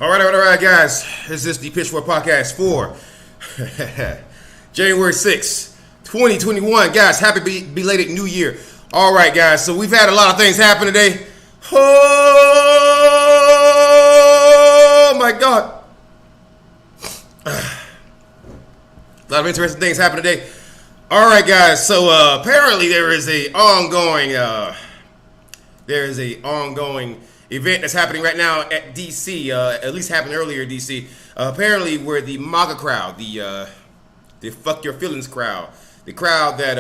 All right, guys. This is the Pitchfork podcast for January 6th, 2021. Guys, happy belated New Year. All right, guys. So we've had a lot of things happen today. Oh my God. A lot of interesting things happen today. All right, guys. So apparently there is a ongoing event that's happening right now at DC. At least happened earlier in DC. Apparently, where the MAGA crowd, the fuck your feelings crowd, the crowd that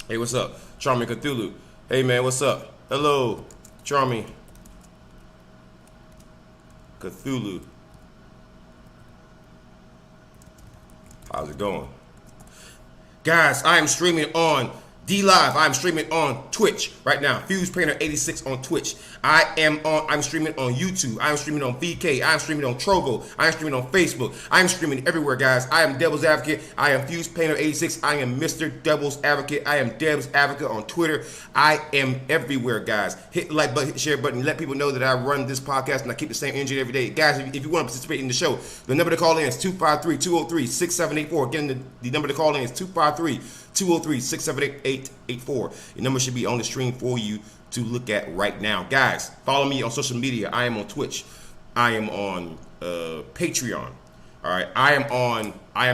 hey, what's up, Charming Cthulhu? Hey man, what's up? Hello, Charming Cthulhu. How's it going? Guys, I am streaming on D-Live. I'm streaming on Twitch right now. FusePainter86 on Twitch. I'm streaming on YouTube. I'm streaming on VK. I'm streaming on Trovo. I'm streaming on Facebook. I'm streaming everywhere, guys. I am Devil's Advocate. I am FusePainter86. I am Mr. Devil's Advocate. I am Devil's Advocate on Twitter. I am everywhere, guys. Hit the like button, hit the share button. Let people know that I run this podcast and I keep the same energy every day. Guys, if you want to participate in the show, the number to call in is 253-203-6784. Again, the number to call in is 253-203-678-884. Your number should be on the screen for you to look at right now. Guys, follow me on social media. I am on Twitch. I am on Patreon. All right. I am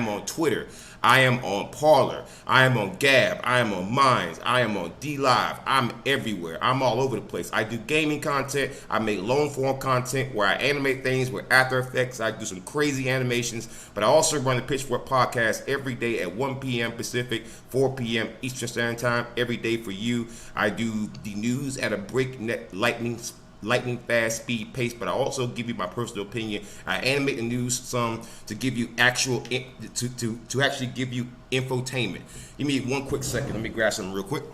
on Twitter. I am on Parler. I am on Gab. I am on Minds. I am on D-Live. I'm everywhere. I'm all over the place. I do gaming content. I make long form content where I animate things with After Effects. I do some crazy animations. But I also run the Pitchfork podcast every day at 1 p.m. Pacific, 4 p.m. Eastern Standard Time every day for you. I do the news at a breakneck lightning fast speed pace, but I also give you my personal opinion. I animate the news some to give you actual to actually give you infotainment. Give me one quick second. Let me grab something real quick.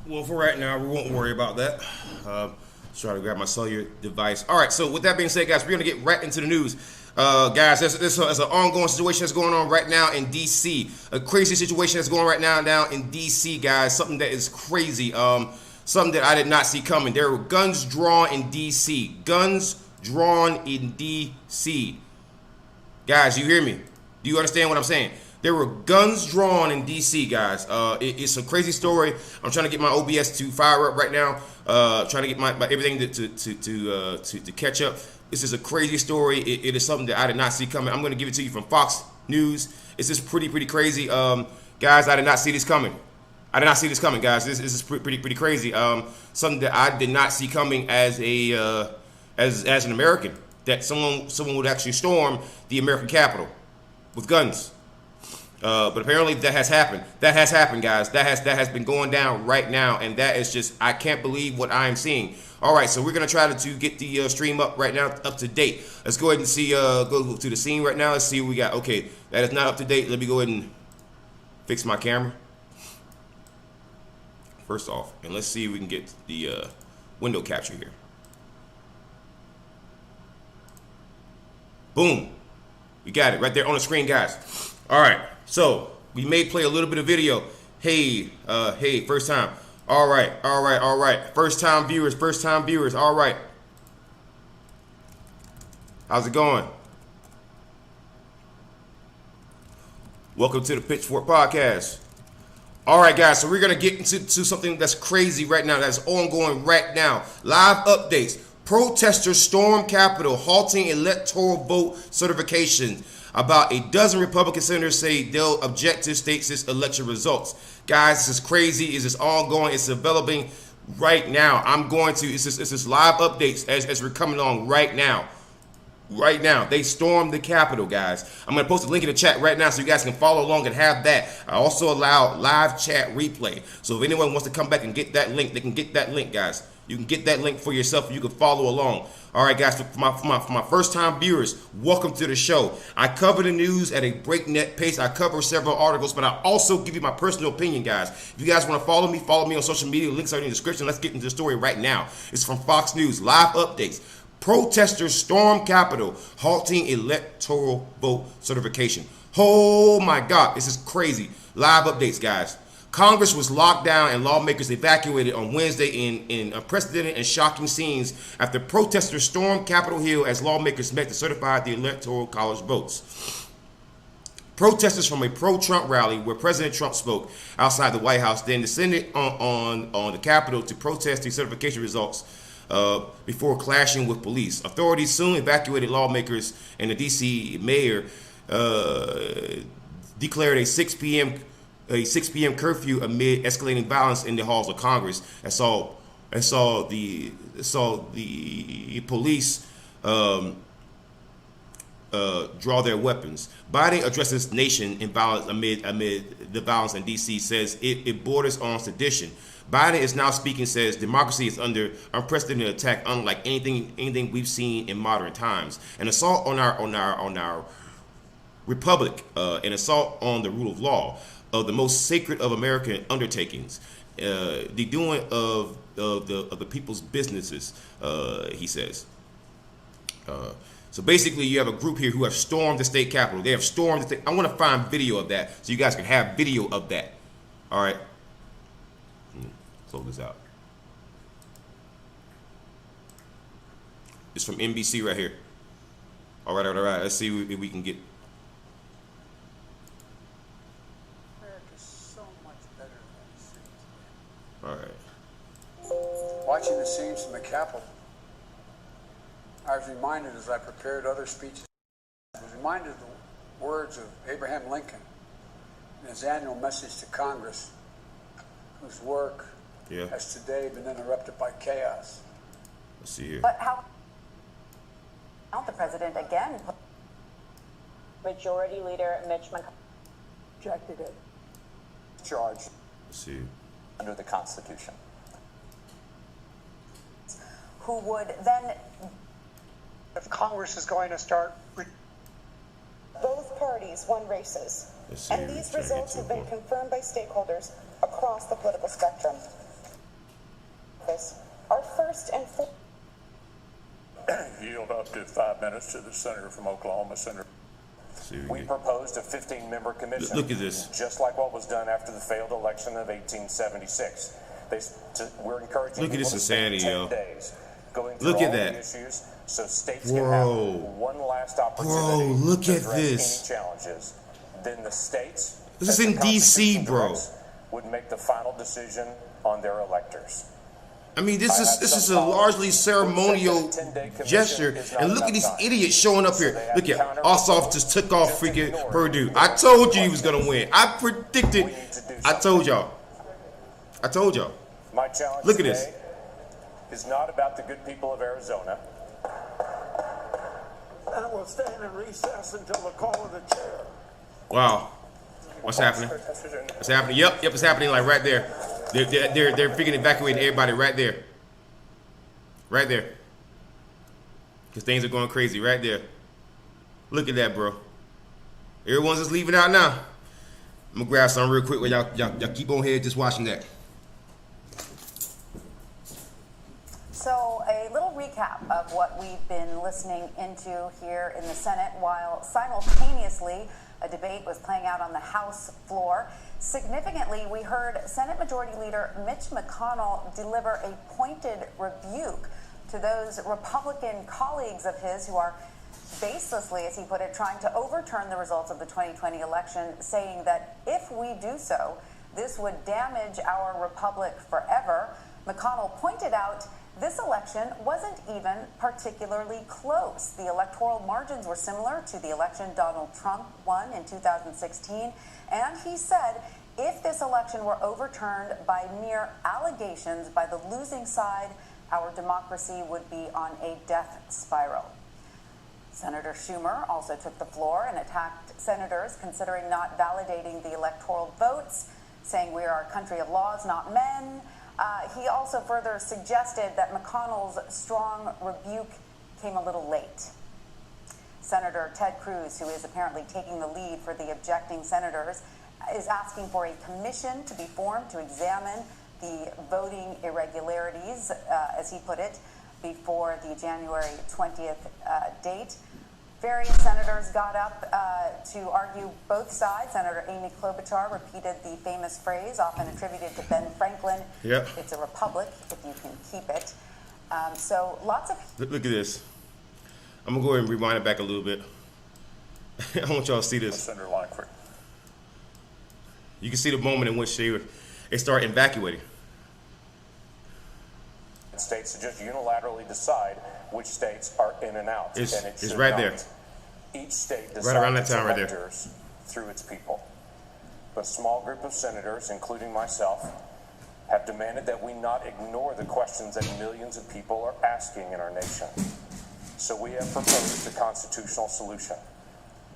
Well, for right now, we won't worry about that. Let's try to grab my cellular device. All right, so with that being said, guys, we're going to get right into the news. Guys, there's an ongoing situation that's going on right now in D.C. A crazy situation that's going on right now in D.C., guys. Something that is crazy. Something that I did not see coming. There were guns drawn in D.C. Guns drawn in D.C. Guys, you hear me? Do you understand what I'm saying? There were guns drawn in D.C., guys. It's a crazy story. I'm trying to get my OBS to fire up right now. Trying to get my everything to catch up. This is a crazy story. It is something that I did not see coming. I'm going to give it to you from Fox News. It's just pretty crazy. Guys, I did not see this coming. I did not see this coming, guys. This is pretty crazy. Something that I did not see coming as an American. That someone would actually storm the American Capitol with guns. But apparently that has happened. That has happened, guys. That has been going down right now, and that is just, I can't believe what I am seeing. All right, so we're gonna try to get the stream up right now, up to date. Let's go ahead and see. Go to the scene right now. Let's see what we got. Okay, that is not up to date. Let me go ahead and fix my camera first off, and let's see if we can get the window capture here. Boom, we got it right there on the screen, guys. All right. So we may play a little bit of video. Hey, first time. All right. First time viewers. All right. How's it going? Welcome to the Pitchfork podcast. All right, guys. So we're gonna get into something that's crazy right now. That's ongoing right now. Live updates. Protesters storm Capitol, halting electoral vote certification. About a dozen Republican senators say they'll object to state's election results. Guys, this is crazy. This is ongoing. It's developing right now. It's just live updates as we're coming along right now. Right now, they stormed the Capitol, guys. I'm going to post a link in the chat right now so you guys can follow along and have that. I also allow live chat replay. So if anyone wants to come back and get that link, they can get that link, guys. You can get that link for yourself and you can follow along. All right, guys, for my first-time viewers, welcome to the show. I cover the news at a breakneck pace. I cover several articles, but I also give you my personal opinion, guys. If you guys want to follow me on social media. Links are in the description. Let's get into the story right now. It's from Fox News. Live updates. Protesters storm Capitol, halting electoral vote certification. Oh, my God. This is crazy. Live updates, guys. Congress was locked down and lawmakers evacuated on Wednesday in unprecedented and shocking scenes after protesters stormed Capitol Hill as lawmakers met to certify the Electoral College votes. Protesters from a pro-Trump rally where President Trump spoke outside the White House then descended on the Capitol to protest the certification results before clashing with police. Authorities soon evacuated lawmakers, and the D.C. mayor declared a 6 p.m. curfew amid escalating violence in the halls of Congress. I saw the police draw their weapons. Biden addresses nation in violence amid the violence in D.C. says it borders on sedition. Biden is now speaking, says democracy is under unprecedented attack, unlike anything we've seen in modern times. An assault on our republic, an assault on the rule of law, of the most sacred of American undertakings, the doing of the people's businesses, he says. So basically, you have a group here who have stormed the state capitol. They have stormed the state. I want to find video of that so you guys can have video of that. All right. Close this out. It's from NBC right here. All right. Let's see if we can get. America's so much better than it seems. All right. Watching the scenes from the Capitol, I was reminded as I prepared other speeches, I was reminded of the words of Abraham Lincoln in his annual message to Congress, whose work has today been interrupted by chaos. Let's see here. But how the president again? Majority Leader Mitch McConnell Rejected it. Charge Let's see. under the Constitution. who would then... If Congress is going to start... Both parties won races, and these results have been confirmed by stakeholders across the political spectrum. Our first and yield up to 5 minutes to the senator from Oklahoma, Senator. We proposed a 15-member commission. Look at this. Just like what was done after the failed election of 1876. We're encouraging Look at this insanity, 10 yo. days going through Look at all that. the issues so states can have one last opportunity look to at address this. any challenges. Then the states, This is as in the DC, Constitution bro. directs, would make the final decision on their electors. I mean, this is a largely ceremonial gesture, and look at these idiots showing up here. Look at Ossoff just took off freaking Purdue. I told you he was gonna win. I predicted. I told y'all. My challenge Look at today this. is not about the good people of Arizona. And we'll stand in recess until the call of the chair. Wow, what's happening? What's happening? Yep, it's happening like right there. They're freaking evacuating everybody right there. Right there. Because things are going crazy right there. Look at that, bro. Everyone's just leaving out now. I'm gonna grab some real quick while y'all keep on here just watching that. So a little recap of what we've been listening into here in the Senate while simultaneously a debate was playing out on the House floor. Significantly, we heard Senate Majority Leader Mitch McConnell deliver a pointed rebuke to those Republican colleagues of his who are baselessly, as he put it, trying to overturn the results of the 2020 election, saying that if we do so, this would damage our republic forever. McConnell pointed out this election wasn't even particularly close. The electoral margins were similar to the election Donald Trump won in 2016. And he said if this election were overturned by mere allegations by the losing side, our democracy would be on a death spiral. Senator Schumer also took the floor and attacked senators considering not validating the electoral votes, saying we are a country of laws, not men. He also further suggested that McConnell's strong rebuke came a little late. Senator Ted Cruz, who is apparently taking the lead for the objecting senators, is asking for a commission to be formed to examine the voting irregularities, as he put it, before the January 20th date. Various senators got up to argue both sides. Senator Amy Klobuchar repeated the famous phrase, often attributed to Ben Franklin, Yep. "It's a republic if you can keep it." So lots of... Look at this. I'm going to go ahead and rewind it back a little bit. I want y'all to see this. Senator Langford. You can see the moment in which they start evacuating. States to just unilaterally decide which states are in and out. It's right there. Each state decides Right around that its time right there. electors through its people. But a small group of senators, including myself, have demanded that we not ignore the questions that millions of people are asking in our nation. So we have proposed a constitutional solution.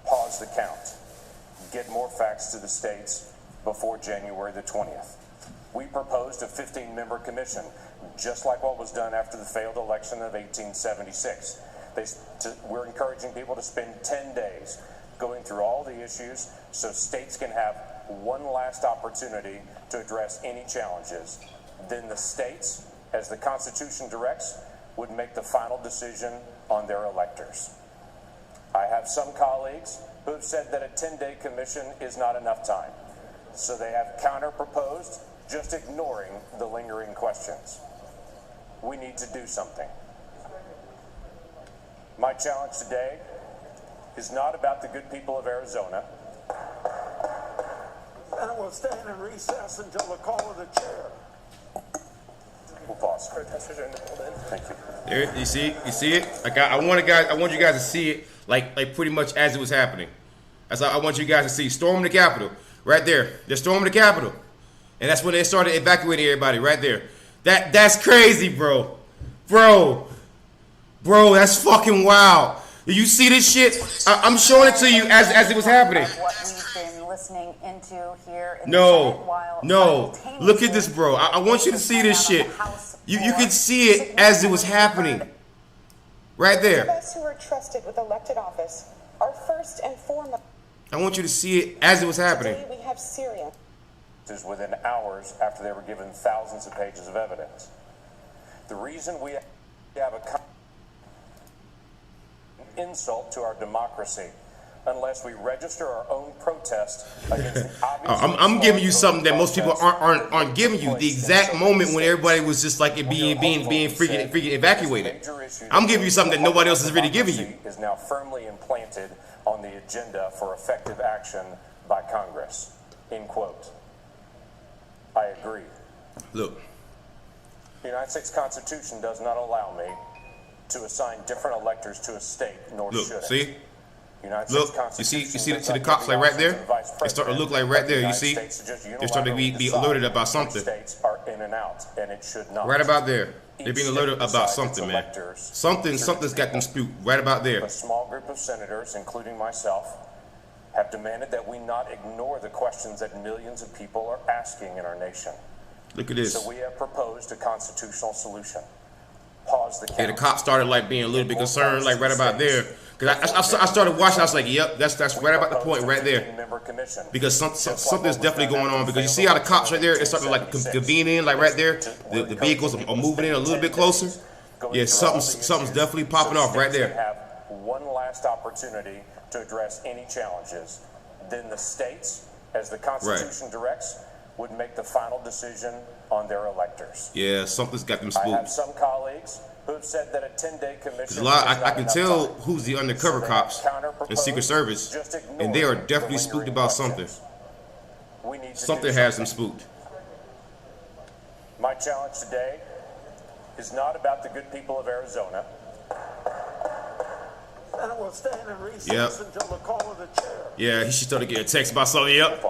Pause the count. Get more facts to the states before January the 20th. We proposed a 15-member commission, just like what was done after the failed election of 1876. We're encouraging people to spend 10 days going through all the issues so states can have one last opportunity to address any challenges. Then the states, as the Constitution directs, would make the final decision on their electors. I have some colleagues who have said that a 10-day commission is not enough time. So they have counter-proposed, just ignoring the lingering questions. We need to do something. My challenge today is not about the good people of Arizona. And we'll stand in recess until the call of the chair. We'll pause. Protestors are in the building. Thank you. There, you see it? Like I want you guys to see it like pretty much as it was happening. That's how I want you guys to see. Storming the Capitol, right there. They're storming the Capitol, and that's when they started evacuating everybody, right there. That's crazy, bro. Bro, that's fucking wild. You see this shit? I'm showing it to you as it was happening. What we've been listening into here in the Senate while No. Look at this, bro. I want you to see this shit. You can see it as it was happening. Right there. Those of us who are trusted with elected office are first and foremost. I want you to see it as it was happening. Today we have Syria. Within hours after they were given thousands of pages of evidence. The reason we have an insult to our democracy unless we register our own protest against the obvious. I'm giving you something that most people aren't giving you. The exact moment when everybody was just like it being freaking evacuated. I'm giving you something that nobody else is really giving you. Is now firmly implanted on the agenda for effective action by Congress. End quote. I agree. Look. The United States Constitution does not allow me to assign different electors to a state, nor should it. See? Look, you see the cops like right there? They start to look like right there, you see? They're starting to be alerted about something. States are in and out, and it should not. Right about there. They're being alerted about something, man. Something's got them spooked right about there. A small group of senators, including myself, have demanded that we not ignore the questions that millions of people are asking in our nation. Look at this. So we have proposed a constitutional solution. Pause the count. Yeah, the cops started like being a little bit concerned, like right about there. Because I started watching, I was like, yep, that's right about the point right there. Because something's definitely going on. Because you see how the cops right there, it's starting to like convene in, like right there. The vehicles are moving in a little bit closer. Yeah, something's definitely popping off right there. Have one last opportunity to address any challenges. Then the states, as the Constitution directs, would make the final decision on their electors. Yeah, something's got them I spooked. have some colleagues who have said that a 10-day commission. I can tell who's the undercover cops and Secret Service, and they are definitely spooked about something. Something has them spooked. My challenge today is not about the good people of Arizona. And we'll stand in recess until the call of the chair. Yeah, he should start to get a text about something. Yep.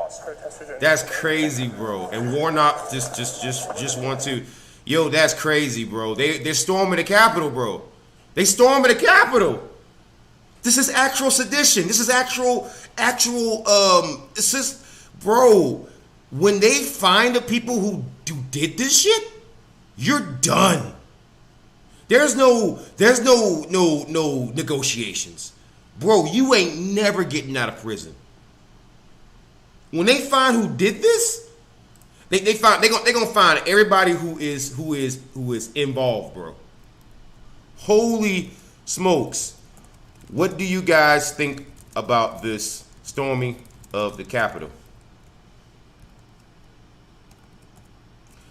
That's crazy, bro. And Warnock just want to. Yo, that's crazy, bro. They're storming the Capitol, bro. They storming the Capitol. This is actual sedition. This is actual. This is, bro. When they find the people who did this shit, You're done. There's no negotiations. Bro, you ain't never getting out of prison. When they find who did this, they're gonna find everybody who is involved, bro. Holy smokes. What do you guys think about this storming of the Capitol?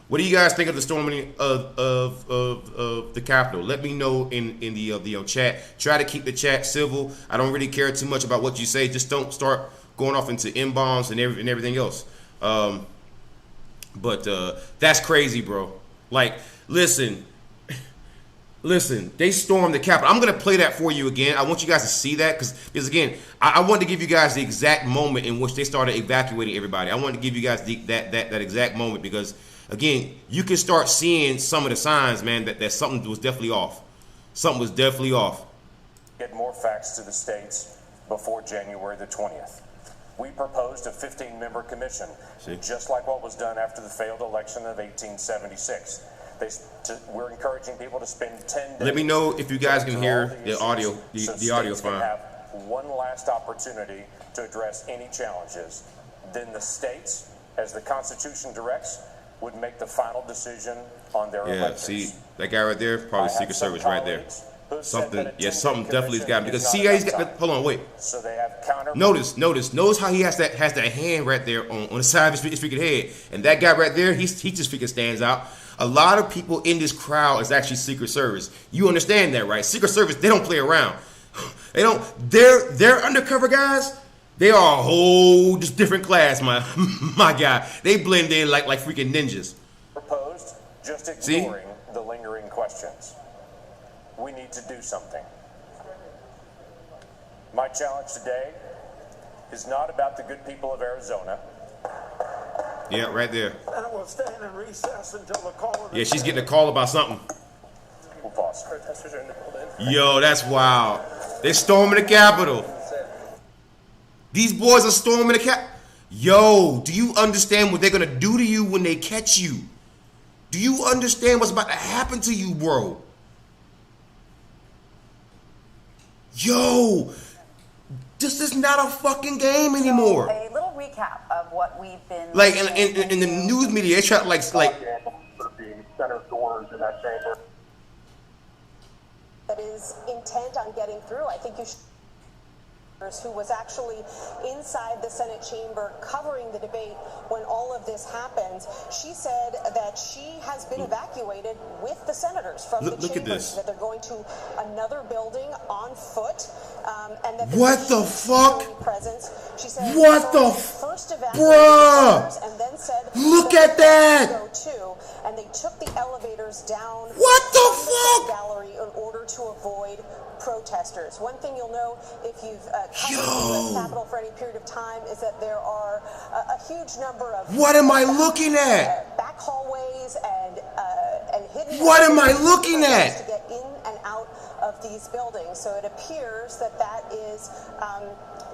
What do you guys think of the storming of the Capitol? Let me know in the chat. Try to keep the chat civil. I don't really care too much about what you say. Just don't start going off into M-bombs and everything else. But that's crazy, bro. Like, listen, they stormed the Capitol. I'm going to play that for you again. I want you guys to see that because again, I wanted to give you guys the exact moment in which they started evacuating everybody. I wanted to give you guys that exact moment because, again, you can start seeing some of the signs, man, that something was definitely off. Something was definitely off. Get more facts to the states before January the 20th. We proposed a 15-member commission, just like what was done after the failed election of 1876. We're encouraging people to spend 10 days. Let me know if you guys can hear the audio. The audio fine. Have one last opportunity to address any challenges. Then the states, as the Constitution directs, would make the final decision on their electors. See that guy right there, probably Secret Service right there. Something definitely's got him because see how he's got. Hold on, wait. So they have counter. Notice how he has that hand right there on the side of his freaking head, and that guy right there, he just freaking stands out. A lot of people in this crowd is actually Secret Service. You understand that, right? Secret Service, they don't play around. They don't. They're undercover guys. They are a whole just different class, my guy. They blend in like freaking ninjas. Proposed, just ignoring the lingering questions. We need to do something. My challenge today is not about the good people of Arizona. Yeah, right there. And we'll stand in recess until the call of the Yeah, she's getting a call about something. We'll pause. Protestors are in the building. Yo, that's wild. They're storming the Capitol. These boys are storming the Capitol. Yo, do you understand what they're gonna do to you when they catch you? Do you understand what's about to happen to you, bro? Yo, this is not a fucking game anymore. So, a little recap of what we've been like in the news media. They try to like center doors in that chamber. That is intent on getting through. I think you should. Who was actually inside the Senate chamber covering the debate when all of this happens. She said that she has been evacuated with the senators from the look chamber, at this. that they're going to another building on foot, and that what the fuck? Presence. She said what the first bruh? And then said look at that. Go too, and they took the elevators down. What the fuck? Gallery in order to avoid protesters. One thing you'll know if you've come to the U.S. Capitol for any period of time is that there are a huge number of what am I looking at? Back hallways and hidden. What am I looking at? To get in and out of these buildings. So it appears that is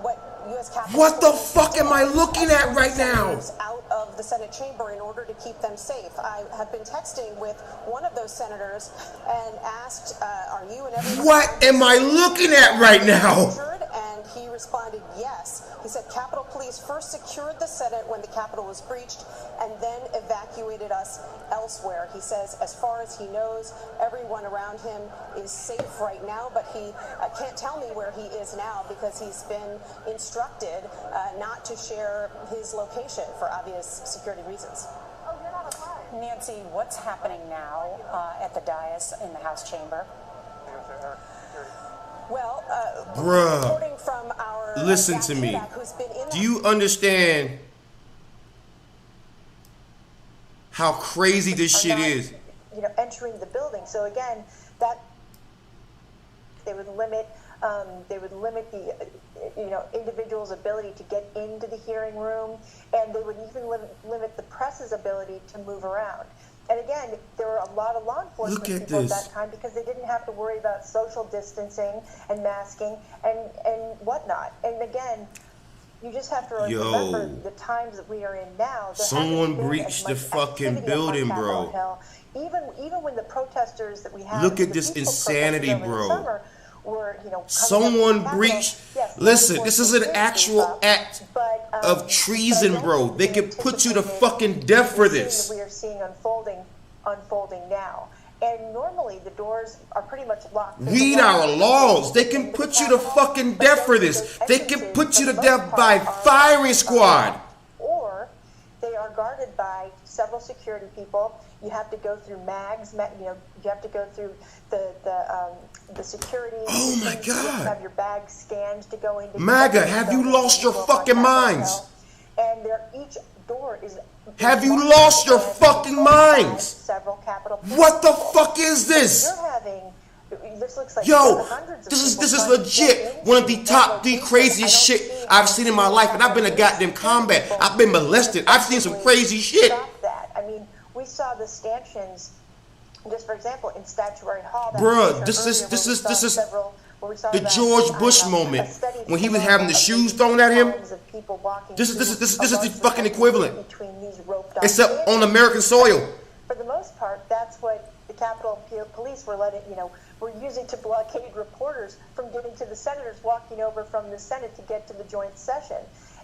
what U.S. Capitol. What the fuck am I looking at right now? Out of the Senate chamber in order to keep them safe. I have been texting with one of those senators and asked, "Are you and everyone?" What am I looking at right now? And he responded, yes. He said Capitol Police first secured the Senate when the Capitol was breached and then evacuated us elsewhere. He says, as far as he knows, everyone around him is safe right now, but he can't tell me where he is now because he's been instructed not to share his location for obvious security reasons. Nancy, what's happening now at the dais in the House chamber? Well, bruh, from our listen to me. Do you understand how crazy this shit is? Entering the building. So again, that they would limit the individual's ability to get into the hearing room, and they would even limit the press's ability to move around. And again, there were a lot of law enforcement people at that time because they didn't have to worry about social distancing and masking and whatnot. And again, You just have to remember the times that we are in now. Someone breached the fucking building, bro. Hill. Even when the protesters that we had, look at this insanity, bro. Someone breached. Listen, this is an actual act of treason, bro. They can put you to fucking death for this. We are seeing unfolding now. And normally the doors are pretty much locked. Read our laws. They can put you to fucking death for this. They can put you to death by firing squad. Or they are guarded by several security people. You have to go through mags. You have to go through the security. Oh my God! You have to have your bag scanned to go into. MAGA, have you lost your fucking minds? And each door is. Have you lost your fucking minds? Several capital. What the fuck is this? You're having. This looks like yo, this is legit one of the top 3 craziest shit I've seen in my life, and I've been in goddamn combat. I've been molested. I've seen some crazy shit. I mean, we saw the stanchions, just for example, in Statuary Hall. Bruh, this is the George Bush moment when he was having the shoes thrown at him. This is the fucking equivalent, except on American soil. For the most part, that's what the Capitol Police were were using to blockade reporters from getting to the senators walking over from the Senate to get to the joint session.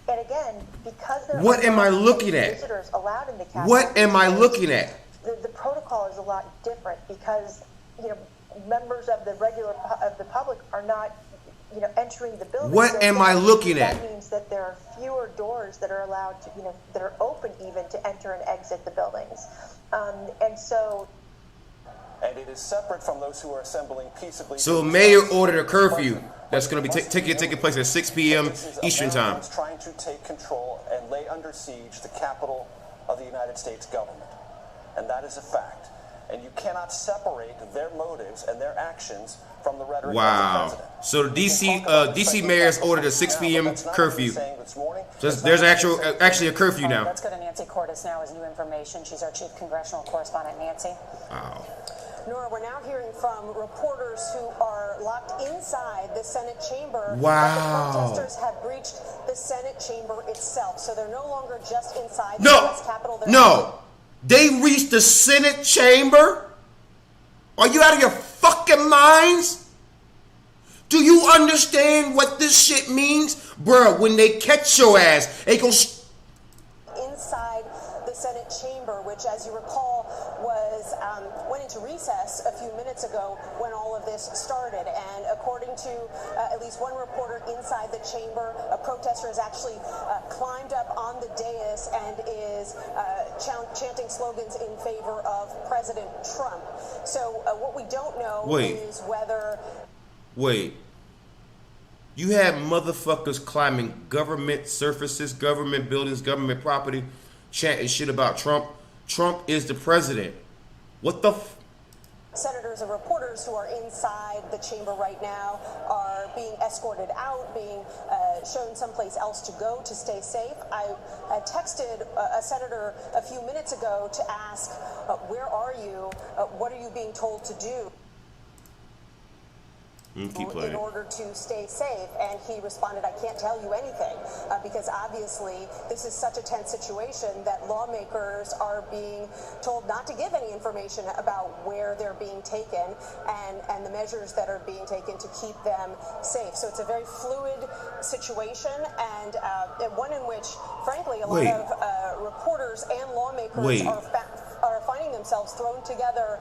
And again, because there what am I looking at? Visitors allowed in the Capitol, what am I looking at? The protocol is a lot different because members of the public are not entering the building. What am I looking at? That means that there are fewer doors that are allowed to that are open even to enter and exit the buildings, and so. And it is separate from those who are assembling peaceably. So mayor ordered a curfew that's going to be taking place at 6 p.m. Eastern time. Trying to take control and lay under siege the capital of the United States government, and that is a fact. And you cannot separate their motives and their actions from the rhetoric of the president. So the DC mayor has ordered a 6 p.m. curfew. So there's actually a curfew now. Let's go to Nancy Cordes now as new information. She's our chief congressional correspondent. Nancy. Wow. Nora, we're now hearing from reporters who are locked inside the Senate chamber. Wow. The protesters have breached the Senate chamber itself, so they're no longer just inside the U.S. Capitol. No. They reached the Senate chamber? Are you out of your fucking minds? Do you understand what this shit means? Bruh, when they catch your ass, they go inside the Senate chamber, which, as you recall, went into recess a few minutes ago when all of this started. And according to at least one reporter inside the chamber, a protester has actually climbed up on the dais and is chanting slogans in favor of President Trump. So what we don't know is whether... Wait. You had motherfuckers climbing government surfaces, government buildings, government property, chanting shit about Trump. Trump is the president. What the Senators and reporters who are inside the chamber right now are being escorted out, being shown someplace else to go to stay safe. I texted a senator a few minutes ago to ask, where are you? What are you being told to do? In order to stay safe, and he responded, I can't tell you anything, because obviously this is such a tense situation that lawmakers are being told not to give any information about where they're being taken and the measures that are being taken to keep them safe. So it's a very fluid situation, and one in which, frankly, a lot of reporters and lawmakers are finding themselves thrown together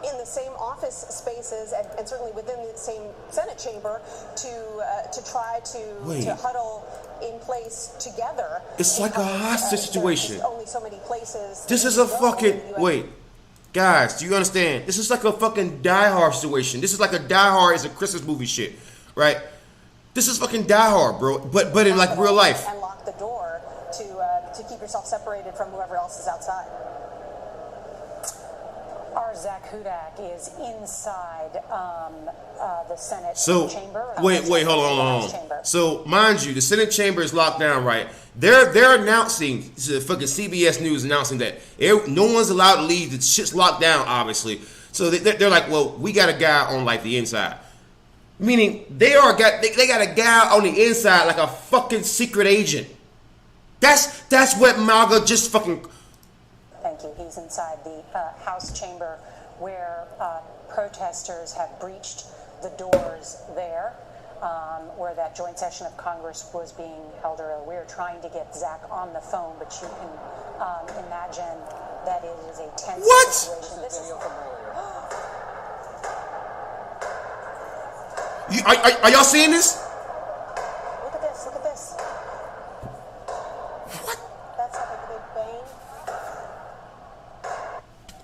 in the same office spaces and certainly within the same Senate chamber to try to huddle in place together. It's like a hostage situation. Only so many places. This is a fucking guys. Do you understand? This is like a fucking Die Hard situation. This is like a Die Hard is a Christmas movie shit, right? This is fucking Die Hard, bro. But in like real life. And lock the door to keep yourself separated from whoever else is outside. Our Zach Hudak is inside the Senate chamber. Hold on. So, mind you, the Senate chamber is locked down, right? They're announcing, fucking CBS News announcing that no one's allowed to leave. The shit's locked down, obviously. So they're like, well, we got a guy on like the inside. Meaning they got a guy on the inside like a fucking secret agent. That's what MAGA just fucking. Thank you. He's inside the House chamber where protesters have breached the doors there, where that joint session of Congress was being held earlier. We are trying to get Zach on the phone, but you can imagine that it is a tense situation. This is Are y'all seeing this? Look at this. Look at this. What? That's like a big bang.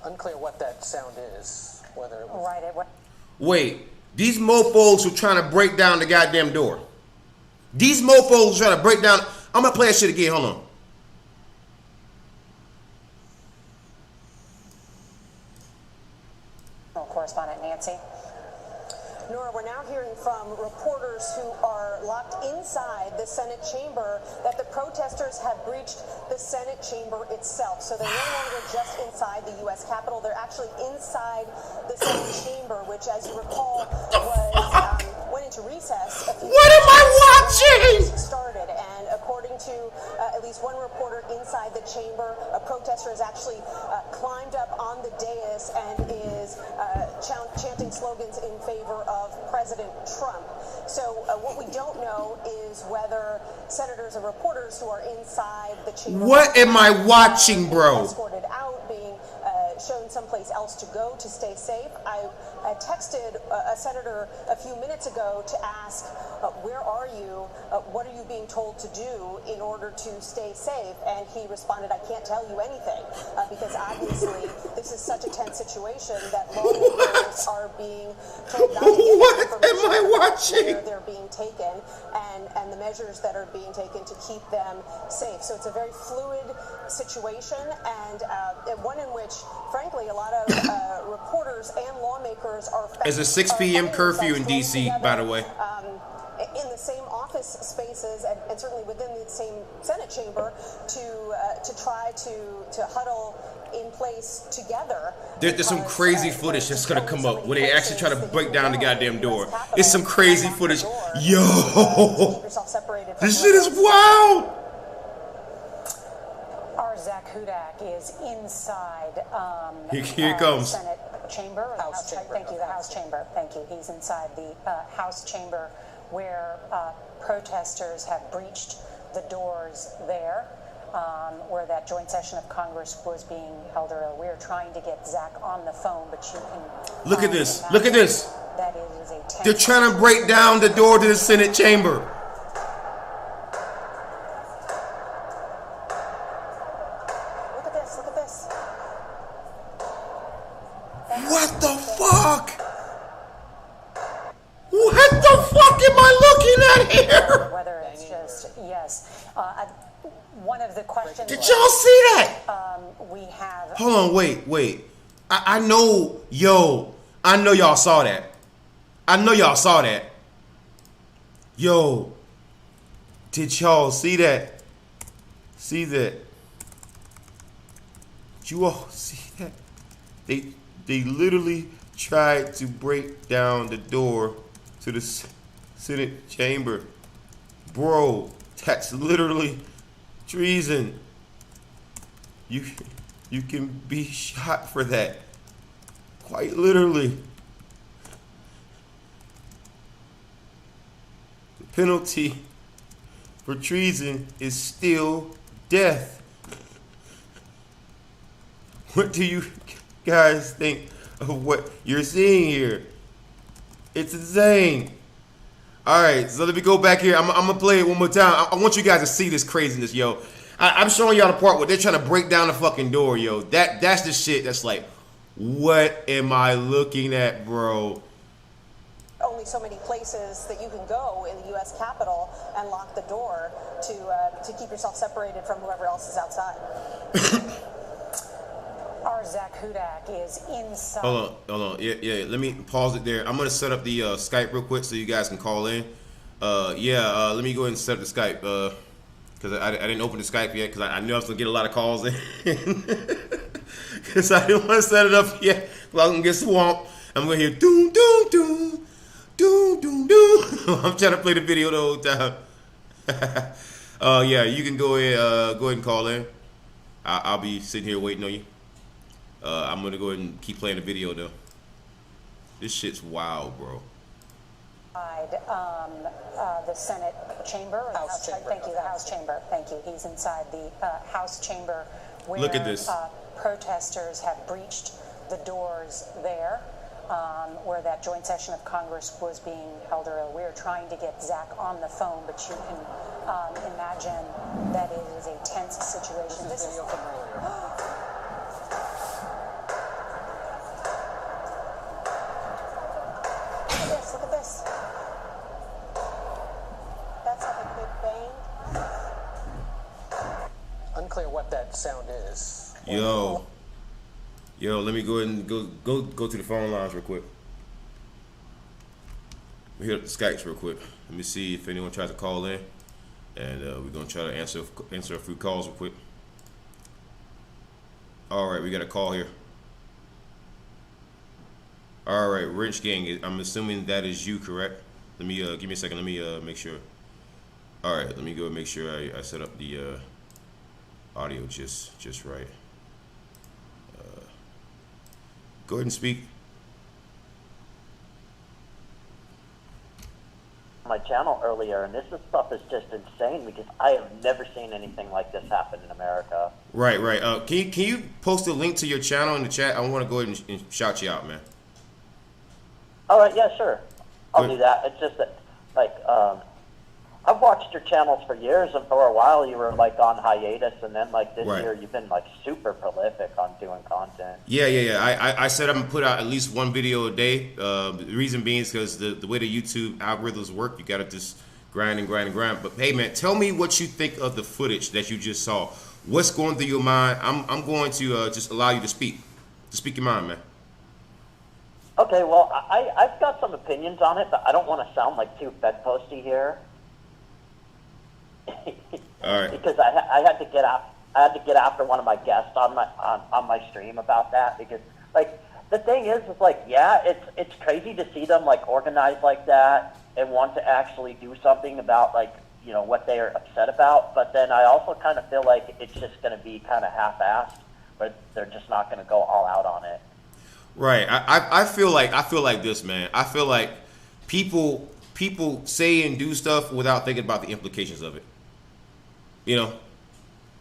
Unclear what that sound is. Whether it was right. Wait, these mofos were trying to break down the goddamn door. These mofos were trying to break down. I'm gonna play that shit again. Hold on. Correspondent Nancy. Nora, we're now hearing from reporters who are locked inside the Senate chamber that the protesters have breached the Senate chamber itself. So they're no longer just inside the U.S. Capitol. They're actually inside the Senate chamber, which, as you recall, went into recess. What am I watching? Started, and according to at least one reporter inside the chamber, a protester has actually climbed up on the dais and is chanting slogans in favor of President Trump. So what we don't know is whether senators and reporters who are inside the chamber. What am I watching, bro? Escorted out, being shown someplace else to go to stay safe. I texted a senator a few minutes ago to ask, where are you? What are you being told to do in order to stay safe? And he responded, I can't tell you anything, because obviously this is such a tense situation that lawmakers are being told not to give What am I watching? where they're being taken and the measures that are being taken to keep them safe. So it's a very fluid situation, and one in which, frankly, a lot of reporters and lawmakers are. It's a 6 p.m. curfew in D.C., by the way. In the same office spaces and certainly within the same Senate chamber to try to huddle in place together. There's some crazy footage that's gonna come up where they actually try to break down the goddamn door. It's some crazy footage. Yo, this shit is wild. Our Zach Hudak is inside Here it comes. Senate chamber. House chamber. Thank you, the House chamber. Thank you. He's inside the House chamber where protesters have breached the doors there, where that joint session of Congress was being held earlier. We are trying to get Zach on the phone, but you can Look at this. Look at this. That it is a tense. They're trying to break down the door to the Senate chamber. Look at this. Look at this. What the fuck? What the fuck am I looking at here? Whether it's just one of the questions. Did y'all see that? We have. Hold on, wait. I know, I know y'all saw that. I know y'all saw that. Yo, did y'all see that? See that? Did you all see that? They literally tried to break down the door to the Senate chamber. Bro, that's literally treason. You can be shot for that. Quite literally. The penalty for treason is still death. What do you guys think of what you're seeing here? It's insane. All right, so let me go back here. I'm gonna play it one more time. I want you guys to see this craziness, yo. I'm showing y'all the part where they're trying to break down the fucking door, yo. That's the shit that's like, what am I looking at, bro? Only so many places that you can go in the U.S. Capitol and lock the door to keep yourself separated from whoever else is outside. Our Zach Hudak is inside. Hold on. Yeah. Let me pause it there. I'm gonna set up the Skype real quick so you guys can call in. Let me go ahead and set up the Skype because I didn't open the Skype yet because I knew I was gonna get a lot of calls in. Because I didn't want to set it up yet. Well, I'm gonna get swamped. I'm gonna hear doom doom doom doom doom I'm trying to play the video the whole time. Yeah, you can go ahead and call in. I'll be sitting here waiting on you. I'm gonna go ahead and keep playing the video though. This shit's wild, bro. The Senate chamber, or House chamber. Thank you, the House chamber. Thank you. He's inside the House chamber where Look at this. Protesters have breached the doors there, where that joint session of Congress was being held earlier. We are trying to get Zach on the phone, but you can imagine that it is a tense situation. This is video from earlier. Look at this. That's how the big bang. Unclear what that sound is. Yo, let me go ahead and go to the phone lines real quick. We hit up the Skypes real quick. Let me see if anyone tries to call in, and we're gonna try to answer a few calls real quick. All right, we got a call here. All right, Wrench Gang. I'm assuming that is you, correct? Let me give me a second. Let me make sure. All right, let me go and make sure I set up the audio just right. Go ahead and speak. My channel earlier, and this stuff is just insane because I have never seen anything like this happen in America. Right. Can you post a link to your channel in the chat? I want to go ahead and shout you out, man. All right, yeah, sure. I'll do that. It's just that, like, I've watched your channels for years, and for a while you were, like, on hiatus, and then, like, this year you've been, like, super prolific on doing content. Yeah. I said I'm going to put out at least one video a day. The reason being is because the way the YouTube algorithms work, you got to just grind. But, hey, man, tell me what you think of the footage that you just saw. What's going through your mind? I'm going to just allow you to speak. To speak your mind, man. Okay, well, I've got some opinions on it, but I don't want to sound like too bedposty here. All right. Because I had to get after one of my guests on my stream about that, because, like, the thing is like, yeah, it's crazy to see them, like, organize like that and want to actually do something about, like, you know, what they are upset about. But then I also kind of feel like it's just going to be kind of half-assed, but they're just not going to go all out on it. Right. I feel like this, man. I feel like people say and do stuff without thinking about the implications of it. You know,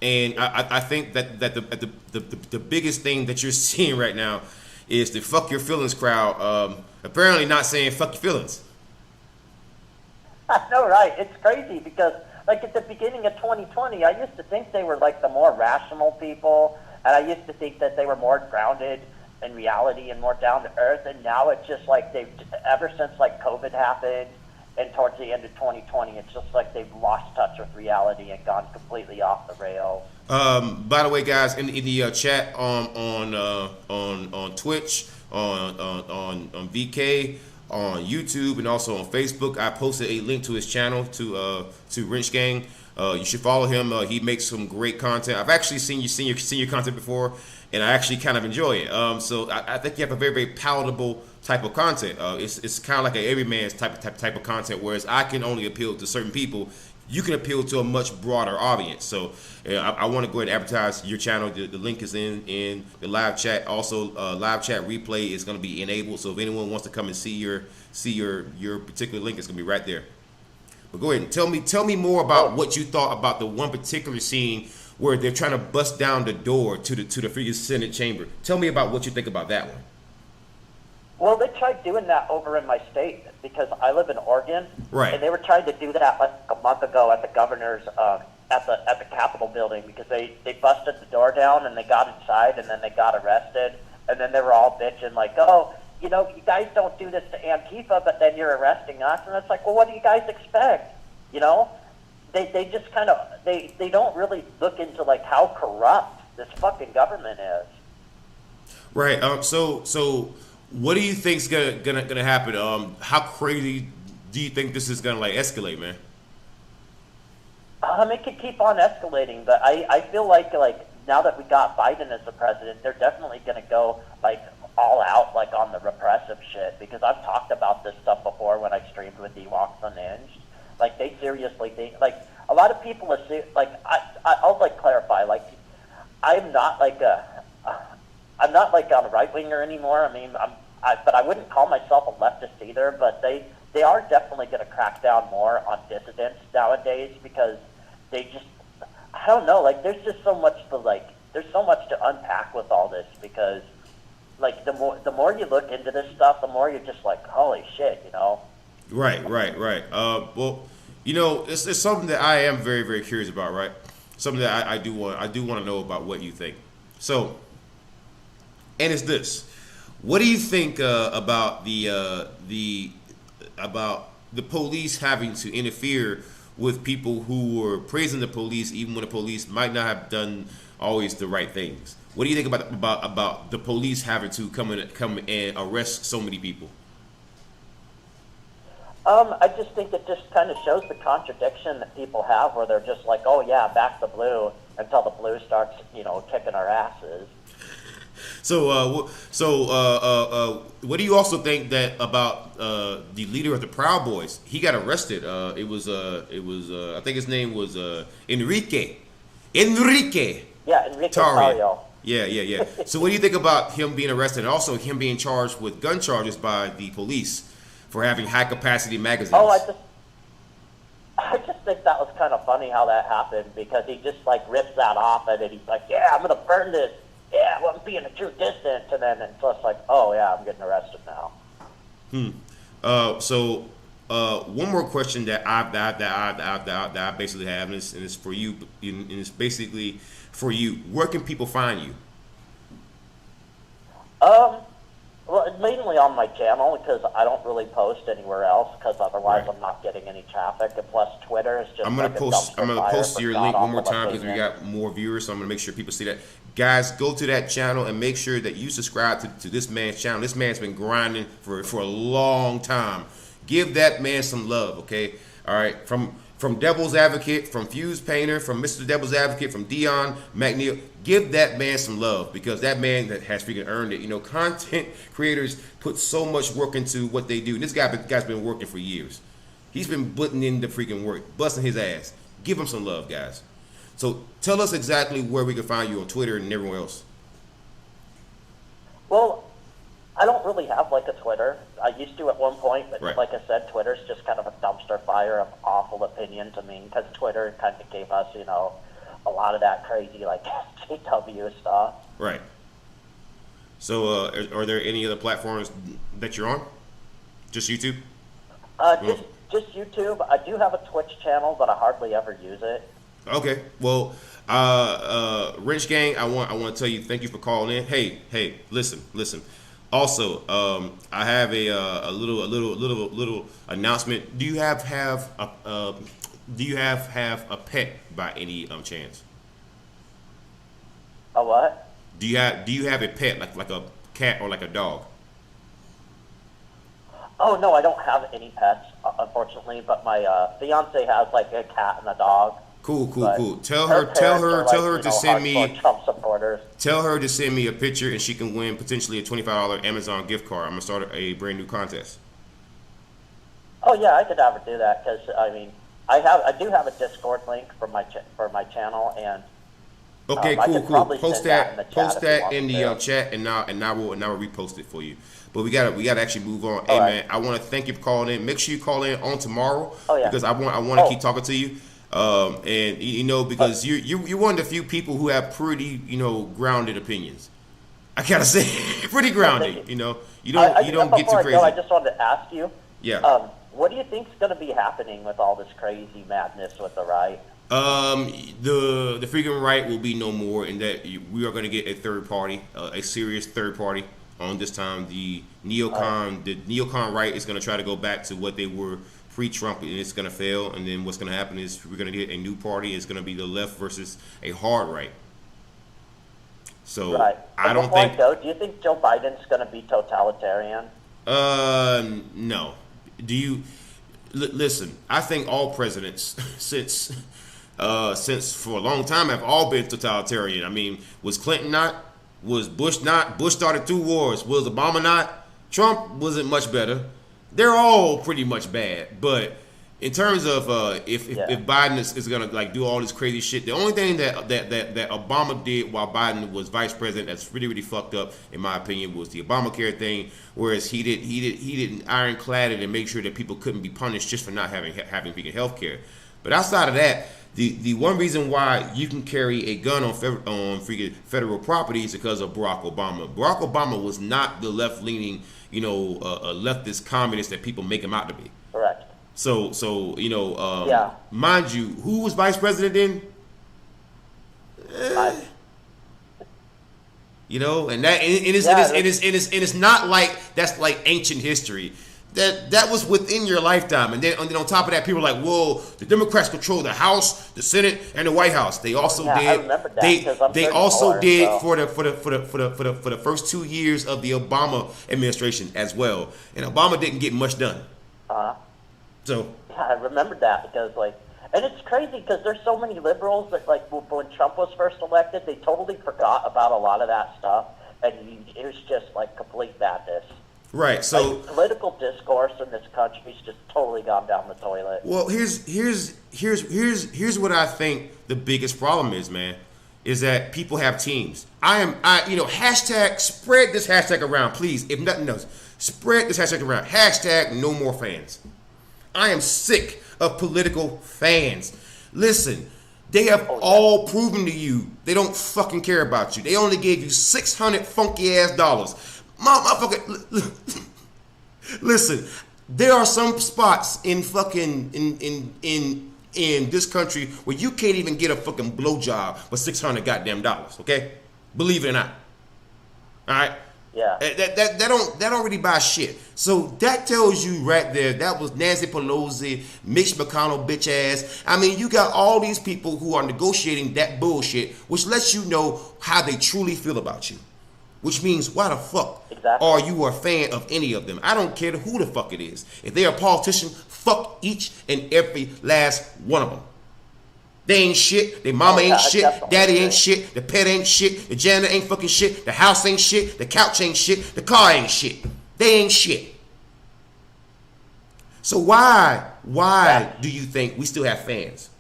and I think that the biggest thing that you're seeing right now is the fuck your feelings crowd. Apparently not saying fuck your feelings. I know, right? It's crazy because, like, at the beginning of 2020, I used to think they were, like, the more rational people, and I used to think that they were more grounded in reality and more down to earth. And now it's just like they've, ever since, like, COVID happened and towards the end of 2020, it's just like they've lost touch with reality and gone completely off the rails. By the way, guys, in the chat on Twitch, on VK, on YouTube, and also on Facebook, I posted a link to his channel, to Wrench Gang. You should follow him. He makes some great content. I've actually seen your content before, and I actually kind of enjoy it. So I think you have a very, very palatable type of content. It's kind of like an everyman's type of content, whereas I can only appeal to certain people. You can appeal to a much broader audience. So I want to go ahead and advertise your channel. The link is in the live chat. Also, live chat replay is going to be enabled. So if anyone wants to come and see your particular link, it's going to be right there. But go ahead and tell me more about what you thought about the one particular scene where they're trying to bust down the door to the freaking Senate chamber. Tell me about what you think about that one. Well, they tried doing that over in my state because I live in Oregon, right? And they were trying to do that like a month ago at the governor's at the Capitol building because they busted the door down and they got inside and then they got arrested and then they were all bitching like, oh, you know, you guys don't do this to Antifa, but then you're arresting us, and it's like, well, what do you guys expect? You know, they just kind of they don't really look into like how corrupt this fucking government is. Right. So what do you think's gonna happen? How crazy do you think this is gonna like escalate, man? It could keep on escalating, but I feel like now that we got Biden as the president, they're definitely gonna go like all out like on the repressive shit, because I've talked about this stuff before when I streamed with Ewoks Unhinged. Like they seriously think, like a lot of people assume, like I'll like clarify, like I'm not like I'm not like a right winger anymore. I mean, but I wouldn't call myself a leftist either. But they are definitely going to crack down more on dissidents nowadays, because they just, I don't know, like there's just so much to like, there's so much to unpack with all this, because like the more you look into this stuff, the more you're just like, holy shit, you know? Right. Well, you know, it's something that I am very, very curious about, right? Something that I do want to know about what you think. So, and it's this: what do you think about the police having to interfere with people who were praising the police, even when the police might not have done always the right things? What do you think about the police having to come and arrest so many people? I just think it just kind of shows the contradiction that people have, where they're just like, oh yeah, back the blue, until the blue starts, you know, kicking our asses. So, what do you also think that about the leader of the Proud Boys? He got arrested. It was I think his name was Enrique. Yeah, Enrique Tario. Yeah. So, what do you think about him being arrested, and also him being charged with gun charges by the police for having high capacity magazines? Oh, I just think that was kind of funny how that happened, because he just like rips that off, and then he's like, yeah, I'm gonna burn this. Yeah, well, I'm being a true dissident, and then it's just like, oh yeah, I'm getting arrested now. So one more question that I basically have, and it's for you, and it's basically for you. Where can people find you? Well, mainly on my channel, because I don't really post anywhere else, because otherwise I'm not getting any traffic. And plus, Twitter is just. I'm gonna post your link one more time, because we got more viewers, so I'm gonna make sure people see that. Guys, go to that channel and make sure that you subscribe to this man's channel. This man's been grinding for a long time. Give that man some love, okay? All right, from Devil's Advocate, from Fuse Painter, from Mr. Devil's Advocate, from Dion McNeil. Give that man some love, because that man that has freaking earned it. You know, content creators put so much work into what they do. And this guy's been working for years. He's been putting in the freaking work, busting his ass. Give him some love, guys. So tell us exactly where we can find you on Twitter and everywhere else. Well, I don't really have like a Twitter. I used to at one point, but right. Like I said, Twitter's just kind of a dumpster fire of awful opinion to me, because Twitter kind of gave us, you know, a lot of that crazy like JW stuff. Right. So are there any other platforms that you're on? Just YouTube? Just YouTube. I do have a Twitch channel, but I hardly ever use it. Okay, well, Wrench Gang, I want to tell you thank you for calling in. Hey, listen. Also, I have a little announcement. Do you have a pet by any chance? A what? Do you have a pet like a cat or like a dog? Oh no, I don't have any pets, unfortunately. But my fiance has like a cat and a dog. Cool. Tell her to send me. Trump supporters. Tell her to send me a picture, and she can win potentially a $25 Amazon gift card. I'm gonna start a brand new contest. Oh yeah, I could never do that, because I mean, I do have a Discord link for my channel, and okay, cool. Post that in the chat, and now we'll repost it for you. But we gotta actually move on. Hey man, I want to thank you for calling in. Make sure you call in on tomorrow. Oh yeah. Because I want to keep talking to you. And you know, because you're one of the few people who have pretty, you know, grounded opinions. I gotta say, pretty grounded. You know, you don't get too crazy. I just wanted to ask you. Yeah. What do you think's going to be happening with all this crazy madness with the right? The freaking right will be no more, in that we are going to get a third party, a serious third party on this time. The neocon right is going to try to go back to what they were pre-Trump, and it's going to fail. And then what's going to happen is we're going to get a new party. It's going to be the left versus a hard right. So right. I don't think. Do you think Joe Biden's going to be totalitarian? No. Do you listen? I think all presidents since for a long time have all been totalitarian. I mean, was Clinton not? Was Bush not? Bush started 2 wars. Was Obama not? Trump wasn't much better. They're all pretty much bad. But in terms of if Biden is gonna like do all this crazy shit, the only thing that Obama did while Biden was vice president that's really fucked up, in my opinion, was the Obamacare thing. Whereas he didn't ironclad it and make sure that people couldn't be punished just for not having freaking health care. But outside of that, the one reason why you can carry a gun on freaking federal property is because of Barack Obama. Barack Obama was not the left-leaning, a leftist communist that people make him out to be. Correct. So mind you, who was vice president then? And it's not like that's like ancient history. That was within your lifetime, and then on top of that, people are like, "Whoa, the Democrats control the House, the Senate, and the White House." They also did. I remember that, they also did for the first 2 years of the Obama administration as well, and Obama didn't get much done. So yeah, I remember that because and it's crazy because there's so many liberals that when Trump was first elected, they totally forgot about a lot of that stuff, and it was just complete madness. Right. So political discourse in this country's just totally gone down the toilet. Well, here's what I think the biggest problem is, man, is that people have teams. Hashtag spread this hashtag around, please. If nothing else, spread this hashtag around. Hashtag no more fans. I am sick of political fans. Listen, they have all proven to you they don't fucking care about you. They only gave you $600 funky ass dollars. Listen, there are some spots in this country where you can't even get a fucking blowjob for $600 goddamn dollars. Okay, believe it or not. All right. Yeah. That don't really buy shit. So that tells you right there that was Nancy Pelosi, Mitch McConnell, bitch ass. I mean, you got all these people who are negotiating that bullshit, which lets you know how they truly feel about you. Which means, why the fuck are you a fan of any of them? I don't care who the fuck it is. If they're a politician, fuck each and every last one of them. They ain't shit. Their mama ain't shit. Daddy ain't shit. The pet ain't shit. The janitor ain't fucking shit. The house ain't shit. The couch ain't shit. The car ain't shit. They ain't shit. So why do you think we still have fans?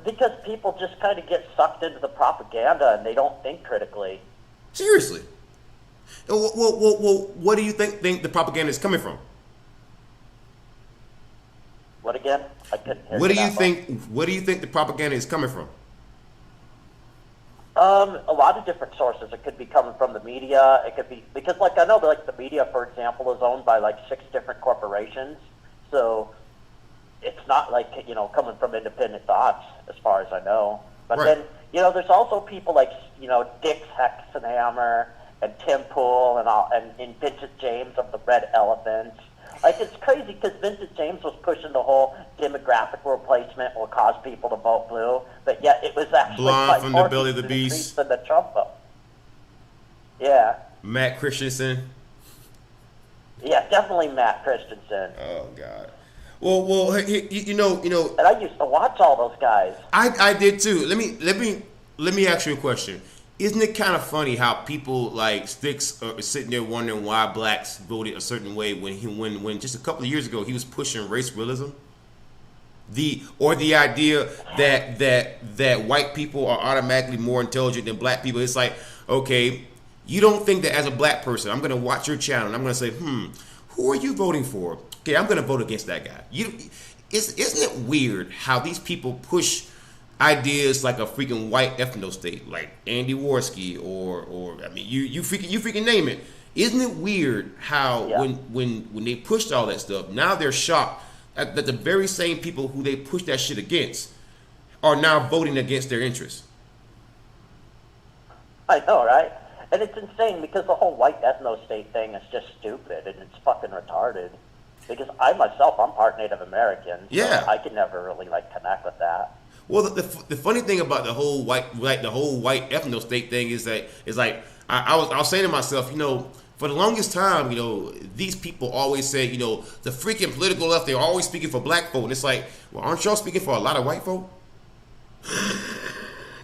Because people just kind of get sucked into the propaganda and they don't think critically. Seriously. Well, what do you think the propaganda is coming from? What again? I couldn't hear What do you think the propaganda is coming from? A lot of different sources. It could be coming from the media. It could be because, I know that the media, for example, is owned by 6 different corporations. So it's not coming from independent thoughts, as far as I know. But then, there's also people Dick Hexenhammer and Tim Pool and Vincent James of the Red Elephants. It's crazy because Vincent James was pushing the whole demographic replacement will cause people to vote blue, but yet it was actually Blonde from the Belly of the Beast than the Trump vote. Yeah. Matt Christensen. Yeah, definitely Matt Christensen. Oh God. Well, you know. And I used to watch all those guys. I did too. Let me ask you a question. Isn't it kind of funny how people Sticks are sitting there wondering why blacks voted a certain way when just a couple of years ago he was pushing race realism? The idea that white people are automatically more intelligent than black people. It's okay, you don't think that as a black person, I'm going to watch your channel and I'm going to say, who are you voting for? Okay, I'm going to vote against that guy. Isn't it weird how these people push ideas like a freaking white ethno state, like Andy Warski, or I mean, you freaking name it. Isn't it weird how when they pushed all that stuff, now they're shocked that the very same people who they pushed that shit against are now voting against their interests? I know, right? And it's insane because the whole white ethno state thing is just stupid and it's fucking retarded. Because I myself, I'm part Native American. So yeah, I can never really connect with that. Well, the funny thing about the whole white ethno state thing is that I was saying to myself, for the longest time, these people always say, the freaking political left, they're always speaking for black folk, and it's well, aren't y'all speaking for a lot of white folk?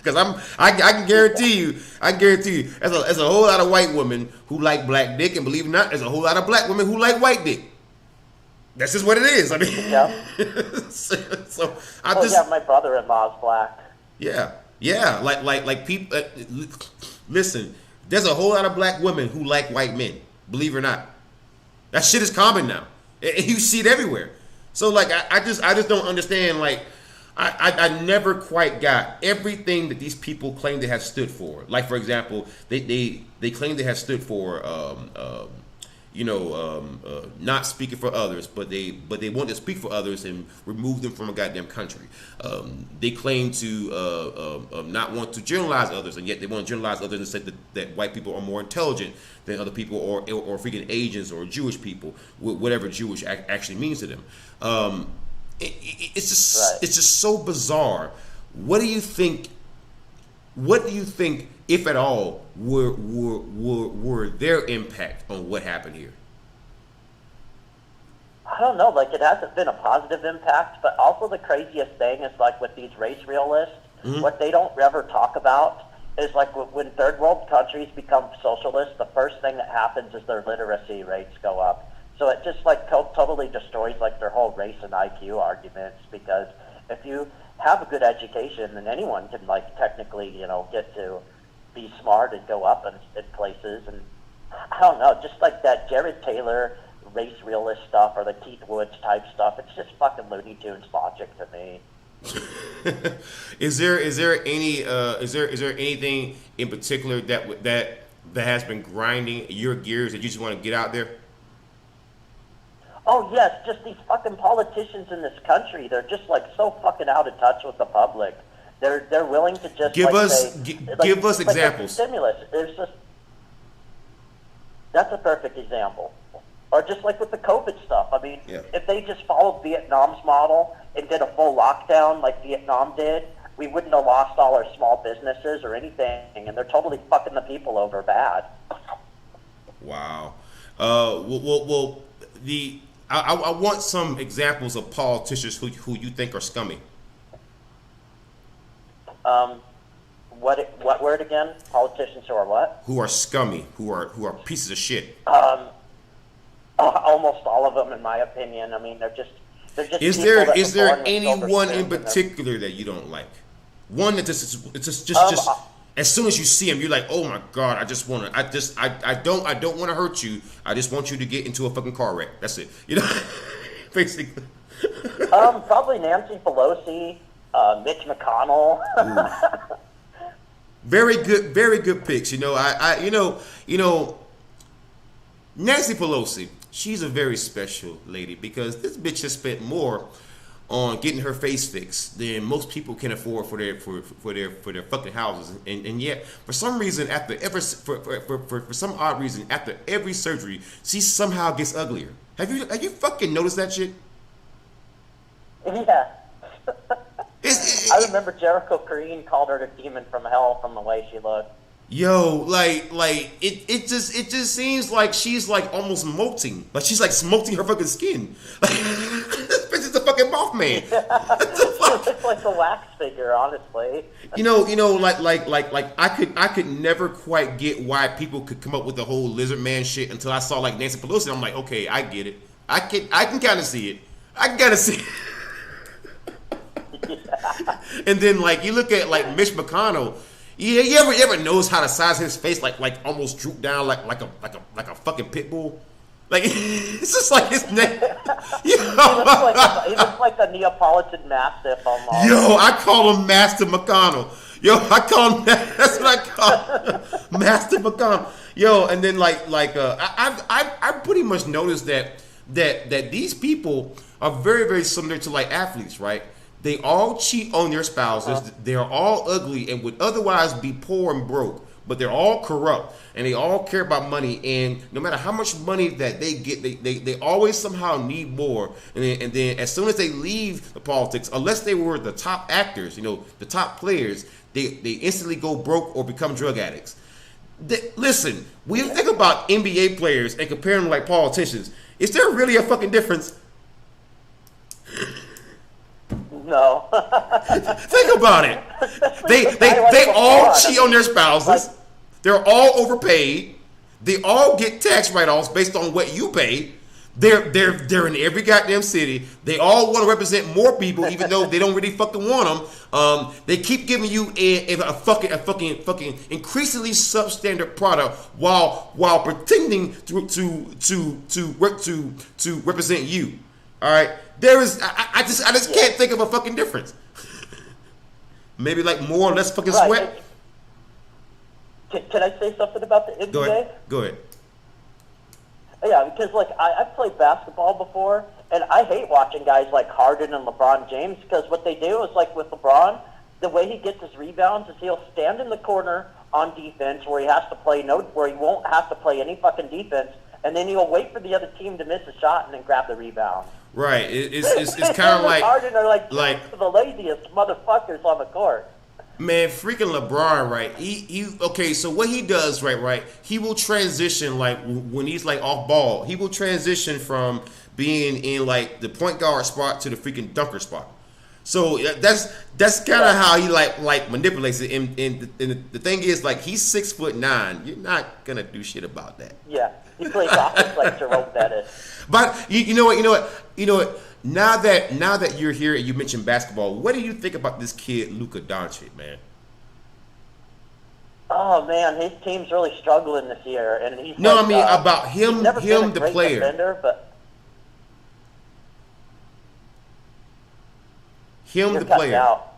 Because I can guarantee you, there's a whole lot of white women who like black dick, and believe it or not, there's a whole lot of black women who like white dick. That's just what it is. I mean, yeah. So I just yeah, my brother-in-law's black. Yeah, like people. Listen, there's a whole lot of black women who like white men. Believe it or not, that shit is common now. You see it everywhere. So like, I just don't understand. Like, I never quite got everything that these people claim to have stood for. Like, for example, they claim to have stood for not speaking for others, but they want to speak for others and remove them from a goddamn country. They claim to not want to generalize others, and yet they want to generalize others and say that white people are more intelligent than other people, or freaking Asians or Jewish people, whatever Jewish actually means to them. It's just so bizarre. What do you think? If at all, were their impact on what happened here? I don't know. Like, it hasn't been a positive impact, but also the craziest thing is, like, with these race realists, what they don't ever talk about is, like, when third world countries become socialist, the first thing that happens is their literacy rates go up. So it just, like, totally destroys, like, their whole race and IQ arguments, because if you have a good education, then anyone can, like, technically, get to be smart and go up in places. And I don't know, just like that Jared Taylor race realist stuff or the Keith Woods type stuff, it's just fucking Looney Tunes logic to me. Is there anything in particular that has been grinding your gears that you just want to get out there? Oh yes, just these fucking politicians in this country. They're just like so fucking out of touch with the public. They're willing to just give like, us examples. Stimulus. There's just that's a perfect example. Or just like with the COVID stuff. I mean, if they just followed Vietnam's model and did a full lockdown like Vietnam did, we wouldn't have lost all our small businesses or anything. And they're totally fucking the people over bad. Wow. I want some examples of politicians who you think are scummy. What word again? Politicians who are what? Who are scummy? Who are pieces of shit? Almost all of them, in my opinion. I mean, they're just. Is there anyone in particular that you don't like? One that just as soon as you see him, you're like, oh my god, I don't want to hurt you. I just want you to get into a fucking car wreck. That's it. Basically. Probably Nancy Pelosi, Mitch McConnell. Very good picks. Nancy Pelosi, she's a very special lady because this bitch has spent more on getting her face fixed than most people can afford for their fucking houses, and yet for some reason for some odd reason after every surgery she somehow gets uglier. Have you fucking noticed that shit? Yeah. I remember Jericho Green called her the demon from hell from the way she looked. Yo, like it just seems like she's like almost molting. Like she's like smoking her fucking skin. Like this bitch is a fucking Mothman. It's like the wax figure, honestly. Like I could never quite get why people could come up with the whole lizard man shit until I saw like Nancy Pelosi. I'm like, okay, I get it. I can kind of see it. I can kind of see it. And then like you look at like Mitch McConnell. Yeah, you ever notice how the size of his face like almost drooped down like a fucking pit bull? Like it's just like his neck. He looks like a Neapolitan Mastiff almost. Yo, I call him Master McConnell. Yo, I call him that's what I call him. Master McConnell. Yo, and then I pretty much noticed that these people are very, very similar to like athletes, right? They all cheat on their spouses. They're all ugly and would otherwise be poor and broke. But they're all corrupt and they all care about money. And no matter how much money that they get, they always somehow need more. And then as soon as they leave the politics, unless they were the top actors, the top players, they instantly go broke or become drug addicts. Listen, when you think about NBA players and compare them like politicians, is there really a fucking difference? No. Think about it. Especially all cheat on their spouses. They're all overpaid. They all get tax write-offs based on what you pay. They're in every goddamn city. They all want to represent more people, even though they don't really fucking want them. They keep giving you a fucking increasingly substandard product while pretending to represent you. All right, I just can't think of a fucking difference. Maybe like more or less fucking sweat. Can I say something about the NBA? Go ahead. Yeah, because like I've played basketball before, and I hate watching guys like Harden and LeBron James, because what they do is, like with LeBron, the way he gets his rebounds is he'll stand in the corner on defense where he won't have to play any fucking defense, and then he'll wait for the other team to miss a shot and then grab the rebound. Right. It's kind of like Harden are like the laziest motherfuckers on the court. Man, freaking LeBron, right? He okay. So what he does, right? He will transition, like when he's like off ball. He will transition from being in like the point guard spot to the freaking dunker spot. So that's kind of how he like manipulates it. And the thing is, like, he's 6'9". You're not gonna do shit about that. Yeah, he plays offense like Jerome Bettis. But you know what? Now that you're here and you mentioned basketball, what do you think about this kid Luka Doncic, man? Oh man, his team's really struggling this year, and he's about him, he's never been a the great player. Defender, but him, the player. Out.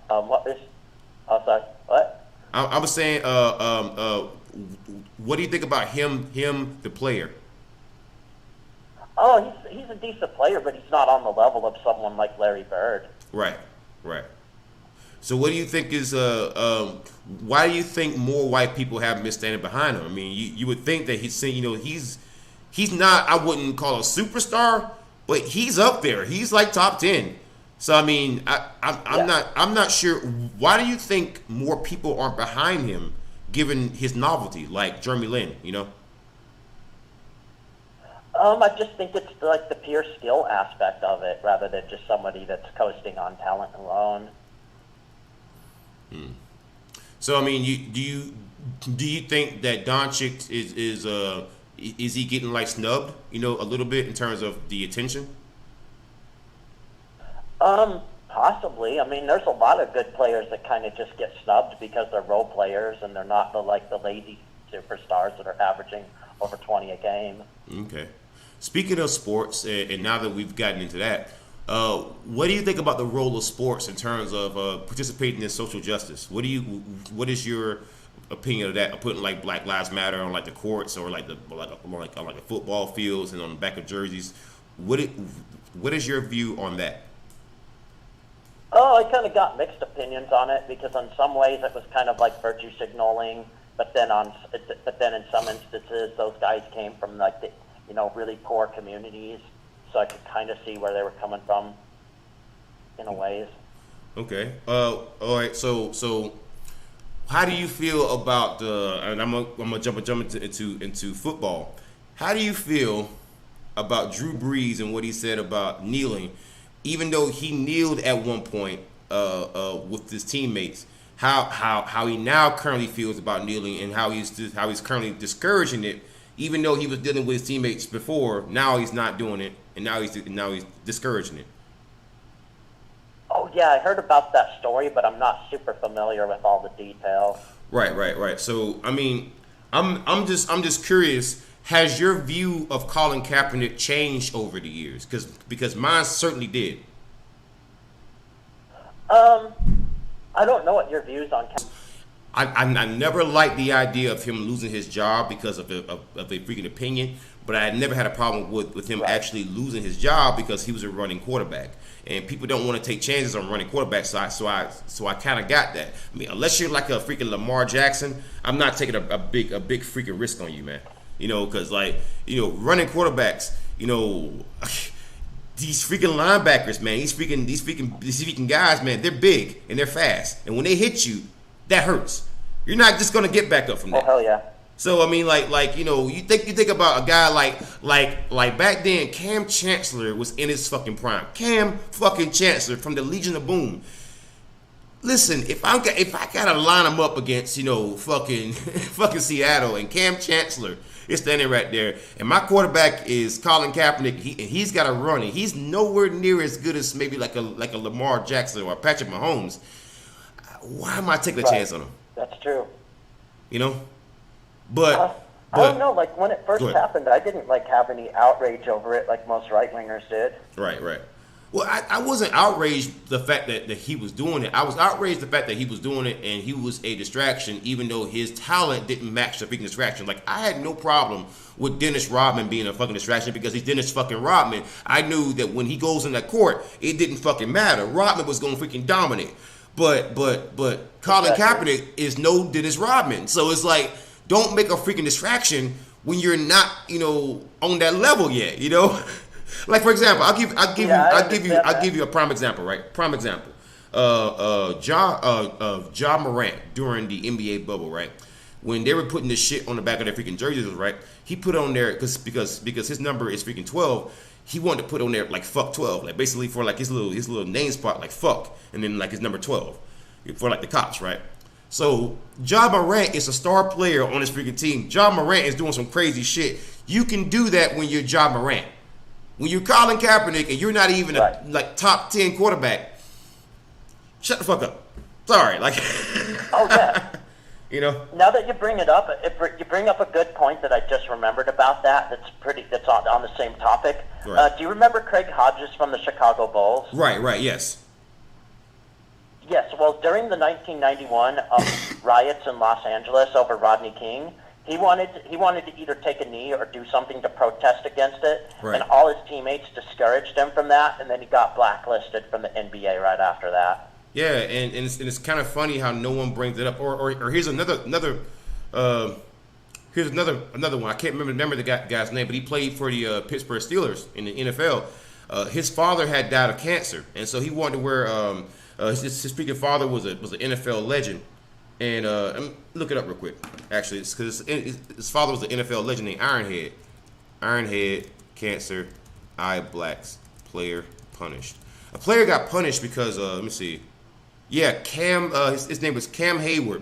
Sorry. What? I was saying, what do you think about him, the player? Oh, he's a decent player, but he's not on the level of someone like Larry Bird. Right. So what do you think is why do you think more white people haven't been standing behind him? I mean, you would think that he's not, I wouldn't call a superstar, but he's up there. He's like top 10. So I mean, I'm not sure. Why do you think more people aren't behind him, given his novelty, like Jeremy Lin? I just think it's like the pure skill aspect of it, rather than just somebody that's coasting on talent alone. So I mean, do you think that Doncic is he getting like snubbed, a little bit in terms of the attention? Possibly. I mean, there's a lot of good players that kind of just get snubbed because they're role players and they're not the lazy superstars that are averaging over 20 a game. Okay. Speaking of sports, and now that we've gotten into that, what do you think about the role of sports in terms of participating in social justice? What is your opinion of that? Of putting like Black Lives Matter on like the courts, or like the football fields and on the back of jerseys? What is your view on that? Oh, I kind of got mixed opinions on it, because in some ways it was kind of like virtue signaling, but then in some instances those guys came from like the really poor communities, so I could kind of see where they were coming from in a ways. Okay. All right. So how do you feel about and I'm gonna jump into football. How do you feel about Drew Brees and what he said about kneeling, even though he kneeled at one point with his teammates? How he now currently feels about kneeling, and how he's currently discouraging it, even though he was dealing with his teammates before. Now he's not doing it, and now he's discouraging it. Oh yeah, I heard about that story, but I'm not super familiar with all the details. Right. So I mean, I'm just curious. Has your view of Colin Kaepernick changed over the years? Because mine certainly did. I don't know what your views on Kaepernick. I never liked the idea of him losing his job because of a freaking opinion, but I never had a problem with him actually losing his job because he was a running quarterback, and people don't want to take chances on running quarterbacks. So I kind of got that. I mean, unless you're like a freaking Lamar Jackson, I'm not taking a big freaking risk on you, man. Because running quarterbacks, these freaking linebackers, man, these freaking guys, man, they're big and they're fast, and when they hit you, that hurts. You're not just gonna get back up from that. Oh hell yeah. So I mean, you think about a guy like back then, Cam Chancellor was in his fucking prime. Cam fucking Chancellor from the Legion of Boom. listen, if I gotta line them up against, fucking Seattle and Cam Chancellor is standing right there, and my quarterback is Colin Kaepernick, he's got to run it. He's nowhere near as good as maybe like a Lamar Jackson or Patrick Mahomes. Why am I taking a chance on him? That's true. But I don't know. Like when it first happened, I didn't have any outrage over it like most right wingers did. Right. Well, I wasn't outraged the fact that he was doing it. I was outraged the fact that he was doing it and he was a distraction, even though his talent didn't match the freaking distraction. Like, I had no problem with Dennis Rodman being a fucking distraction because he's Dennis fucking Rodman. I knew that when he goes in that court, it didn't fucking matter. Rodman was going to freaking dominate. But Colin Kaepernick is no Dennis Rodman. So it's like, don't make a freaking distraction when you're not, on that level yet, Like, for example, I'll give you a prime example, right? Prime example. Ja Morant during the NBA bubble, right? When they were putting this shit on the back of their freaking jerseys, right? He put on there because his number is freaking 12. He wanted to put on there like fuck 12, like basically for like his little name spot, like fuck, and then like his number 12 for like the cops, right? So Ja Morant is a star player on this freaking team. Ja Morant is doing some crazy shit. You can do that when you're Ja Morant. When you're Colin Kaepernick and you're not even a top 10 quarterback, shut the fuck up. Sorry, like. Oh yeah. Now that you bring it up, you bring up a good point that I just remembered about that. That's on the same topic. Right. Do you remember Craig Hodges from the Chicago Bulls? Right. Yes. Yes. Well, during the 1991 riots in Los Angeles over Rodney King, he wanted to either take a knee or do something to protest against it, and all his teammates discouraged him from that, and then he got blacklisted from the NBA right after that. Yeah, and it's kind of funny how no one brings it up. Or here's another one. I can't remember the guy's name, but he played for the Pittsburgh Steelers in the NFL. His father had died of cancer, and so he wanted to wear. His speaking father was an NFL legend. And look it up real quick. Actually, it's because his father was an NFL legend named Ironhead. Ironhead, cancer, eye blacks, player punished. A player got punished because let me see. Yeah, Cam. His name was Cam Hayward.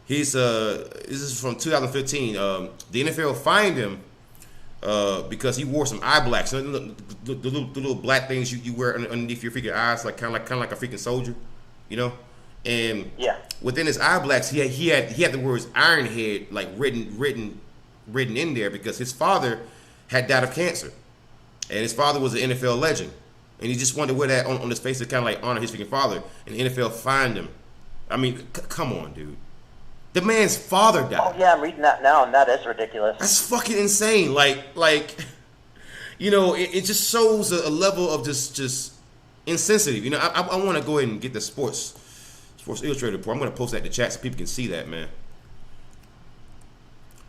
This is from 2015. The NFL fined him because he wore some eye blacks. The little black things you wear underneath your freaking eyes, like kind of like a freaking soldier, And within his eye blacks, he had the words Ironhead like written in there because his father had died of cancer, and his father was an NFL legend, and he just wanted to wear that on his face to kind of like honor his freaking father. And the NFL fined him. I mean, come on, dude. The man's father died. Oh yeah, I'm reading that now, and that is ridiculous. That's fucking insane. It just shows a level of just insensitive. I want to go ahead and get the Sports Illustrated report. I'm going to post that in the chat so people can see that, man.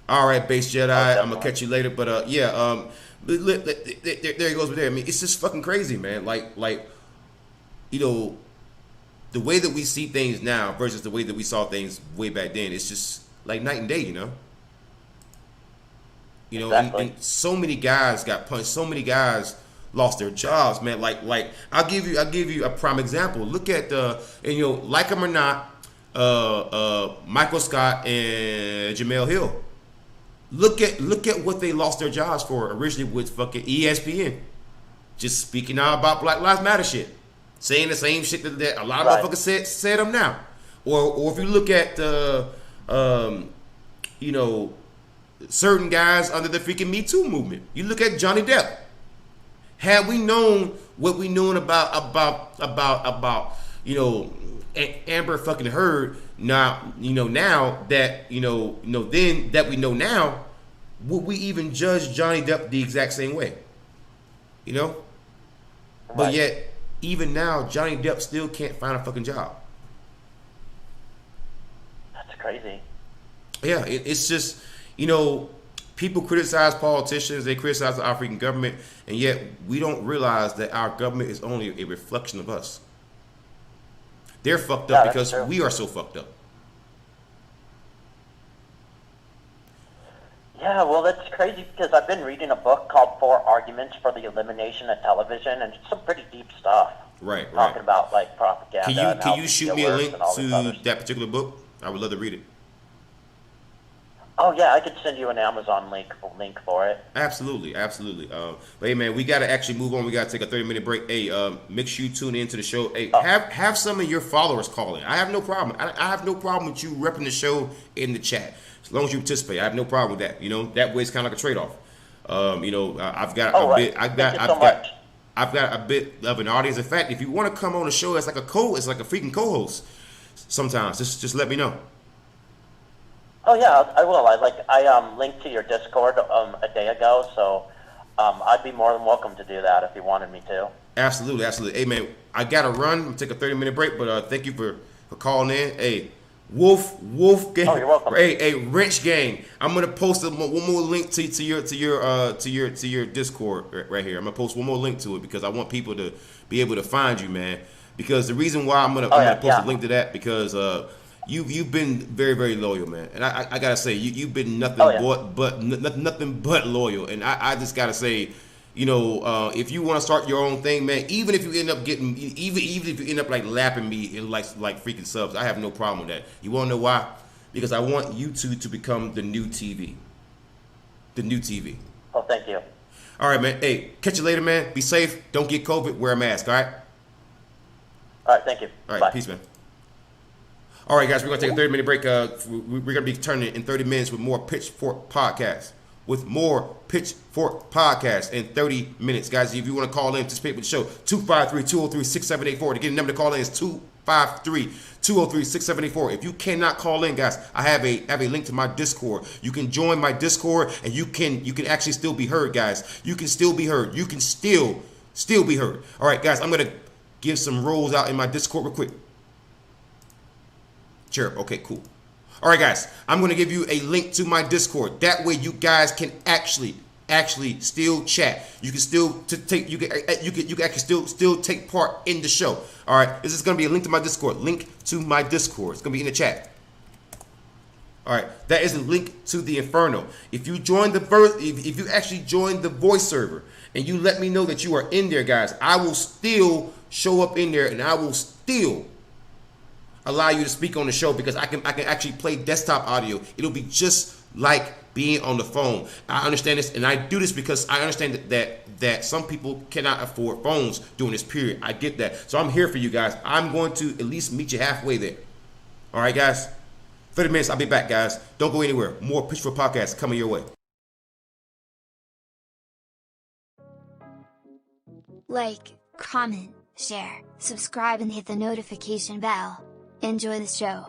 All right, Base Jedi. I'm going to catch you later. But, there he goes with there. I mean, it's just fucking crazy, man. The way that we see things now versus the way that we saw things way back then, it's just like night and day, Exactly. And so many guys got punched. So many guys lost their jobs, man. Like I'll give you a prime example. Look at like them or not, Michael Scott and Jamel Hill. Look at what they lost their jobs for originally with fucking ESPN. Just speaking out about Black Lives Matter shit. Saying the same shit that a lot of motherfuckers said them now. Or if you look at certain guys under the freaking Me Too movement. You look at Johnny Depp. Had we known what we known about Amber fucking Heard now that then that we know now, would we even judge Johnny Depp the exact same way? But yet even now Johnny Depp still can't find a fucking job. That's crazy. Yeah, it's just people criticize politicians, they criticize the African government, and yet we don't realize that our government is only a reflection of us. They're fucked up because we are so fucked up. Yeah, well, that's crazy because I've been reading a book called 4 Arguments for the Elimination of Television, and it's some pretty deep stuff. Right. Talking about like propaganda propaganda. Can you shoot me a link to stuff. that particular book? I would love to read it. Oh yeah, I could send you an Amazon link for it. Absolutely, absolutely. But hey man, we gotta actually move on. We gotta take a 30-minute break. Hey, make sure you tune into the show. Hey, have some of your followers call in. I have no problem. I have no problem with you repping the show in the chat as long as you participate. I have no problem with that. You know, that way it's kind of like a trade-off. You know, I've got I've got a bit of an audience. In fact, if you want to come on the show as like a freaking co-host, sometimes just let me know. Oh yeah, I will. I linked to your Discord a day ago, so I'd be more than welcome to do that if you wanted me to. Absolutely, absolutely. Hey man, I gotta run. I'm gonna take a 30-minute break, but thank you for calling in. Hey, Wolf Gang. Oh, you're welcome. Hey, Wrench Gang. I'm gonna post one more link to your Discord right here. I'm gonna post one more link to it because I want people to be able to find you, man. Because the reason why I'm gonna post a link to that because you've been very, very loyal, man, and I gotta say you've been nothing but loyal, and I just gotta say, you know, if you want to start your own thing, man, even if you end up getting, even if you end up like lapping me in like freaking subs, I have no problem with that. You want to know why? Because I want YouTube to become the new TV. The new TV. Oh, thank you. All right, man. Hey, catch you later, man. Be safe. Don't get COVID. Wear a mask. All right. All right. Thank you. All right. Bye. Peace, man. All right, guys, we're going to take a 30-minute break. We're going to be turning in 30 minutes with more Pitchfork podcasts. With more Pitchfork podcasts in 30 minutes. Guys, if you want to call in, participate with the show, 253-203-6784. To get a number to call in is 253-203-6784. If you cannot call in, guys, I have a link to my Discord. You can join my Discord, and you can actually still be heard, guys. You can still be heard. You can still be heard. All right, guys, I'm going to give some rolls out in my Discord real quick. Chirp. Okay, cool. All right, guys, I'm going to give you a link to my Discord. That way you guys can actually still chat. You can still take you can actually still take part in the show. All right, this is going to be a link to my Discord. Link to my Discord. It's going to be in the chat. All right, that is a link to the Inferno. If you join if you actually join the voice server and you let me know that you are in there, guys, I will still show up in there and I will still allow you to speak on the show because I can actually play desktop audio. It'll be just like being on the phone. I understand this, and I do this because I understand that some people cannot afford phones during this period. I get that. So I'm here for you guys. I'm going to at least meet you halfway there. All right, guys? 30 minutes, I'll be back, guys. Don't go anywhere. More Pitchfork podcasts coming your way. Like, comment, share, subscribe, and hit the notification bell. Enjoy the show.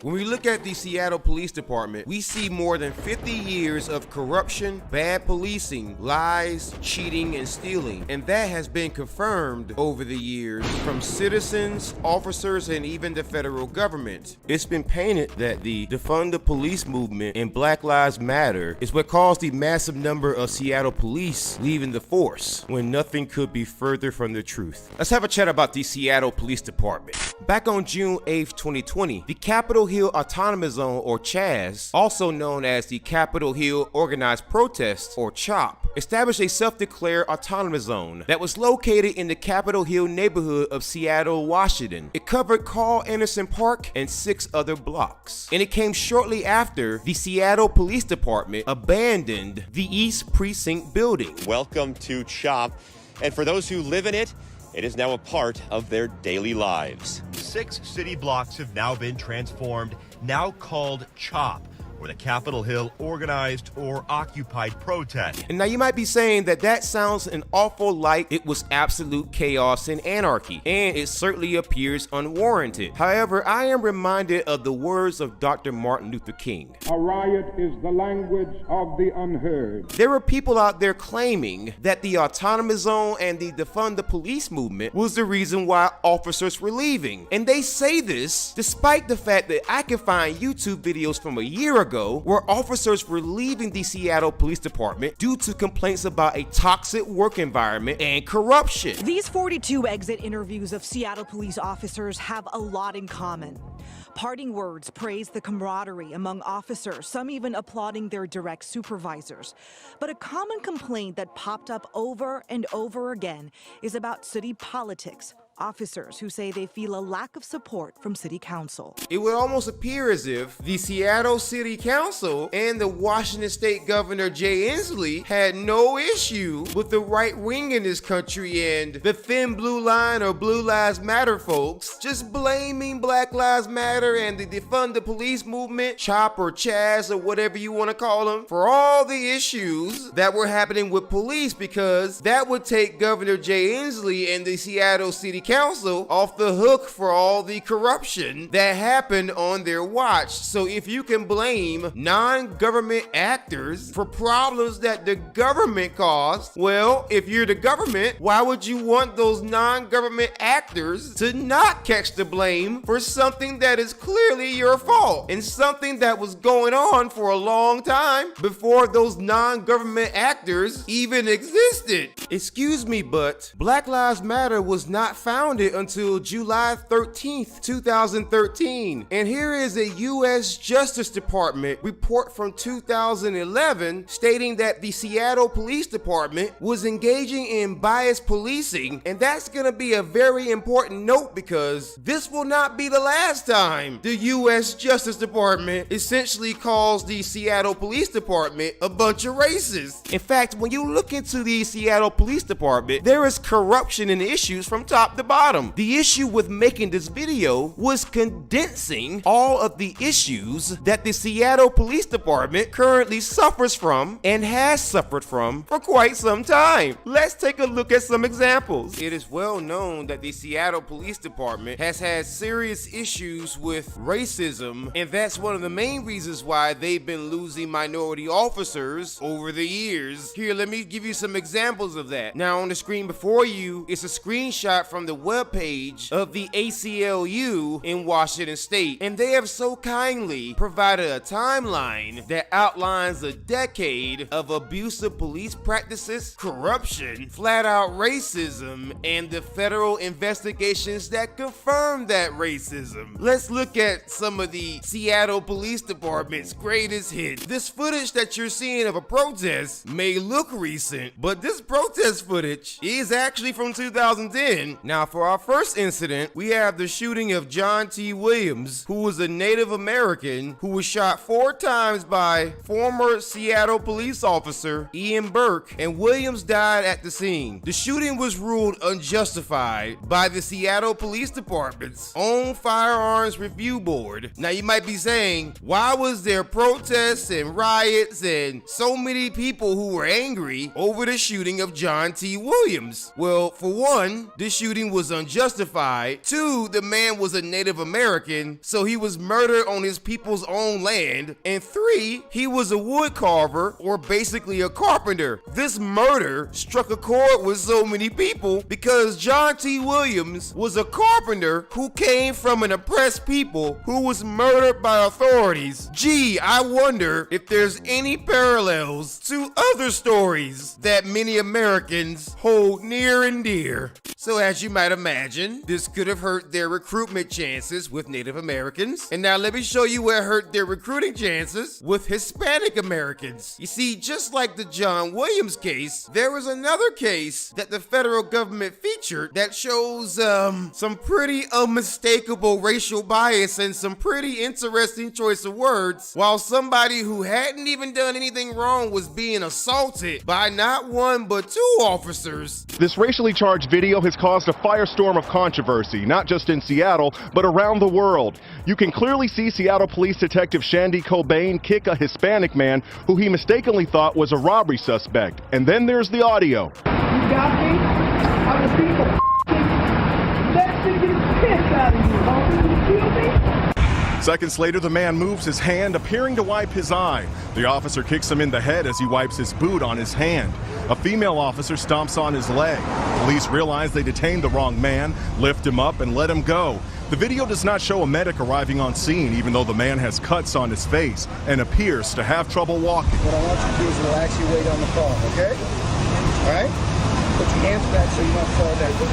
When we look at the Seattle Police Department, we see more than 50 years of corruption, bad policing, lies, cheating, and stealing. And that has been confirmed over the years from citizens, officers, and even the federal government. It's been painted that the defund the police movement and Black Lives Matter is what caused the massive number of Seattle police leaving the force, when nothing could be further from the truth. Let's have a chat about the Seattle Police Department. Back on June 8th, 2020, the Capitol Hill Autonomous Zone, or CHAZ, also known as the Capitol Hill Organized Protest, or CHOP, established a self-declared autonomous zone that was located in the Capitol Hill neighborhood of Seattle, Washington. It covered Carl Anderson Park and 6 other blocks. And it came shortly after the Seattle Police Department abandoned the East Precinct building. Welcome to CHOP, and for those who live in it, it is now a part of their daily lives. 6 city blocks have now been transformed, now called CHOP, or the Capitol Hill Organized or Occupied Protest. And now you might be saying that sounds an awful like it was absolute chaos and anarchy, and it certainly appears unwarranted. However, I am reminded of the words of Dr. Martin Luther King. A riot is the language of the unheard. There were people out there claiming that the autonomous zone and the defund the police movement was the reason why officers were leaving. And they say this despite the fact that I can find YouTube videos from a year ago ago where officers were leaving the Seattle Police Department due to complaints about a toxic work environment and corruption. These 42 exit interviews of Seattle police officers have a lot in common. Parting words praise the camaraderie among officers, some even applauding their direct supervisors. But a common complaint that popped up over and over again is about city politics. Officers who say they feel a lack of support from City Council. It would almost appear as if the Seattle City Council and the Washington State Governor Jay Inslee had no issue with the right wing in this country and the thin blue line or Blue Lives Matter folks just blaming Black Lives Matter and the defund the police movement, CHOP or Chaz or whatever you want to call them, for all the issues that were happening with police, because that would take Governor Jay Inslee and the Seattle City Council off the hook for all the corruption that happened on their watch. So if you can blame non-government actors for problems that the government caused, well, if you're the government, why would you want those non-government actors to not catch the blame for something that is clearly your fault and something that was going on for a long time before those non-government actors even existed? Excuse me, but Black Lives Matter was not founded until July 13th, 2013. And here is a U.S. Justice Department report from 2011 stating that the Seattle Police Department was engaging in biased policing. And that's going to be a very important note, because this will not be the last time the U.S. Justice Department essentially calls the Seattle Police Department a bunch of racists. In fact, when you look into the Seattle Police Department, there is corruption and issues from top to bottom. The issue with making this video was condensing all of the issues that the Seattle Police Department currently suffers from and has suffered from for quite some time. Let's take a look at some examples. It is well known that the Seattle Police Department has had serious issues with racism, and that's one of the main reasons why they've been losing minority officers over the years. Here, let me give you some examples of that. Now, on the screen before you, it's a screenshot from the webpage of the ACLU in Washington State, and they have so kindly provided a timeline that outlines a decade of abusive police practices, corruption, flat-out racism, and the federal investigations that confirm that racism. Let's look at some of the Seattle Police Department's greatest hits. This footage that you're seeing of a protest may look recent, but this protest footage is actually from 2010. Now, for our first incident, we have the shooting of John T. Williams, who was a Native American who was shot 4 times by former Seattle police officer Ian Burke, and Williams died at the scene. The shooting was ruled unjustified by the Seattle Police Department's own Firearms Review Board. Now, you might be saying, why was there protests and riots and so many people who were angry over the shooting of John T. Williams? Well, for one, the shooting was unjustified. 2, the man was a Native American, so he was murdered on his people's own land. And 3, he was a wood carver, or basically a carpenter. This murder struck a chord with so many people because John T. Williams was a carpenter who came from an oppressed people who was murdered by authorities. Gee, I wonder if there's any parallels to other stories that many Americans hold near and dear. So as you might imagine, this could have hurt their recruitment chances with Native Americans. And now let me show you where it hurt their recruiting chances with Hispanic Americans. You see, just like the John Williams case, there was another case that the federal government featured that shows some pretty unmistakable racial bias and some pretty interesting choice of words, while somebody who hadn't even done anything wrong was being assaulted by not 1 but 2 officers. This racially charged video has caused a firestorm of controversy, not just in Seattle, but around the world. You can clearly see Seattle Police Detective Shandy Cobain kick a Hispanic man who he mistakenly thought was a robbery suspect. And then there's the audio. You got me? I'm the people Mexicans piss out of you, homie. You feel me? Seconds later, the man moves his hand, appearing to wipe his eye. The officer kicks him in the head as he wipes his boot on his hand. A female officer stomps on his leg. Police realize they detained the wrong man, lift him up, and let him go. The video does not show a medic arriving on scene, even though the man has cuts on his face and appears to have trouble walking. What I want you to do is relax your weight on the phone, okay? All right? Put your hands back so you don't fall down, all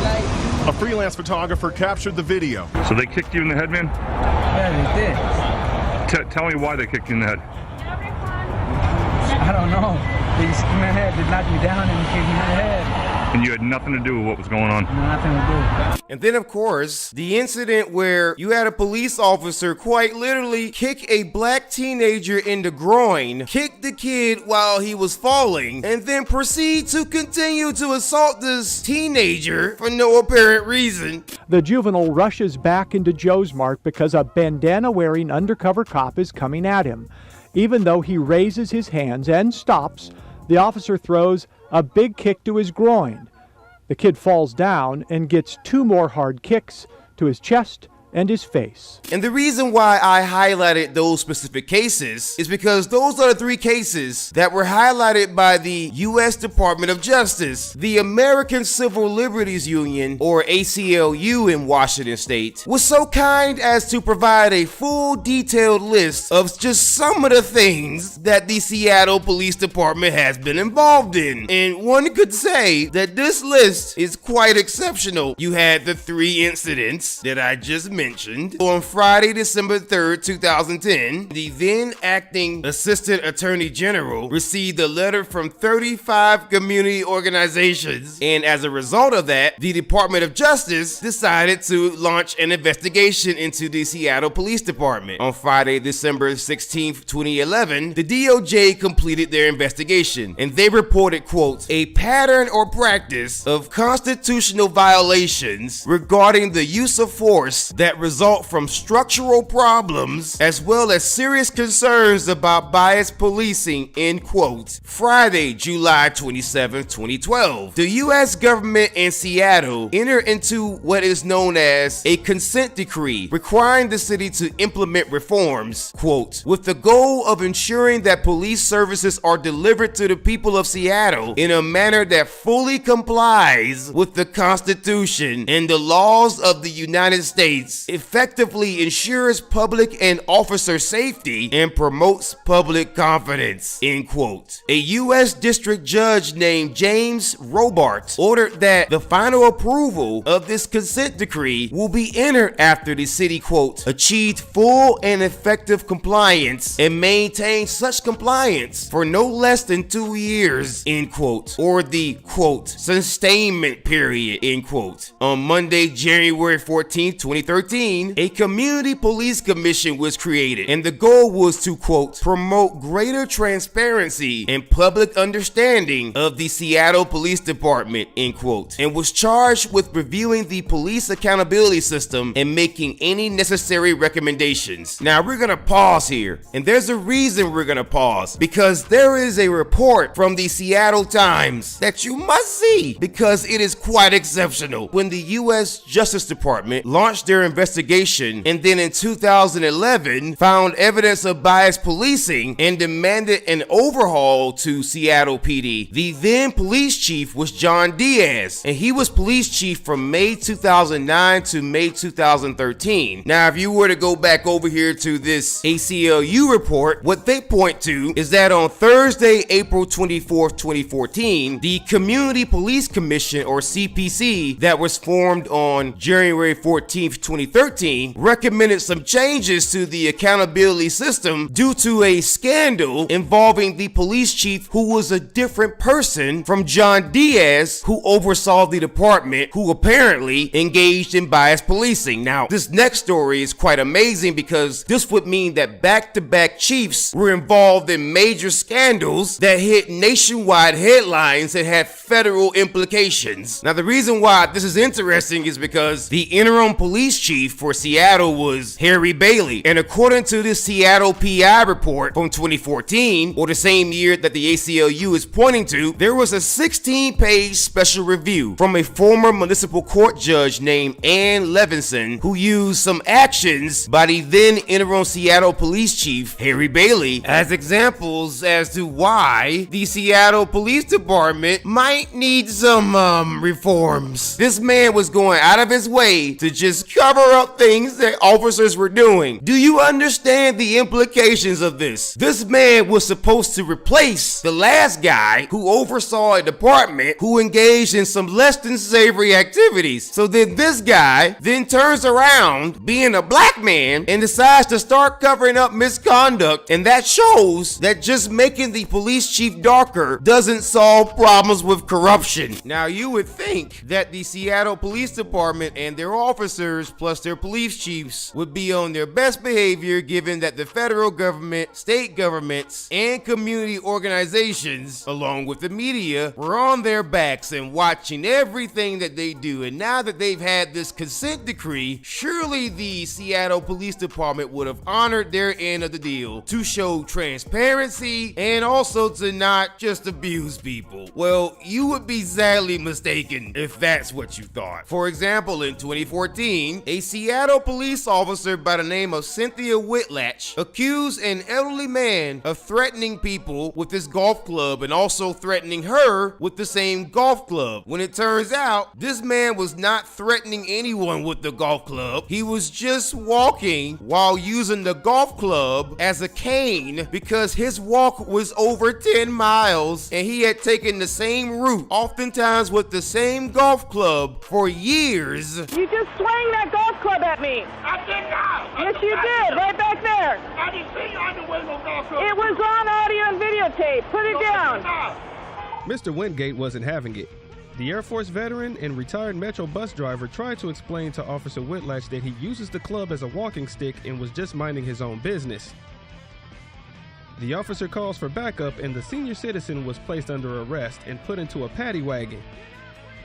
right? A freelance photographer captured the video. So they kicked you in the head, man? Yeah, they did. Tell me why they kicked you in the head. I don't know. They just came in the head, they knocked me down and kicked me in the head. And you had nothing to do with what was going on? Nothing to do. And then, of course, the incident where you had a police officer quite literally kick a black teenager in the groin, kick the kid while he was falling, and then proceed to continue to assault this teenager for no apparent reason. The juvenile rushes back into Joe's Mart because a bandana-wearing undercover cop is coming at him. Even though he raises his hands and stops, the officer throws a big kick to his groin. The kid falls down and gets 2 more hard kicks to his chest and his face. And the reason why I highlighted those specific cases is because those are the 3 cases that were highlighted by the U.S. Department of Justice. The American Civil Liberties Union, or ACLU in Washington State, was so kind as to provide a full detailed list of just some of the things that the Seattle Police Department has been involved in. And one could say that this list is quite exceptional. You had the 3 incidents that I just mentioned. On Friday, December 3rd, 2010, the then acting Assistant Attorney General received a letter from 35 community organizations, and as a result of that, the Department of Justice decided to launch an investigation into the Seattle Police Department. On Friday, December 16th, 2011, the DOJ completed their investigation, and they reported, quote, a pattern or practice of constitutional violations regarding the use of force that result from structural problems as well as serious concerns about biased policing, end quote. Friday, July 27, 2012, the U.S. government and Seattle entered into what is known as a consent decree requiring the city to implement reforms, quote, with the goal of ensuring that police services are delivered to the people of Seattle in a manner that fully complies with the Constitution and the laws of the United States, effectively ensures public and officer safety, and promotes public confidence, end quote. A U.S. district judge named James Robart ordered that the final approval of this consent decree will be entered after the city, quote, achieved full and effective compliance and maintained such compliance for no less than 2 years, end quote, or the, quote, sustainment period, end quote. On Monday, January 14, 2013, a community police commission was created, and the goal was to, quote, promote greater transparency and public understanding of the Seattle Police Department, end quote, and was charged with reviewing the police accountability system and making any necessary recommendations. Now we're gonna pause here, and there's a reason we're gonna pause, because there is a report from the Seattle Times that you must see because it is quite exceptional. When the U.S. Justice Department launched their investigation and then in 2011 found evidence of biased policing and demanded an overhaul to Seattle PD, the then police chief was John Diaz, and he was police chief from May 2009 to May 2013. Now, if you were to go back over here to this ACLU report, what they point to is that on Thursday, April 24th, 2014, the Community Police Commission, or CPC, that was formed on January 14th, 2013, recommended some changes to the accountability system due to a scandal involving the police chief who was a different person from John Diaz, who oversaw the department, who apparently engaged in biased policing. Now, this next story is quite amazing because this would mean that back-to-back chiefs were involved in major scandals that hit nationwide headlines and had federal implications. Now, the reason why this is interesting is because the interim police chief chief for Seattle was Harry Bailey. And according to the Seattle PI report from 2014, or the same year that the ACLU is pointing to, there was a 16-page special review from a former municipal court judge named Ann Levinson, who used some actions by the then interim Seattle police chief, Harry Bailey, as examples as to why the Seattle Police Department might need some reforms. This man was going out of his way to just cover up things that officers were doing. Do you understand the implications of this? This man was supposed to replace the last guy who oversaw a department who engaged in some less than savory activities. So then this guy then turns around, being a black man, and decides to start covering up misconduct, and that shows that just making the police chief darker doesn't solve problems with corruption. Now, you would think that the Seattle Police Department and their officers plus their police chiefs would be on their best behavior, given that the federal government, state governments, and community organizations, along with the media, were on their backs and watching everything that they do. And now that they've had this consent decree, surely the Seattle Police Department would have honored their end of the deal to show transparency and also to not just abuse people. Well, you would be sadly mistaken if that's what you thought. For example, in 2014, a Seattle police officer by the name of Cynthia Whitlatch accused an elderly man of threatening people with his golf club and also threatening her with the same golf club. When it turns out, this man was not threatening anyone with the golf club. He was just walking while using the golf club as a cane because his walk was over 10 miles and he had taken the same route, oftentimes with the same golf club, for years. You just swung that golf club at me. I did not. Yes, you did. Right back there. I didn't see you on the way no golf club. It was on audio and videotape. Put it down. Mr. Wingate wasn't having it. The Air Force veteran and retired Metro bus driver tried to explain to Officer Whitlatch that he uses the club as a walking stick and was just minding his own business. The officer calls for backup and the senior citizen was placed under arrest and put into a paddy wagon,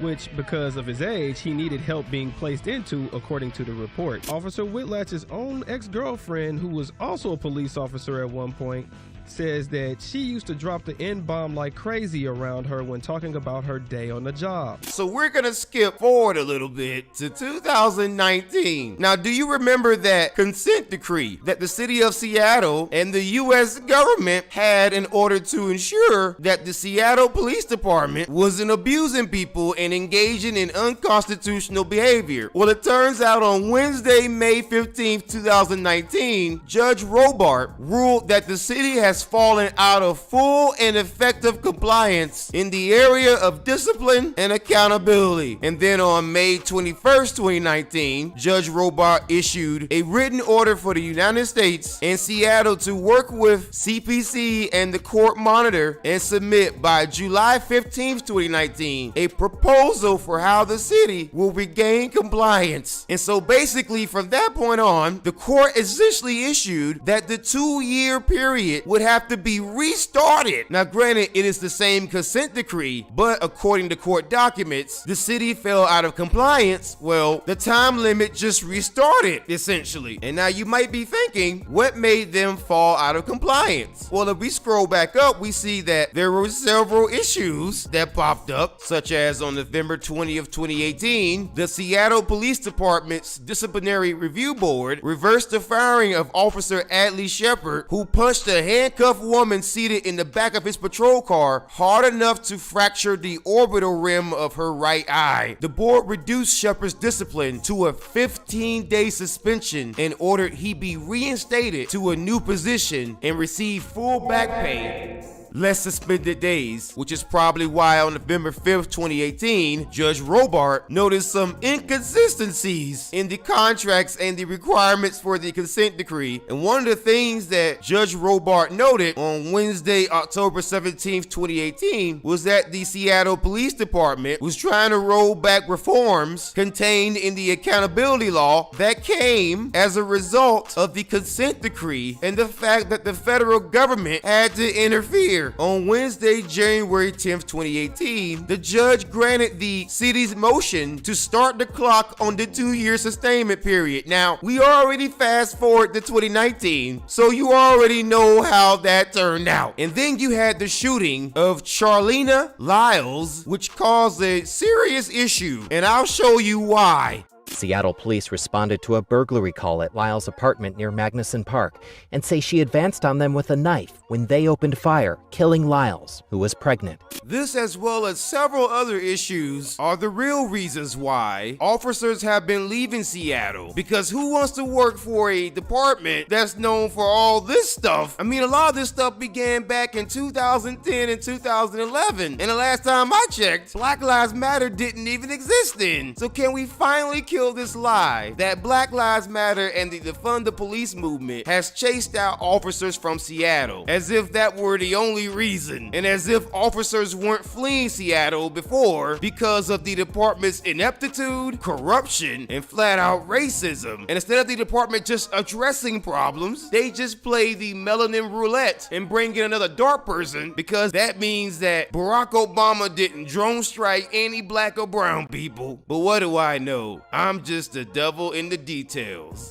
which, because of his age, he needed help being placed into, according to the report. Officer Whitlatch's own ex-girlfriend, who was also a police officer at one point, says that she used to drop the N-bomb like crazy around her when talking about her day on the job. So we're gonna skip forward a little bit to 2019. Now, do you remember that consent decree that the city of Seattle and the U.S. government had in order to ensure that the Seattle Police Department wasn't abusing people and engaging in unconstitutional behavior? Well, it turns out on Wednesday, May 15th, 2019, Judge Robart ruled that the city has fallen out of full and effective compliance in the area of discipline and accountability. And then on May 21st, 2019, Judge Robart issued a written order for the United States and Seattle to work with CPC and the court monitor and submit by July 15th, 2019, a proposal for how the city will regain compliance. And so basically from that point on, the court essentially issued that the 2-year period would have to be restarted. Now, granted, it is the same consent decree, but according to court documents, the city fell out of compliance. Well, the time limit just restarted, essentially. And now you might be thinking, what made them fall out of compliance? Well, if we scroll back up, we see that there were several issues that popped up, such as on November 20th, 2018, the Seattle Police Department's Disciplinary Review Board reversed the firing of Officer Adley Shepard, who punched a handcuffed woman seated in the back of his patrol car hard enough to fracture the orbital rim of her right eye. The board reduced Shepard's discipline to a 15-day suspension and ordered he be reinstated to a new position and receive full back pay, less suspended days, which is probably why on November 5th, 2018, Judge Robart noticed some inconsistencies in the contracts and the requirements for the consent decree. And one of the things that Judge Robart noted on Wednesday, October 17th, 2018, was that the Seattle Police Department was trying to roll back reforms contained in the accountability law that came as a result of the consent decree and the fact that the federal government had to interfere year. On Wednesday, January 10th, 2018, the judge granted the city's motion to start the clock on the 2-year sustainment period. Now, we already fast forward to 2019, so you already know how that turned out. And then you had the shooting of Charlena Lyles, which caused a serious issue, and I'll show you why. Seattle police responded to a burglary call at Lyle's apartment near Magnuson Park and say she advanced on them with a knife when they opened fire, killing Lyles, who was pregnant. This, as well as several other issues, are the real reasons why officers have been leaving Seattle. Because who wants to work for a department that's known for all this stuff? I mean, a lot of this stuff began back in 2010 and 2011. And the last time I checked, Black Lives Matter didn't even exist then. So can we finally kill this lie that Black Lives Matter and the defund the police movement has chased out officers from Seattle, as if that were the only reason, and as if officers weren't fleeing Seattle before because of the department's ineptitude, corruption, and flat-out racism. And instead of the department just addressing problems, they just play the melanin roulette and bring in another dark person, because that means that Barack Obama didn't drone strike any black or brown people. But what do I know? I'm just the devil in the details.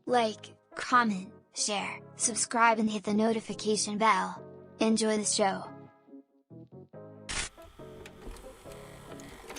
Like, comment, share, subscribe, and hit the notification bell. Enjoy the show.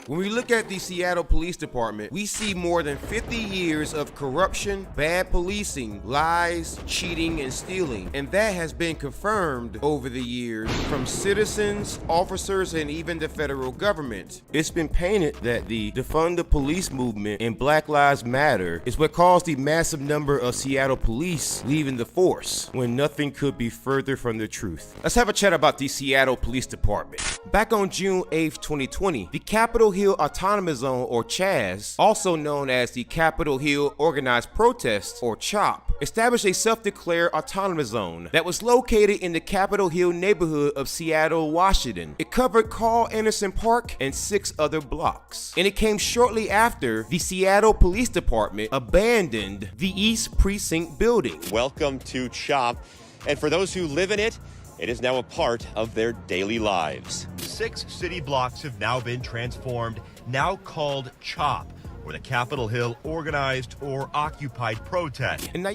When we look at the Seattle Police Department, we see more than 50 years of corruption, bad policing, lies, cheating, and stealing. And that has been confirmed over the years from citizens, officers, and even the federal government. It's been painted that the defund the police movement and Black Lives Matter is what caused the massive number of Seattle police leaving the force, when nothing could be further from the truth. Let's have a chat about the Seattle Police Department. Back on June 8th, 2020, the Capitol Hill Autonomous Zone, or CHAZ, also known as the Capitol Hill Organized Protest, or CHOP, established a self-declared autonomous zone that was located in the Capitol Hill neighborhood of Seattle, Washington. It covered Carl Anderson Park and 6 other blocks. And it came shortly after the Seattle Police Department abandoned the East Precinct building. Welcome to CHOP, and for those who live in it, it is now a part of their daily lives. 6 city blocks have now been transformed, now called CHOP, where the Capitol Hill organized or occupied protest. And now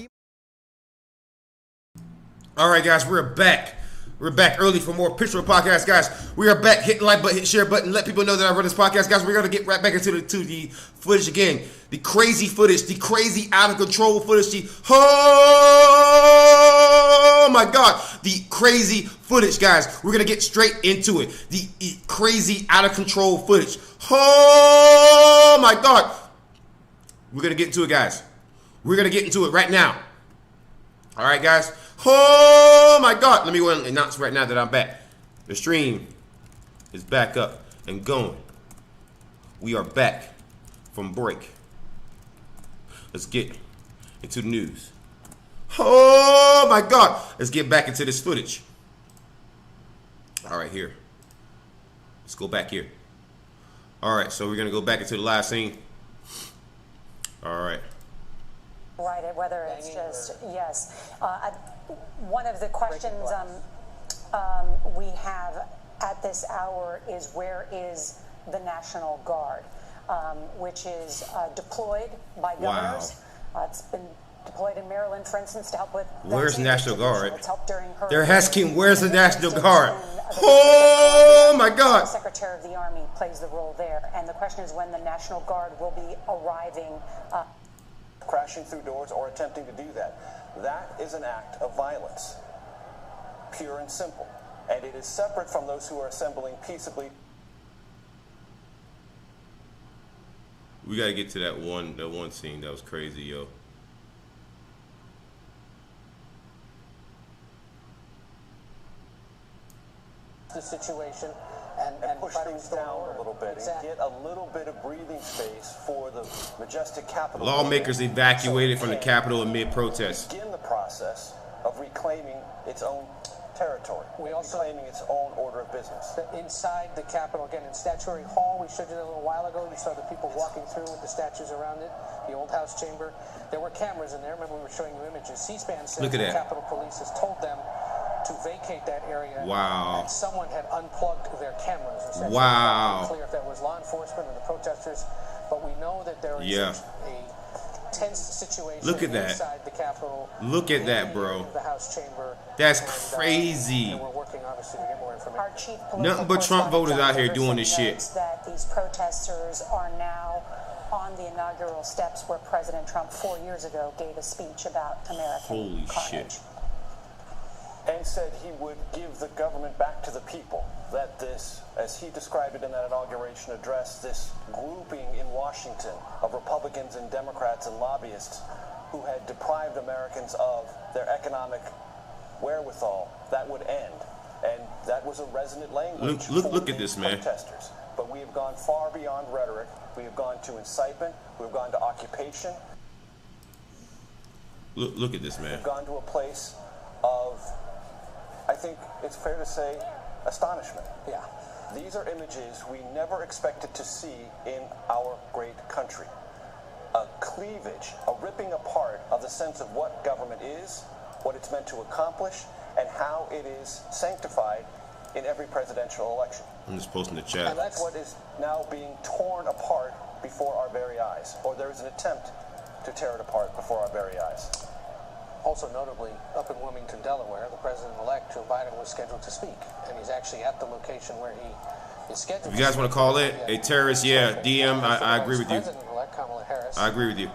all right, guys, we're back. We're back early for more Pitchfork podcast, guys. We are back. Hit the like button, hit share button, let people know that I run this podcast, guys. We're gonna get right back into the footage again. The crazy footage, the crazy out of control footage. Oh my God, the crazy footage, guys. We're gonna get straight into it. The crazy out of control footage. Oh my God, we're gonna get into it, guys. We're gonna get into it right now. All right, guys. Oh my God. Let me go and announce right now that I'm back. The stream is back up and going. We are back from break. Let's get into the news. Oh my God. Let's get back into this footage. All right, here. Let's go back here. All right, so we're going to go back into the live scene. All right. Right, whether it's just, yes. One of the questions we have at this hour is, where is the National Guard, which is deployed by governors. Wow. It's been deployed in Maryland, for instance, to help with... Where's National Guard? It's helped during her... They're asking, where's the National Guard? Oh my God. The Secretary of the Army plays the role there. And the question is when the National Guard will be arriving... crashing through doors or attempting to do that. That is an act of violence, pure and simple. And it is separate from those who are assembling peaceably. We got to get to that one scene that was crazy, yo. The situation, and push things down a little bit and get a little bit of breathing space for the majestic Capitol. Lawmakers evacuated from the Capitol amid protests. Begin the process of reclaiming its own territory. We also claiming its own order of business. Inside the Capitol, again in Statuary Hall, we showed you a little while ago. You saw the people walking through with the statues around it, the old House chamber. There were cameras in there. Remember, we were showing you images. C-SPAN said the Capitol Police has told them to vacate that area. Wow. And someone had unplugged their cameras. Wow. It's not clear if that was law enforcement or the protesters, but we know that there is a tense situation inside the Capitol. Look at that, bro. The House chamber. That's crazy. And we're working obviously to get more information. Our chief nothing but Trump voters out here doing this shit. That these protesters are now on the inaugural steps where President Trump 4 years ago gave a speech about American carnage. And said he would give the government back to the people. That this, as he described it in that inauguration address, this grouping in Washington of Republicans and Democrats and lobbyists who had deprived Americans of their economic wherewithal, that would end. And that was a resonant language look at this, man. Protesters. But we have gone far beyond rhetoric. We have gone to incitement. We have gone to occupation. Look at this, man. We've gone to a place of, I think it's fair to say, astonishment. Yeah. These are images we never expected to see in our great country. A cleavage, a ripping apart of the sense of what government is, what it's meant to accomplish, and how it is sanctified in every presidential election. I'm just posting the chat. And that's what is now being torn apart before our very eyes, or there is an attempt to tear it apart before our very eyes. Also notably, up in Wilmington, Delaware, the president-elect, Joe Biden, was scheduled to speak, and he's actually at the location where he is scheduled. If you guys want to call it a terrorist, DM, I agree with you. President-elect Kamala Harris. I agree with you.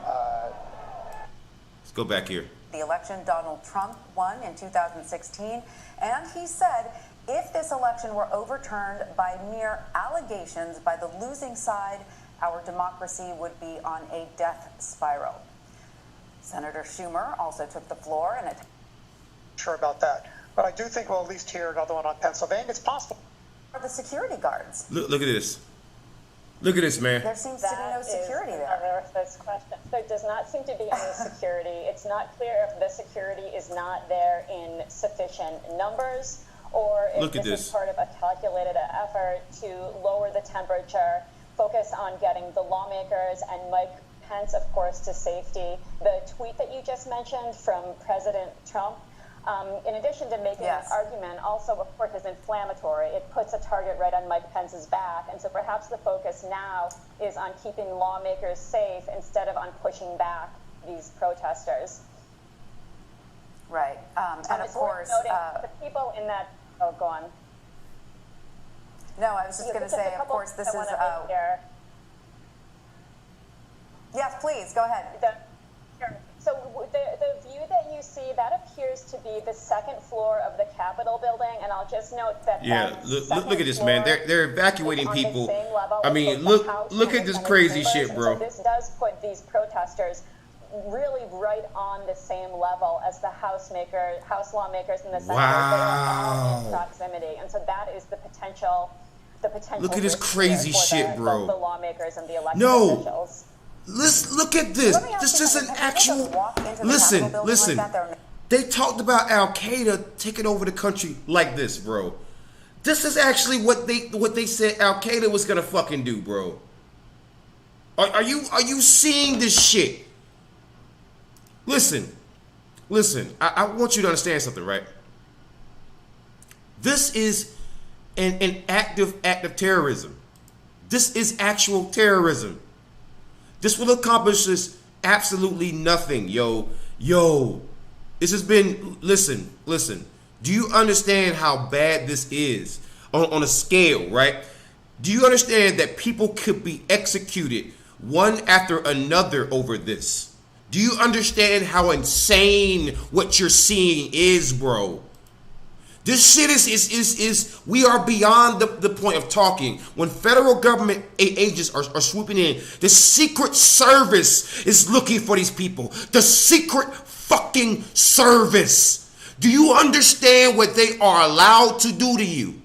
Let's go back here. The election Donald Trump won in 2016, and he said if this election were overturned by mere allegations by the losing side, our democracy would be on a death spiral. Senator Schumer also took the floor and sure about that, but I do think we'll at least hear another one on Pennsylvania. It's possible. The security guards. Look at this. Look at this, man. There seems to be no security there. Another of those questions. There does not seem to be any security. It's not clear if the security is not there in sufficient numbers, or if this is part of a calculated effort to lower the temperature, focus on getting the lawmakers and Mike Pence, of course, to safety. The tweet that you just mentioned from President Trump, in addition to making an argument, also, of course, is inflammatory. It puts a target right on Mike Pence's back. And so perhaps the focus now is on keeping lawmakers safe instead of on pushing back these protesters. Right. And of course, the people in that, oh, go on. No, I was just going to say, of course, this is... Yes, please, go ahead. So the view that you see, that appears to be the second floor of the Capitol building, and I'll just note that look at this, man. They're evacuating people. I mean, look at this crazy shit, bro. So this does put these protesters really right on the same level as the House lawmakers in the Senate. Wow. In proximity, and so that is the potential. Look at this crazy shit, bro. The lawmakers and the elected officials. Look at this. This is an actual. Listen. They talked about Al Qaeda taking over the country like this, bro. This is actually what they said Al Qaeda was gonna fucking do, bro. Are you seeing this shit? Listen. I want you to understand something, right? This is an active act of terrorism. This is actual terrorism. This will accomplish absolutely nothing, yo. This has been, listen. Do you understand how bad this is on a scale, right? Do you understand that people could be executed one after another over this? Do you understand how insane what you're seeing is, bro? This shit is we are beyond the point of talking. When federal government agents are swooping in, the Secret Service is looking for these people. The Secret fucking Service. Do you understand what they are allowed to do to you?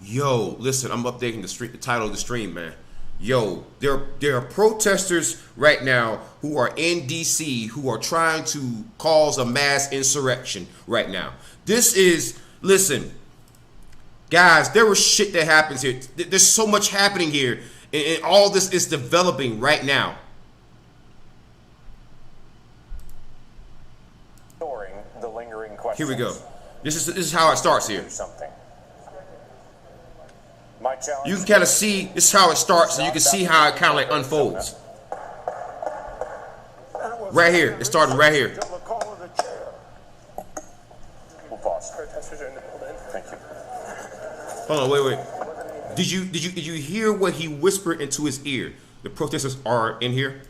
Yo, listen, I'm updating the title of the stream, man. Yo, there are protesters right now who are in DC who are trying to cause a mass insurrection right now. This is, listen, guys, there was shit that happens here. There's so much happening here, and all this is developing right now. The lingering questions. Here we go. This is how it starts here. My challenge, you can kind of see this is how it starts, and you can see how it kind of like unfolds. Right here, it started right here. We'll pause. Protesters are in the building. Thank you. Hold on, wait. Did you hear what he whispered into his ear? The protesters are in here.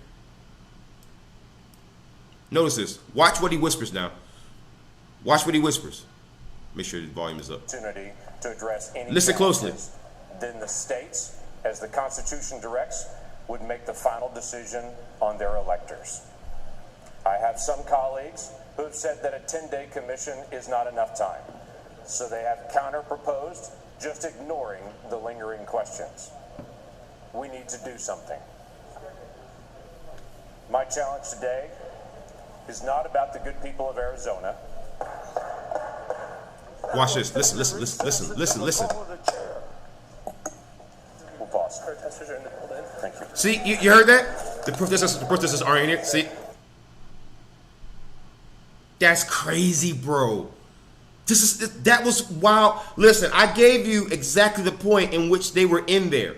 Notice this. Watch what he whispers now. Watch what he whispers. Make sure the volume is up. Opportunity to address any Listen closely. Then the states, as the Constitution directs, would make the final decision on their electors. I have some colleagues who have said that a 10-day commission is not enough time, so they have counter-proposed just ignoring the lingering questions. We need to do something. My challenge today is not about the good people of Arizona. Watch this. Listen. We'll pause. Protesters are in the building. Thank you. See, you heard that? The protesters are in here. See? That's crazy, bro. That was wild. Listen, I gave you exactly the point in which they were in there.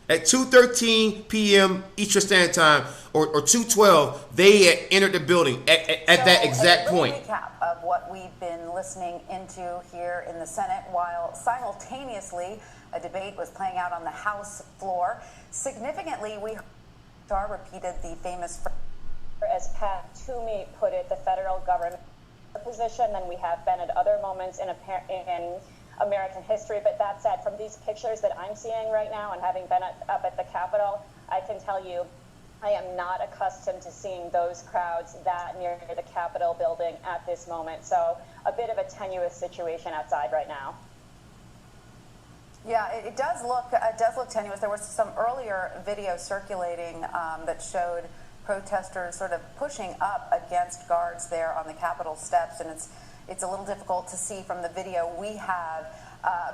At 2:13 p.m. Eastern Standard Time, or 2:12, they had entered the building at that exact point. Recap of what we've been listening into here in the Senate, while simultaneously a debate was playing out on the House floor. Significantly, we repeated the famous, as Pat Toomey put it, the federal government position than we have been at other moments in American history. But that said, from these pictures that I'm seeing right now and having been up at the Capitol, I can tell you I am not accustomed to seeing those crowds that near the Capitol building at this moment. So a bit of a tenuous situation outside right now. Yeah, it does look tenuous. There was some earlier video circulating that showed protesters sort of pushing up against guards there on the Capitol steps, and it's a little difficult to see from the video we have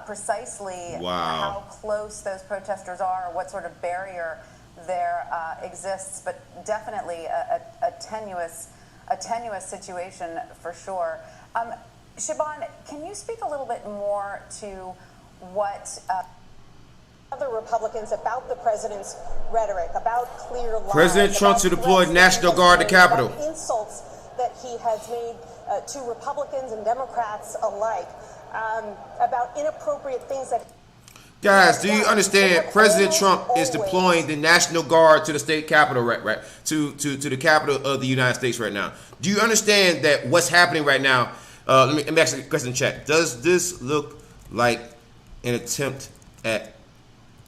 precisely how close those protesters are, or what sort of barrier there exists, but definitely a tenuous situation for sure. Siobhan, can you speak a little bit more to what other Republicans about the president's rhetoric, about clear lies, President Trump to deploy National Guard to Capitol. Insults that he has made to Republicans and Democrats alike, about inappropriate things that... Guys, do you understand? President Trump is deploying the National Guard to the state capitol, right? To the capital of the United States right now. Do you understand that what's happening right now? Let me ask you a question in chat. Does this look like an attempt at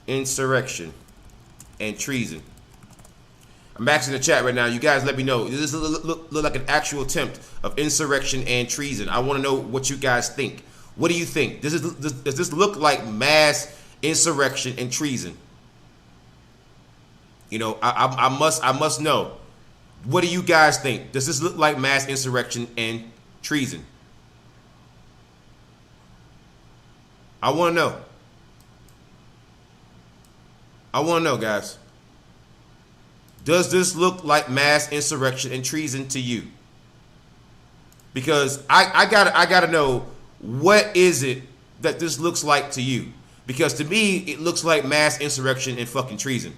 insurrection and treason? I'm asking the chat right now. You guys let me know. Does this look like an actual attempt of insurrection and treason? I want to know what you guys think. What do you think? Does this look like mass insurrection and treason? You know, I must know. What do you guys think? Does this look like mass insurrection and treason? I want to know. I want to know, guys. Does this look like mass insurrection and treason to you? Because I gotta know, what is it that this looks like to you? Because to me, it looks like mass insurrection and fucking treason.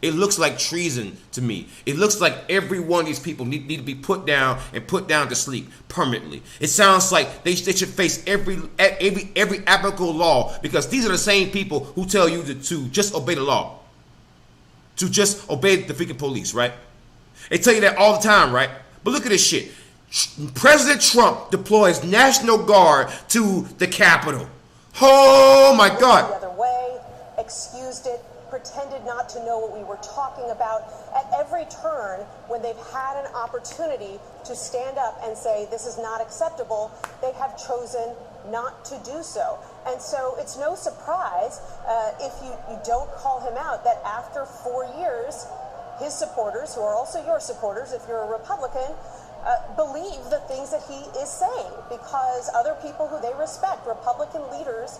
It looks like treason to me. It looks like every one of these people need to be put down and put down to sleep permanently. It sounds like they should face every applicable law, because these are the same people who tell you to just obey the law. To just obey the freaking police, right? They tell you that all the time, right? But look at this shit. President Trump deploys National Guard to the Capitol. Oh my God. The other way, excused it, pretended not to know what we were talking about. At every turn, when they've had an opportunity to stand up and say this is not acceptable, they have chosen not to do so. And so it's no surprise if you don't call him out that after 4 years, his supporters, who are also your supporters if you're a Republican, believe the things that he is saying, because other people who they respect, Republican leaders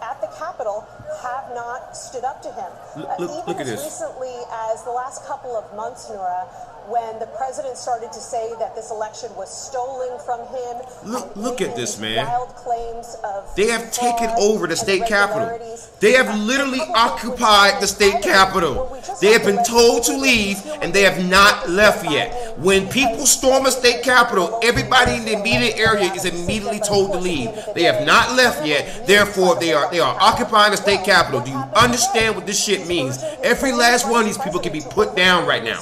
at the Capitol, have not stood up to him. Even as recently as the last couple of months, Nora, when the president started to say that this election was stolen from him. Look at this, man. Wild claims of they have taken over the state capitol. They have literally occupied the state capitol. They have been told to leave, and they have not left yet. When people storm a state capitol, everybody in the immediate area is immediately told to leave. They have not left yet. Therefore, they are occupying the state capitol. Do you understand what this shit means? Every last one of these people can be put down right now.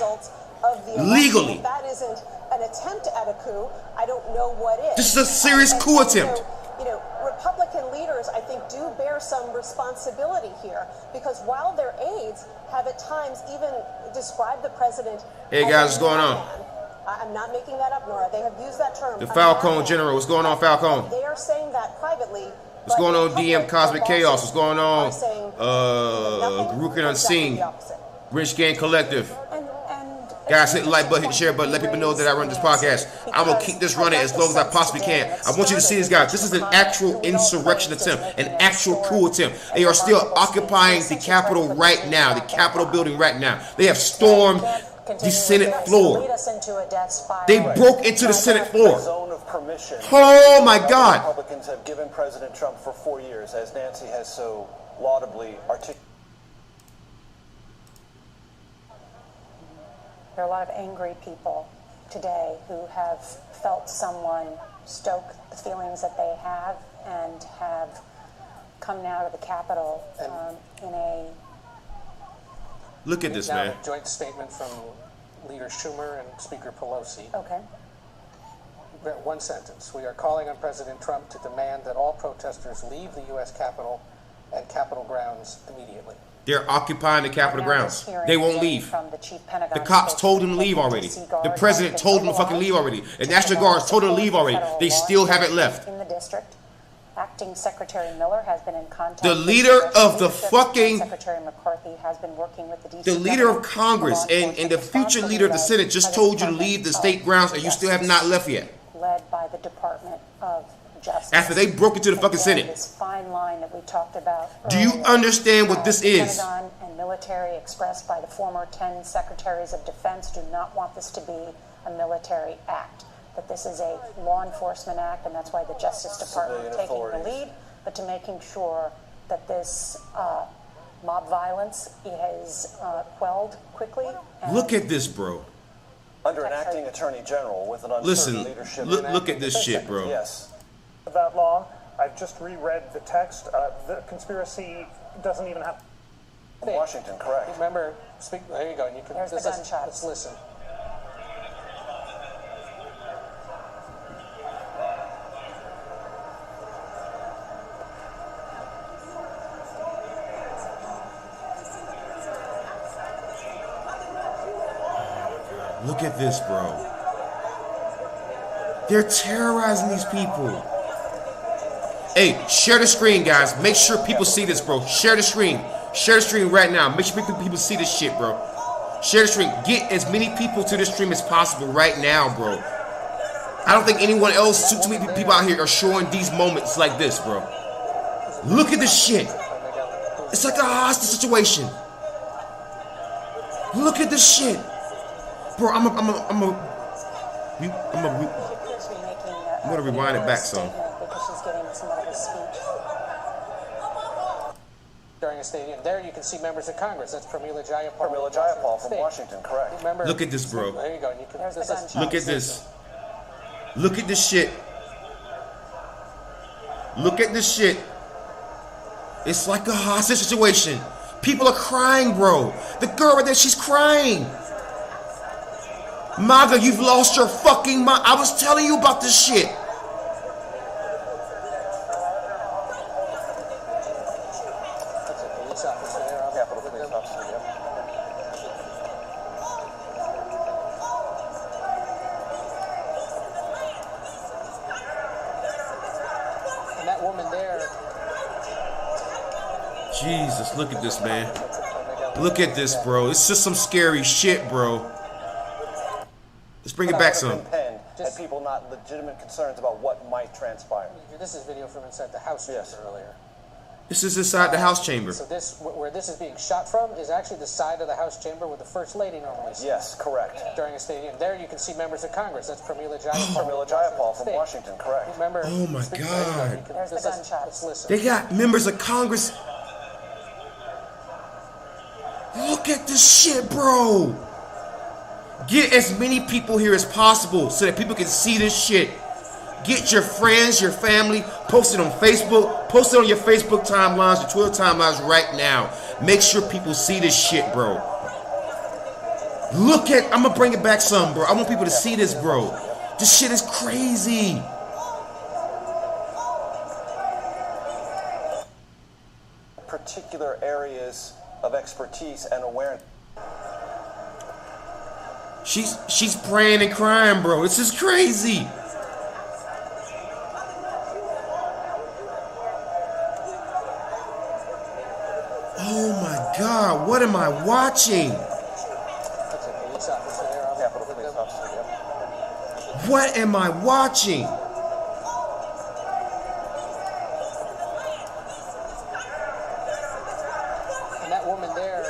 Legally. If that isn't an attempt at a coup, I don't know what is. This is a serious coup attempt. You know, Republican leaders, I think, do bear some responsibility here, because while their aides have at times even described the president. Hey guys, what's going on? I'm not making that up, Nora. They have used that term. The Falcone General. What's going on, Falcone? They are saying that privately. What's going on, DM Cosmic Chaos? What's going on? Garukin Unseen. Rich Gang Collective. Guys, hit the like button, hit the share button, let people know that I run this podcast. I'm going to keep this running as long as I possibly can. I want you to see this, guys. This is an actual insurrection attempt, an actual coup attempt. They are still occupying the Capitol right now, the Capitol building right now. They have stormed the Senate floor. They broke into the Senate floor. Oh my God. Republicans have given President Trump for 4 years, as Nancy has so laudably articulated. There are a lot of angry people today who have felt someone stoke the feelings that they have and have come now to the Capitol in a... Look at this, man. A joint statement from Leader Schumer and Speaker Pelosi. Okay. One sentence. We are calling on President Trump to demand that all protesters leave the U.S. Capitol and Capitol grounds immediately. They're occupying the Capitol grounds. They won't leave. The cops told them to leave already. The president told them to fucking leave already. The National Guards told them to leave already. They still haven't left. In the district, Acting Secretary Miller has been in contact. The leader of the fucking... Secretary McCarthy has been working with the DC. The leader of Congress and the future leader of the Senate just told you to leave the state grounds, and you still have not left yet. Led by the Department of Justice. After they broke into the fucking Senate. This fine line that we talked about Do you understand what this is? Pentagon and military expressed by the former 10 secretaries of defense do not want this to be a military act. That this is a law enforcement act, and that's why the Justice Department is taking the lead, but to making sure that this mob violence is quelled quickly. Look at this, bro. Under an acting attorney general with an uncertain leadership. Look at this shit, bro. Yes. That law, I've just reread the text. The conspiracy doesn't even have... Washington, correct. Remember, there you go. And you can, There's the gunshots. Let's listen. Look at this, bro. They're terrorizing these people. Hey, share the screen, guys. Make sure people see this, bro. Share the screen. Share the stream right now. Make sure people see this shit, bro. Share the stream. Get as many people to the stream as possible right now, bro. I don't think anyone else, too many people out here are showing these moments like this, bro. Look at this shit. It's like a hostage situation. Look at this shit. Bro, I'm gonna rewind it back some. During a stadium, there you can see members of Congress. That's Pramila Jayapal. Pramila Jayapal from Washington, correct. Remember, look at this, bro. There you go. And you can, look at this. Look at this shit. Look at this shit. It's like a hostage situation. People are crying, bro. The girl right there, she's crying. MAGA, you've lost your fucking mind. I was telling you about this shit. Jesus, look at this, man. Look at this, bro. It's just some scary shit, bro. Let's bring it back some. And people not legitimate concerns about what might transpire. This is video from inside the house earlier. This is inside the House chamber. So this, where this is being shot from, is actually the side of the House chamber where the First Lady normally sits. Yes, correct. During a stadium. There you can see members of Congress. That's Pramila Jayapal. Pramila Jayapal from Washington, correct. Remember? Oh my God. There's the gunshot. Let's listen. They got members of Congress. Look at this shit, bro. Get as many people here as possible so that people can see this shit. Get your friends, your family, post it on Facebook, post it on your Facebook timelines, your Twitter timelines right now. Make sure people see this shit, bro. Look at, I'm gonna bring it back some, bro. I want people to see this, bro. This shit is crazy. Particular areas of expertise and awareness. She's praying and crying, bro. This is crazy. Oh my God, what am I watching? What am I watching? And that woman there is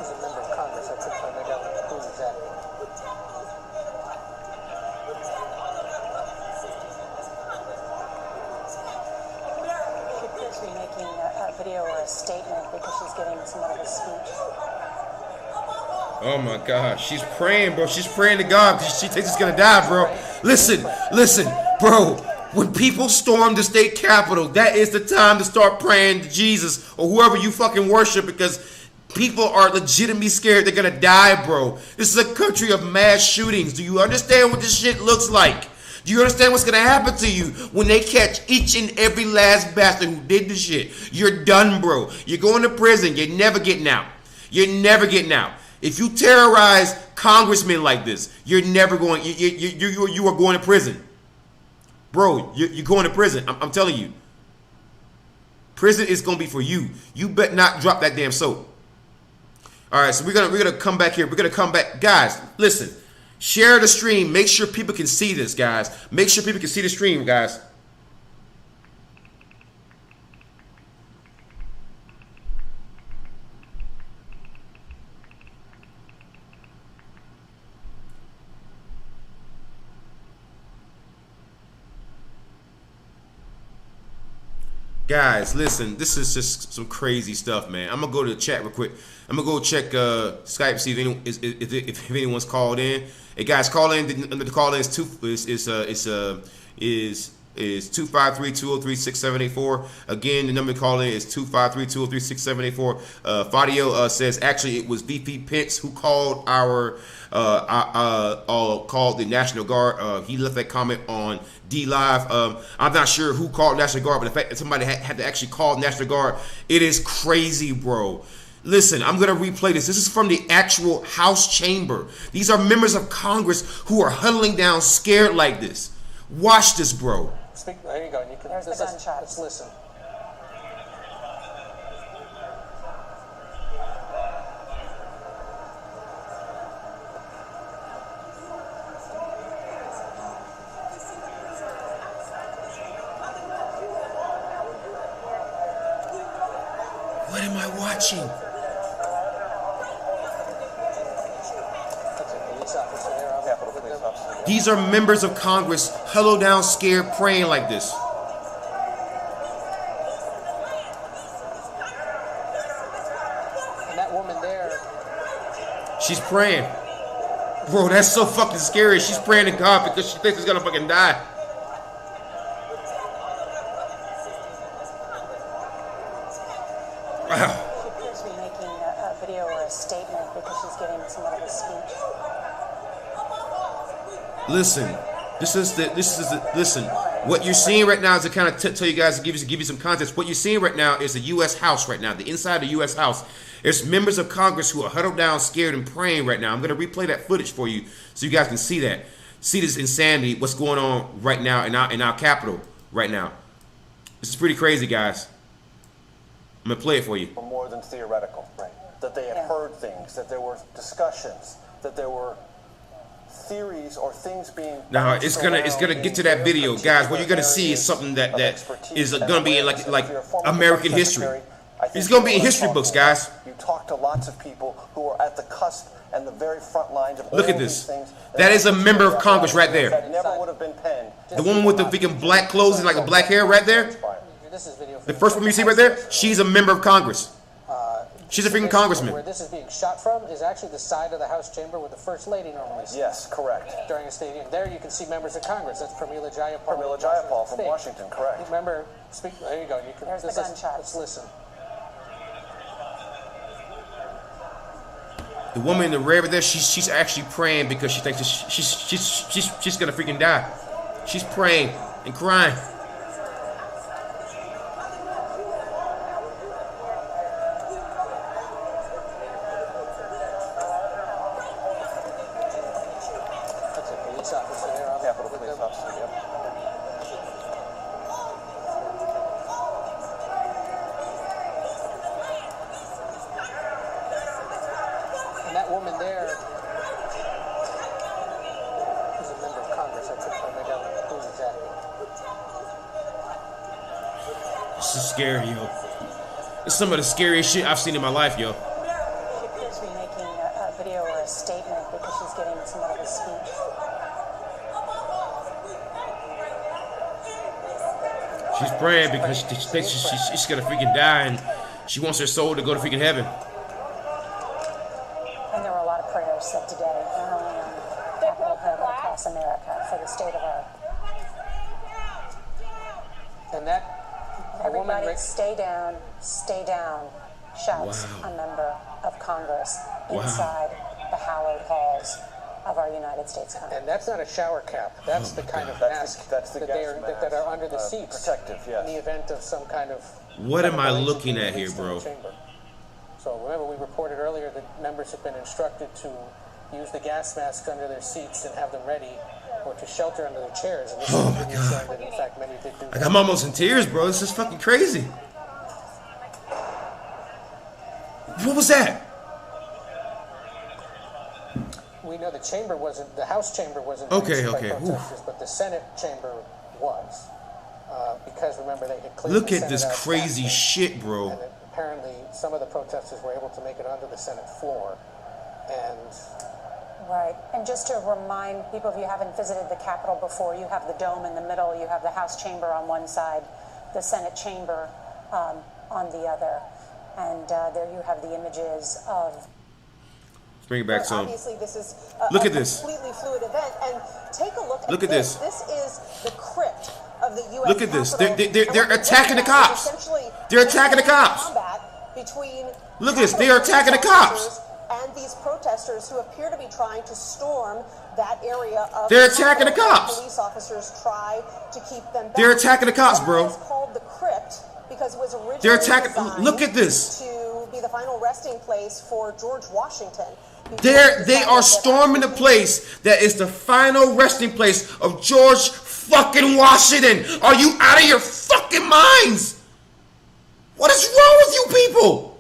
a member of Congress. I took time to go who's exactly. She appears to be making a video or a statement because she's giving somewhat of a speech. Oh my God, she's praying, bro. She's praying to God because she thinks she's gonna die, bro. Listen, bro. When people storm the state capitol, that is the time to start praying to Jesus or whoever you fucking worship, because people are legitimately scared they're gonna die, bro. This is a country of mass shootings. Do you understand what this shit looks like? Do you understand what's gonna happen to you when they catch each and every last bastard who did the shit? You're done, bro. You're going to prison. You're never getting out. You're never getting out. If you terrorize congressmen like this, you're never going. You are going to prison, bro. You're going to prison. I'm telling you. Prison is gonna be for you. You better not drop that damn soap. All right, so we're gonna come back here. We're gonna come back, guys. Listen, share the stream. Make sure people can see this, guys. Make sure people can see the stream, guys. Guys, listen, this is just some crazy stuff, man. I'm gonna go to the chat real quick. I'm gonna go check Skype, see if anyone's called in. Hey guys, call in. The call in is 253-203-6784. Again, the number to call in is 253-203-6784. Fadio says actually it was VP Pence who called called the National Guard. He left that comment on D Live. I'm not sure who called National Guard, but the fact that somebody had to actually call National Guard, it is crazy, bro. Listen, I'm going to replay this. This is from the actual House chamber. These are members of Congress who are huddling down scared like this. Watch this, bro. There you go. There's the gunshot. Let's listen. What am I watching? These are members of Congress huddled down, scared, praying like this. And that woman there. She's praying. Bro, that's so fucking scary. She's praying to God because she thinks she's gonna fucking die. Wow. She appears to be making a video or a statement because she's giving somewhat of a speech. Listen, listen. What you're seeing right now is to kind of tell you guys, to give you some context. What you're seeing right now is the U.S. House right now, the inside of the U.S. House. There's members of Congress who are huddled down, scared, and praying right now. I'm going to replay that footage for you so you guys can see that. See this insanity, what's going on right now in our Capitol right now. This is pretty crazy, guys. I'm gonna play it for you. Were more than theoretical, right? That they had heard things, that there were discussions, that there were theories or things being. Now it's gonna get to that video, guys. What you're gonna see is something that is gonna be in like American history. It's gonna be in history books, guys. You talk to lots of people who are at the cusp and the very front lines of all Look at these this. things. That is a member of Congress right there. That never would have been penned. The woman with the freaking black clothes and like the black hair right there. The first woman you see right there, she's a member of Congress. She's a freaking congressman. Where this is being shot from is actually the side of the House chamber where the First Lady normally sits. Yes, correct. During a stadium. There you can see members of Congress. That's Pramila Jayapal. Pramila Jayapal from Washington, correct. Remember, there you go. You can, There's the gunshots. Let's listen. The woman in the red right there, she's actually praying because she thinks she's gonna freaking die. She's praying and crying. This is scary, yo. It's some of the scariest shit I've seen in my life, yo. She appears to be making a video or a statement because she's getting somewhat of a speech. She's praying because she thinks she's gonna freaking die and she wants her soul to go to freaking heaven. And there were a lot of prayers said today, not only on Capitol Hill, but across America for the state of our. And that. Everybody stay down, shouts a member of Congress inside the hallowed halls of our United States Congress. And that's not a shower cap. That's the kind of mask that are under the seats. Protective, yes. In the event of some kind of... What am I looking at here, bro? So remember, we reported earlier that members have been instructed to use the gas masks under their seats and have them ready, or to shelter under their chairs. And this oh my God! That in fact many did do that. Like, I'm almost in tears, bro. This is fucking crazy. What was that? We know the chamber wasn't, the House chamber wasn't. Okay. But the Senate chamber was, because remember they had cleared. Look at this crazy shit, bro. And apparently, some of the protesters were able to make it onto the Senate floor, and. Right, and just to remind people, if you haven't visited the Capitol before, you have the dome in the middle, you have the House chamber on one side, the Senate chamber on the other, and there you have the images of. Let's bring it back some. Obviously, this is look a at this. Completely fluid event, and take a look. Look at this. This is the crypt of the U.S. Look at this. They're attacking the cops. They're attacking the cops. Look at this. They are attacking the cops. And these protesters who appear to be trying to storm that area of. They're attacking the cops. Police officers try to keep them back. They're attacking the cops, bro. It's called the crypt because it was originally. They're attacking. Look at this. To be the final resting place for George Washington. They are storming the place that is the final resting place of George fucking Washington. Are you out of your fucking minds? What is wrong with you people?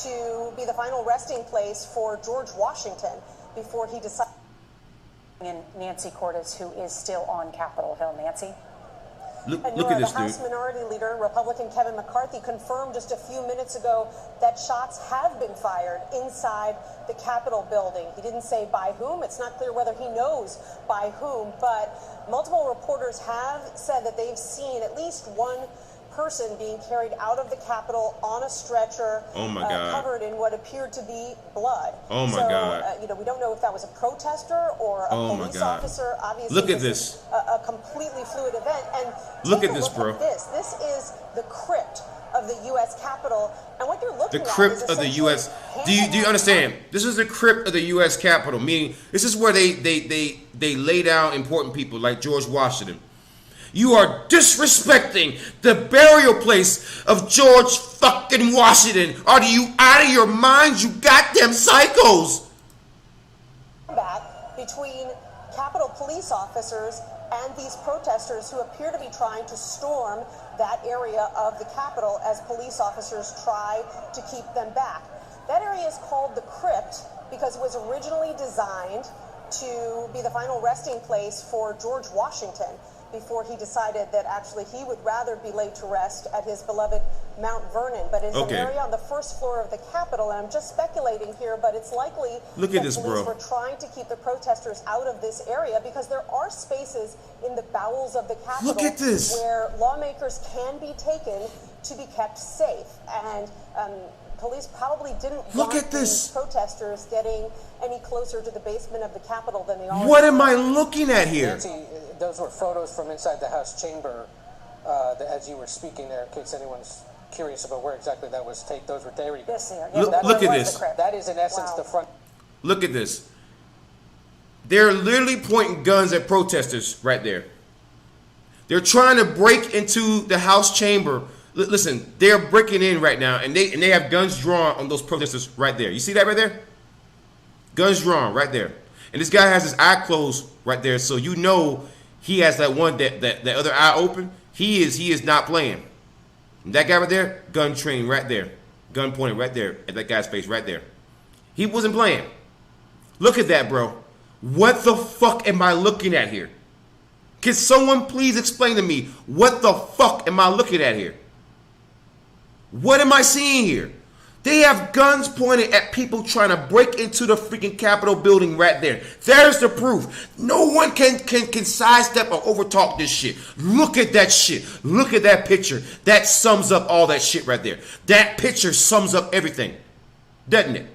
To be the final resting place for George Washington before he decided. And Nancy Cordes, who is still on Capitol Hill. Nancy? Look at this, the House Minority Leader, Republican Kevin McCarthy, confirmed just a few minutes ago that shots have been fired inside the Capitol building. He didn't say by whom. It's not clear whether he knows by whom, but multiple reporters have said that they've seen at least one person being carried out of the Capitol on a stretcher, covered in what appeared to be blood. Oh my God! We don't know if that was a protester or a police officer. Obviously, look at this. A completely fluid event. And look at this, bro. This is the crypt of the U.S. Capitol, and what you're looking at. The crypt of the U.S. Do you understand? This is the crypt of the U.S. Capitol. Meaning, this is where they lay down important people like George Washington. You are disrespecting the burial place of George fucking Washington. Are you out of your mind, you goddamn psychos? Between Capitol police officers and these protesters who appear to be trying to storm that area of the Capitol as police officers try to keep them back. That area is called the Crypt because it was originally designed to be the final resting place for George Washington before he decided that actually he would rather be laid to rest at his beloved Mount Vernon. But it's an area on the first floor of the Capitol, and I'm just speculating here, but it's likely that police were trying to keep the protesters out of this area because there are spaces in the bowels of the Capitol where lawmakers can be taken to be kept safe. And police probably didn't want these protesters getting any closer to the basement of the Capitol than they already What am I looking at here? Nancy, those were photos from inside the House chamber as you were speaking there, in case anyone's curious about where exactly that was taken. Those were there. Yes, sir. Look at this. That is in essence the front. Look at this. They're literally pointing guns at protesters right there. They're trying to break into the House chamber. Listen, they're breaking in right now, and they have guns drawn on those protesters right there. You see that right there? Guns drawn right there. And this guy has his eye closed right there, so you know he has that one that other eye open. He is not playing. And that guy right there, gun trained right there. Gun pointed right there at that guy's face right there. He wasn't playing. Look at that, bro. What the fuck am I looking at here? Can someone please explain to me what the fuck am I looking at here? What am I seeing here? They have guns pointed at people trying to break into the freaking Capitol building right there. There's the proof. No one can sidestep or overtalk this shit. Look at that shit. Look at that picture. That sums up all that shit right there. That picture sums up everything. Doesn't it?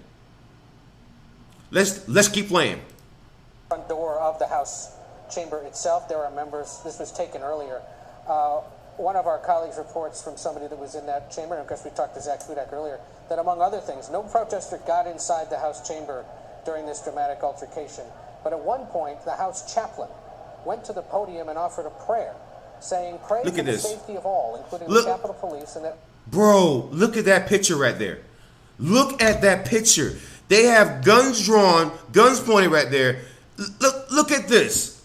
Let's keep playing. Front door of the House chamber itself. There are members. This was taken earlier. One of our colleagues reports from somebody that was in that chamber, and of course we talked to Zach Fudak earlier, that among other things, no protester got inside the House chamber during this dramatic altercation. But at one point, the House chaplain went to the podium and offered a prayer, saying, "Pray for the safety of all, including the Capitol Police." And that. Bro, look at that picture right there. Look at that picture. They have guns drawn, guns pointed right there. Look at this.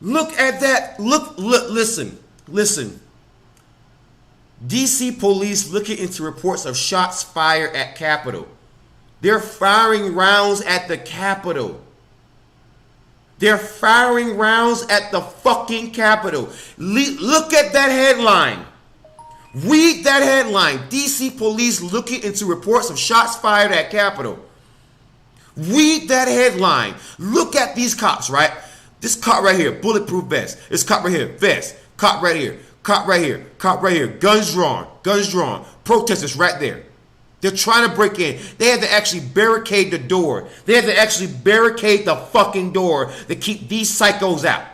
Look at that. Look, listen. DC police looking into reports of shots fired at Capitol. They're firing rounds at the Capitol. They're firing rounds at the fucking Capitol. Look at that headline. Read that headline. DC police looking into reports of shots fired at Capitol. Read that headline. Look at these cops, right? This cop right here, bulletproof vest. This cop right here, vest. Cop right here. Cop right here, cop right here, guns drawn, protesters right there. They're trying to break in. They had to actually barricade the door. They had to actually barricade the fucking door to keep these psychos out.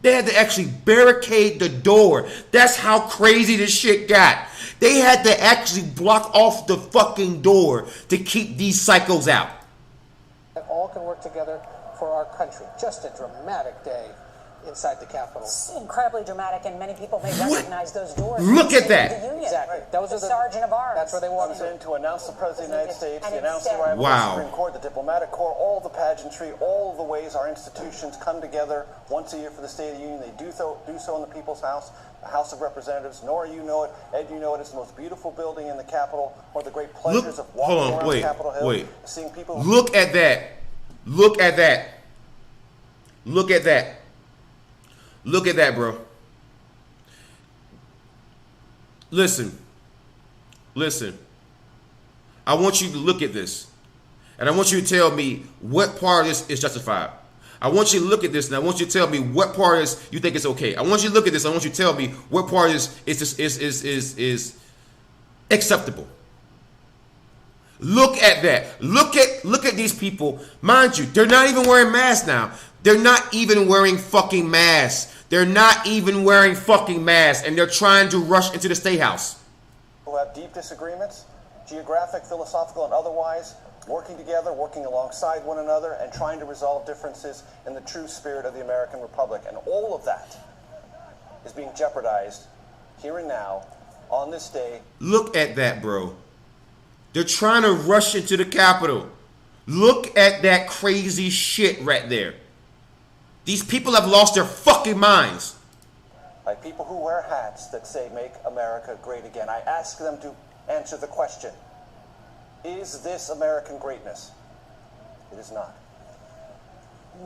They had to actually barricade the door. That's how crazy this shit got. They had to actually block off the fucking door to keep these psychos out. That all can work together for our country. Just a dramatic day inside the Capitol. It's incredibly dramatic, and many people may recognize those doors. Look at that. The Union, exactly. Those are the Sergeant of Arms. That's where they wanted to announce the President of the United States, the announce the arrival of the Supreme Court, the diplomatic corps, all the pageantry, all the ways our institutions come together once a year for the State of the Union. They do so in the People's House, the House of Representatives. Nora, you know it. Ed, you know it. It's the most beautiful building in the Capitol. One of the great pleasures of walking around Capitol Hill, seeing people. Look at that. Look at that. Look at that. Look at that, bro. Listen. I want you to look at this. And I want you to tell me what part of this is justified. I want you to look at this, and I want you to tell me what part is you think is okay. I want you to look at this. I want you to tell me what part is acceptable. Look at that. Look at these people. Mind you, they're not even wearing masks now. They're not even wearing fucking masks. They're not even wearing fucking masks, and they're trying to rush into the State House. We'll have deep disagreements, geographic, philosophical, and otherwise, working together, working alongside one another, and trying to resolve differences in the true spirit of the American Republic. And all of that is being jeopardized here and now on this day. Look at that, bro. They're trying to rush into the Capitol. Look at that crazy shit right there. These people have lost their fucking minds. By people who wear hats that say "Make America Great Again," I ask them to answer the question: is this American greatness? It is not.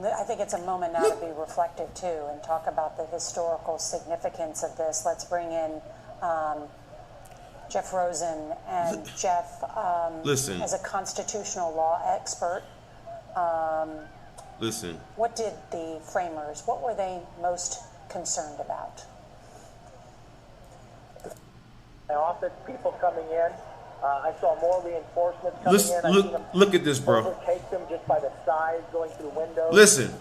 I think it's a moment now to be reflective too and talk about the historical significance of this. Let's bring in Jeff Rosen. And Jeff, listen, as a constitutional law expert, listen. What did the framers, what were they most concerned about? My office, people coming in. I saw more reinforcements coming in. Look at this, bro. Overtake them just by the size going through windows. Listen.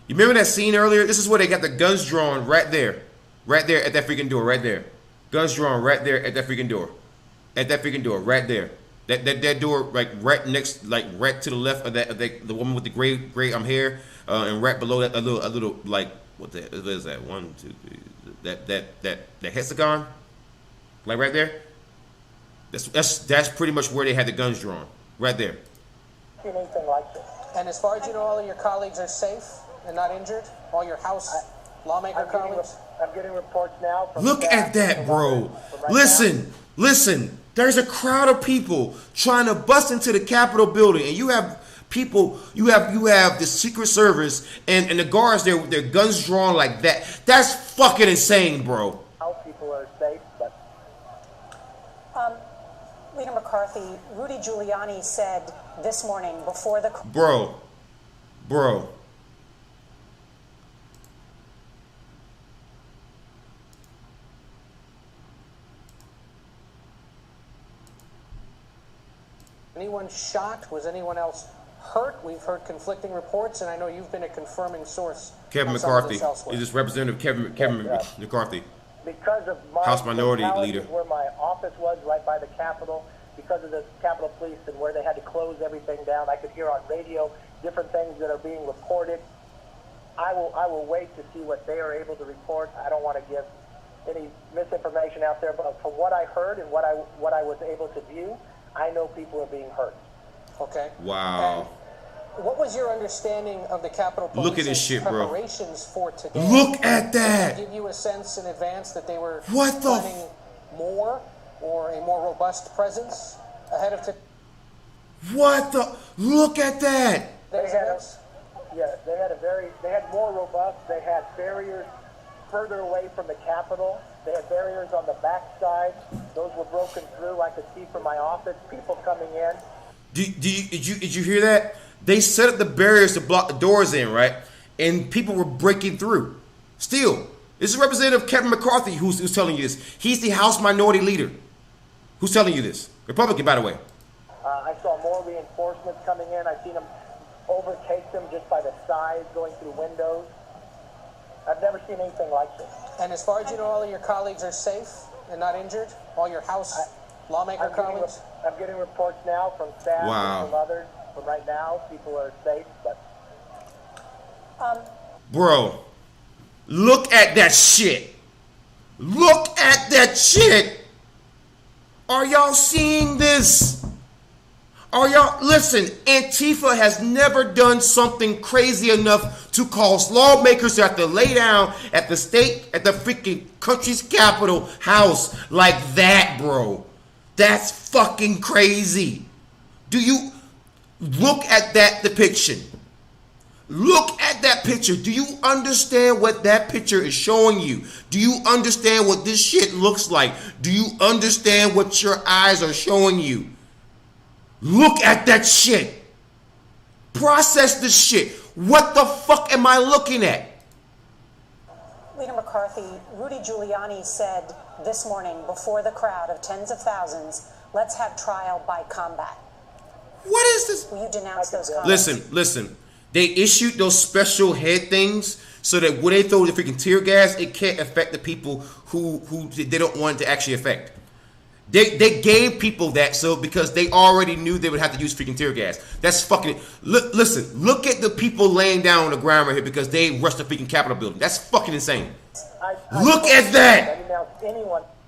You remember that scene earlier? This is where they got the guns drawn right there at that freaking door, right there. Guns drawn right there at that freaking door, right there. That door, like right next, like right to the left of that, the woman with the gray hair, and right below that a little like what is that? 1, 2, 3. That hexagon, like right there. That's pretty much where they had the guns drawn, right there. Anything like this. And as far as you know, all of your colleagues are safe and not injured. All your House lawmaker colleagues. I'm getting reports now. Look at that, bro. Listen. There's a crowd of people trying to bust into the Capitol building, and you have people. You have the Secret Service and the guards there with their guns drawn like that. That's fucking insane, bro. How people are safe, but. Leader McCarthy, Rudy Giuliani said this morning before the... Bro. Anyone shot? Was anyone else hurt? We've heard conflicting reports, and I know you've been a confirming source. Kevin McCarthy. Is this Representative Kevin McCarthy? Because of my House Minority Leader. Where my office was, right by the Capitol, because of the Capitol Police and where they had to close everything down, I could hear on radio different things that are being reported. I will wait to see what they are able to report. I don't want to give any misinformation out there, but from what I heard and what I was able to view, I know people are being hurt. Okay. Wow. And what was your understanding of the Capitol Police Look at this shit, bro. preparations for today? Look at that. Did they give you a sense in advance that they were planning more or a more robust presence ahead of today? Look at that. They had more robust. They had barriers further away from the Capitol. They had barriers on the back side. Those were broken through. I could see from my office people coming in. Did you hear that? They set up the barriers to block the doors in, right? And people were breaking through. Still, this is Representative Kevin McCarthy who's telling you this. He's the House Minority Leader. Who's telling you this? Republican, by the way. I saw more reinforcements coming in. I seen them overtake them just by the size going through windows. I've never seen anything like this. And as far as you know, all of your colleagues are safe and not injured? All your House lawmaker colleagues? I'm getting reports now from staff and from others. But right now, people are safe, but... Bro, look at that shit. Look at that shit. Are y'all seeing this? Listen, Antifa has never done something crazy enough to cause lawmakers to have to lay down at the state, at the freaking country's capital house like that, bro. That's fucking crazy. Do you look at that depiction? Look at that picture. Do you understand what that picture is showing you? Do you understand what this shit looks like? Do you understand what your eyes are showing you? Look at that shit. Process this shit. What the fuck am I looking at? Leader McCarthy, Rudy Giuliani said this morning before the crowd of tens of thousands, let's have trial by combat. What is this? Will you denounce those comments? Listen. They issued those special head things so that when they throw the freaking tear gas, it can't affect the people who they don't want it to actually affect. They gave people that because they already knew they would have to use freaking tear gas. That's fucking. Listen, look at the people laying down on the ground right here because they rushed the freaking Capitol building. That's fucking insane. Look at that.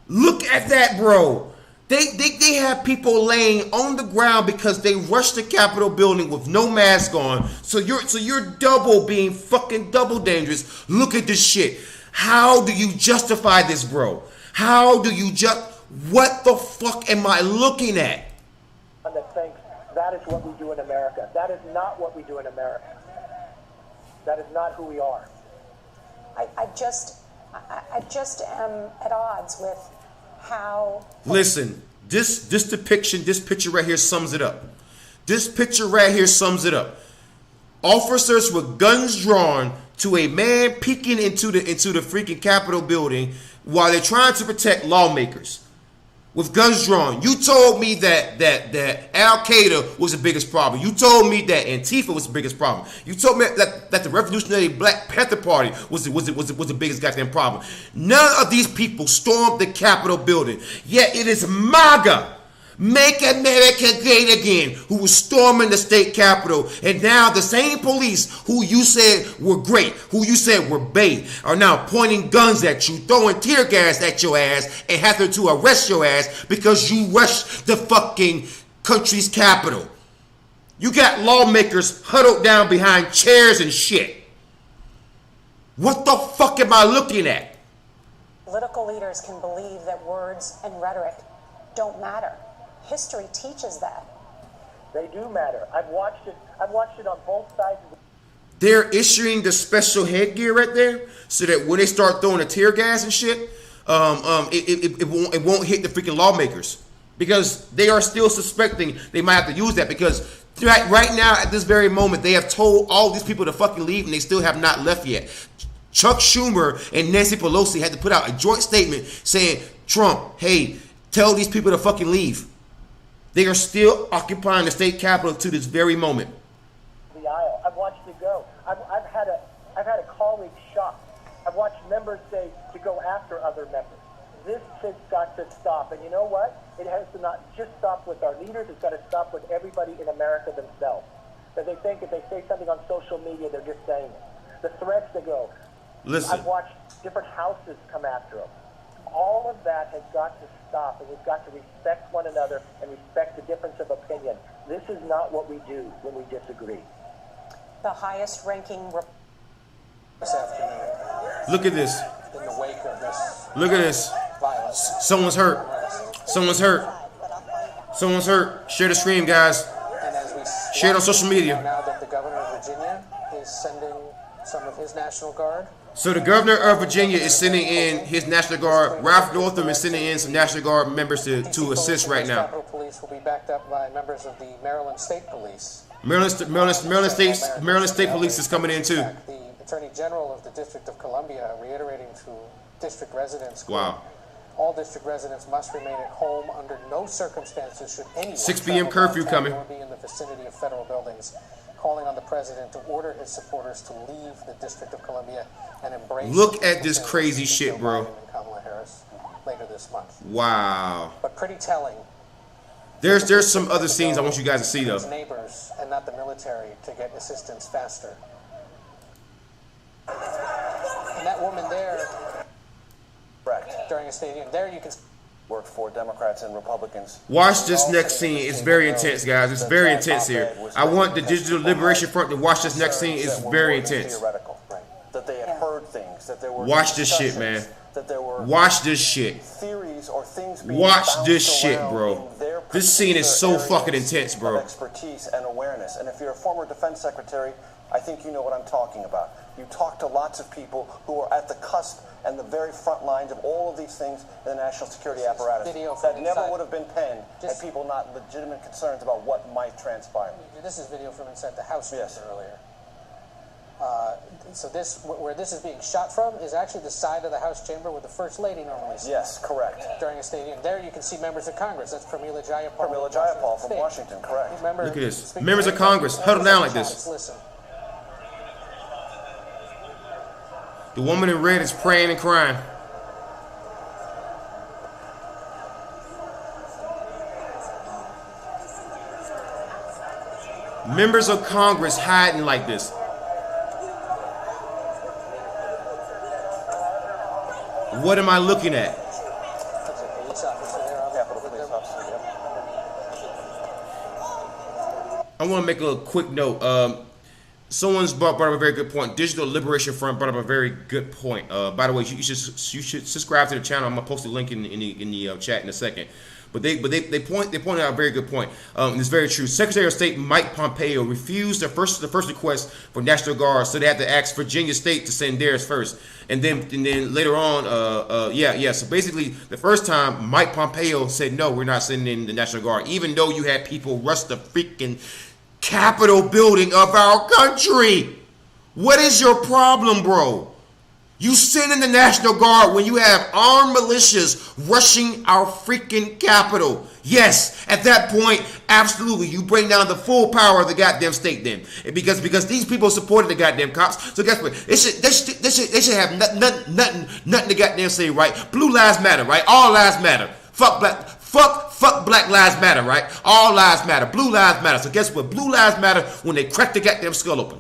Look at that, bro. They have people laying on the ground because they rushed the Capitol building with no mask on. So you're double dangerous. Look at this shit. How do you justify this, bro? How do you what the fuck am I looking at? That thinks that is what we do in America. That is not what we do in America. That is not who we are. I just am at odds with how. Listen, this depiction, this picture right here sums it up. This picture right here sums it up. Officers with guns drawn to a man peeking into the freaking Capitol building while they're trying to protect lawmakers with guns drawn. You told me that Al Qaeda was the biggest problem. You told me that Antifa was the biggest problem. You told me that the Revolutionary Black Panther Party was the biggest goddamn problem. None of these people stormed the Capitol building. Yet it is MAGA, Make America Great Again, who was storming the state capitol. And now the same police who you said were great, who you said were bait, are now pointing guns at you, throwing tear gas at your ass, and having to arrest your ass because you rushed the fucking country's capital. You got lawmakers huddled down behind chairs and shit. What the fuck am I looking at? Political leaders can believe that words and rhetoric don't matter. History teaches that. They do matter. I've watched it on both sides of the. They're issuing the special headgear right there so that when they start throwing the tear gas and shit, it won't hit the freaking lawmakers because they are still suspecting they might have to use that because right now at this very moment they have told all these people to fucking leave and they still have not left yet. Chuck Schumer and Nancy Pelosi had to put out a joint statement saying, Trump, hey, tell these people to fucking leave. They are still occupying the state capitol to this very moment. The aisle. I've watched it go. I've had a colleague shot. I've watched members say to go after other members. This has got to stop. And you know what? It has to not just stop with our leaders. It's got to stop with everybody in America themselves. That they think if they say something on social media, they're just saying it. The threats that go. Listen. I've watched different houses come after them. All of that has got to stop, and we've got to respect one another and respect the difference of opinion. This is not what we do when we disagree. The highest ranking this afternoon. Look at this. In the wake of this. Look at this. Violence. Someone's hurt. Someone's hurt. Someone's hurt. Share the stream, guys. And as we share it on social media. Now that the governor of Virginia is sending some of his National Guard. So the governor of Virginia is sending in his National Guard. Ralph Northam is sending in some National Guard members to assist right now. Capitol Police will be backed up by members of the Maryland State Police. Maryland State Police is coming in too. The Attorney General of the District of Columbia reiterating to district residents. Wow. All district residents must remain at home under no circumstances should anyone 6 p.m. curfew coming. Or be in the vicinity of federal buildings. Calling on the president to order his supporters to leave the District of Columbia and embrace. Look at this crazy shit, bro. Kamala Harris later this month. Wow. But pretty telling. There's some other scenes I want you guys to see though. Neighbors and not the military to get assistance faster. And that woman there, during a stadium, there you can work for Democrats and Republicans. Watch this next scene. It's very intense, guys. It's very intense here. I want the Digital Liberation Front to watch this next scene. It's very intense. That they had heard things, that there were watch this shit, man. That there were watch this shit. Theories or things being watch this shit, bro. This scene is so fucking intense, bro. Expertise and awareness. And if you're a former defense secretary, I think you know what I'm talking about. You talk to lots of people who are at the cusp and the very front lines of all of these things in the national security apparatus that never would have been penned had people not legitimate concerns about what might transpire. This is video from inside the House earlier. So this, where this is being shot from, is actually the side of the House chamber where the First Lady normally sits. Yes, correct. During a stadium. There you can see members of Congress. That's Pramila Jayapal. Pramila Jayapal from Washington, correct. Look at this. Members of Congress huddled down like this. Listen. The woman in red is praying and crying. Members of Congress hiding like this. What am I looking at? I want to make a quick note. Someone's brought up a very good point. Digital Liberation Front brought up a very good point. By the way, you should subscribe to the channel. I'm gonna post a link in the chat in a second. But they pointed out a very good point. And it's very true. Secretary of State Mike Pompeo refused the first request for National Guard, so they had to ask Virginia State to send theirs first. And then later on, So basically, the first time Mike Pompeo said no, we're not sending the National Guard, even though you had people rush the freaking Capitol building of our country. What is your problem, bro? You send in the National Guard when you have armed militias rushing our freaking Capitol. Yes, at that point, absolutely, you bring down the full power of the goddamn state then. And because these people supported the goddamn cops, so guess what? They should have nothing to goddamn say, right? Blue lives matter, right? All lives matter. Fuck Black Lives Matter, right? All lives matter. Blue lives matter. So guess what? Blue lives matter when they crack the goddamn skull open,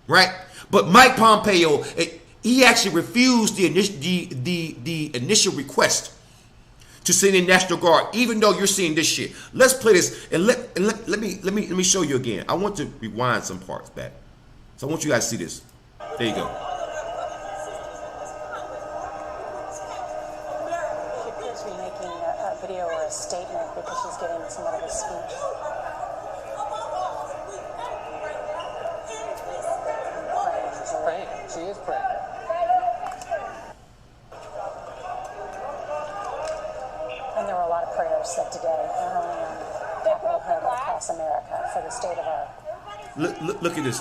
right? But Mike Pompeo, he actually refused the initial request to send in National Guard, even though you're seeing this shit. Let's play this and let me show you again. I want to rewind some parts back, so I want you guys to see this. There you go. Video or a statement because she's giving somewhat of a speech. She's praying. She is praying. And there were a lot of prayers said today, not only on Capitol Hill but across America for the state of our. Look at this.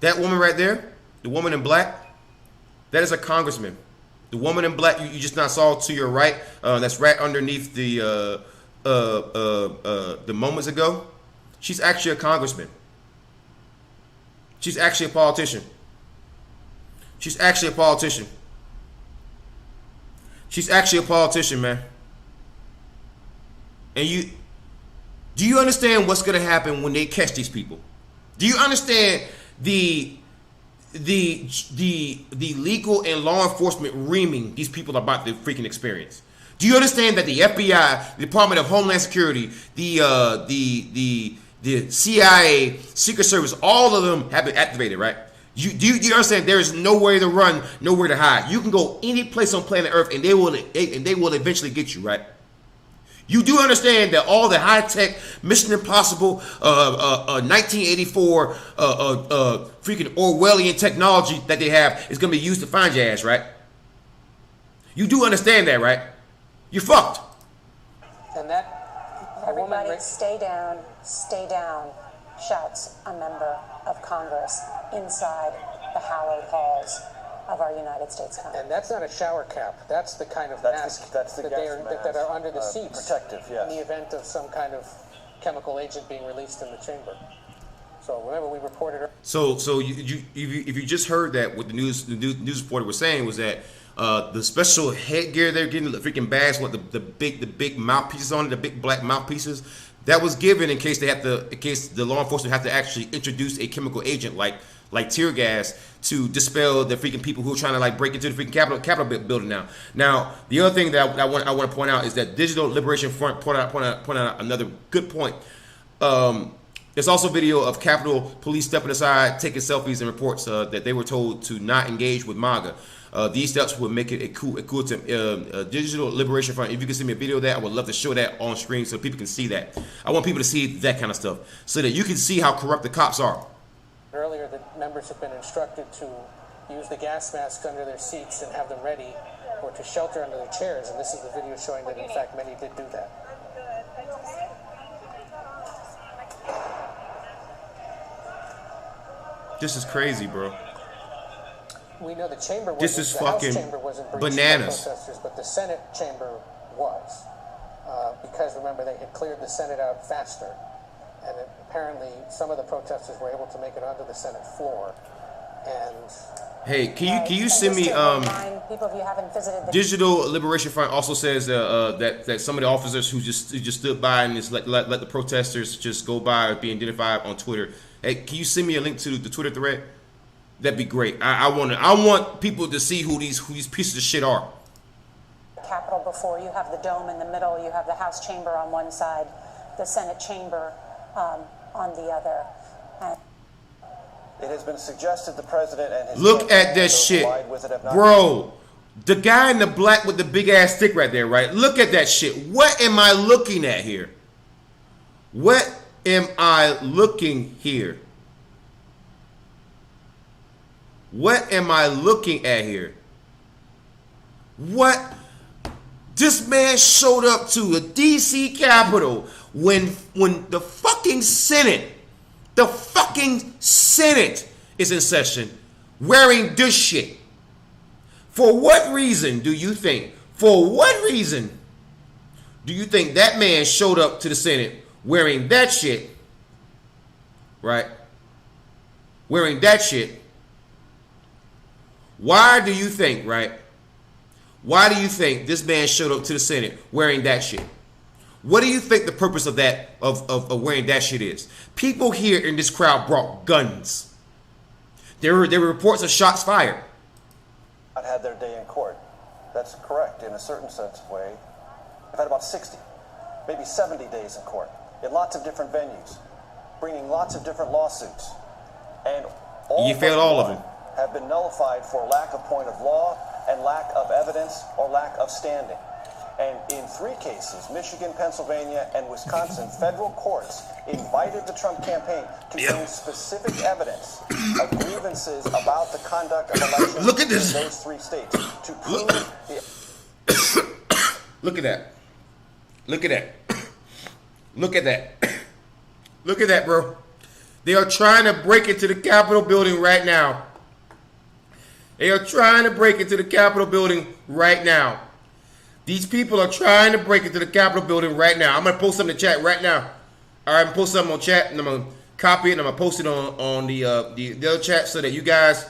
That woman right there, the woman in black, that is a congressman. The woman in black you just not saw to your right, that's right underneath the moments ago. She's actually a congressman. She's actually a politician. She's actually a politician. She's actually a politician, man. And do you understand what's gonna happen when they catch these people? Do you understand the legal and law enforcement reaming these people are about to freaking experience? Do you understand that the FBI, the Department of Homeland Security, the CIA, Secret Service, all of them have been activated, right? Do you understand there is nowhere to run, nowhere to hide? You can go any place on planet Earth and they will eventually get you, right? You do understand that all the high-tech, Mission Impossible, 1984, freaking Orwellian technology that they have is going to be used to find your ass, right? You do understand that, right? You're fucked. And that... Everybody stay down, shouts a member of Congress inside the hallowed halls of our United States Congress. And that's not a shower cap. That's the kind of mask that are under the seats. Protective, yes. In the event of some kind of chemical agent being released in the chamber. So remember, we reported. So if you just heard that, what the news reporter was saying was that the special headgear they're getting, the freaking bags, what the big mouthpieces on it, the big black mouthpieces, that was given in case the law enforcement have to actually introduce a chemical agent like tear gas to dispel the freaking people who are trying to like break into the freaking Capitol building now. Now, the other thing that I want to point out is that Digital Liberation Front point out another good point. There's also video of Capitol Police stepping aside, taking selfies, and reports that they were told to not engage with MAGA. These steps would make it a cool attempt. Digital Liberation Front, if you can send me a video of that, I would love to show that on screen so people can see that. I want people to see that kind of stuff so that you can see how corrupt the cops are. Earlier, the members have been instructed to use the gas masks under their seats and have them ready, or to shelter under their chairs, and this is the video showing that, in fact, many did do that. This is crazy, bro. We know the chamber wasn't, this is the fucking House chamber wasn't breached bananas. by protesters, but the Senate chamber was, because remember they had cleared the Senate out faster, and apparently some of the protesters were able to make it onto the Senate floor. And hey, can you send me people, if you haven't visited the Digital Liberation Front also says that some of the officers who just stood by and just let the protesters just go by being identified on Twitter. Hey, can you send me a link to the Twitter thread? That'd be great. I want people to see who these pieces of shit are. Capitol before. You have the dome in the middle. You have the House chamber on one side, the Senate chamber on the other. It has been suggested the president and his look at that shit, bro. The guy in the black with the big ass stick right there, right? Look at that shit. What am I looking at here? What am I looking here? What am I looking at here? What? This man showed up to a DC Capitol when the fucking Senate is in session wearing this shit. For what reason do you think? For what reason do you think that man showed up to the Senate wearing that shit? Right? Wearing that shit. Why do you think, right? Why do you think this man showed up to the Senate wearing that shit? What do you think the purpose of that, of wearing that shit is? People here in this crowd brought guns. There were reports of shots fired. I've had their day in court. That's correct in a certain sense of way. I've had about 60, maybe 70 days in court in lots of different venues, bringing lots of different lawsuits. And you failed all of them. Have been nullified for lack of point of law and lack of evidence or lack of standing. And in 3 cases, Michigan, Pennsylvania, and Wisconsin, federal courts invited the Trump campaign to bring specific evidence of grievances about the conduct of elections Look at this. in those 3 states to prove Look at that. Look at that. Look at that. Look at that, bro. They are trying to break into the Capitol building right now. They are trying to break into the Capitol building right now. These people are trying to break into the Capitol building right now. I'm going to post something in the chat right now. All right, I'm going to post something on chat, and I'm going to copy it, and I'm going to post it on the other chat so that you guys...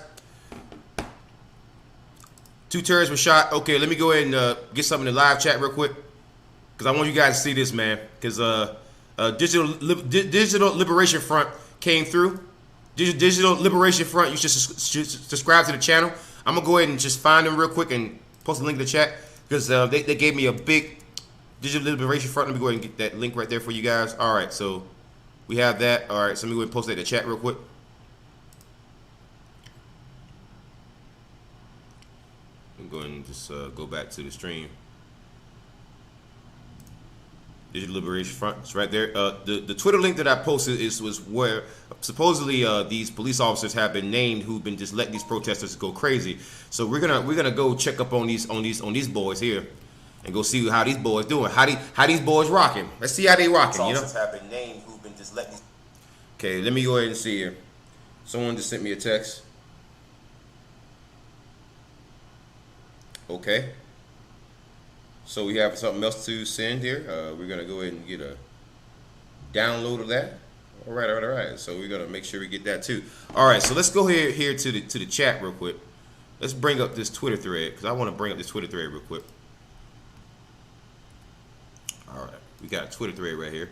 2 terrorists were shot. Okay, let me go ahead and get something in the live chat real quick, because I want you guys to see this, man. Because Digital Liberation Front came through. Digital Liberation Front, you should subscribe to the channel. I'm going to go ahead and just find them real quick and post a link in the chat. Because they gave me a big Digital Liberation Front. Let me go ahead and get that link right there for you guys. All right, so we have that. All right, so let me go ahead and post that in the chat real quick. I'm going to just go back to the stream. Digital Liberation Front, it's right there. The Twitter link that I posted was where supposedly these police officers have been named who've been just letting these protesters go crazy. So we're gonna go check up on these boys here and go see how these boys doing. How these boys rocking. Let's see how they rocking. You know, have been named who've been just letting. Okay, let me go ahead and see here. Someone just sent me a text. Okay. So we have something else to send here. We're gonna go ahead and get a download of that. All right. So we're gonna make sure we get that too. All right. So let's go here to the chat real quick. Let's bring up this Twitter thread because I want to bring up this Twitter thread real quick. All right, we got a Twitter thread right here.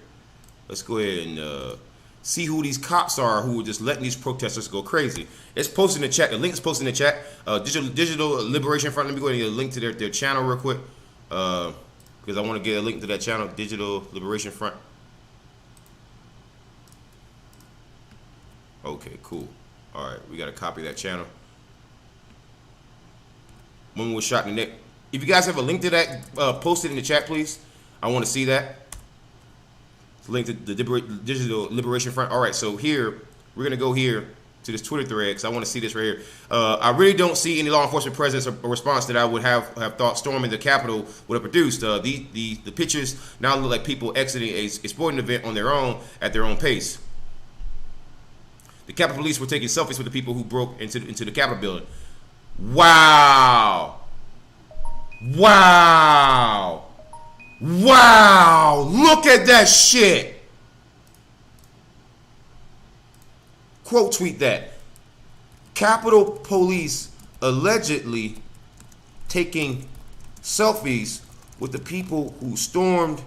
Let's go ahead and see who these cops are who are just letting these protesters go crazy. It's posted in the chat. The link is posted in the chat. Digital Liberation Front. Let me go ahead and get a link to their channel real quick. Because I want to get a link to that channel, Digital Liberation Front. Okay, cool. All right, we got to copy that channel. Woman was shot in the neck. If you guys have a link to that, post it in the chat, please. I want to see that. It's linked to the Digital Liberation Front. All right, so here, we're going to go here to this Twitter thread because I want to see this right here. I really don't see any law enforcement presence or response that I would have thought storming the Capitol would have produced. The pictures now look like people exiting a sporting event on their own at their own pace. The Capitol Police were taking selfies with the people who broke into the Capitol building. Wow! Wow! Wow! Look at that shit! Quote tweet that. Capitol Police allegedly taking selfies with the people who stormed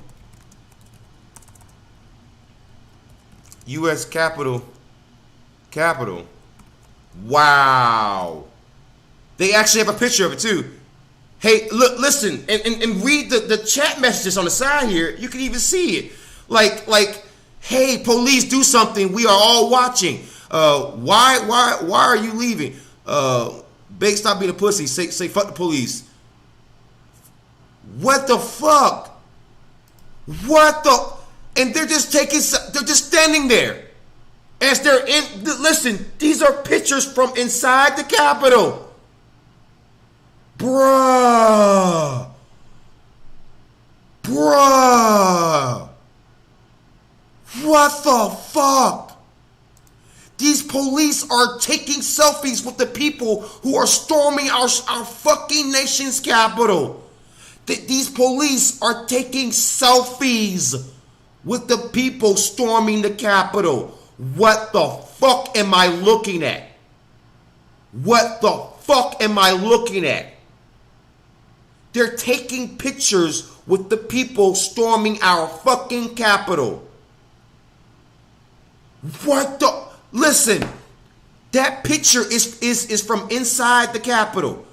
U.S. Capitol. Wow. They actually have a picture of it too. Hey, look, listen, and read the chat messages on the side here. You can even see it. Like, hey, police, do something. We are all watching. Why are you leaving? Bake, stop being a pussy. Say fuck the police. What the fuck? What the? And they're just standing there. As they're in, listen, these are pictures from inside the Capitol. Bruh. What the fuck? These police are taking selfies with the people who are storming our fucking nation's capital. These police are taking selfies with the people storming the Capitol. What the fuck am I looking at? What the fuck am I looking at? They're taking pictures with the people storming our fucking Capitol. What the? Listen, that picture is from inside the Capitol.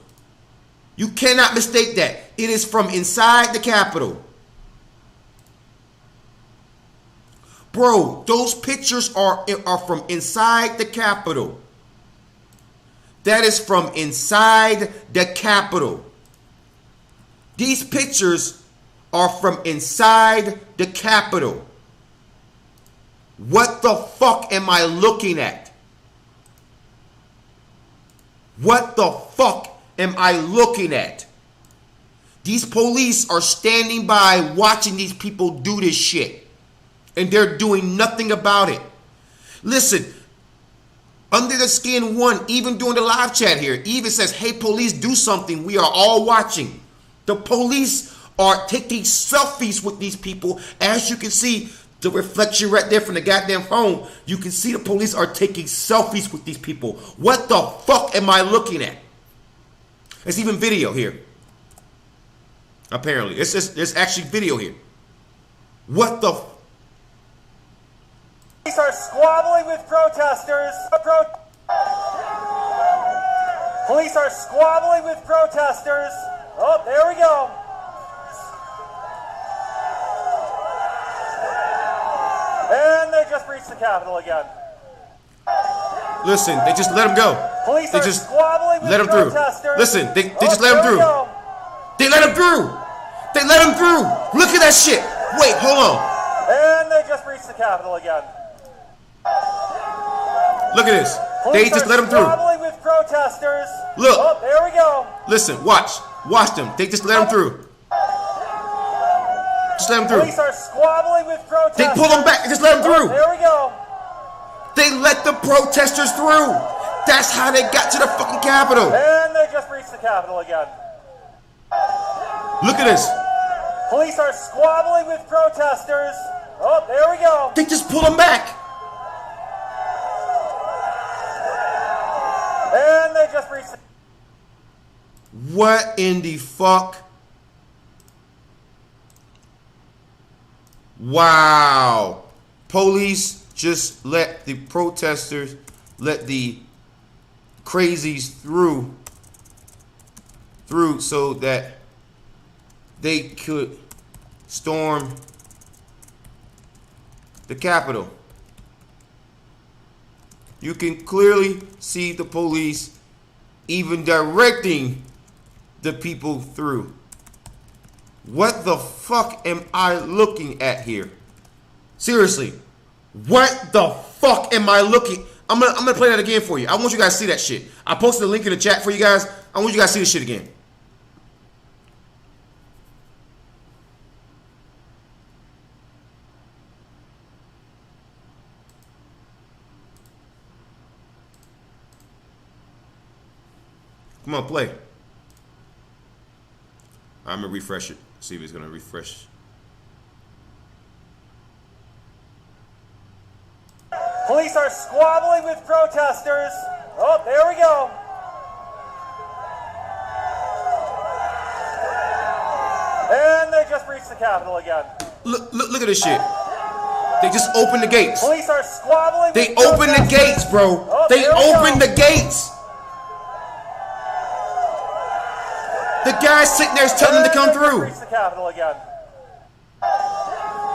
You cannot mistake that. It is from inside the Capitol. Bro, those pictures are from inside the Capitol. That is from inside the Capitol. These pictures are from inside the Capitol. What the fuck am I looking at? What the fuck am I looking at? These police are standing by watching these people do this shit. And they're doing nothing about it. Listen, Under the Skin 1, even during the live chat here, even says, hey, police, do something. We are all watching. The police are taking selfies with these people. As you can see, the reflection right there from the goddamn phone, you can see the police are taking selfies with these people. What the fuck am I looking at? There's even video here. Apparently. There's actually video here. What the Police are squabbling with protesters. Police are squabbling with protesters. Oh, there we go. And they just breached the Capitol again. Listen, they just let him go. Police they are just squabbling with let him through. protesters. Listen, they just let him through. They let him through. They let him through. Look at that shit. Wait, hold on. And they just breached the Capitol again. Look at this. They just let him through. With protesters. Look. Oh, there we go. Listen, watch them. They just let him through. Just let him through. Police are squabbling with protesters. They pull him back and just let him through. Oh, there we go. They let the protesters through. That's how they got to the fucking Capitol. And they just breached the Capitol again. Look at this. Police are squabbling with protesters. Oh, there we go. They just pull him back. And they just breached the... What in the fuck? Wow. Police just let the protesters, let the crazies through so that they could storm the Capitol. You can clearly see the police even directing the people through. What the fuck am I looking at here? Seriously, what the fuck am I looking? I'm gonna play that again for you. I want you guys to see that shit. I posted a link in the chat for you guys. I want you guys to see this shit again. Come on, play. I'm gonna refresh it. See if it's gonna refresh. Police are squabbling with protesters. Oh, there we go. breached the Capitol again. Look at this shit. They just opened the gates. Police are squabbling. They opened the gates, bro. They opened the gates. The guy sitting there is telling them to come through. Breached the Capitol again.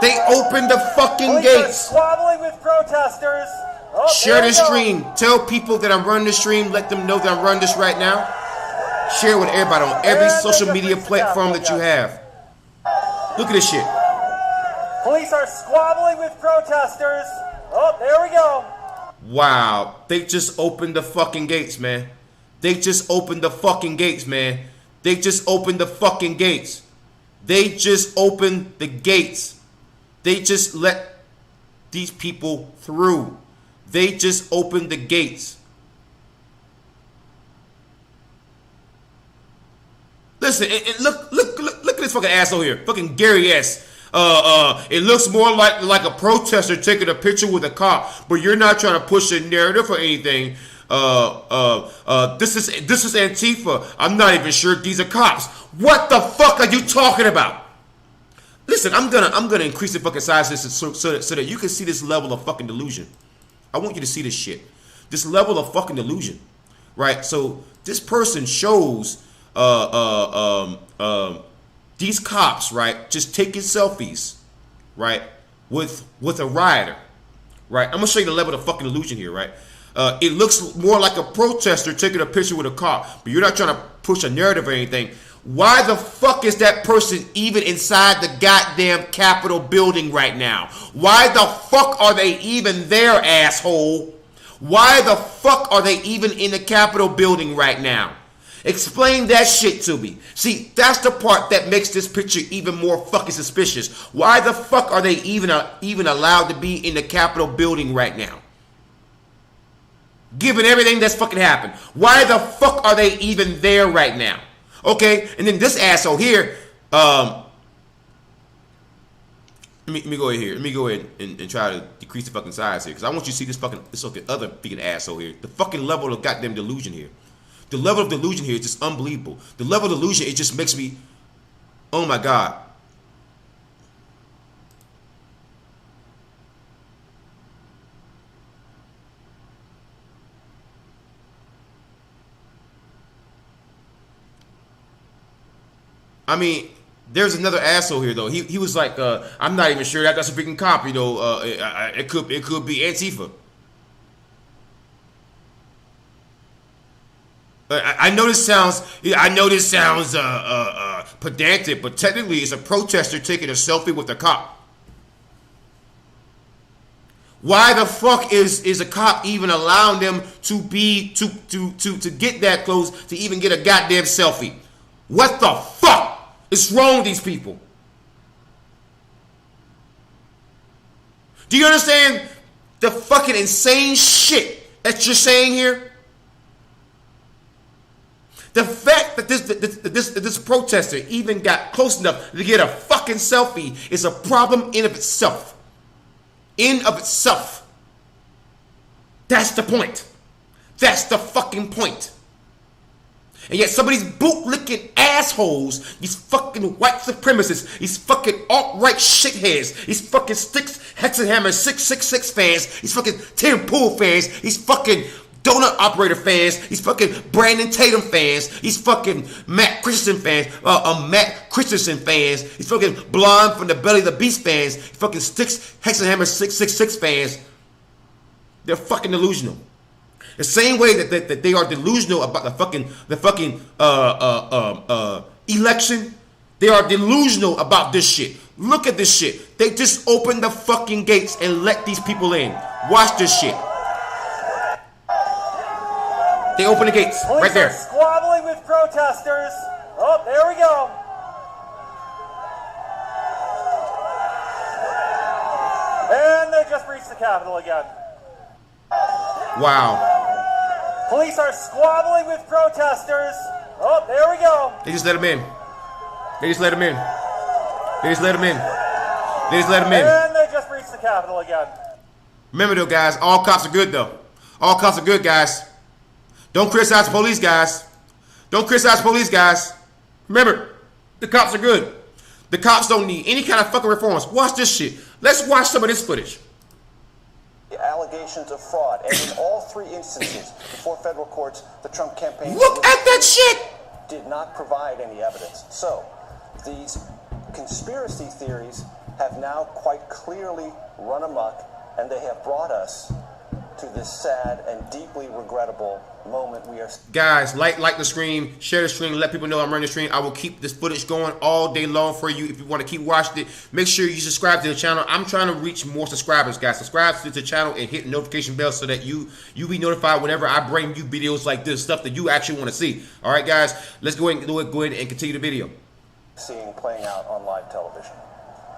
They opened the fucking Police gates. are squabbling with protesters. Share the stream. Tell people that I'm running the stream. Let them know that I'm running this right now. Share it with everybody on every social media platform that you have. Look at this shit. Police are squabbling with protesters. Oh, there we go. Wow. They just opened the fucking gates, man. They just opened the fucking gates, man. They just opened the fucking gates. They just opened the gates. They just let these people through. They just opened the gates. Listen, look at this fucking asshole here. Fucking Gary S. It looks more like a protester taking a picture with a cop, but you're not trying to push a narrative or anything. This is Antifa. I'm not even sure these are cops. What the fuck are you talking about? Listen, I'm gonna increase the fucking size of this so that you can see this level of fucking delusion. I want you to see this shit. This level of fucking delusion. Right? So this person shows these cops, right, just taking selfies, right, with a rioter. Right? I'm gonna show you the level of fucking delusion here, right? It looks more like a protester taking a picture with a cop, but you're not trying to push a narrative or anything. Why the fuck is that person even inside the goddamn Capitol building right now? Why the fuck are they even there, asshole? Why the fuck are they even in the Capitol building right now? Explain that shit to me. See, that's the part that makes this picture even more fucking suspicious. Why the fuck are they even allowed to be in the Capitol building right now? Given everything that's fucking happened, why the fuck are they even there right now? Okay, and then this asshole here, let me go ahead here. Let me go ahead and try to decrease the fucking size here, because I want you to see this fucking other fucking asshole here. The fucking level of goddamn delusion here. The level of delusion here is just unbelievable. The level of delusion, it just makes me, oh my God. I mean, there's another asshole here though. He was like, I'm not even sure that's a freaking cop. You know, it could be Antifa. I know this sounds pedantic, but technically it's a protester taking a selfie with a cop. Why the fuck is a cop even allowing them to get that close to even get a goddamn selfie? What the fuck is wrong with these people? Do you understand the fucking insane shit that you're saying here? The fact that this protester even got close enough to get a fucking selfie is a problem in of itself. In of itself. That's the point. That's the fucking point. And yet some of these boot-licking assholes, these fucking white supremacists, these fucking alt-right shitheads, these fucking Sticks, Hexenhammer 666 fans, these fucking Tim Pool fans, these fucking Donut Operator fans, these fucking Brandon Tatum fans, these fucking Matt Christensen fans, these fucking Blonde from the Belly of the Beast fans, these fucking Sticks, Hexenhammer 666 fans. They're fucking delusional. The same way that they are delusional about the fucking election, they are delusional about this shit. Look at this shit. They just opened the fucking gates and let these people in. Watch this shit. They open the gates Police right there. Are squabbling with protesters. Oh, there we go. And they just breached the Capitol again. Wow. Police are squabbling with protesters. Oh, there we go. They just let him in. They just let him in. They just let him in. They just let him in. And they just breached the Capitol again. Remember though, guys, all cops are good though. All cops are good, guys. Don't criticize the police, guys. Don't criticize the police, guys. Remember, the cops are good. The cops don't need any kind of fucking reforms. Watch this shit. Let's watch some of this footage. Allegations of fraud, and in all 3 instances before federal courts, the Trump campaign look at that shit did not provide any evidence. So these conspiracy theories have now quite clearly run amok, and they have brought us to this sad and deeply regrettable moment we are. Guys, like the stream, share the stream, let people know I'm running the stream. I will keep this footage going all day long for you. If you want to keep watching it, make sure you subscribe to the channel. I'm trying to reach more subscribers, guys. Subscribe to the channel and hit the notification bell so that you be notified whenever I bring you videos like this, stuff that you actually want to see. All right, guys, let's go ahead and continue the video. Seeing playing out on live television.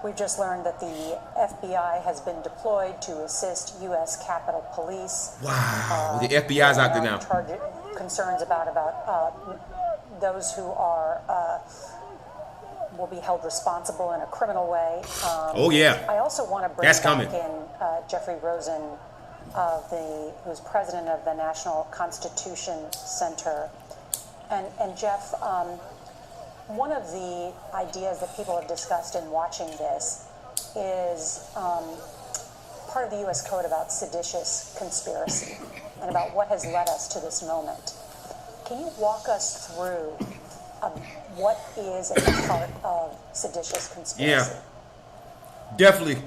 We've just learned that the FBI has been deployed to assist U.S. Capitol Police. Wow, the FBI's out there now. Concerns about those who are will be held responsible in a criminal way. Oh yeah. I also want to bring back in Jeffrey Rosen, who's president of the National Constitution Center, and Jeff. One of the ideas that people have discussed in watching this is part of the U.S. Code about seditious conspiracy and about what has led us to this moment. Can you walk us through what is at the heart of seditious conspiracy? Yeah, definitely,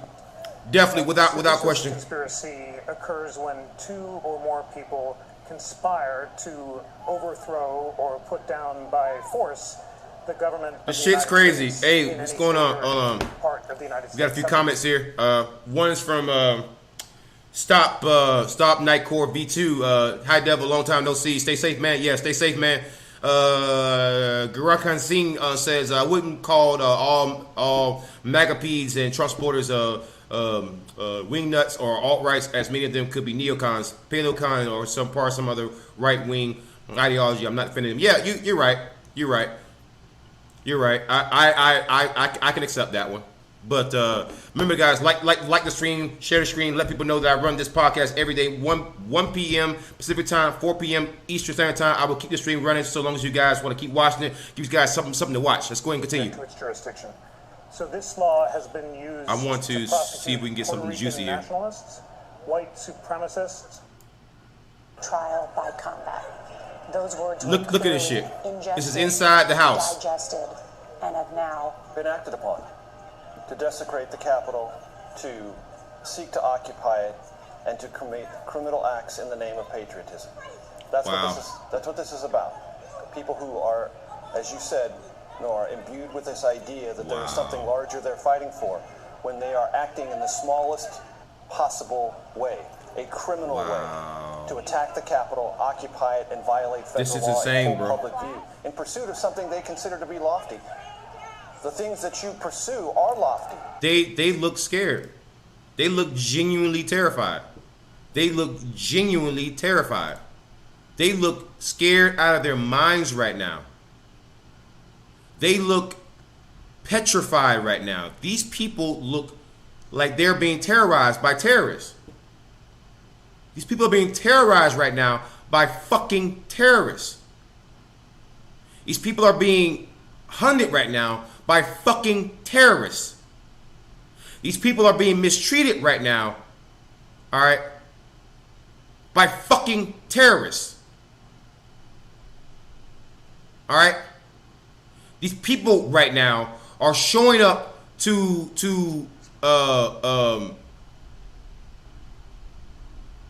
without question. Conspiracy occurs when 2 or more people conspire to overthrow or put down by force the government. This shit's crazy. Hey, what's going on? We got a few comments here. One is from Stop Nightcore V2. Hi Devil, long time no see. Stay safe, man. Yeah, stay safe, man. Garakan Singh says I wouldn't call all MAGA-pedes and Trump supporters wing nuts or alt-rights, as many of them could be neocons, paleocon, or some other right-wing ideology. I'm not defending them. Yeah, you're right. You're right. You're right. I can accept that one. But remember, guys, like the stream, share the stream, let people know that I run this podcast every day, 1 p.m. Pacific time, 4 p.m. Eastern Standard Time. I will keep the stream running so long as you guys want to keep watching it. Give you guys something to watch. Let's go ahead and continue. To its jurisdiction. So this law has been used. I want to see if we can get something juicy here. Nationalists, white supremacists. Trial by combat. Those words look at this shit. This is inside the house. Digested and have now been acted upon to desecrate the Capitol, to seek to occupy it, and to commit criminal acts in the name of patriotism. That's what this is about. People who are, as you said, Nora, imbued with this idea that there is something larger they're fighting for, when they are acting in the smallest possible way, a criminal way, to attack the Capitol, occupy it, and violate federal law in full public view, in pursuit of something they consider to be lofty. The things that you pursue are lofty. They look scared. They look genuinely terrified. They look genuinely terrified. They look scared out of their minds right now. They look petrified right now. These people look like they're being terrorized by terrorists. These people are being terrorized right now by fucking terrorists. These people are being hunted right now by fucking terrorists. These people are being mistreated right now, all right, by fucking terrorists. All right? These people right now are showing up to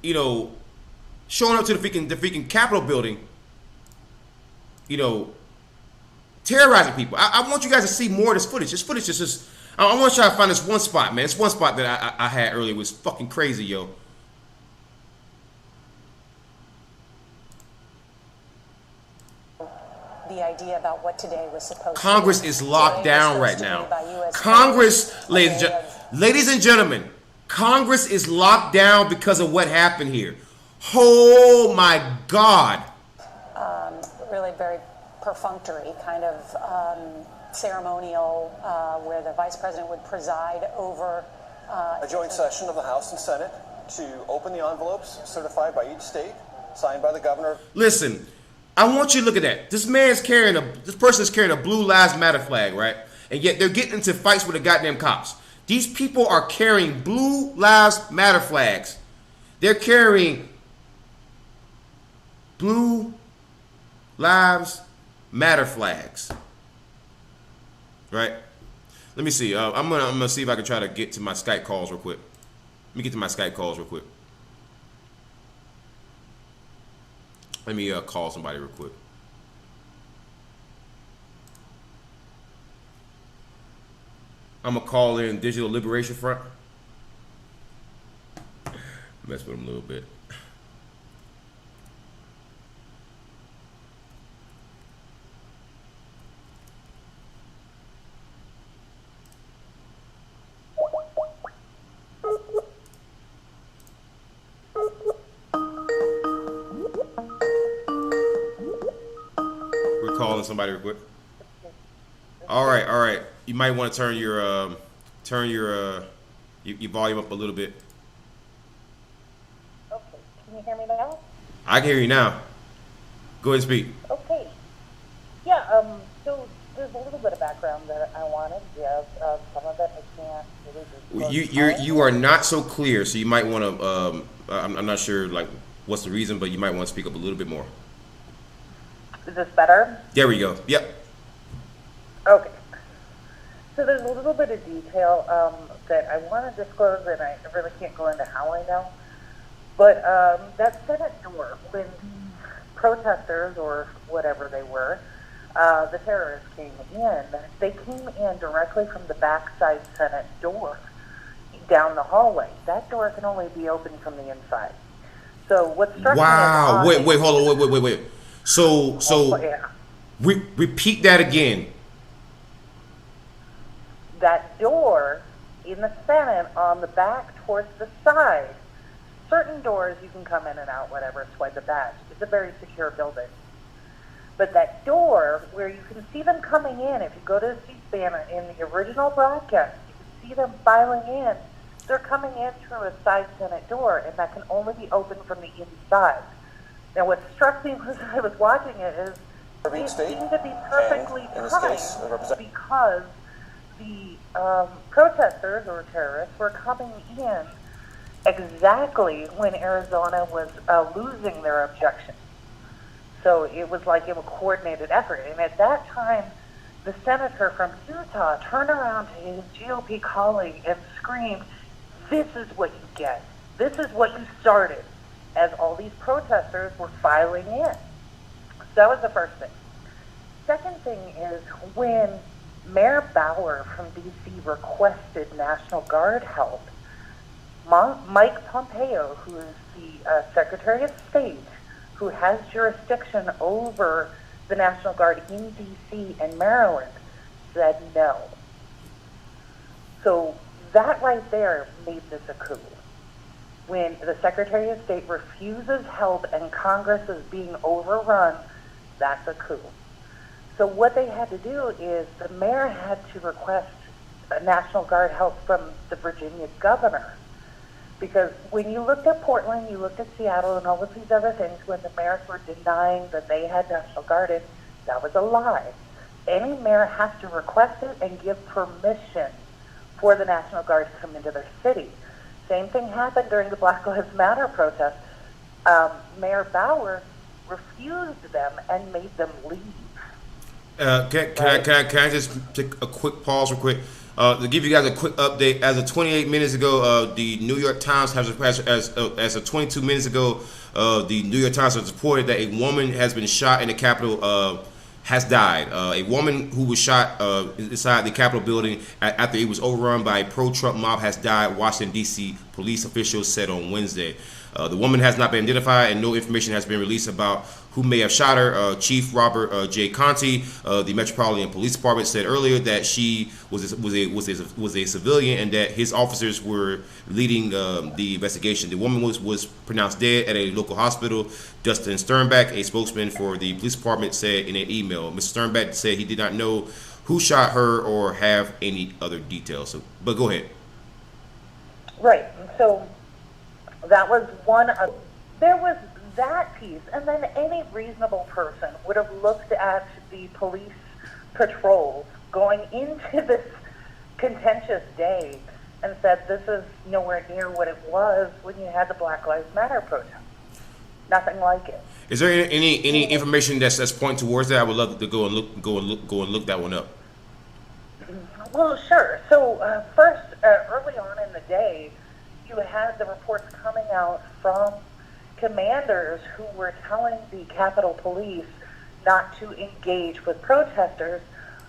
you know, showing up to the freaking Capitol building, you know, terrorizing people. I want you guys to see more of this footage. This footage is just, I want to try to find this one spot, man. This one spot that I had earlier was fucking crazy, yo. The idea about what today was supposed to be. Congress is locked down right now. Congress, ladies and gentlemen, Congress is locked down because of what happened here. Oh my God. Really very perfunctory, kind of ceremonial, where the vice president would preside over a joint session of the House and Senate to open the envelopes certified by each state, signed by the governor. Listen, I want you to look at that. This person is carrying a Blue Lives Matter flag, right? and yet they're getting into fights with the goddamn cops. These people are carrying Blue Lives Matter flags. They're carrying Blue Lives Matter flags. Right? Let me see. I'm gonna see if I can try to get to my Skype calls real quick. Let me get to my Skype calls real quick. Let me call somebody real quick. I'm gonna call in Digital Liberation Front. Mess with them a little bit. We're calling somebody real quick. All right. You might want to turn your volume up a little bit. Okay, can you hear me now? I can hear you now. Go ahead and speak. Okay. Yeah. So there's a little bit of background that I wanted. Yes. Some of it I can't really. You are not so clear, so you might want to. I'm not sure like what's the reason, but you might want to speak up a little bit more. Is this better? There we go. Yep. Okay. So there's a little bit of detail that I want to disclose, and I really can't go into how I know. But that Senate door, when protesters or whatever they were, the terrorists came in, they came in directly from the backside Senate door down the hallway. That door can only be opened from the inside. So what struck me as wait, hold on, wait. So yeah. Repeat that again. That door in the Senate on the back towards the side, certain doors you can come in and out, whatever, swipe the badge. It's a very secure building. But that door where you can see them coming in, if you go to C-SPAN in the original broadcast, you can see them filing in. They're coming in through a side Senate door, and that can only be opened from the inside. Now, what struck me as I was watching it is it seemed to be perfectly timed because the protesters or terrorists were coming in exactly when Arizona was losing their objection. So it was like a coordinated effort. And at that time, the senator from Utah turned around to his GOP colleague and screamed, "This is what you get. This is what you started," as all these protesters were filing in. So that was the first thing. Second thing is when Mayor Bauer from D.C. requested National Guard help, Mike Pompeo, who is the Secretary of State, who has jurisdiction over the National Guard in D.C. and Maryland, said no. So that right there made this a coup. When the Secretary of State refuses help and Congress is being overrun, that's a coup. So what they had to do is the mayor had to request National Guard help from the Virginia governor. Because when you looked at Portland, you looked at Seattle and all of these other things, when the mayors were denying that they had National Guard in, that was a lie. Any mayor has to request it and give permission for the National Guard to come into their city. Same thing happened during the Black Lives Matter protest. Mayor Bauer refused them and made them leave. Can I just take a quick pause real quick? To give you guys a quick update, as of 28 minutes ago, the New York Times as of 22 minutes ago, the New York Times has reported that a woman has been shot in the Capitol, has died. A woman who was shot inside the Capitol building after it was overrun by a pro-Trump mob has died, Washington, D.C. police officials said on Wednesday. The woman has not been identified, and no information has been released about who may have shot her. Chief Robert J. Conti, the Metropolitan Police Department, said earlier that she was a civilian and that his officers were leading the investigation. The woman was pronounced dead at a local hospital. Dustin Sternbach, a spokesman for the police department, said in an email. Mr. Sternbach said he did not know who shot her or have any other details. So, but go ahead. Right. So that was one of, there was that piece, and then any reasonable person would have looked at the police patrols going into this contentious day and said this is nowhere near what it was when you had the Black Lives Matter protest. Nothing like it. Is there any information that's pointing towards that? I would love to go and look that one up. Well, sure. So first, early on in the day, you had the reports coming out from commanders who were telling the Capitol Police not to engage with protesters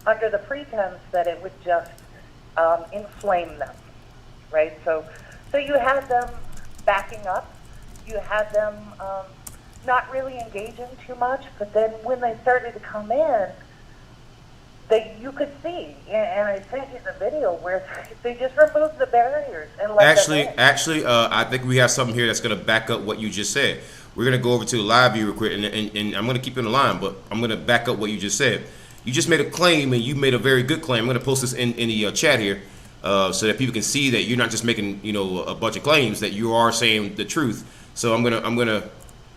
under the pretense that it would just inflame them, right? So you had them backing up. You had them not really engaging too much, but then when they started to come in, you could see, and I sent you the video where they just removed the barriers and let them in. Actually, I think we have something here that's going to back up what you just said. We're going to go over to the live view real quick, and I'm going to keep you on the line, but I'm going to back up what you just said. You just made a claim, and you made a very good claim. I'm going to post this in the chat here so that people can see that you're not just making a bunch of claims, that you are saying the truth. So I'm gonna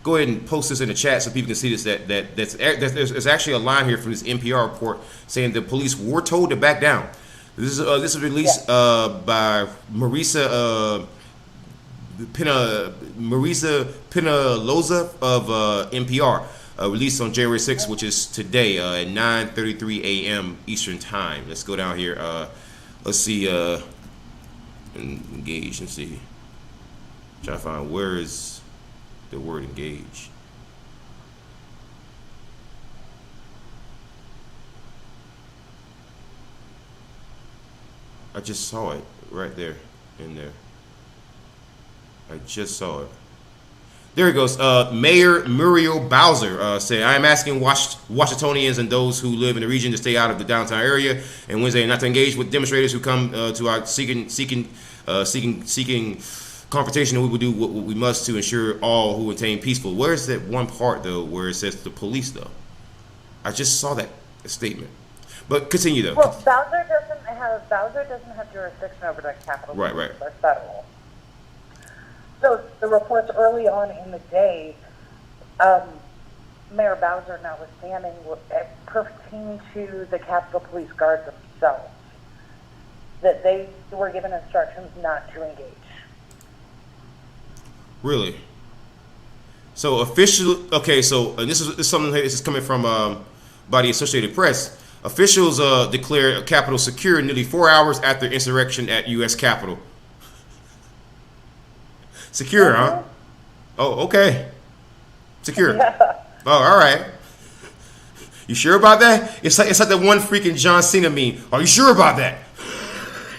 go ahead and post this in the chat so people can see this. There's actually a line here from this NPR report saying the police were told to back down. This is released by Marisa Penaloza of NPR, released on January 6th, which is today at 9:33 a.m. Eastern Time. Let's go down here. Let's see. Engage and see. Try to find where is the word engage. I just saw it right there in there. I just saw it. There it goes. Mayor Muriel Bowser said, "I am asking Washingtonians and those who live in the region to stay out of the downtown area and Wednesday, not to engage with demonstrators who come to our seeking confrontation. We will do what we must to ensure all who attain peaceful." Where's that one part though where it says the police though? I just saw that statement. But continue though. Well, Bowser doesn't have jurisdiction over the Capitol. Right. That's federal. So the reports early on in the day, Mayor Bowser notwithstanding, pertain to the Capitol Police Guard themselves, that they were given instructions not to engage. Really? So official. Okay. So and this is something that is coming from by the Associated Press. Officials declared Capitol secure nearly 4 hours after insurrection at U.S. Capitol. Secure, huh? Oh, okay. Secure. Yeah. Oh, all right. You sure about that? It's like that one freaking John Cena meme. Are you sure about that?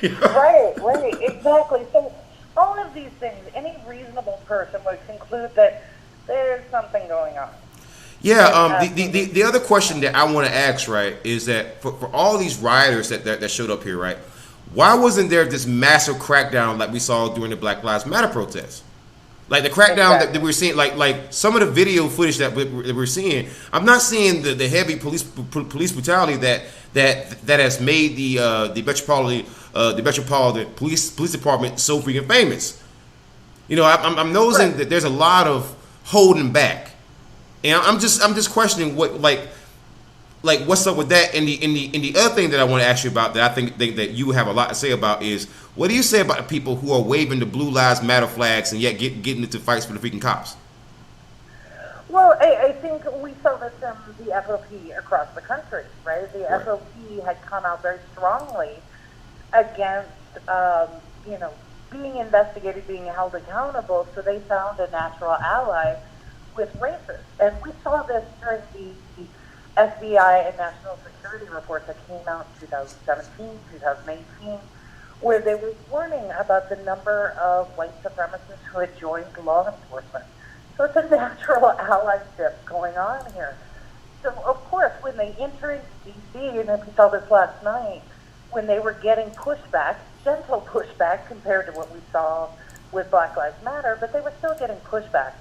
Right, exactly. So all of these things, any reasonable person would conclude that there's something going on. Yeah. The other question that I want to ask, right, is that for all these rioters that showed up here, right, why wasn't there this massive crackdown like we saw during the Black Lives Matter protests? Like the crackdown that we're seeing, like some of the video footage that we're seeing, I'm not seeing the heavy police brutality that has made the Metropolitan Police Department so freaking famous. I'm noticing that there's a lot of holding back, and I'm just questioning what like what's up with that. And the other thing that I want to ask you about that I think that you have a lot to say about is, what do you say about the people who are waving the Blue Lives Matter flags and yet getting into fights for the freaking cops? Well, I think we saw this in the FOP across the country, right? The FOP had come out very strongly against, being investigated, being held accountable, so they found a natural ally with racists. And we saw this during the FBI and national security reports that came out in 2017, 2018, where they were warning about the number of white supremacists who had joined law enforcement. So it's a natural allyship going on here. So, of course, when they entered D.C., and we saw this last night, when they were getting pushback, gentle pushback compared to what we saw with Black Lives Matter, but they were still getting pushback.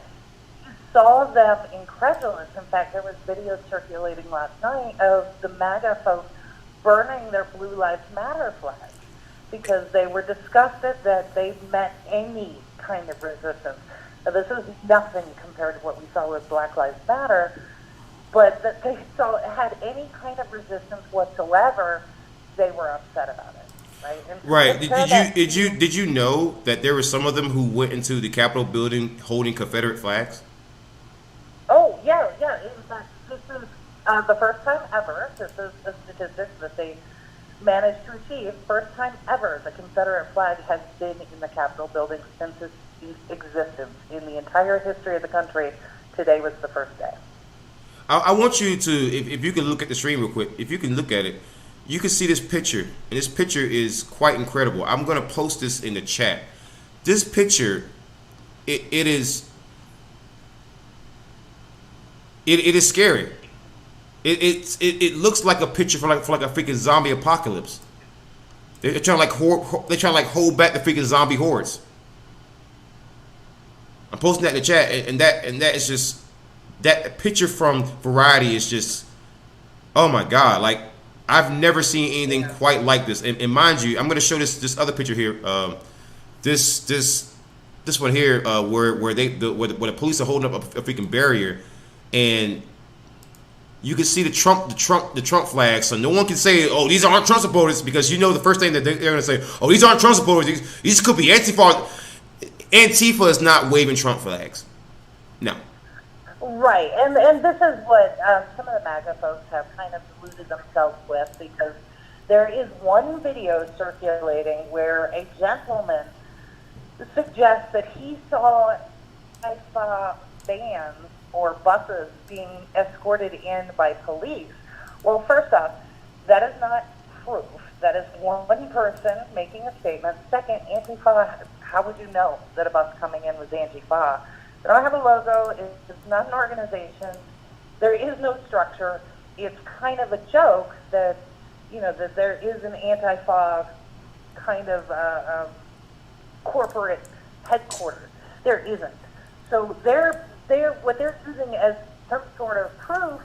You saw them incredulous. In fact, there was video circulating last night of the MAGA folks burning their Blue Lives Matter flag, because they were disgusted that they met any kind of resistance. Now, this is nothing compared to what we saw with Black Lives Matter, but that they had any kind of resistance whatsoever they were upset about it, right? And Right. Did you know that there were some of them who went into the Capitol building holding Confederate flags? Oh yeah. In fact, this is the first time ever. This is the statistics that they managed to achieve. First time ever the Confederate flag has been in the Capitol building since its existence in the entire history of the country. Today was the first day. I want you to, if you can look at the stream real quick, if you can look at it, you can see this picture, and this picture is quite incredible. I'm going to post this in the chat. This picture, it is scary. It looks like a picture for like a freaking zombie apocalypse. They're trying to hold back the freaking zombie hordes. I'm posting that in the chat, and that is just, that picture from Variety is just, oh my god! Like, I've never seen anything quite like this. And mind you, I'm going to show this other picture here. This one here, where the police are holding up a freaking barrier, and you can see the Trump flag. So no one can say, "Oh, these aren't Trump supporters," because you know the first thing that they're going to say, "Oh, these aren't Trump supporters. These could be Antifa." Antifa is not waving Trump flags. No. Right, and this is what some of the MAGA folks have kind of deluded themselves with, because there is one video circulating where a gentleman suggests that he saw vans or buses being escorted in by police. Well, first off, that is not proof. That is one person making a statement. Second, Antifa, how would you know that a bus coming in was Antifa? They don't have a logo. It's not an organization. There is no structure. It's kind of a joke that, that there is an Antifa kind of corporate headquarters. There isn't. So what they're using as some sort of proof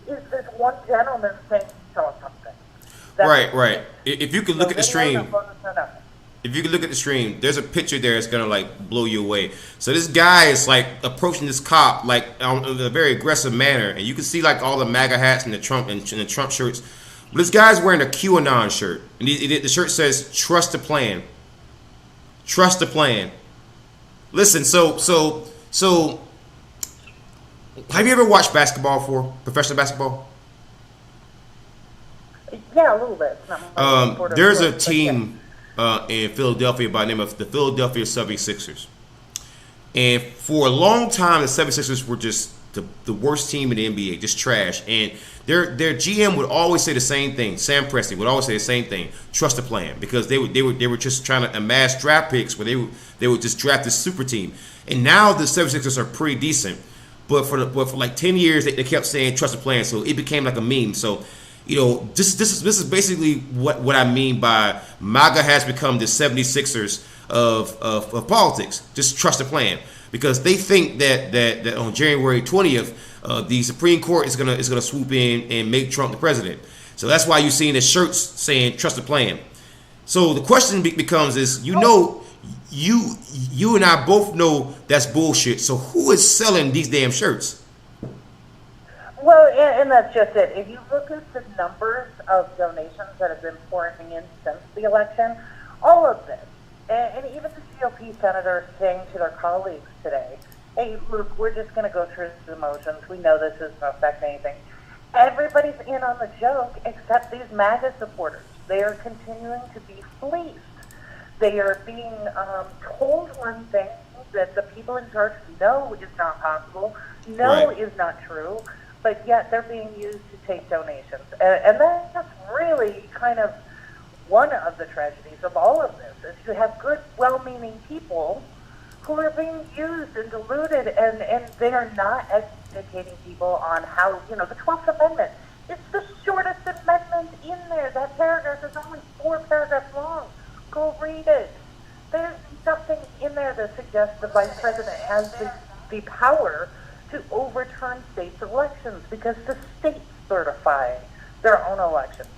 is this one gentleman saying he saw something. Right. If you can look at the stream. If you can look at the stream, there's a picture there that's gonna like blow you away. So this guy is like approaching this cop like in a very aggressive manner, and you can see like all the MAGA hats and the Trump shirts. But this guy's wearing a QAnon shirt, and the shirt says "Trust the plan." Trust the plan. Listen, so have you ever watched basketball before? Professional basketball? Yeah, a little bit. There's a team in Philadelphia by the name of the Philadelphia 76ers. And for a long time, the 76ers were just the worst team in the NBA, just trash. And their GM would always say the same thing. Sam Presti would always say the same thing: trust the plan, because they were just trying to amass draft picks where they would just draft this super team. And now the 76ers are pretty decent, but for like 10 years they kept saying trust the plan, so it became like a meme. So this is basically what I mean by MAGA has become the 76ers of politics. Just trust the plan, because they think that on January 20th, the Supreme Court is gonna swoop in and make Trump the president. So that's why you're seeing the shirts saying trust the plan. So the question becomes you and I both know that's bullshit. So who is selling these damn shirts? Well, and that's just it. If you look at the numbers of donations that have been pouring in since the election, all of this, and even the GOP senators saying to their colleagues today, hey, look, we're just going to go through the motions. We know this isn't going to affect anything. Everybody's in on the joke except these MAGA supporters. They are continuing to be fleeced. They are being told one thing that the people in charge know is not possible, is not true, but yet they're being used to take donations. And that's really kind of one of the tragedies of all of this, is you have good, well-meaning people who are being used and deluded, and they are not educating people on how, the 12th Amendment, it's the shortest amendment in there. That paragraph is only 4 paragraphs long. Go read it. There's nothing in there that suggests the vice president has the power to overturn states' elections, because the states certify their own elections.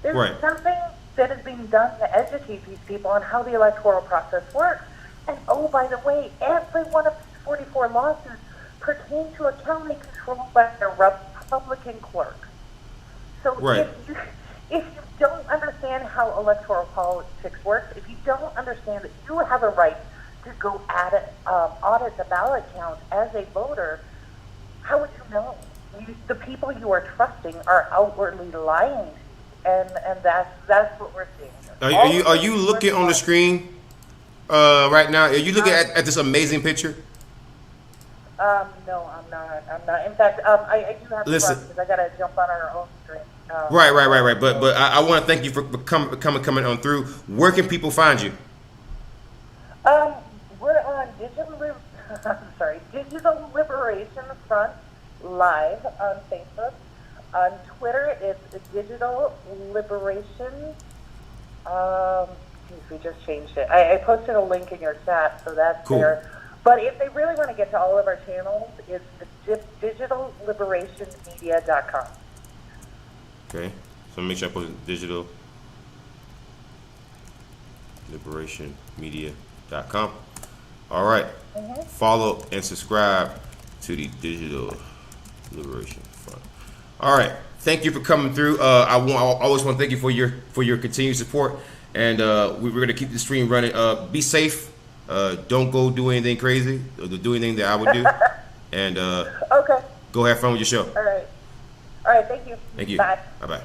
There's nothing that is being done to educate these people on how the electoral process works. And oh, by the way, every one of these 44 lawsuits pertain to a county controlled by a Republican clerk. So if you don't understand how electoral politics works, if you don't understand that you have a right to go audit the ballot count as a voter, how would you know? The people you are trusting are outwardly lying, and that's what we're seeing. Are you looking on the screen right now? Are you looking at this amazing picture? No, I'm not. In fact, I do have to run because I gotta jump on our own screen. Right. But I want to thank you for coming on through. Where can people find you? We're on Digital Liberation Front Live on Facebook. On Twitter, it's Digital Liberation. We just changed it. I posted a link in your chat, so that's cool. There. But if they really want to get to all of our channels, it's digitalliberationmedia.com. Okay, so make sure I put digitalliberationmedia.com. All right. Follow and subscribe to the Digital Liberation Front. All right. Thank you for coming through. I always want to thank you for your continued support, and we're going to keep the stream running. Be safe. Don't go do anything crazy or do anything that I would do. And okay. Go have fun with your show. All right. All right. Thank you. Thank you. Bye. Bye.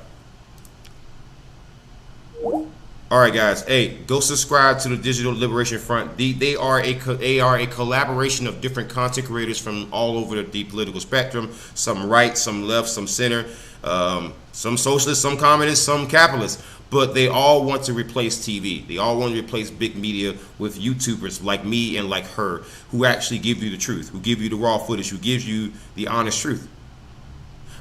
All right, guys. Hey, go subscribe to the Digital Liberation Front. They are a collaboration of different content creators from all over the political spectrum. Some right, some left, some center, some socialists, some communists, some capitalists. But they all want to replace TV. They all want to replace big media with YouTubers like me and like her, who actually give you the truth, who give you the raw footage, who gives you the honest truth.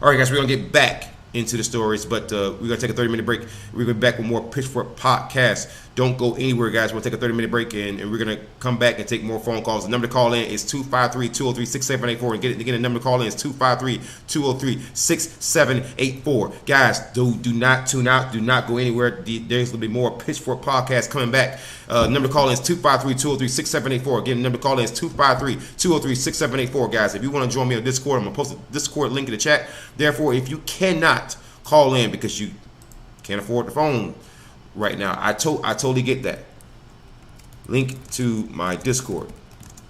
All right, guys, we're going to get back into the stories, but we're going to take a 30-minute break. We're going to be back with more Pitchfork podcast. Don't go anywhere, guys. We'll take a 30-minute break, and we're going to come back and take more phone calls. The number to call in is 253-203-6784. And again, the number to call in is 253-203-6784. Guys, do not tune out. Do not go anywhere. There's going to be more Pitchfork podcast coming back. Number to call in is 253-203-6784. Again, the number to call in is 253-203-6784. Guys, if you want to join me on Discord, I'm going to post a Discord link in the chat. Therefore, if you cannot call in because you can't afford the phone right now, I totally get that. Link to my Discord.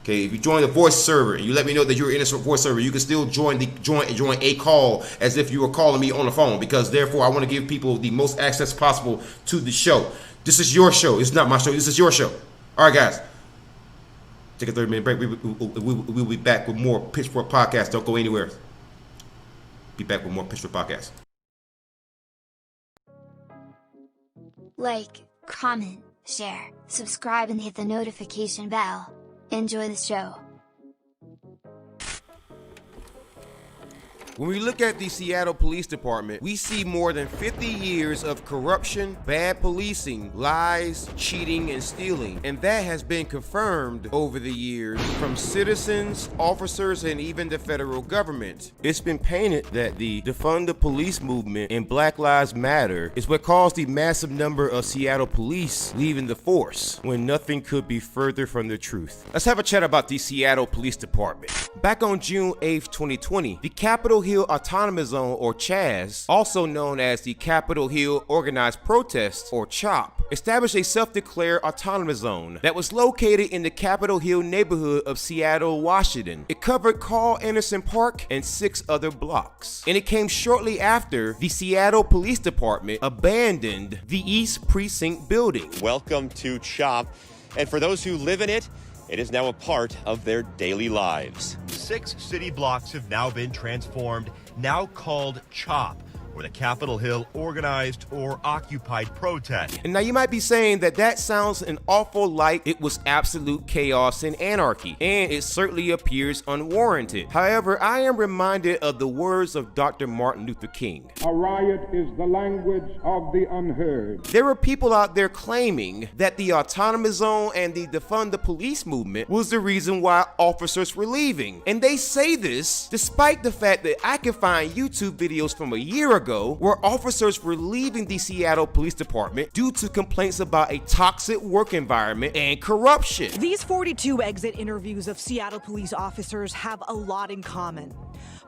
Okay, if you join the voice server and you let me know that you're in a voice server, you can still join a call as if you were calling me on the phone, because therefore I want to give people the most access possible to the show. This is your show. It's not my show. This is your show. All right, guys. Take a 30-minute break. We'll be back with more Pitchfork podcast. Don't go anywhere. Be back with more Pitchfork podcast. Like, comment, share, subscribe, and hit the notification bell. Enjoy the show. When we look at the Seattle Police Department, we see more than 50 years of corruption, bad policing, lies, cheating, and stealing. And that has been confirmed over the years from citizens, officers, and even the federal government. It's been painted that the defund the police movement and Black Lives Matter is what caused the massive number of Seattle police leaving the force, when nothing could be further from the truth. Let's have a chat about the Seattle Police Department. Back on June 8th, 2020, the Capitol Hill Autonomous Zone, or CHAZ, also known as the Capitol Hill Organized Protest, or CHOP, established a self-declared autonomous zone that was located in the Capitol Hill neighborhood of Seattle, Washington. It covered Carl Anderson Park and 6 other blocks. And it came shortly after the Seattle Police Department abandoned the East Precinct building. Welcome to CHOP, and for those who live in it, it is now a part of their daily lives. 6 city blocks have now been transformed, now called CHOP, where the Capitol Hill organized or occupied protest. And now you might be saying that sounds an awful like it was absolute chaos and anarchy, and it certainly appears unwarranted. However, I am reminded of the words of Dr. Martin Luther King. A riot is the language of the unheard. There were people out there claiming that the autonomous zone and the defund the police movement was the reason why officers were leaving. And they say this despite the fact that I can find YouTube videos from a year ago ago, where officers were leaving the Seattle Police Department due to complaints about a toxic work environment and corruption. These 42 exit interviews of Seattle police officers have a lot in common.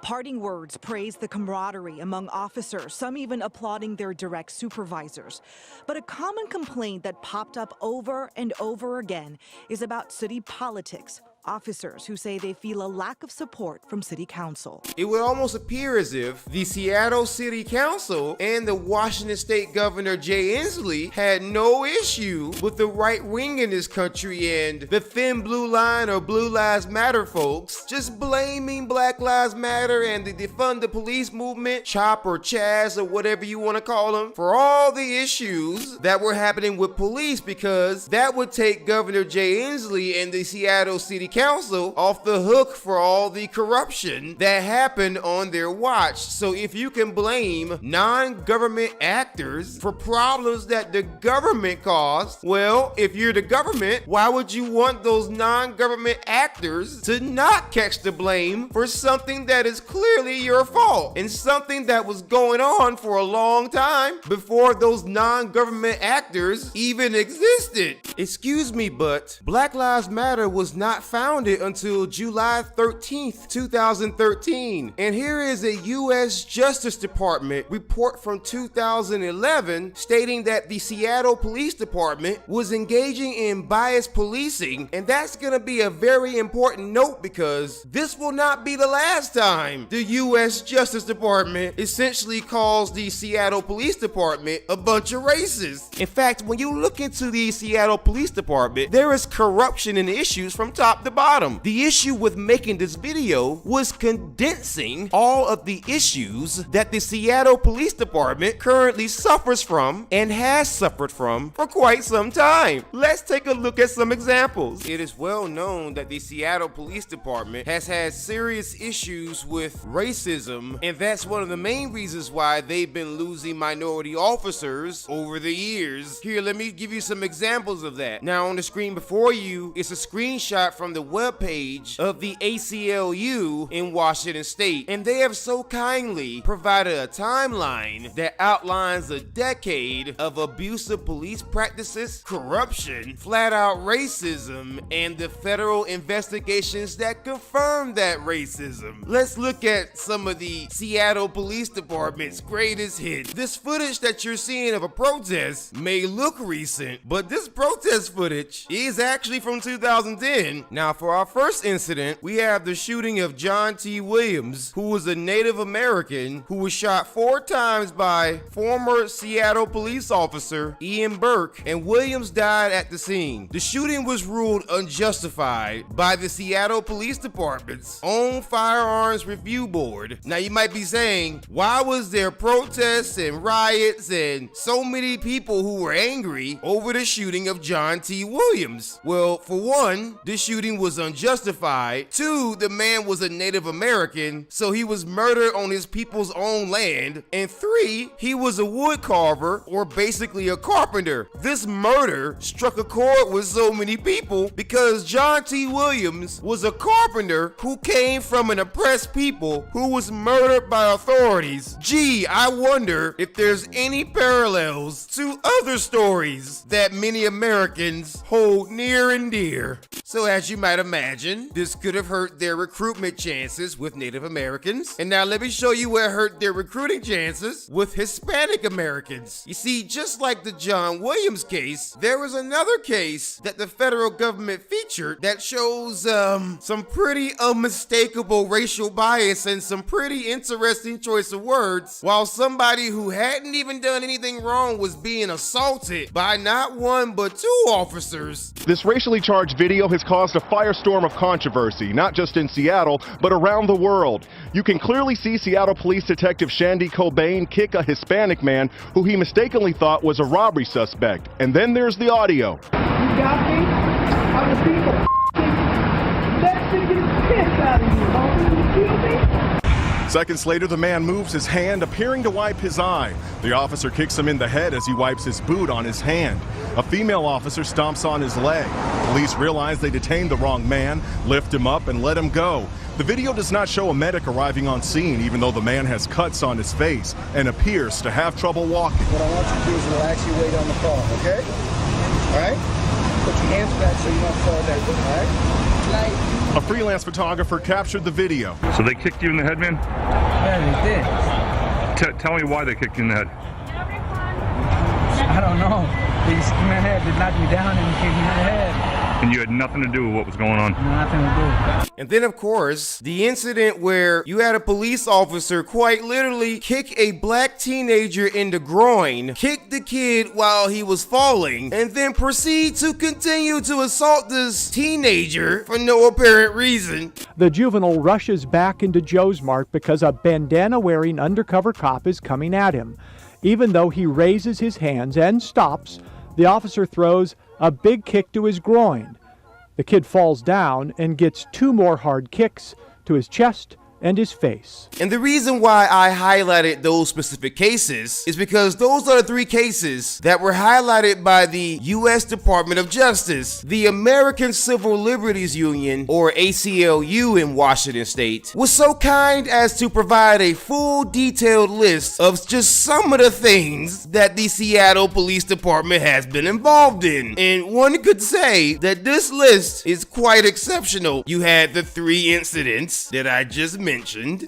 Parting words praise the camaraderie among officers, some even applauding their direct supervisors. But a common complaint that popped up over and over again is about city politics. Officers who say they feel a lack of support from city council. It would almost appear as if the Seattle City Council and the Washington State Governor Jay Inslee had no issue with the right wing in this country and the thin blue line or Blue Lives Matter folks just blaming Black Lives Matter and the defund the police movement, CHOP or Chaz or whatever you want to call them, for all the issues that were happening with police, because that would take Governor Jay Inslee and the Seattle City Council off the hook for all the corruption that happened on their watch. So if you can blame non-government actors for problems that the government caused, well, if you're the government, why would you want those non-government actors to not catch the blame for something that is clearly your fault and something that was going on for a long time before those non-government actors even existed? Excuse me, but Black Lives Matter was not founded until July 13th, 2013. And here is a U.S. Justice Department report from 2011 stating that the Seattle Police Department was engaging in biased policing. And that's going to be a very important note, because this will not be the last time the U.S. Justice Department essentially calls the Seattle Police Department a bunch of racists. In fact, when you look into the Seattle Police Department, there is corruption and issues from top to bottom. The issue with making this video was condensing all of the issues that the Seattle Police Department currently suffers from and has suffered from for quite some time. Let's take a look at some examples. It is well known that the Seattle Police Department has had serious issues with racism, and that's one of the main reasons why they've been losing minority officers over the years. Here, let me give you some examples of that. Now, on the screen before you, it's a screenshot from the webpage of the ACLU in Washington State, and they have so kindly provided a timeline that outlines a decade of abusive police practices, corruption, flat-out racism, and the federal investigations that confirm that racism. Let's look at some of the Seattle Police Department's greatest hits. This footage that you're seeing of a protest may look recent, but this protest footage is actually from 2010. Now, for our first incident, we have the shooting of John T. Williams, who was a Native American who was shot 4 times by former Seattle police officer Ian Burke, and Williams died at the scene. The shooting was ruled unjustified by the Seattle Police Department's own Firearms Review Board. Now, you might be saying, why was there protests and riots and so many people who were angry over the shooting of John T. Williams? Well, for one, the shooting was unjustified. 2, the man was a Native American, so he was murdered on his people's own land. And 3, he was a wood carver, or basically a carpenter. This murder struck a chord with so many people because John T. Williams was a carpenter who came from an oppressed people who was murdered by authorities. Gee, I wonder if there's any parallels to other stories that many Americans hold near and dear. So as you might imagine, this could have hurt their recruitment chances with Native Americans. And now let me show you where it hurt their recruiting chances with Hispanic Americans. You see, just like the John Williams case, there was another case that the federal government featured that shows some pretty unmistakable racial bias and some pretty interesting choice of words, while somebody who hadn't even done anything wrong was being assaulted by not 1 but 2 officers. This racially charged video has caused a firestorm of controversy, not just in Seattle, but around the world. You can clearly see Seattle Police Detective Shandy Cobain kick a Hispanic man who he mistakenly thought was a robbery suspect. And then there's the audio. You got me? I'm the people. Let's get the piss out of you, homie. You feel me? Seconds later, the man moves his hand, appearing to wipe his eye. The officer kicks him in the head as he wipes his boot on his hand. A female officer stomps on his leg. Police realize they detained the wrong man, lift him up, and let him go. The video does not show a medic arriving on scene, even though the man has cuts on his face and appears to have trouble walking. What I want you to do is relax your weight on the car, okay? All right? Put your hands back so you don't fall down, all right? A freelance photographer captured the video. So they kicked you in the head, man? Yeah, they did. Tell me why they kicked you in the head. I don't know. They just came in the head, they knocked me down and kicked me in the head. And you had nothing to do with what was going on? Nothing to do. And then, of course, the incident where you had a police officer quite literally kick a black teenager in the groin, kick the kid while he was falling, and then proceed to continue to assault this teenager for no apparent reason. The juvenile rushes back into Joe's Mart because a bandana-wearing undercover cop is coming at him. Even though he raises his hands and stops, the officer throws a big kick to his groin. The kid falls down and gets 2 more hard kicks to his chest and his face. And the reason why I highlighted those specific cases is because those are the 3 cases that were highlighted by the U.S. Department of Justice. The American Civil Liberties Union, or ACLU in Washington State, was so kind as to provide a full detailed list of just some of the things that the Seattle Police Department has been involved in. And one could say that this list is quite exceptional. You had the 3 incidents that I just mentioned.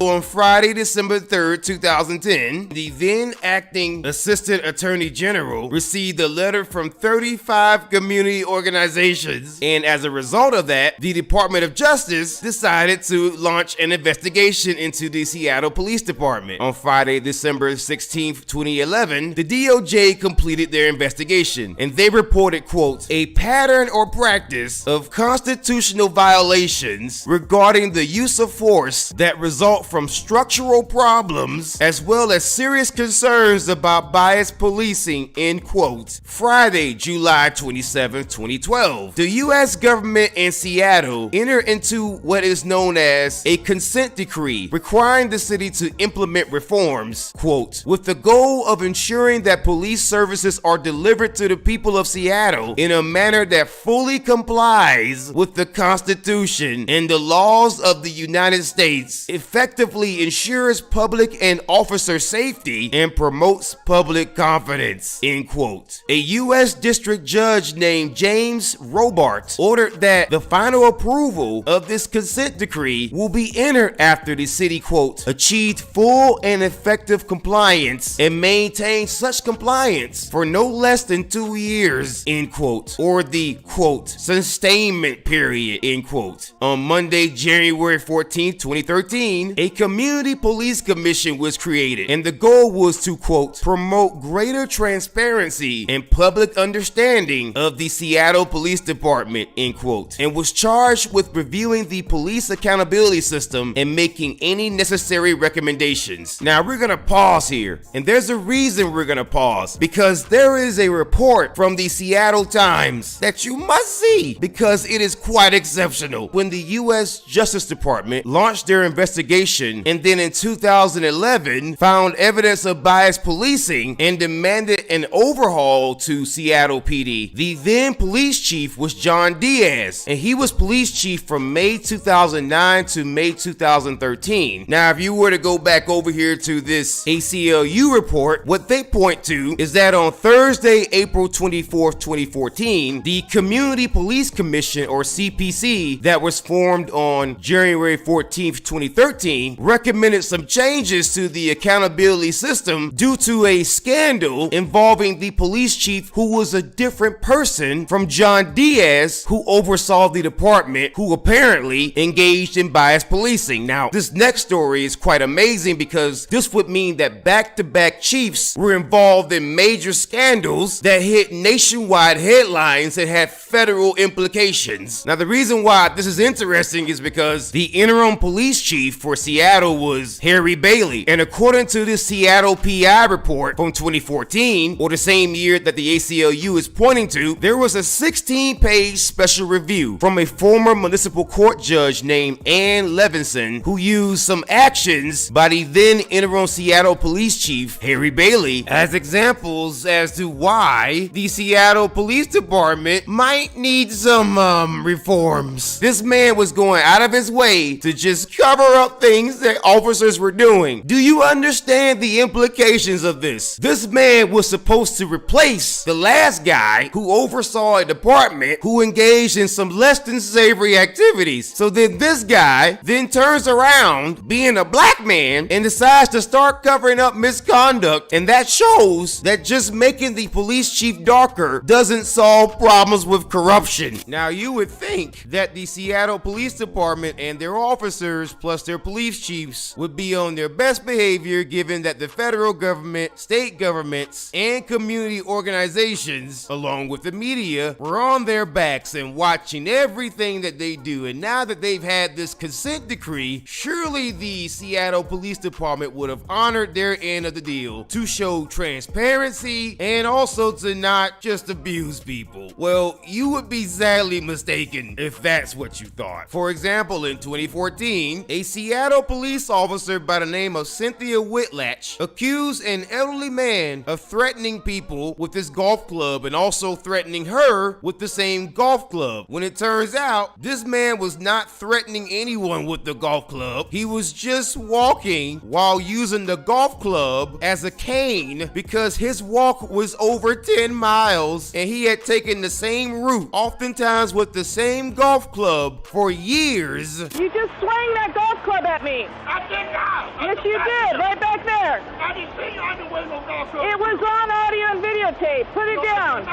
On Friday, December 3rd, 2010, the then acting Assistant Attorney General received a letter from 35 community organizations, and as a result of that, the Department of Justice decided to launch an investigation into the Seattle Police Department. On Friday, December 16th, 2011, the DOJ completed their investigation, and they reported, quote, a pattern or practice of constitutional violations regarding the use of force that result from structural problems as well as serious concerns about biased policing, end quote. Friday, July 27, 2012, the U.S. government in Seattle entered into what is known as a consent decree requiring the city to implement reforms, quote, with the goal of ensuring that police services are delivered to the people of Seattle in a manner that fully complies with the Constitution and the laws of the United States, effectively ensures public and officer safety, and promotes public confidence, end quote. A U.S. district judge named James Robart ordered that the final approval of this consent decree will be entered after the city, quote, achieved full and effective compliance and maintained such compliance for no less than 2 years, end quote, or the, quote, sustainment period, end quote. On Monday, January 14, 2013, a community police commission was created, and the goal was to, quote, promote greater transparency and public understanding of the Seattle Police Department, end quote, and was charged with reviewing the police accountability system and making any necessary recommendations. Now we're gonna pause here, and there's a reason we're gonna pause, because there is a report from the Seattle Times that you must see because it is quite exceptional. When the U.S. Justice Department launched their investigation and then in 2011 found evidence of biased policing and demanded an overhaul to Seattle PD, the then police chief was John Diaz, and he was police chief from May 2009 to May 2013. Now, if you were to go back over here to this ACLU report, what they point to is that on Thursday, April 24th, 2014, the Community Police Commission, or CPC, that was formed on January 14th, 2013, recommended some changes to the accountability system due to a scandal involving the police chief who was a different person from John Diaz, who oversaw the department, who apparently engaged in biased policing. Now, this next story is quite amazing because this would mean that back-to-back chiefs were involved in major scandals that hit nationwide headlines and had federal implications. Now, the reason why this is interesting is because the interim police chief chief for Seattle was Harry Bailey. And according to the Seattle PI report from 2014, or the same year that the ACLU is pointing to, there was a 16-page special review from a former municipal court judge named Ann Levinson, who used some actions by the then interim Seattle police chief, Harry Bailey, as examples as to why the Seattle Police Department might need some reforms. This man was going out of his way to just cover up things that officers were doing. Do you understand the implications of this? This man was supposed to replace the last guy who oversaw a department who engaged in some less than savory activities. So then this guy then turns around, being a black man, and decides to start covering up misconduct, and that shows that just making the police chief darker doesn't solve problems with corruption. Now, you would think that the Seattle Police Department and their officers plus their police chiefs would be on their best behavior, given that the federal government, state governments, and community organizations, along with the media, were on their backs and watching everything that they do. And now that they've had this consent decree, surely the Seattle Police Department would have honored their end of the deal to show transparency and also to not just abuse people. Well, you would be sadly mistaken if that's what you thought. For example, in 2014, a Seattle police officer by the name of Cynthia Whitlatch accused an elderly man of threatening people with his golf club and also threatening her with the same golf club. When it turns out, this man was not threatening anyone with the golf club. He was just walking while using the golf club as a cane because his walk was over 10 miles and he had taken the same route, oftentimes with the same golf club, for years. You just swung that golf club at me. I did not. Yes, you did. Right back there. I didn't see you on the way no golf club. It was on audio and videotape. Put it down.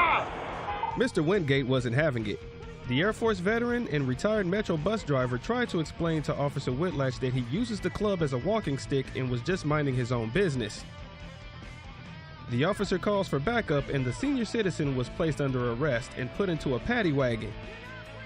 Mr. Wingate wasn't having it. The Air Force veteran and retired Metro bus driver tried to explain to Officer Whitlatch that he uses the club as a walking stick and was just minding his own business. The officer calls for backup and the senior citizen was placed under arrest and put into a paddy wagon,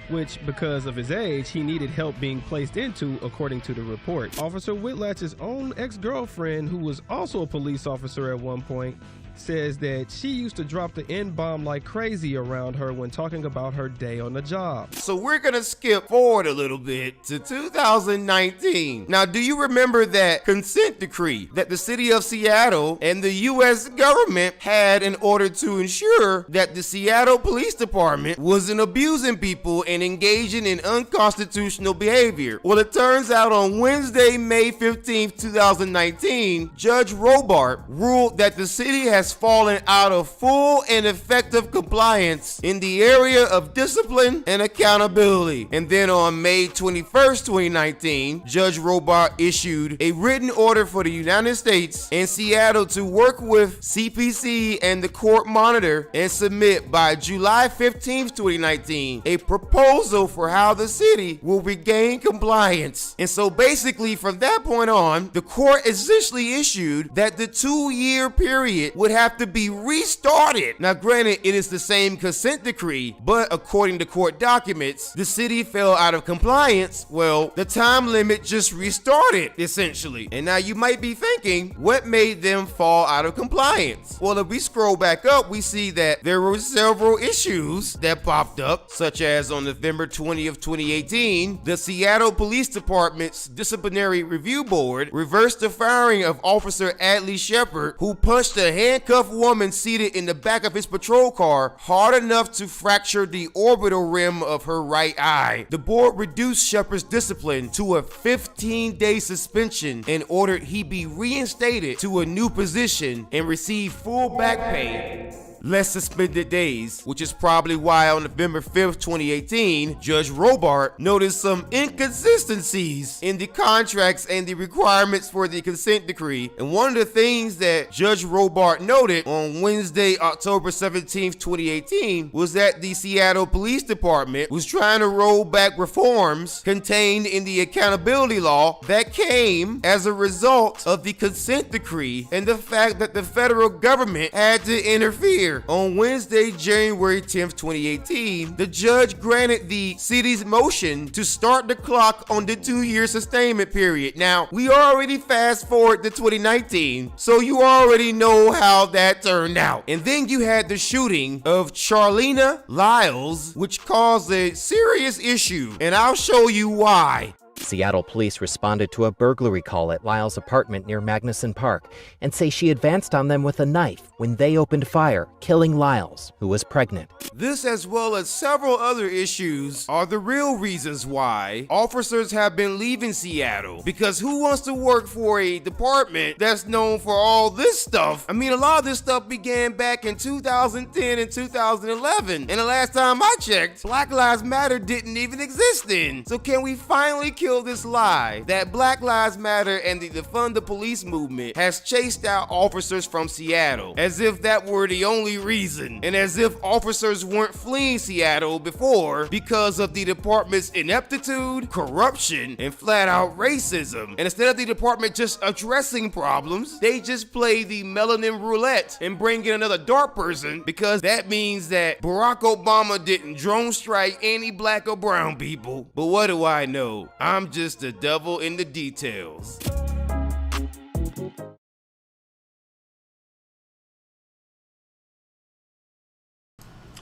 which, because of his age, he needed help being placed into, according to the report. Officer Whitlatch's own ex-girlfriend, who was also a police officer at one point, says that she used to drop the N-bomb like crazy around her when talking about her day on the job. So we're gonna skip forward a little bit to 2019. Now, do you remember that consent decree that the city of Seattle and the U.S. government had in order to ensure that the Seattle Police Department wasn't abusing people and engaging in unconstitutional behavior? Well, it turns out on Wednesday, May 15th, 2019, Judge Robart ruled that the city has fallen out of full and effective compliance in the area of discipline and accountability. And then on May 21st, 2019, Judge Robart issued a written order for the United States and Seattle to work with CPC and the court monitor and submit by July 15th, 2019, a proposal for how the city will regain compliance. And so basically from that point on, the court essentially issued that the 2-year period would have to be restarted. Now, granted, it is the same consent decree, but according to court documents, the city fell out of compliance. Well, the time limit just restarted, essentially. And now you might be thinking, what made them fall out of compliance? Well, if we scroll back up, we see that there were several issues that popped up, such as on November 20th, 2018, the Seattle Police Department's Disciplinary Review Board reversed the firing of Officer Adley Shepard, who punched a handcuffed woman seated in the back of his patrol car hard enough to fracture the orbital rim of her right eye. The board reduced Shepard's discipline to a 15-day suspension and ordered he be reinstated to a new position and receive full back pay, less suspended days, which is probably why on November 5th, 2018, Judge Robart noticed some inconsistencies in the contracts and the requirements for the consent decree. And one of the things that Judge Robart noted on Wednesday, October 17th, 2018, was that the Seattle Police Department was trying to roll back reforms contained in the accountability law that came as a result of the consent decree and the fact that the federal government had to interfere year. On Wednesday, January 10th, 2018, the judge granted the city's motion to start the clock on the 2-year sustainment period. Now, we already fast forward to 2019, so you already know how that turned out. And then you had the shooting of Charlena Lyles, which caused a serious issue, and I'll show you why. Seattle police responded to a burglary call at Lyle's apartment near Magnuson Park and say she advanced on them with a knife when they opened fire, killing Lyles, who was pregnant. This, as well as several other issues, are the real reasons why officers have been leaving Seattle. Because who wants to work for a department that's known for all this stuff? I mean, a lot of this stuff began back in 2010 and 2011. And the last time I checked, Black Lives Matter didn't even exist then. So can we finally kill this lie that Black Lives Matter and the Defund the Police movement has chased out officers from Seattle, as if that were the only reason, and as if officers weren't fleeing Seattle before because of the department's ineptitude, corruption, and flat-out racism. And instead of the department just addressing problems, they just play the melanin roulette and bring in another dark person, because that means that Barack Obama didn't drone strike any black or brown people. But what do I know? I'm just the devil in the details.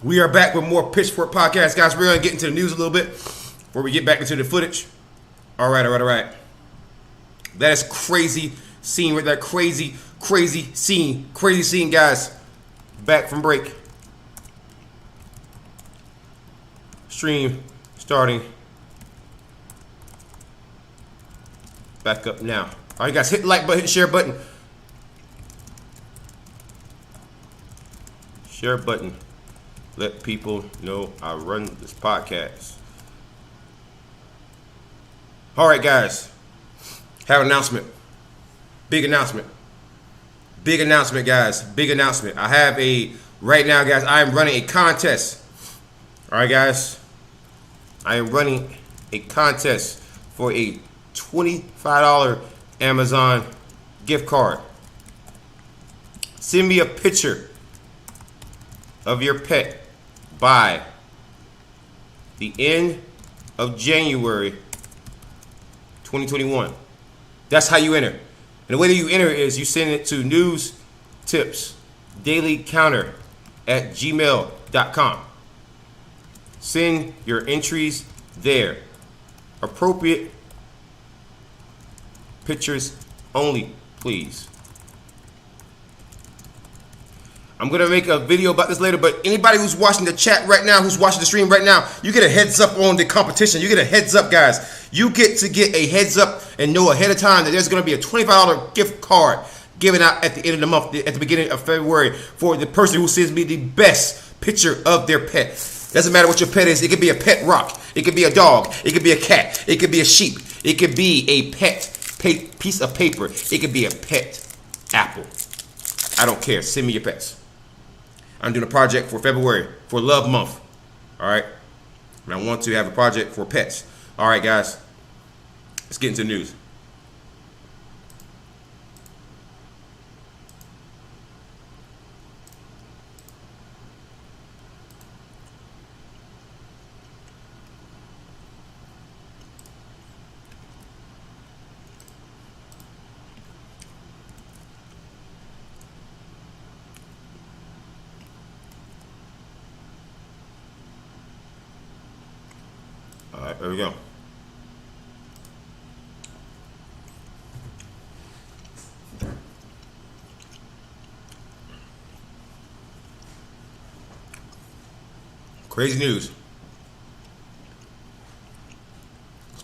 We are back with more Pitchfork podcast, guys. We're gonna get into the news a little bit before we get back into the footage. All right. That is crazy scene right there. Crazy scene, guys. Back from break. Stream starting. Back up now. All right, guys, hit the like button, hit the share button. Share button. Let people know I run this podcast. All right, guys. Have an announcement. Big announcement, guys. Big announcement. I have right now, guys, I am running a contest. All right, guys. I am running a contest for a $25 Amazon gift card. Send me a picture of your pet by the end of January 2021. That's how you enter. And the way that you enter is you send it to newstipsdailycounter@gmail.com. Send your entries there. Appropriate pictures only, please. I'm gonna make a video about this later, but anybody who's watching the chat right now, who's watching the stream right now, you get a heads up on the competition. You get a heads up, guys. You get to get a heads up and know ahead of time that there's gonna be a $25 gift card given out at the end of the month, at the beginning of February, for the person who sends me the best picture of their pet. Doesn't matter what your pet is. It could be a pet rock. It could be a dog. It could be a cat. It could be a sheep. It could be a pet piece of paper. It could be a pet apple. I don't care. Send me your pets. I'm doing a project for February for Love Month. All right. And I want to have a project for pets. All right, guys. Let's get into the news. All right, there we go. Crazy news.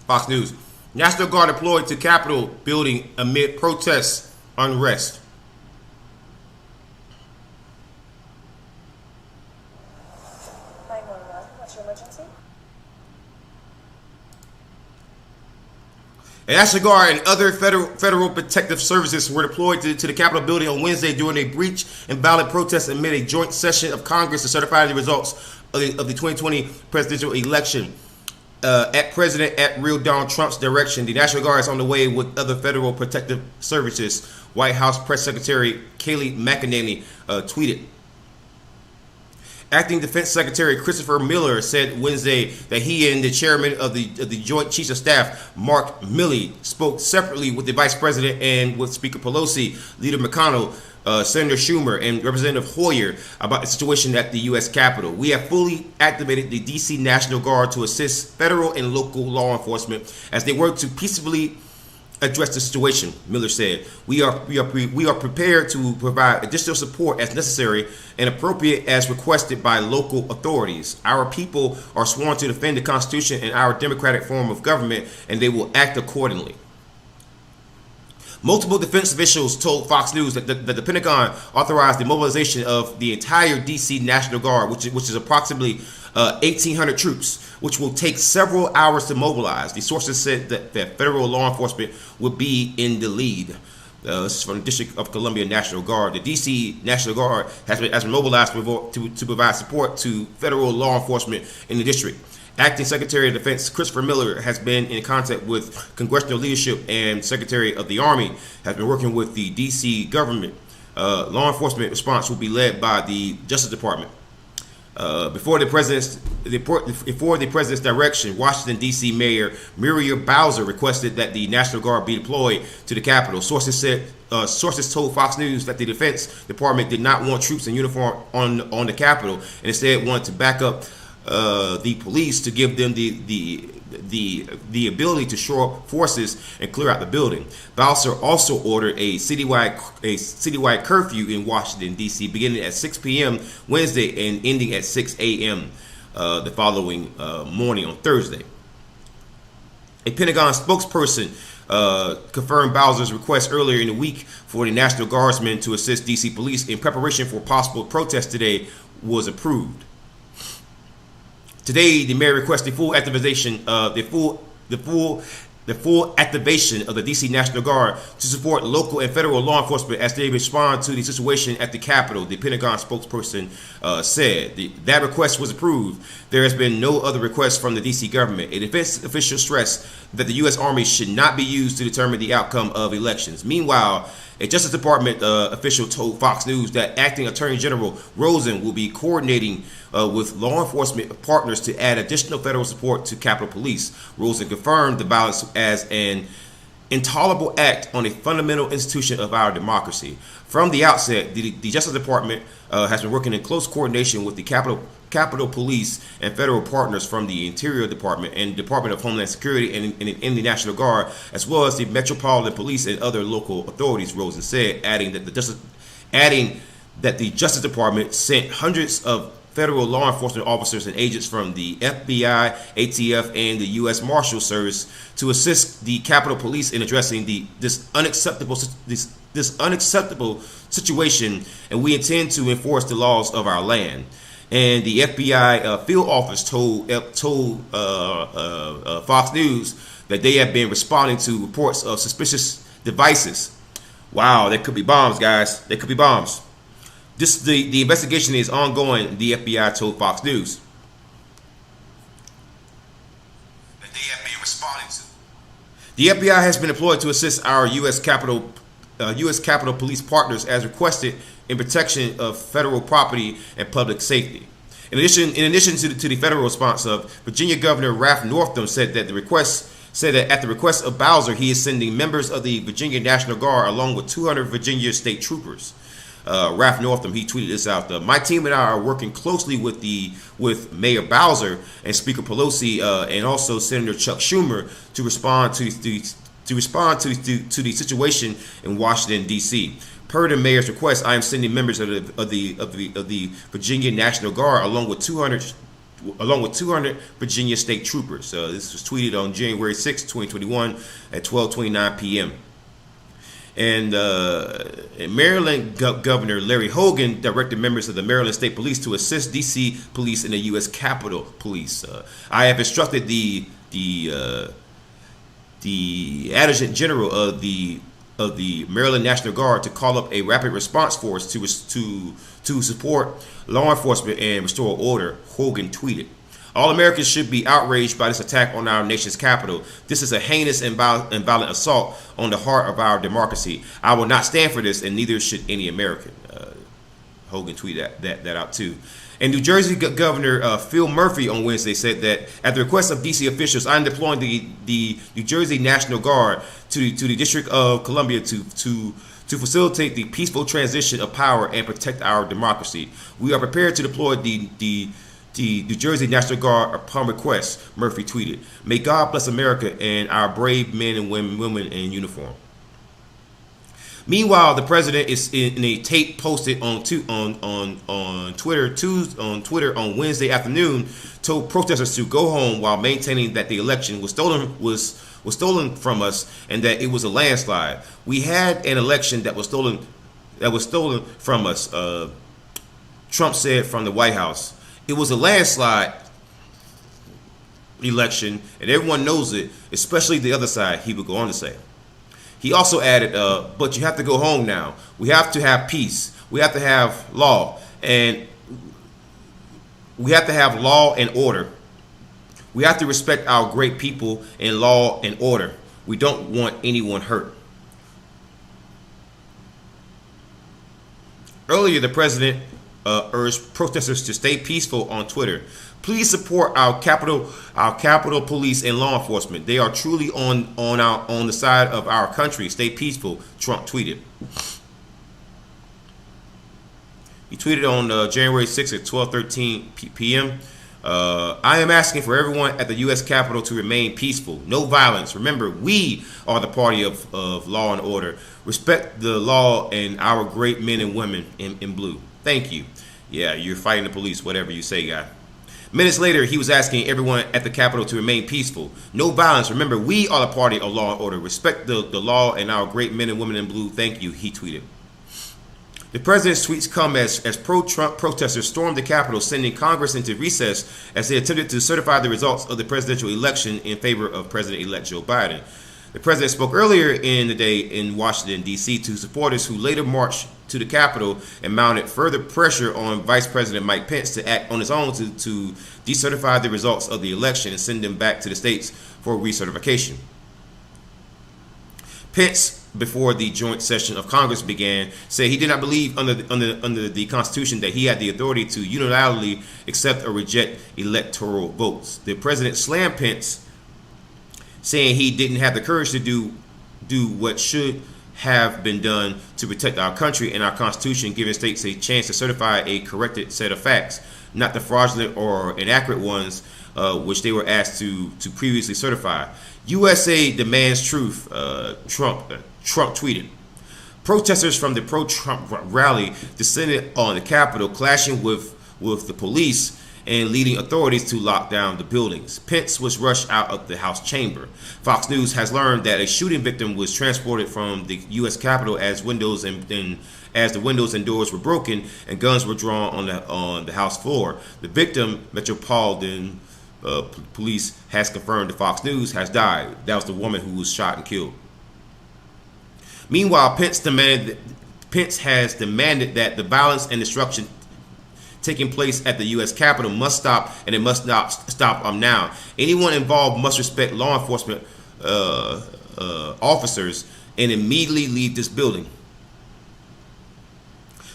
Fox News. National Guard deployed to Capitol building amid protests unrest. What's your emergency? The National Guard and other federal protective services were deployed to the Capitol building on Wednesday during a breach and violent protest amid a joint session of Congress to certify the results of the 2020 presidential election. At real Donald Trump's direction, the National Guard is on the way with other federal protective services. White House Press Secretary Kayleigh McEnany tweeted. Acting Defense Secretary Christopher Miller said Wednesday that he and the chairman of the Joint Chiefs of Staff, Mark Milley, spoke separately with the Vice President and with Speaker Pelosi, Leader McConnell, Senator Schumer, and Representative Hoyer about the situation at the U.S. Capitol. We have fully activated the D.C. National Guard to assist federal and local law enforcement as they work to peacefully address the situation, Miller said. We are prepared to provide additional support as necessary and appropriate as requested by local authorities. Our people are sworn to defend the Constitution and our democratic form of government, and they will act accordingly. Multiple defense officials told Fox News that the Pentagon authorized the mobilization of the entire D.C. National Guard, which is approximately 1,800 troops, which will take several hours to mobilize. The sources said that federal law enforcement would be in the lead. This is from the District of Columbia National Guard. The D.C. National Guard has been mobilized to provide support to federal law enforcement in the district. Acting Secretary of Defense Christopher Miller has been in contact with congressional leadership, and Secretary of the Army has been working with the D.C. government. Law enforcement response will be led by the Justice Department. Before the president's direction, Washington D.C. Mayor Muriel Bowser requested that the National Guard be deployed to the Capitol. Sources told Fox News that the Defense Department did not want troops in uniform on the Capitol, and instead wanted to back up the police to give them the ability to shore up forces and clear out the building. Bowser also ordered a citywide curfew in Washington D.C. beginning at 6 p.m. Wednesday and ending at 6 a.m. The following morning on Thursday. A Pentagon spokesperson confirmed Bowser's request earlier in the week for the National Guardsmen to assist D.C. police in preparation for possible protest today was approved. Today, the mayor requested full activation of the full activation of the D.C. National Guard to support local and federal law enforcement as they respond to the situation at the Capitol, the Pentagon spokesperson said. That request was approved. There has been no other request from the D.C. government. A defense official stressed that the U.S. Army should not be used to determine the outcome of elections. Meanwhile, a Justice Department official told Fox News that Acting Attorney General Rosen will be coordinating with law enforcement partners to add additional federal support to Capitol Police. Rosen confirmed the violence as an intolerable act on a fundamental institution of our democracy. From the outset, the Justice Department has been working in close coordination with the Capitol Police and federal partners from the Interior Department and Department of Homeland Security and the National Guard, as well as the Metropolitan Police and other local authorities, Rosen said, adding that the Justice Department sent hundreds of federal law enforcement officers and agents from the FBI, ATF, and the U.S. Marshal Service to assist the Capitol Police in addressing this unacceptable situation, and we intend to enforce the laws of our land. And the FBI field office told Fox News that they have been responding to reports of suspicious devices. Wow, there could be bombs, guys. There could be bombs. The investigation is ongoing, the FBI told Fox News. That they have been responding to. The FBI has been deployed to assist our U.S. Capitol Police partners as requested in protection of federal property and public safety. In addition to the federal response, Virginia Governor Ralph Northam said that at the request of Bowser, he is sending members of the Virginia National Guard along with 200 Virginia state troopers. Ralph Northam, he tweeted this out. My team and I are working closely with Mayor Bowser and Speaker Pelosi and also Senator Chuck Schumer to respond to the situation in Washington D.C. Per the mayor's request, I am sending members of the Virginia National Guard along with 200 Virginia state troopers. This was tweeted on January 6, 2021 at 12:29 p.m. And Maryland Governor Larry Hogan directed members of the Maryland State Police to assist D.C. Police and the U.S. Capitol Police. I have instructed the Adjutant General of the Maryland National Guard to call up a rapid response force to support law enforcement and restore order, Hogan tweeted. All Americans should be outraged by this attack on our nation's capital. This is a heinous and violent assault on the heart of our democracy. I will not stand for this, and neither should any American. Hogan tweeted that out too. And New Jersey Governor Phil Murphy on Wednesday said that at the request of DC officials, I'm deploying the New Jersey National Guard to the District of Columbia to facilitate the peaceful transition of power and protect our democracy. We are prepared to deploy the New Jersey National Guard upon request, Murphy tweeted. May God bless America and our brave men and women in uniform. Meanwhile, the president is in a tape posted on Twitter on Wednesday afternoon, told protesters to go home while maintaining that the election was stolen from us and that it was a landslide. We had an election that was stolen from us, Trump said from the White House. It was a landslide election, and everyone knows it, especially the other side, he would go on to say. He also added, but you have to go home now. We have to have peace. We have to have law. And we have to have law and order. We have to respect our great people in law and order. We don't want anyone hurt. Earlier, the president urged protesters to stay peaceful on Twitter. Please support our Capitol Police and law enforcement. They are truly on the side of our country. Stay peaceful, Trump tweeted. He tweeted on January 6th at 12:13 p.m. I am asking for everyone at the U.S. Capitol to remain peaceful. No violence. Remember, we are the party of law and order. Respect the law and our great men and women in blue. Thank you. Yeah, you're fighting the police, whatever you say, guy. Minutes later, he was asking everyone at the Capitol to remain peaceful. No violence. Remember, we are the party of law and order. Respect the law and our great men and women in blue. Thank you, he tweeted. The president's tweets come as pro-Trump protesters stormed the Capitol, sending Congress into recess as they attempted to certify the results of the presidential election in favor of President-elect Joe Biden. The president spoke earlier in the day in Washington, D.C. to supporters who later marched to the Capitol and mounted further pressure on Vice President Mike Pence to act on his own to decertify the results of the election and send them back to the states for recertification. Pence, before the joint session of Congress began, said he did not believe under the Constitution that he had the authority to unilaterally accept or reject electoral votes. The president slammed Pence, saying he didn't have the courage to do what should have been done to protect our country and our Constitution, giving states a chance to certify a corrected set of facts, not the fraudulent or inaccurate ones which they were asked to previously certify. USA demands truth, Trump tweeted. Protesters from the pro-Trump rally descended on the Capitol, clashing with the police and leading authorities to lock down the buildings. Pence was rushed out of the House chamber. Fox News has learned that a shooting victim was transported from the U.S. Capitol as the windows and doors were broken and guns were drawn on the House floor. The victim, Metropolitan Police has confirmed to Fox News, has died. That was the woman who was shot and killed. Meanwhile, Pence has demanded that the violence and destruction taking place at the U.S. Capitol must stop, and it must not stop now. Anyone involved must respect law enforcement officers and immediately leave this building.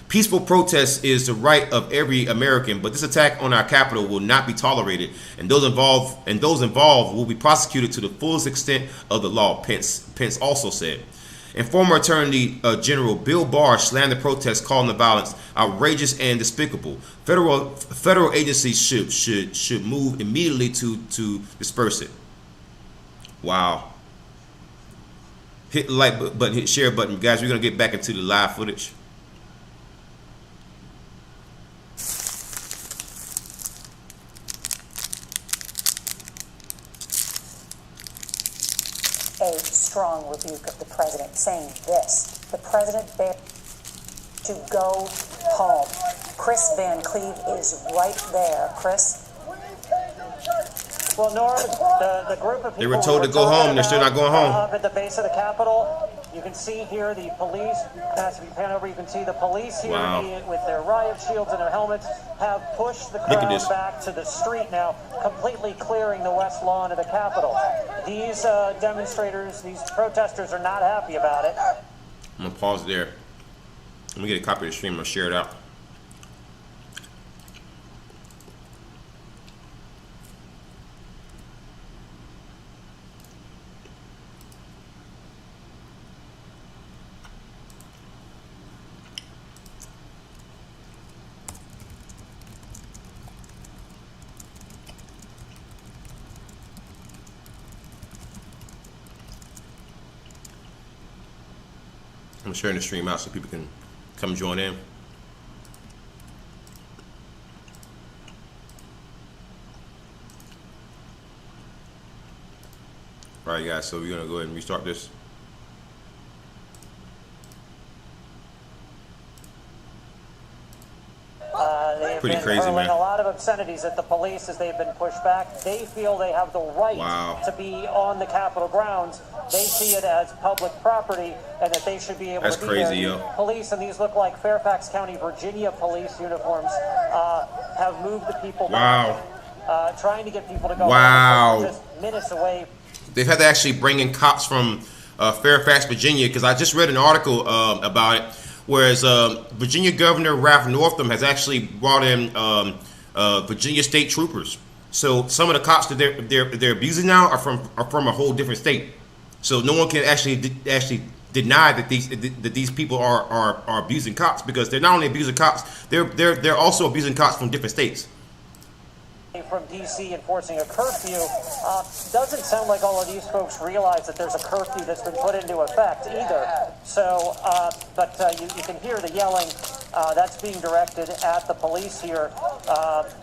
Peaceful protest is the right of every American, but this attack on our Capitol will not be tolerated, and those involved will be prosecuted to the fullest extent of the law, Pence also said. And former Attorney General Bill Barr slammed the protests, calling the violence outrageous and despicable. Federal agencies should move immediately to disperse it. Wow. Hit the like button, hit the share button, guys. We're gonna get back into the live footage. A strong rebuke of the president, saying this: the president begged to go home. Chris Van Cleve is right there. Chris? Well, Norm, the group of people they were told to go home. They're still not going home. Up at the base of the Capitol, you can see here the police. As we pan over, you can see the police here with their riot shields and their helmets have pushed the crowd back to the street now, completely clearing the west lawn of the Capitol. These demonstrators, these protesters are not happy about it. I'm going to pause there. Let me get a copy of the stream. I'm going to share it out. I'm sharing the stream out so people can come join in. All right, guys, so we're gonna go ahead and restart this. They've Pretty been crazy, hurling man. a lot of obscenities at the police as they've been pushed back. They feel they have the right to be on the Capitol grounds. They see it as public property and that they should be able to be there. Yo. Police, and these look like Fairfax County, Virginia police uniforms, have moved the people back, trying to get people to go home. Just minutes away. They've had to actually bring in cops from Fairfax, Virginia, because I just read an article about it. Whereas Virginia Governor Ralph Northam has actually brought in Virginia state troopers. So some of the cops that they're abusing now are from a whole different state. So no one can actually deny that these people are abusing cops, because they're not only abusing cops, they're also abusing cops from different states. From D.C. enforcing a curfew, doesn't sound like all of these folks realize that there's a curfew that's been put into effect either. So, but you can hear the yelling that's being directed at the police here.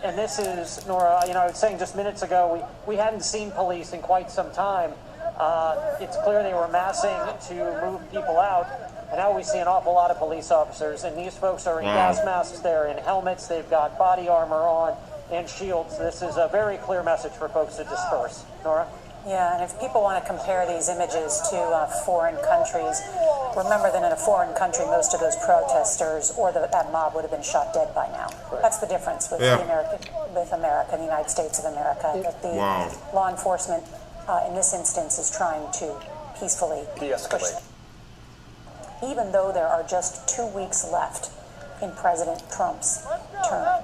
And this is, Nora, I was saying just minutes ago, we hadn't seen police in quite some time. It's clear they were massing to move people out. And now we see an awful lot of police officers. And these folks are in gas masks, they're in helmets, they've got body armor on, and shields. This is a very clear message for folks to disperse. Nora? Yeah, and if people want to compare these images to foreign countries, remember that in a foreign country, most of those protesters or that mob would have been shot dead by now. Right. That's the difference with America, the United States of America. That the law enforcement, in this instance, is trying to peacefully de-escalate. Even though there are just 2 weeks left in President Trump's term.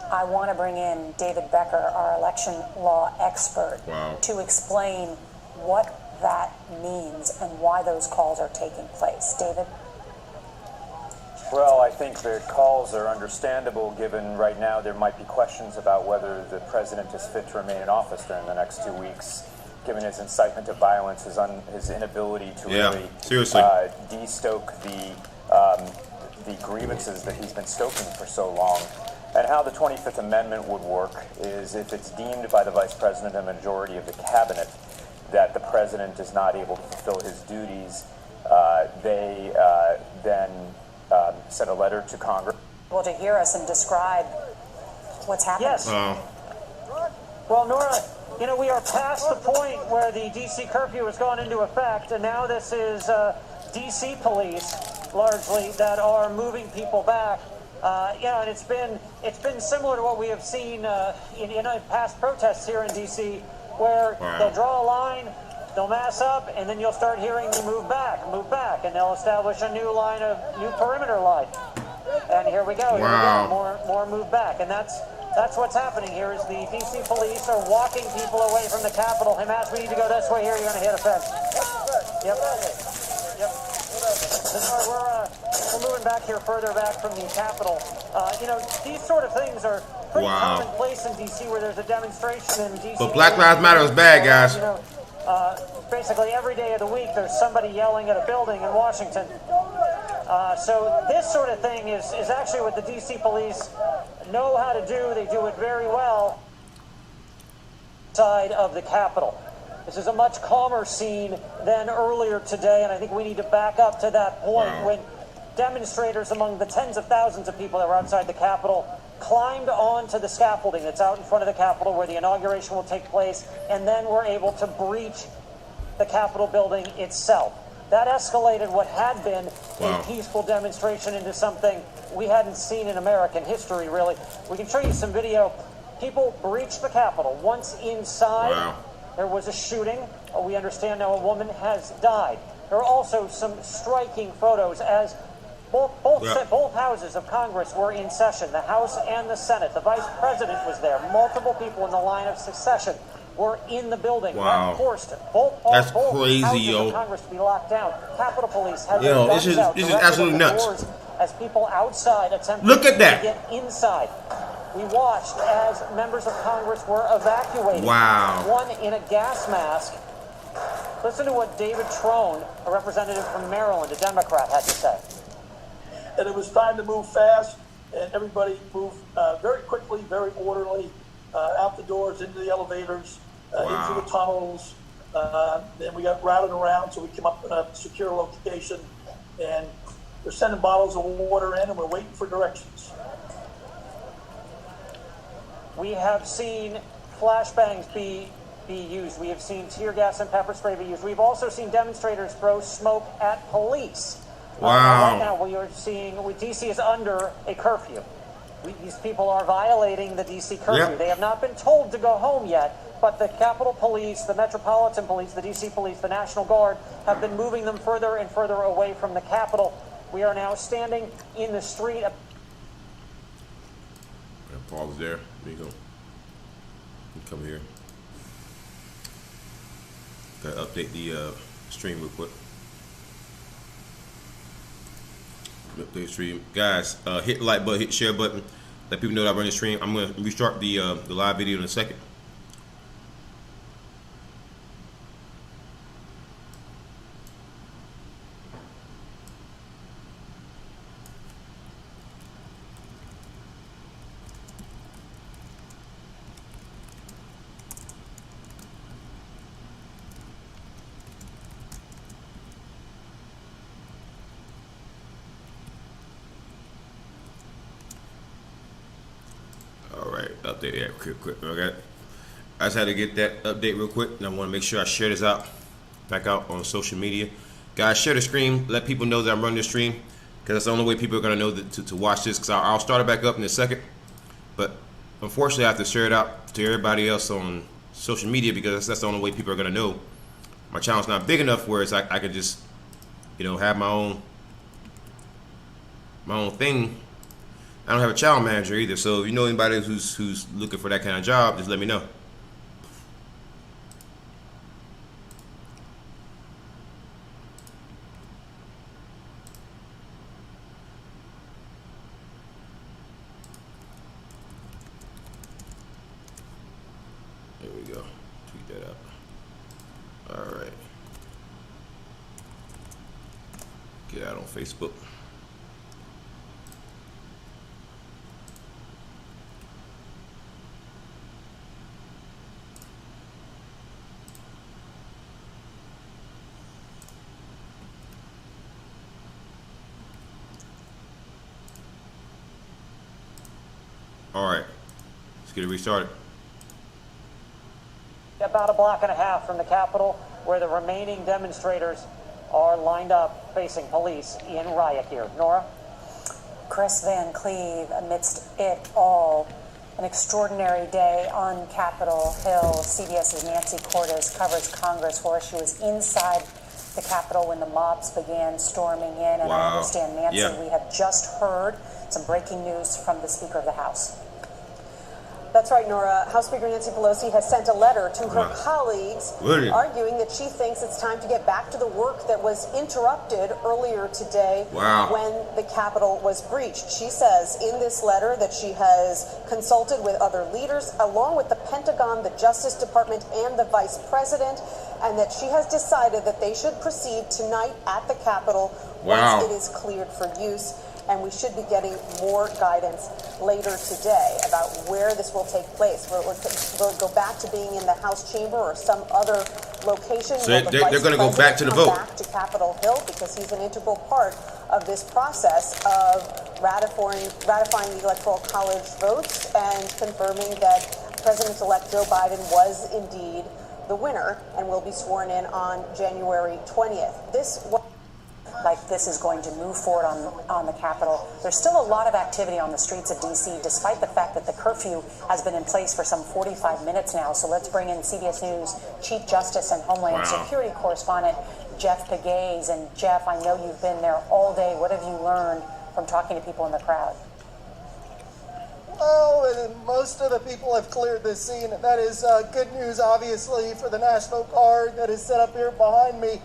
I want to bring in David Becker, our election law expert, to explain what that means and why those calls are taking place. David? Well, I think the calls are understandable, given right now there might be questions about whether the president is fit to remain in office during the next 2 weeks, given his incitement to violence, his inability to really de-stoke the grievances that he's been stoking for so long. And how the 25th Amendment would work is if it's deemed by the Vice President and majority of the Cabinet that the President is not able to fulfill his duties, they then send a letter to Congress. Well, to hear us and describe what's happening. Yes. Well, Nora, we are past the point where the D.C. curfew has gone into effect, and now this is D.C. police, largely, that are moving people back. And it's been similar to what we have seen in past protests here in D.C., where they'll draw a line, they'll mass up, and then you'll start hearing them move back, and they'll establish a new perimeter line. And here we go. More move back, and that's what's happening here. Is the D.C. police are walking people away from the Capitol. Hey, Matt, we need to go this way here. You're going to hit a fence. Yep. We're moving back here, further back from the Capitol. These sort of things are pretty commonplace in D.C. where there's a demonstration in D.C. But Black Lives Matter is bad, guys. Basically every day of the week there's somebody yelling at a building in Washington. So this sort of thing is actually what the D.C. police know how to do. They do it very well. Side of the Capitol. This is a much calmer scene than earlier today, and I think we need to back up to that point when demonstrators among the tens of thousands of people that were outside the Capitol climbed onto the scaffolding that's out in front of the Capitol where the inauguration will take place, and then were able to breach the Capitol building itself. That escalated what had been a peaceful demonstration into something we hadn't seen in American history, really. We can show you some video. People breached the Capitol. Once inside, there was a shooting. We understand now a woman has died. There are also some striking photos as both houses of Congress were in session, the House and the Senate. The Vice President was there. Multiple people in the line of succession were in the building. That forced both houses of Congress to be locked down. Capitol Police had their guns out. This is absolutely nuts. As people outside attempted to get inside. We watched as members of Congress were evacuated. One in a gas mask Listen to what David Trone, a representative from Maryland, a Democrat, had to say. And it was time to move fast, and everybody moved very quickly, very orderly, out the doors, into the elevators, into the tunnels. Then we got routed around, so we came up in a secure location, and they're sending bottles of water in, and we're waiting for directions. We have seen flashbangs be used. We have seen tear gas and pepper spray be used. We've also seen demonstrators throw smoke at police. Right now, we are seeing DC is under a curfew. These people are violating the DC curfew. Yep. They have not been told to go home yet, but the Capitol Police, the Metropolitan Police, the DC Police, the National Guard have been moving them further and further away from the Capitol. We are now standing in the street. Pause there. There you go. Come here. Gotta update the stream real quick. Update stream, guys. Hit the like button, hit the share button. Let people know that I run the stream. I'm gonna restart the live video in a second. Update that quick. Okay, I just had to get that update real quick, and I want to make sure I share this back out on social media. Guys, share the stream. Let people know that I'm running the stream, because that's the only way people are gonna know to watch this. Because I'll start it back up in a second, but unfortunately I have to share it out to everybody else on social media, because that's the only way people are gonna know. My channel's not big enough where it's I could just, have my own thing. I don't have a channel manager either, so if you know anybody who's looking for that kind of job, just let me know. There we go. Tweet that out. All right. Get out on Facebook. All right, let's get it restarted. About a block and a half from the Capitol, where the remaining demonstrators are lined up facing police in riot gear. Nora? Chris Van Cleve, amidst it all, an extraordinary day on Capitol Hill. CBS's Nancy Cordes covers Congress for us. She was inside the Capitol when the mobs began storming in, and I understand, Nancy, we have just heard some breaking news from the Speaker of the House. That's right, Nora. House Speaker Nancy Pelosi has sent a letter to her colleagues arguing that she thinks it's time to get back to the work that was interrupted earlier today when the Capitol was breached. She says in this letter that she has consulted with other leaders, along with the Pentagon, the Justice Department, and the Vice President, and that she has decided that they should proceed tonight at the Capitol once it is cleared for use. And we should be getting more guidance later today about where this will take place. Will it go back to being in the House chamber or some other location? So they're going to go back to the vote. Back to Capitol Hill, because he's an integral part of this process of ratifying the Electoral College votes and confirming that President-elect Joe Biden was indeed the winner and will be sworn in on January 20th. This is going to move forward on the Capitol. There's still a lot of activity on the streets of D.C., despite the fact that the curfew has been in place for some 45 minutes now. So let's bring in CBS News Chief Justice and Homeland Security correspondent Jeff Pegues. And Jeff, I know you've been there all day. What have you learned from talking to people in the crowd? Well, most of the people have cleared this scene, and that is good news, obviously, for the National Guard that is set up here behind me,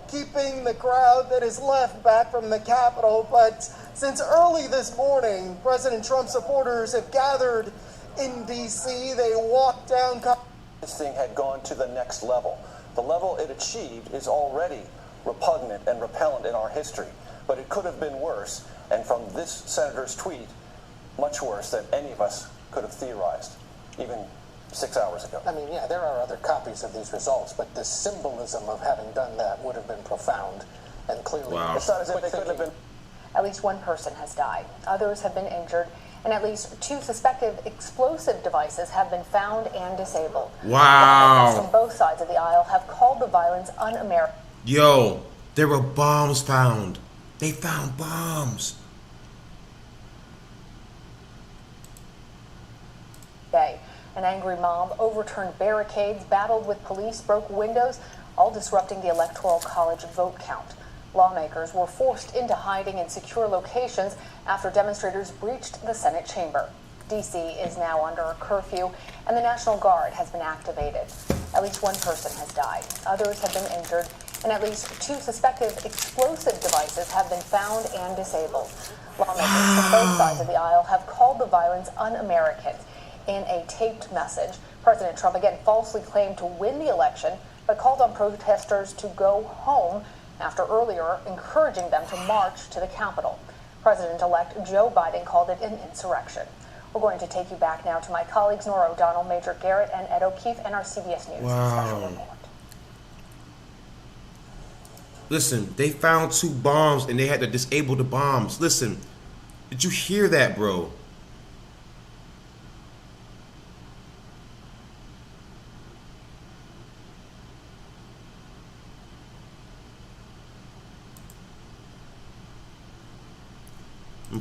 keeping the crowd that is left back from the Capitol. But since early this morning, President Trump supporters have gathered in D.C. They walked down. This thing had gone to the next level. The level it achieved is already repugnant and repellent in our history, but it could have been worse, and from this senator's tweet, much worse than any of us could have theorized, even 6 hours ago. I mean, yeah, there are other copies of these results, but the symbolism of having done that would have been profound, and clearly... Wow. It's not as if they couldn't have been... At least one person has died. Others have been injured, and at least 2 suspected explosive devices have been found and disabled. Wow. Lawmakers from both sides of the aisle have called the violence un-American. Yo, there were bombs found. They found bombs. An angry mob overturned barricades, battled with police, broke windows, all disrupting the Electoral College vote count. Lawmakers were forced into hiding in secure locations after demonstrators breached the Senate chamber. D.C. is now under a curfew, and the National Guard has been activated. At least one person has died. Others have been injured, and at least 2 suspected explosive devices have been found and disabled. Lawmakers from both sides of the aisle have called the violence un-American. In a taped message, President Trump again falsely claimed to win the election, but called on protesters to go home after earlier encouraging them to march to the Capitol. President-elect Joe Biden called it an insurrection. We're going to take you back now to my colleagues Nora O'Donnell, Major Garrett, and Ed O'Keefe, and our CBS News special report. Listen, they found 2 bombs and they had to disable the bombs. Listen, did you hear that, bro?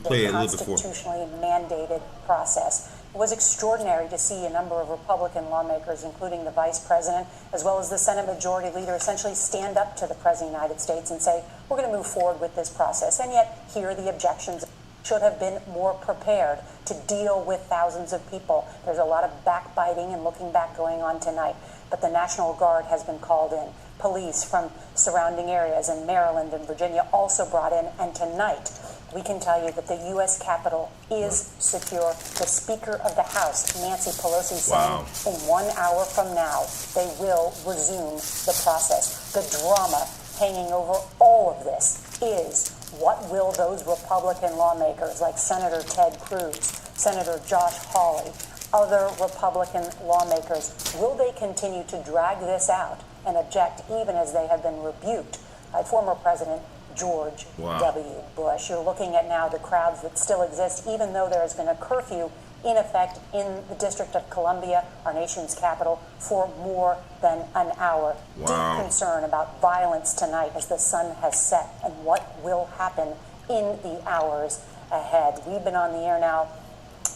Play it a little before. Constitutionally mandated process. It was extraordinary to see a number of Republican lawmakers, including the Vice President, as well as the Senate Majority Leader, essentially stand up to the President of the United States and say, we're going to move forward with this process. And yet, here are the objections. Should have been more prepared to deal with thousands of people. There's a lot of backbiting and looking back going on tonight. But the National Guard has been called in. Police from surrounding areas in Maryland and Virginia also brought in. And tonight, we can tell you that the U.S. Capitol is secure. The Speaker of the House, Nancy Pelosi, saying in 1 hour from now, they will resume the process. The drama hanging over all of this is, what will those Republican lawmakers like Senator Ted Cruz, Senator Josh Hawley, other Republican lawmakers, will they continue to drag this out and object even as they have been rebuked by former President George W. Bush? You're looking at now the crowds that still exist, even though there has been a curfew in effect in the District of Columbia, our nation's capital, for more than an hour. Deep concern about violence tonight as the sun has set and what will happen in the hours ahead. We've been on the air now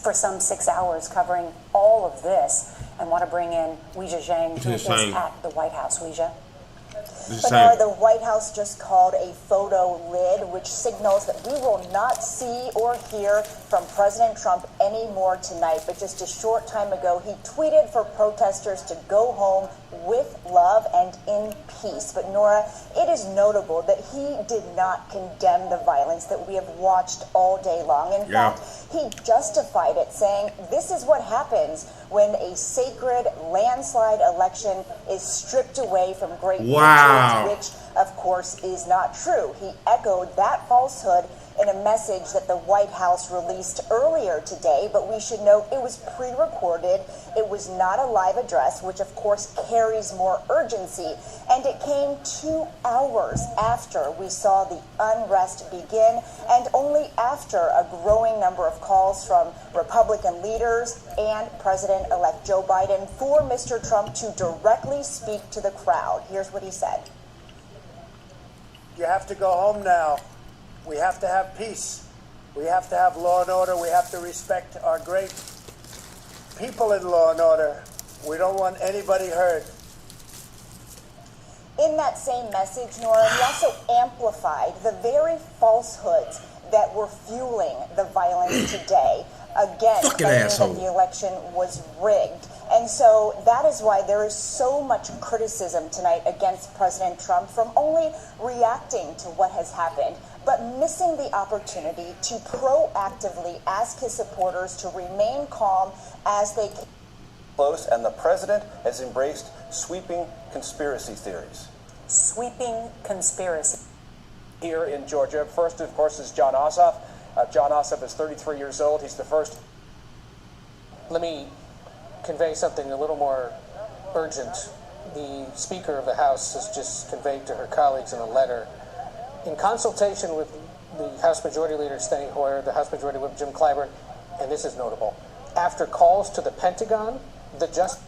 for some 6 hours covering all of this, and want to bring in Weijia Zhang, who is at the White House. Weijia. Bernard, the White House just called a photo lid, which signals that we will not see or hear from President Trump anymore tonight. But just a short time ago, he tweeted for protesters to go home with love and in peace. But Nora, it is notable that he did not condemn the violence that we have watched all day long. In fact, he justified it, saying this is what happens when a sacred landslide election is stripped away from great victories, which, of course, is not true. He echoed that falsehood in a message that the White House released earlier today, but we should note it was pre-recorded. It was not a live address, which, of course, carries more urgency, and it came 2 hours after we saw the unrest begin, and only after a growing number of calls from Republican leaders and President-elect Joe Biden for Mr. Trump to directly speak to the crowd. Here's what he said. You have to go home now. We have to have peace. We have to have law and order. We have to respect our great people in law and order. We don't want anybody hurt. In that same message, Nora, he also amplified the very falsehoods that were fueling the violence today. Again, claiming that the election was rigged. And so that is why there is so much criticism tonight against President Trump from only reacting to what has happened, but missing the opportunity to proactively ask his supporters to remain calm as they close, and the president has embraced sweeping conspiracy theories. Sweeping conspiracy. Here in Georgia, first, of course, is John Ossoff. John Ossoff is 33 years old. He's the first. Let me convey something a little more urgent. The Speaker of the House has just conveyed to her colleagues in a letter, in consultation with the House Majority Leader Steny Hoyer, the House Majority Whip Jim Clyburn, and this is notable. After calls to the Pentagon, the Justice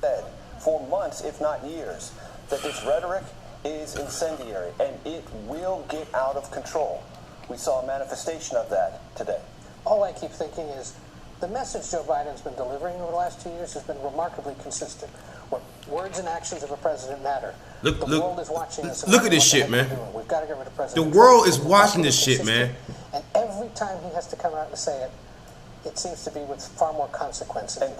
said for months, if not years, that this rhetoric is incendiary and it will get out of control. We saw a manifestation of that today. All I keep thinking is the message Joe Biden's been delivering over the last 2 years has been remarkably consistent. Where words and actions of a president matter. The world is watching us. Look at this shit, man. We've got to get rid of President The world is watching this shit, man. And every time he has to come out and say it, it seems to be with far more consequences. And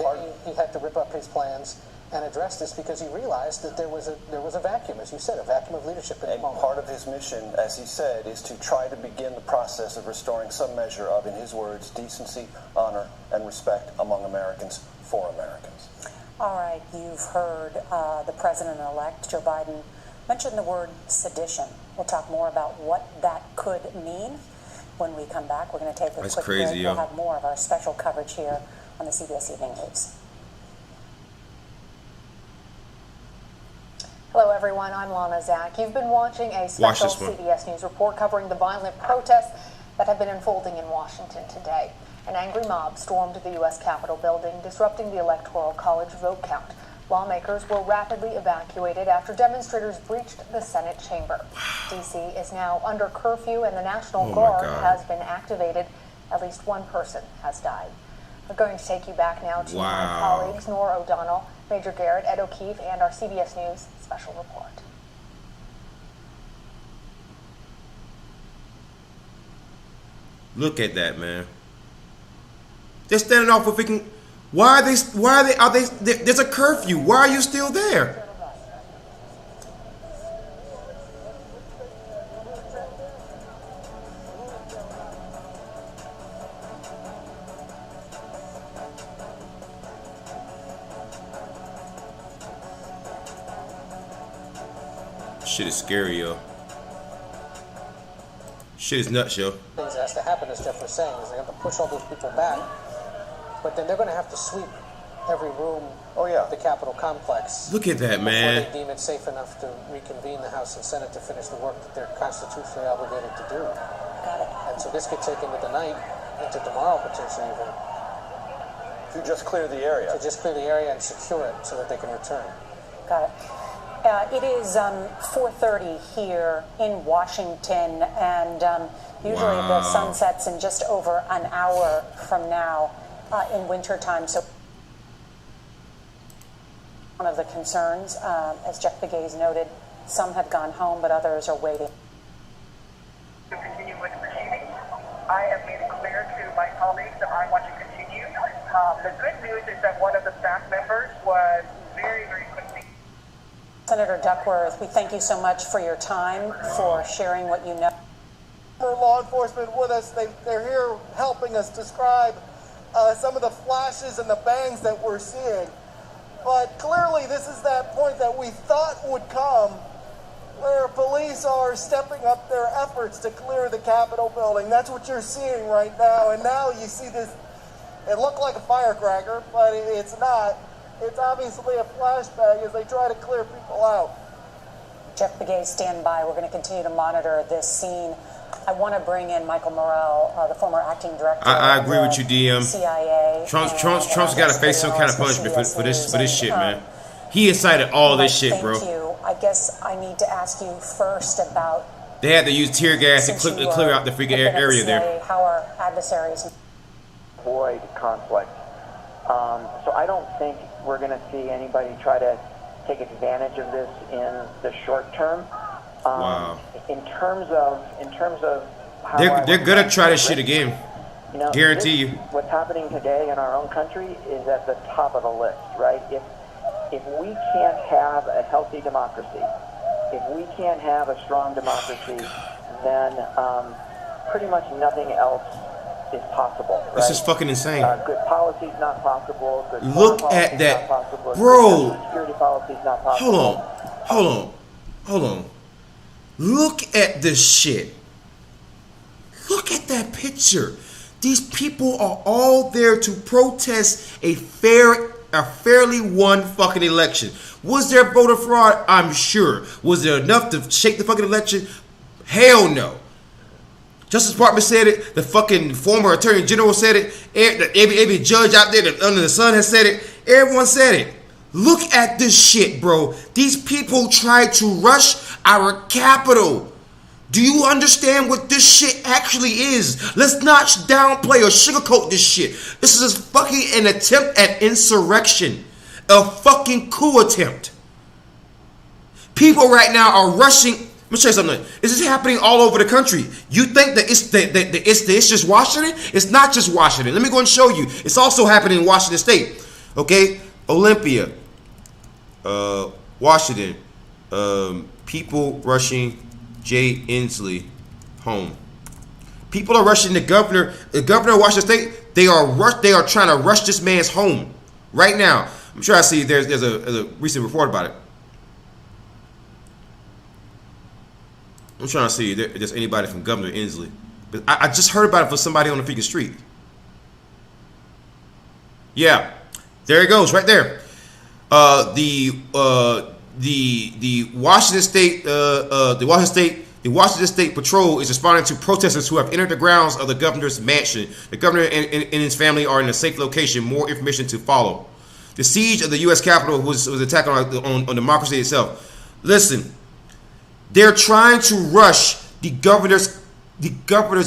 he had to rip up his plans and address this because he realized that there was a vacuum, as you said, a vacuum of leadership. And part of his mission, as he said, is to try to begin the process of restoring some measure of, in his words, decency, honor, and respect among Americans for Americans. All right, you've heard the president-elect, Joe Biden, mention the word sedition. We'll talk more about what that could mean when we come back. We're going to take a quick break. We'll have more of our special coverage here on the CBS Evening News. Hello, everyone. I'm Lana Zach. You've been watching a special CBS News report covering the violent protests that have been unfolding in Washington today. An angry mob stormed the U.S. Capitol building, disrupting the Electoral College vote count. Lawmakers were rapidly evacuated after demonstrators breached the Senate chamber. D.C. is now under curfew, and the National Guard has been activated. At least one person has died. We're going to take you back now to my colleagues, Nora O'Donnell, Major Garrett, Ed O'Keefe, and our CBS News special report. Look at that, man. They're standing off for freaking. Why are they? There's a curfew. Why are you still there? Shit is scary, yo. Shit is nuts, yo. Things that has to happen, as Jeff was saying, is they have to push all those people back, but then they're going to have to sweep every room of the Capitol complex. Look at that, man. Before they deem it safe enough to reconvene the House and Senate to finish the work that they're constitutionally obligated to do. And so this could take into the night, into tomorrow potentially even. To just clear the area. To just clear the area and secure it so that they can return. Got it. It is 4:30 here in Washington, and usually the sun sets in just over an hour from now in wintertime. So one of the concerns, as Jeff Begay's noted, some have gone home, but others are waiting. To continue with proceedings, I have made it clear to my colleagues that I want to continue. The good news is that one of the staff members was very, very quickly. Senator Duckworth, we thank you so much for your time, for sharing what you know. For law enforcement with us, they're here helping us describe some of the flashes and the bangs that we're seeing. But clearly this is that point that we thought would come, where police are stepping up their efforts to clear the Capitol building. That's what you're seeing right now. And now you see this, it looked like a firecracker, but it's not. It's obviously a flashbang as they try to clear people out. Jeff Begay, stand by. We're going to continue to monitor this scene. I want to bring in Michael Morrell, the former acting director. I agree with you, DM. CIA. Trump's got to face some kind of punishment for this shit, man. He incited all this shit, bro. Thank you. I guess I need to ask you first about. They had to use tear gas to clear out the freaking area there. How our adversaries avoid conflict. So I don't think we're going to see anybody try to take advantage of this in the short term. Wow. In terms of how they're gonna try this shit again. You know, guarantee you. What's happening today in our own country is at the top of the list, right? If we can't have a healthy democracy, if we can't have a strong democracy, then pretty much nothing else is possible. Right? This is fucking insane. Good policy is not possible. Good look policy at is that, not possible. bro. Good security policy is not possible. Hold on. Look at this shit. Look at that picture. These people are all there to protest a fairly won fucking election. Was there voter fraud? I'm sure. Was there enough to shake the fucking election? Hell no. Justice Department said it. The fucking former Attorney General said it. Every judge out there that under the sun has said it. Everyone said it. Look at this shit, bro. These people tried to rush our capital. Do you understand what this shit actually is? Let's not downplay or sugarcoat this shit. This is fucking an attempt at insurrection. A fucking coup attempt. People right now are rushing. Let me tell you something. This is happening all over the country. You think that it's just Washington? It's not just Washington. Let me go and show you. It's also happening in Washington State. Okay? Olympia. Washington. People rushing Jay Inslee home. People are rushing the governor of Washington State. They are trying to rush this man's home right now. I'm sure I see there's a recent report about it. I'm trying to see if there's anybody from Governor Inslee. But I just heard about it from somebody on the freaking street. Yeah, there it goes right there. The Washington State Patrol is responding to protesters who have entered the grounds of the governor's mansion. The governor and his family are in a safe location. More information to follow. The siege of the U.S. Capitol was attack on democracy itself. Listen, they're trying to rush the governor's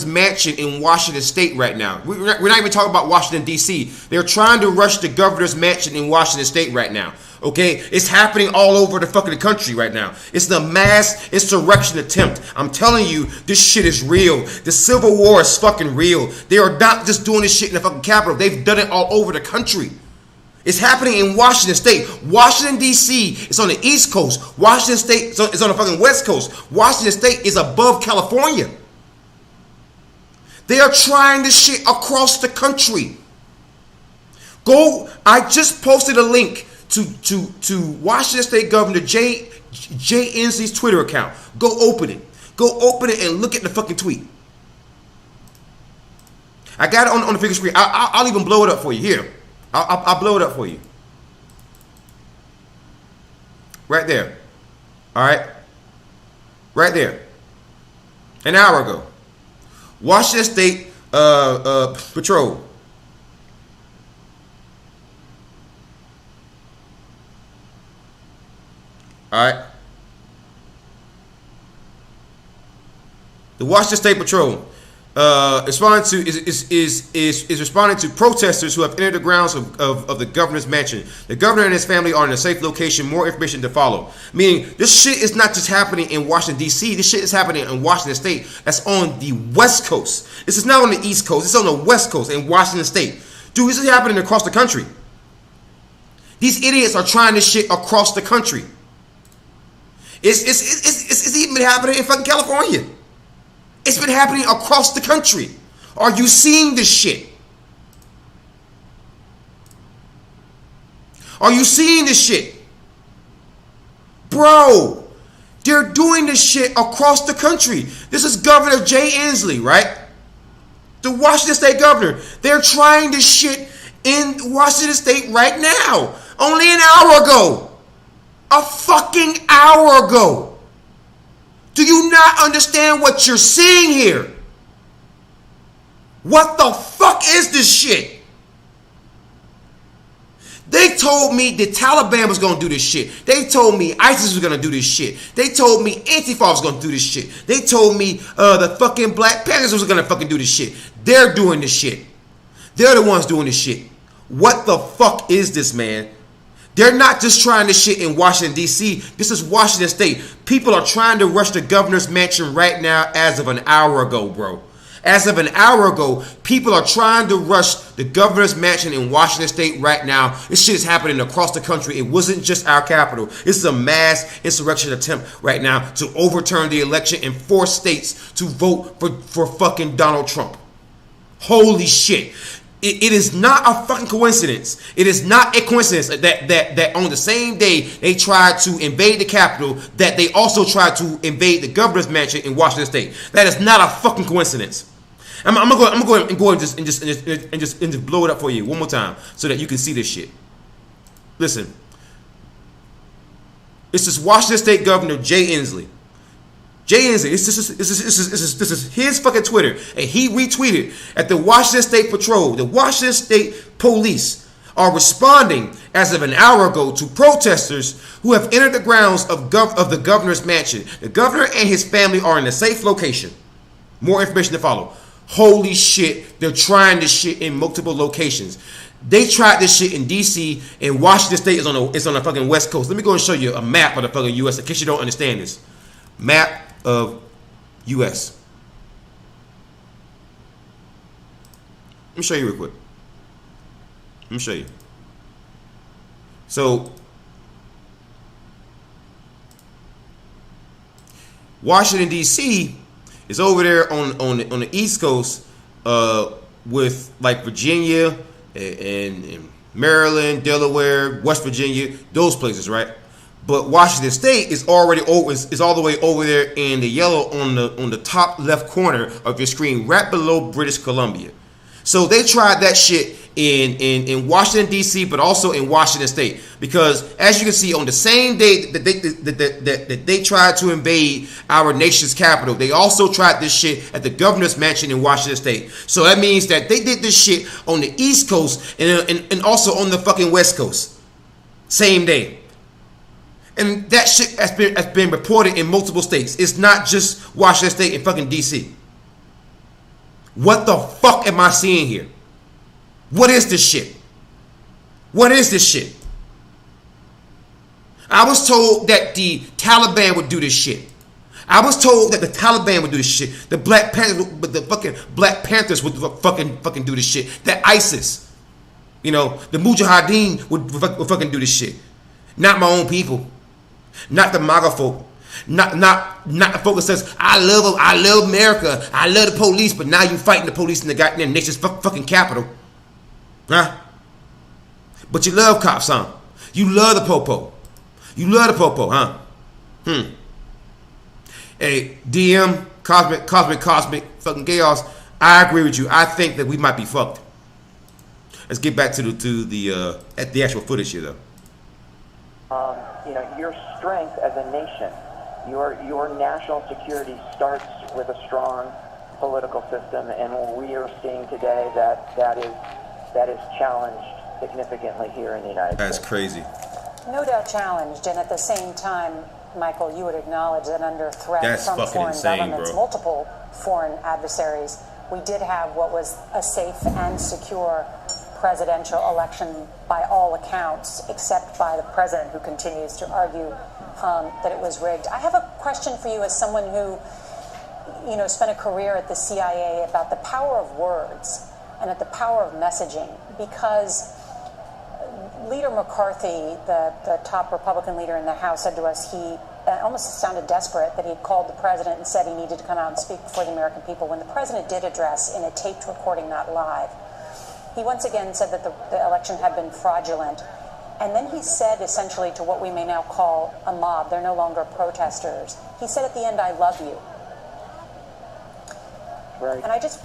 mansion in Washington State right now. We're not even talking about Washington, D.C. They're trying to rush the governor's mansion in Washington State right now. Okay? It's happening all over the fucking country right now. It's the mass insurrection attempt. I'm telling you, this shit is real. The Civil War is fucking real. They are not just doing this shit in the fucking Capitol. They've done it all over the country. It's happening in Washington State. Washington, D.C. is on the East Coast. Washington State is on the fucking West Coast. Washington State is above California. They are trying this shit across the country. I just posted a link to Washington State Governor Jay Inslee's Twitter account. Go open it. Go open it and look at the fucking tweet. I got it on the bigger screen. I'll even blow it up for you. Here. I'll blow it up for you. Right there. All right. Right there. An hour ago. Washington State Patrol. All right. The Washington State Patrol is responding to protesters who have entered the grounds of the governor's mansion. The governor and his family are in a safe location. More information to follow. Meaning, this shit is not just happening in Washington, D.C. This shit is happening in Washington State. That's on the West Coast. This is not on the East Coast. It's on the West Coast in Washington State. Dude, this is happening across the country. These idiots are trying this shit across the country. It's even been happening in fucking California. It's been happening across the country. Are you seeing this shit? Are you seeing this shit? Bro, they're doing this shit across the country. This is Governor Jay Inslee, right? The Washington State governor. They're trying this shit in Washington State right now. Only an hour ago. A fucking hour ago. Do you not understand what you're seeing here? What the fuck is this shit? They told me the Taliban was going to do this shit. They told me ISIS was going to do this shit. They told me Antifa was going to do this shit. They told me the fucking Black Panthers was going to fucking do this shit. They're doing this shit. They're the ones doing this shit. What the fuck is this, man? They're not just trying this shit in Washington, D.C. This is Washington State. People are trying to rush the governor's mansion right now as of an hour ago, bro. As of an hour ago, people are trying to rush the governor's mansion in Washington State right now. This shit is happening across the country. It wasn't just our capital. This is a mass insurrection attempt right now to overturn the election and force states to vote for fucking Donald Trump. Holy shit. It is not a fucking coincidence. It is not a coincidence that on the same day they tried to invade the Capitol, that they also tried to invade the governor's mansion in Washington State. That is not a fucking coincidence. I'm gonna go ahead and just blow it up for you one more time so that you can see this shit. Listen, this is Washington State Governor Jay Inslee. Jay Inslee, this is his fucking Twitter, and he retweeted at the Washington State Patrol. The Washington State Police are responding as of an hour ago to protesters who have entered the grounds of the governor's mansion. The governor and his family are in a safe location. More information to follow. Holy shit, they're trying this shit in multiple locations. They tried this shit in DC, and Washington State is on the fucking West Coast. Let me go and show you a map of the fucking US in case you don't understand this. Map of US. Let me show you real quick. Let me show you. So Washington DC is over there on the East Coast with like Virginia and Maryland, Delaware, West Virginia, those places, right? But Washington State is already over, is all the way over there in the yellow on the top left corner of your screen, right below British Columbia. So they tried that shit in Washington D.C., but also in Washington State, because as you can see, on the same day that they tried to invade our nation's capital, they also tried this shit at the governor's mansion in Washington State. So that means that they did this shit on the East Coast and also on the fucking West Coast, same day. And that shit has been reported in multiple states. It's not just Washington State and fucking D.C. What the fuck am I seeing here? What is this shit? What is this shit? I was told that the Taliban would do this shit. I was told that the Taliban would do this shit. The fucking Black Panthers would fucking do this shit. That ISIS, the Mujahideen would fucking do this shit. Not my own people. Not the MAGA folk. Not the folk that says, I love America, I love the police, but now you fighting the police in the goddamn nation's fucking capital. Huh? But you love cops, huh? You love the popo. You love the popo, huh? Hey, DM, cosmic, fucking chaos. I agree with you. I think that we might be fucked. Let's get back to the actual footage here, though. Your strength as a nation, your national security starts with a strong political system, and we are seeing today that is challenged significantly here in the United States. That's crazy. No doubt challenged, and at the same time, Michael, you would acknowledge that under threat from foreign governments, multiple foreign adversaries, we did have what was a safe and secure presidential election by all accounts, except by the president, who continues to argue that it was rigged. I have a question for you as someone who, spent a career at the CIA, about the power of words and at the power of messaging, because Leader McCarthy, the top Republican leader in the House, said to us he almost sounded desperate that he had called the president and said he needed to come out and speak before the American people. When the president did address in a taped recording, not live, he once again said that the election had been fraudulent. And then he said essentially to what we may now call a mob, they're no longer protesters. He said at the end, I love you. Right. And I just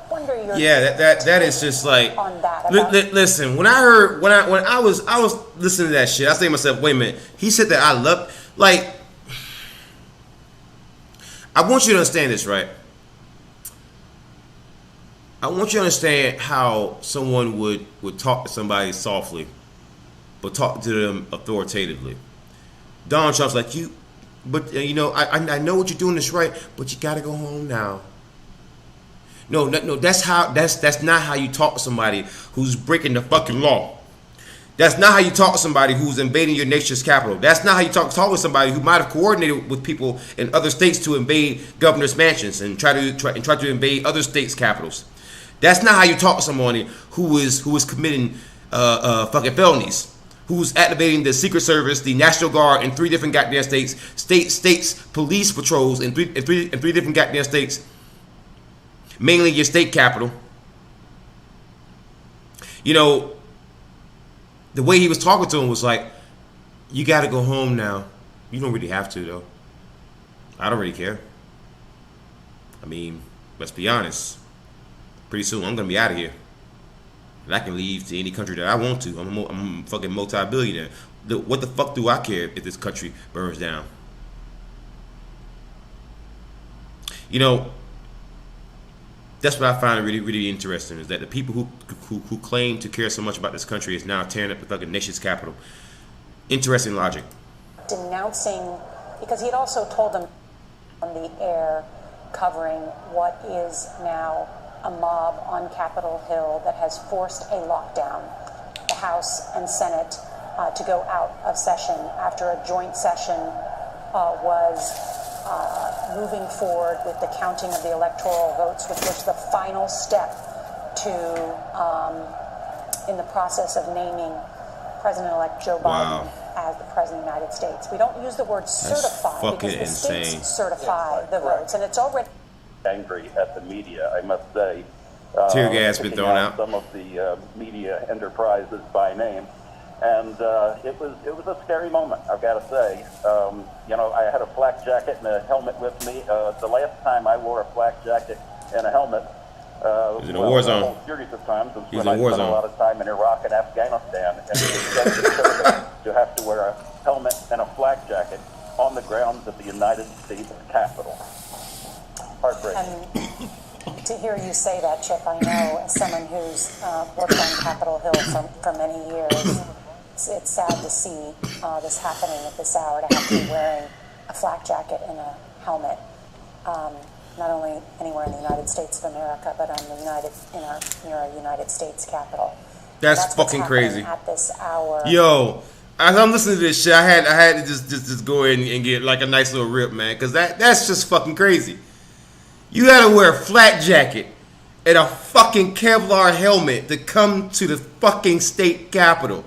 wonder your that is just like on that. Listen, when I was listening to that shit, I was thinking to myself, wait a minute, he said that I love, like, I want you to understand this, right? I want you to understand how someone would talk to somebody softly, but talk to them authoritatively. Donald Trump's like, I know what you're doing is right, but you gotta go home now. No, that's not how you talk to somebody who's breaking the fucking law. That's not how you talk to somebody who's invading your nation's capital. That's not how you talk to somebody who might have coordinated with people in other states to invade governor's mansions and try to invade other states' capitals. That's not how you talk to somebody who is committing fucking felonies, who's activating the Secret Service, the National Guard in 3 different goddamn states, states police patrols in three different goddamn states, mainly your state capital. You know, the way he was talking to him was like, you got to go home now. You don't really have to, though. I don't really care. I mean, let's be honest. Pretty soon, I'm going to be out of here. And I can leave to any country that I want to. I'm a fucking multi-billionaire. What the fuck do I care if this country burns down? You know, that's what I find really, really interesting, is that the people who claim to care so much about this country is now tearing up the fucking nation's capital. Interesting logic. Denouncing, because he had also told them on the air, covering what is now a mob on Capitol Hill that has forced a lockdown. The House and Senate to go out of session after a joint session was moving forward with the counting of the electoral votes, which was the final step to in the process of naming President-elect Joe Biden as the President of the United States. We don't use the word certify because the states certify the votes, and it's already angry at the media, I must say. Tear gas been thrown out. Some of the media enterprises by name, and it was a scary moment, I've got to say. You know, I had a flak jacket and a helmet with me. The last time I wore a flak jacket and a helmet, he's in a war zone. A whole series of times was when I spent a lot of time in Iraq and Afghanistan, and it's disturbing to have to wear a helmet and a flak jacket on the grounds of the United States Capitol. Heartbreaking. to hear you say that, Chip. I know, as someone who's worked on Capitol Hill for many years, it's sad to see this happening at this hour, to have to be wearing a flak jacket and a helmet. Not only anywhere in the United States of America, but near our United States Capitol. That's fucking crazy. At this hour. Yo, as I'm listening to this shit, I had to just go in and get like a nice little rip, man, because that's just fucking crazy. You gotta wear a flat jacket and a fucking Kevlar helmet to come to the fucking state capitol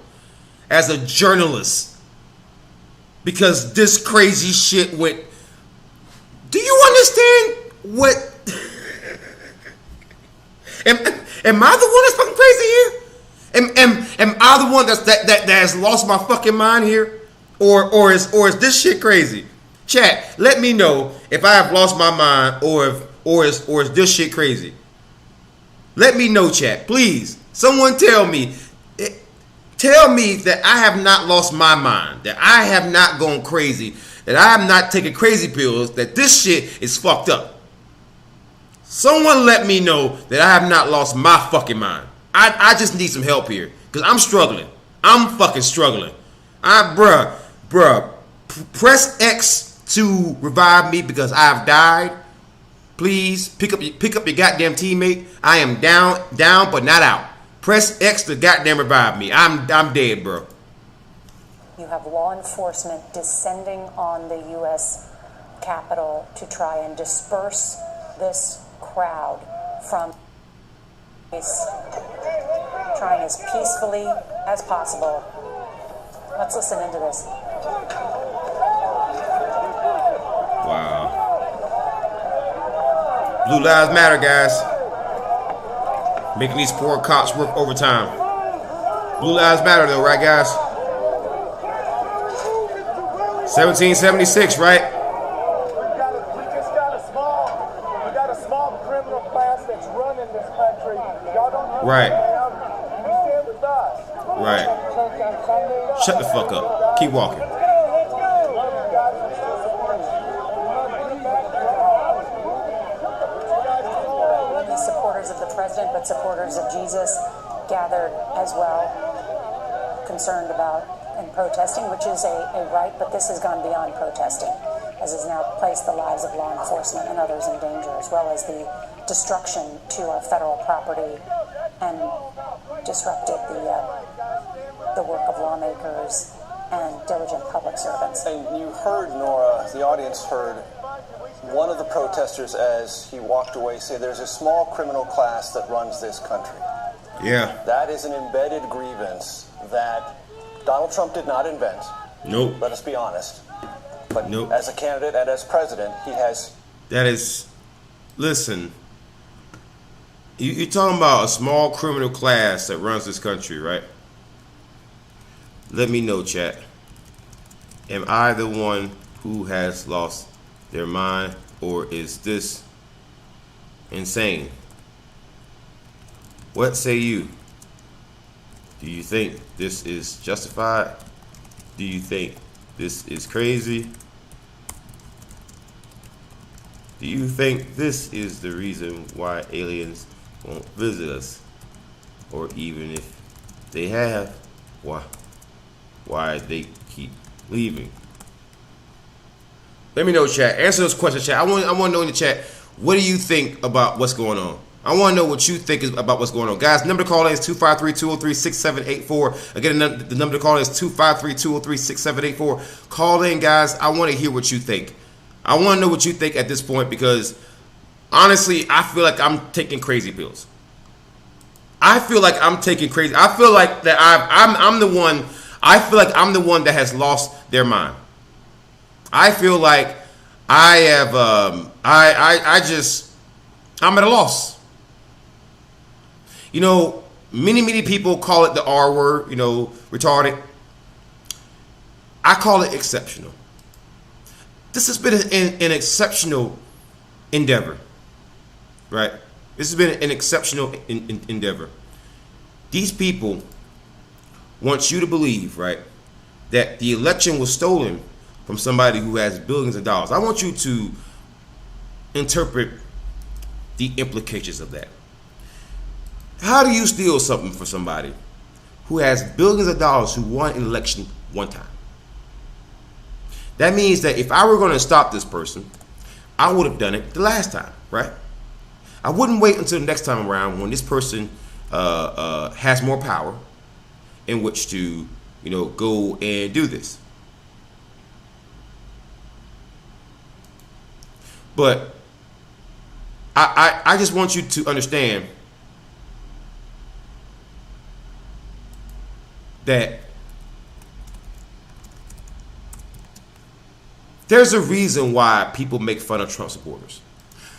as a journalist because this crazy shit went. Do you understand what? Am I the one that's fucking crazy here? Am I the one that has lost my fucking mind here, or is this shit crazy? Chat, let me know if I have lost my mind or is this shit crazy. Let me know, chat, please. Someone tell me that I have not lost my mind, that I have not gone crazy, that I have not taken crazy pills, that this shit is fucked up. Someone let me know that I have not lost my fucking mind. I just need some help here, because I'm struggling. I'm fucking struggling. Bruh, press X to revive me because I've died. Please pick up your goddamn teammate. I am down, but not out. Press X to goddamn revive me. I'm dead, bro. You have law enforcement descending on the U.S. Capitol to try and disperse this crowd from trying as peacefully as possible. Let's listen into this. Wow. Blue Lives Matter, guys. Making these poor cops work overtime. Blue Lives Matter, though, right, guys? 1776, right? We got a small criminal class that's running this country. Y'all don't know. Right. You stand with us. Right. Shut the fuck up. Keep walking. Supporters of the president, but supporters of Jesus gathered as well, concerned about and protesting, which is a right, but this has gone beyond protesting, as has now placed the lives of law enforcement and others in danger, as well as the destruction to our federal property and disrupted the work of lawmakers and diligent public servants. And you heard, Nora, the audience heard one of the protesters, as he walked away, say there's a small criminal class that runs this country. Yeah. That is an embedded grievance that Donald Trump did not invent. Nope. Let us be honest. But nope. As a candidate and as president, he has... That is... Listen. You're talking about a small criminal class that runs this country, right? Let me know, chat. Am I the one who has lost their mind, or is this insane? What say you? Do you think this is justified? Do you think this is crazy? Do you think this is the reason why aliens won't visit us? Or even if they have, why they keep leaving? Let me know, chat. Answer those questions, chat. I want to know in the chat, what do you think about what's going on? I want to know what you think about what's going on. Guys, number to call in is 253-203-6784. Again, the number to call in is 253-203-6784. Call in, guys. I want to hear what you think. I want to know what you think at this point, because honestly, I feel like I'm taking crazy pills. I feel like I'm taking crazy. I feel like that I'm the one. I feel like I'm the one that has lost their mind. I feel like I have. I'm at a loss. You know, many people call it the R word. You know, retarded. I call it exceptional. This has been an exceptional endeavor, right? This has been an exceptional endeavor. These people want you to believe, right, that the election was stolen from somebody who has billions of dollars. I want you to interpret the implications of that. How do you steal something from somebody who has billions of dollars, who won an election one time? That means that if I were going to stop this person, I would have done it the last time, right? I wouldn't wait until the next time around when this person has more power in which to, you know, go and do this. But I just want you to understand that there's a reason why people make fun of Trump supporters.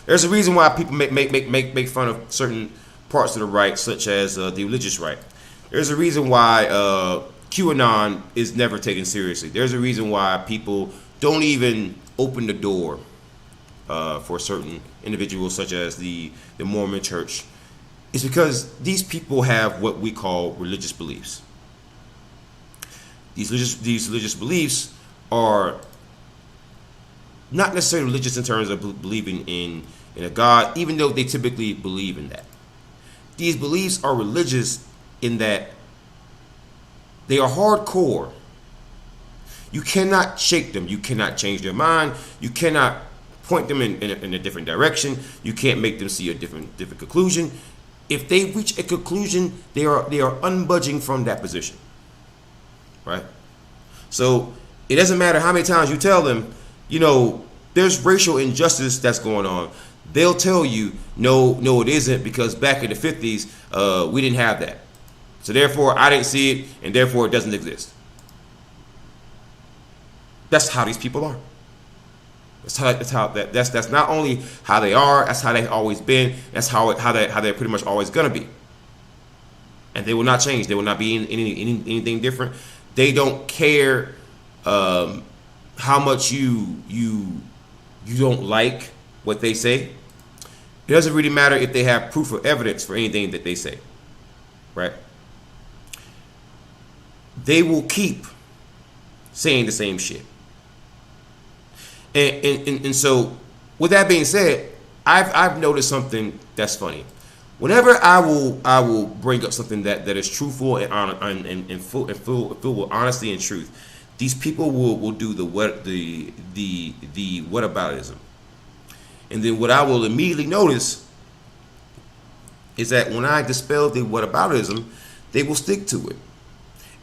There's a reason why people make fun of certain parts of the right, such as the religious right. There's a reason why QAnon is never taken seriously. There's a reason why people don't even open the door for certain individuals, such as the Mormon Church. It's because these people have what we call religious beliefs. These religious beliefs are not necessarily religious in terms of believing in a God, even though they typically believe in that. These beliefs are religious in that they are hardcore. You cannot shake them. You cannot change their mind. You cannot point them in a different direction. You can't make them see a different conclusion. If they reach a conclusion, they are unbudging from that position. Right? So it doesn't matter how many times you tell them, you know, there's racial injustice that's going on. They'll tell you, no, it isn't, because back in the 50s, we didn't have that. So therefore, I didn't see it, and therefore it doesn't exist. That's how these people are. That's not only how they are. That's how they've always been. That's how they're pretty much always gonna be. And they will not change. They will not be anything different. They don't care how much you don't like what they say. It doesn't really matter if they have proof or evidence for anything that they say, right? They will keep saying the same shit. And so, with that being said, I've noticed something that's funny. Whenever I will bring up something that is truthful and filled with honesty and truth, these people will do the whataboutism. And then what I will immediately notice is that when I dispel the whataboutism, they will stick to it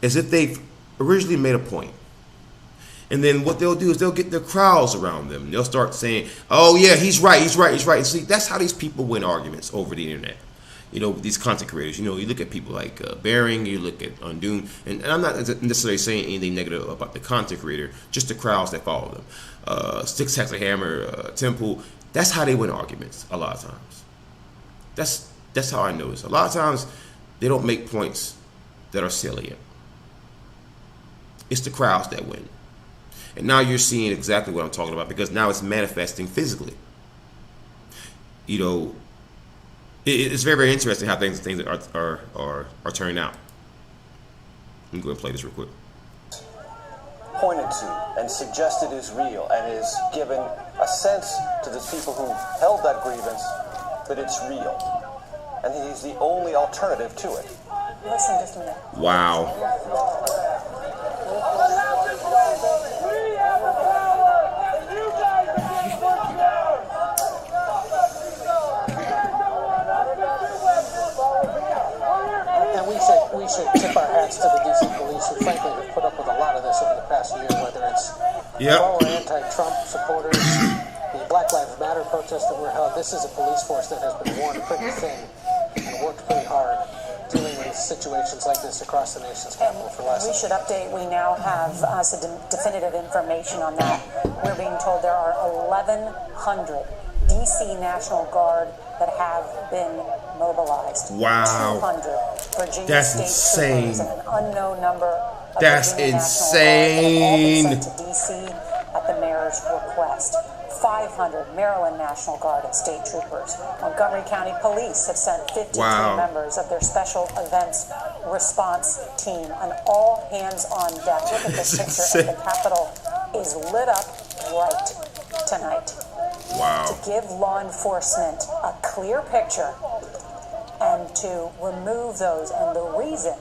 as if they've originally made a point. And then what they'll do is they'll get their crowds around them. They'll start saying, oh yeah, he's right. See, that's how these people win arguments over the internet. You know, these content creators. You know, you look at people like Bearing, you look at Undoom, and I'm not necessarily saying anything negative about the content creator, just the crowds that follow them. Six Hacks a Hammer, Temple. That's how they win arguments a lot of times. That's how I notice. A lot of times, they don't make points that are salient. It's the crowds that win. And now you're seeing exactly what I'm talking about, because now it's manifesting physically. You know, it's very, very interesting how things are turning out. Let me go ahead and play this real quick. Pointed to and suggested is real and is given a sense to the people who held that grievance that it's real. And he's the only alternative to it. Listen just a minute. Wow. And we should tip our hats to the DC police, who frankly have put up with a lot of this over the past year, whether it's pro or anti-Trump supporters, the Black Lives Matter protests that were held. This is a police force that has been worn pretty thin and worked pretty hard dealing with situations like this across the nation's capital for last. We should update. We now have some definitive information on that. We're being told there are 1,100 DC National Guard that have been mobilized. Wow. 200 Virginia That's State insane. Troopers and an unknown number of That's Virginia insane. National Guard that have all been sent to DC at the mayor's request. 500 Maryland National Guard and state troopers. Montgomery County Police have sent 53 members of their special events response team. An all hands on deck. Look at this picture of the Capitol is lit up bright tonight. Wow. To give law enforcement a clear picture and to remove those. And the reason,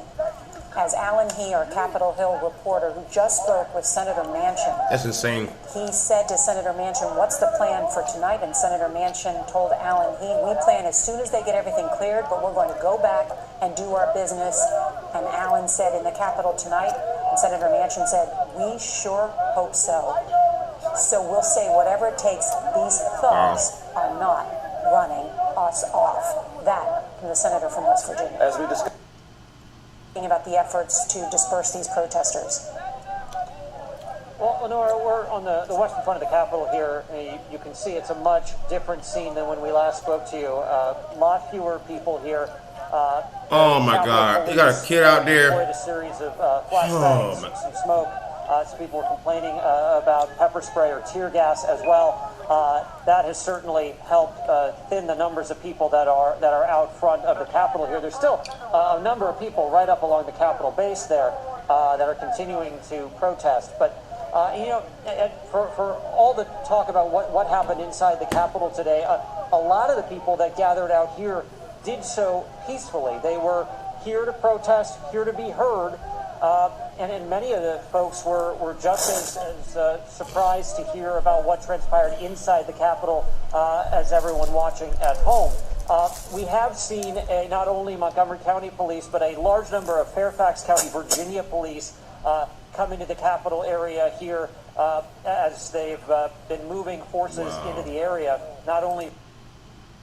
as Alan He, our Capitol Hill reporter who just spoke with Senator Manchin. That's insane. He said to Senator Manchin, what's the plan for tonight? And Senator Manchin told Alan He, we plan as soon as they get everything cleared, but we're going to go back and do our business. And Alan said in the Capitol tonight, and Senator Manchin said, we sure hope so. So we'll say whatever it takes, these thugs are not running us off. That from the senator from West Virginia. As we discussed About the efforts to disperse these protesters. Well, Lenora, we're on the western front of the Capitol here. You can see it's a much different scene than when we last spoke to you. A lot fewer people here. Oh my God! You got a kid out there. A series of flashbangs, some smoke. Some people were complaining about pepper spray or tear gas as well. That has certainly helped thin the numbers of people that are out front of the Capitol here. There's still a number of people right up along the Capitol base there that are continuing to protest. But you know, for all the talk about what happened inside the Capitol today, a lot of the people that gathered out here did so peacefully. They were here to protest, here to be heard. And many of the folks were just as surprised to hear about what transpired inside the Capitol as everyone watching at home. We have seen not only Montgomery County Police, but a large number of Fairfax County, Virginia Police come into the Capitol area here as they've been moving forces into the area, not only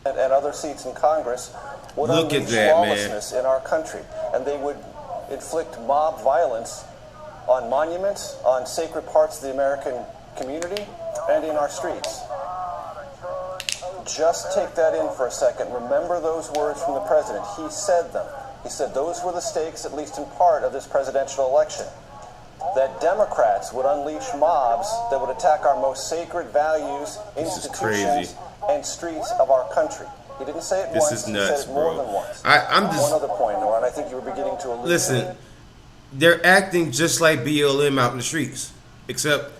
at other seats in Congress, would Look unleash at that, lawlessness in our country. And they would inflict mob violence on monuments, on sacred parts of the American community, and in our streets. Just take that in for a second. Remember those words from the president. He said them. He said those were the stakes, at least in part, of this presidential election. That Democrats would unleash mobs that would attack our most sacred values, institutions, and streets of our country. He didn't say it once. This is nuts, he said it more bro. than once. I'm just... One other point, Nora, and I think you were beginning to allude to it. They're acting just like BLM out in the streets, except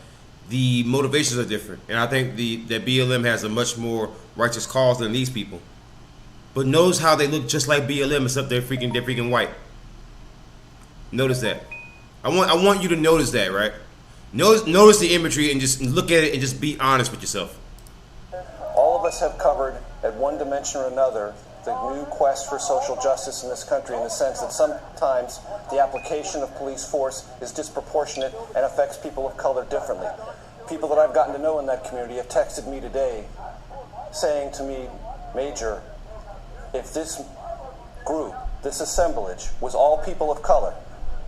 the motivations are different. And I think that BLM has a much more righteous cause than these people. But notice how they look just like BLM, except they're freaking white. Notice that. I want you to notice that, right? Notice the imagery and just look at it and just be honest with yourself. All of us have covered, at one dimension or another, the new quest for social justice in this country, in the sense that sometimes the application of police force is disproportionate and affects people of color differently. People that I've gotten to know in that community have texted me today saying to me, Major, if this group, this assemblage, was all people of color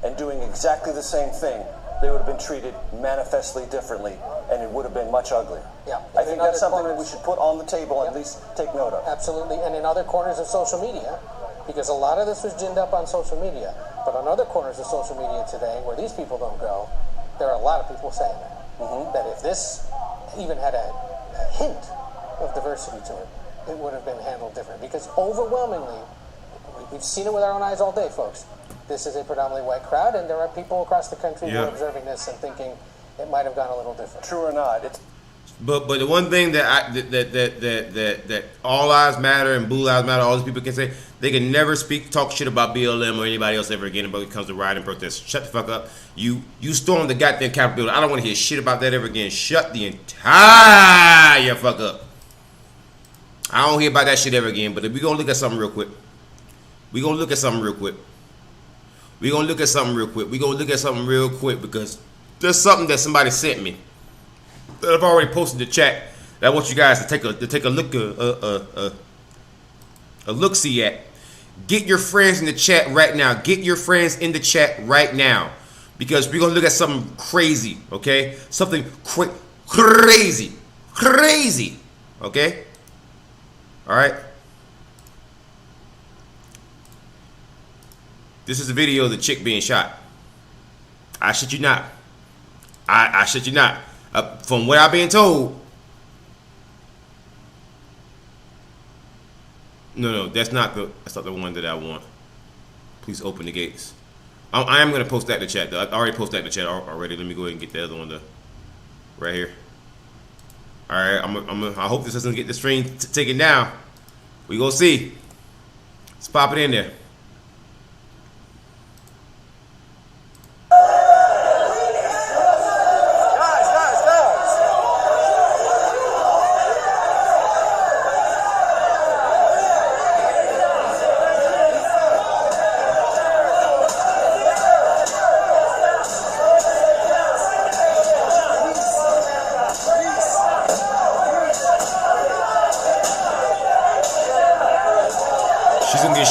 and doing exactly the same thing, they would have been treated manifestly differently and it would have been much uglier. Yeah. I think that's something that we should put on the table and at least take note of. Absolutely. And in other corners of social media, because a lot of this was ginned up on social media, but on other corners of social media today, where these people don't go, there are a lot of people saying that if this even had a hint of diversity to it, it would have been handled different. Because overwhelmingly, we've seen it with our own eyes all day, folks. This is a predominantly white crowd, and there are people across the country who are observing this and thinking it might have gone a little different. True or not, it's. But the one thing that all lives matter and blue lives matter, all these people can say, they can never talk shit about BLM or anybody else ever again when it comes to riot and protest. Shut the fuck up. You stormed the goddamn Capitol building. I don't want to hear shit about that ever again. Shut the entire fuck up. I don't hear about that shit ever again. But if we gonna look at something real quick, we gonna look at something real quick because there's something that somebody sent me that I've already posted in the chat that I want you guys to take a look see at. Get your friends in the chat right now. Get your friends in the chat right now, because we're gonna look at something crazy. Okay, something crazy. Okay. All right. This is a video of the chick being shot. I shit you not. I shit you not. From what I've been told. No, that's not the one that I want. Please open the gates. I am gonna post that in the chat though. I already posted that in the chat already. Let me go ahead and get the other one right here. All right, I hope this doesn't get the stream taken down. We gonna see. Let's pop it in there.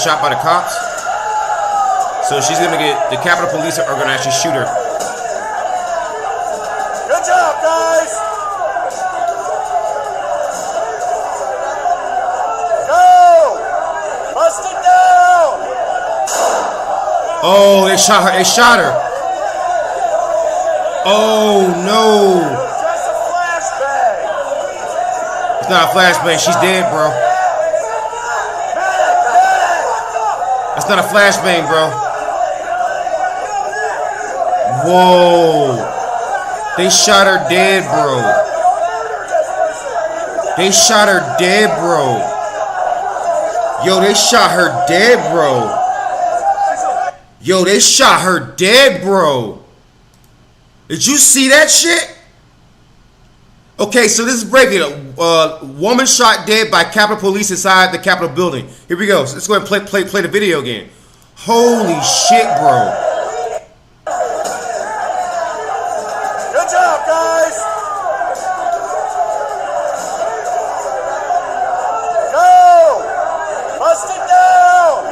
Shot by the cops, so she's gonna get the Capitol Police are gonna actually shoot her. Good job, guys. Go! Bust it down. Oh, they shot her. Oh no! Just a flashbang. It's not a flashbang. She's dead, bro. That's not a flashbang, bro. Whoa. They shot her dead, bro. They shot her dead, bro. Yo, they shot her dead, bro. Yo, they shot her dead, bro. Did you see that shit? Okay, so this is breaking up. Woman shot dead by Capitol Police inside the Capitol building. Here we go. Let's go ahead and play the video again. Holy shit, bro. Good job, guys. Go! Bust it down.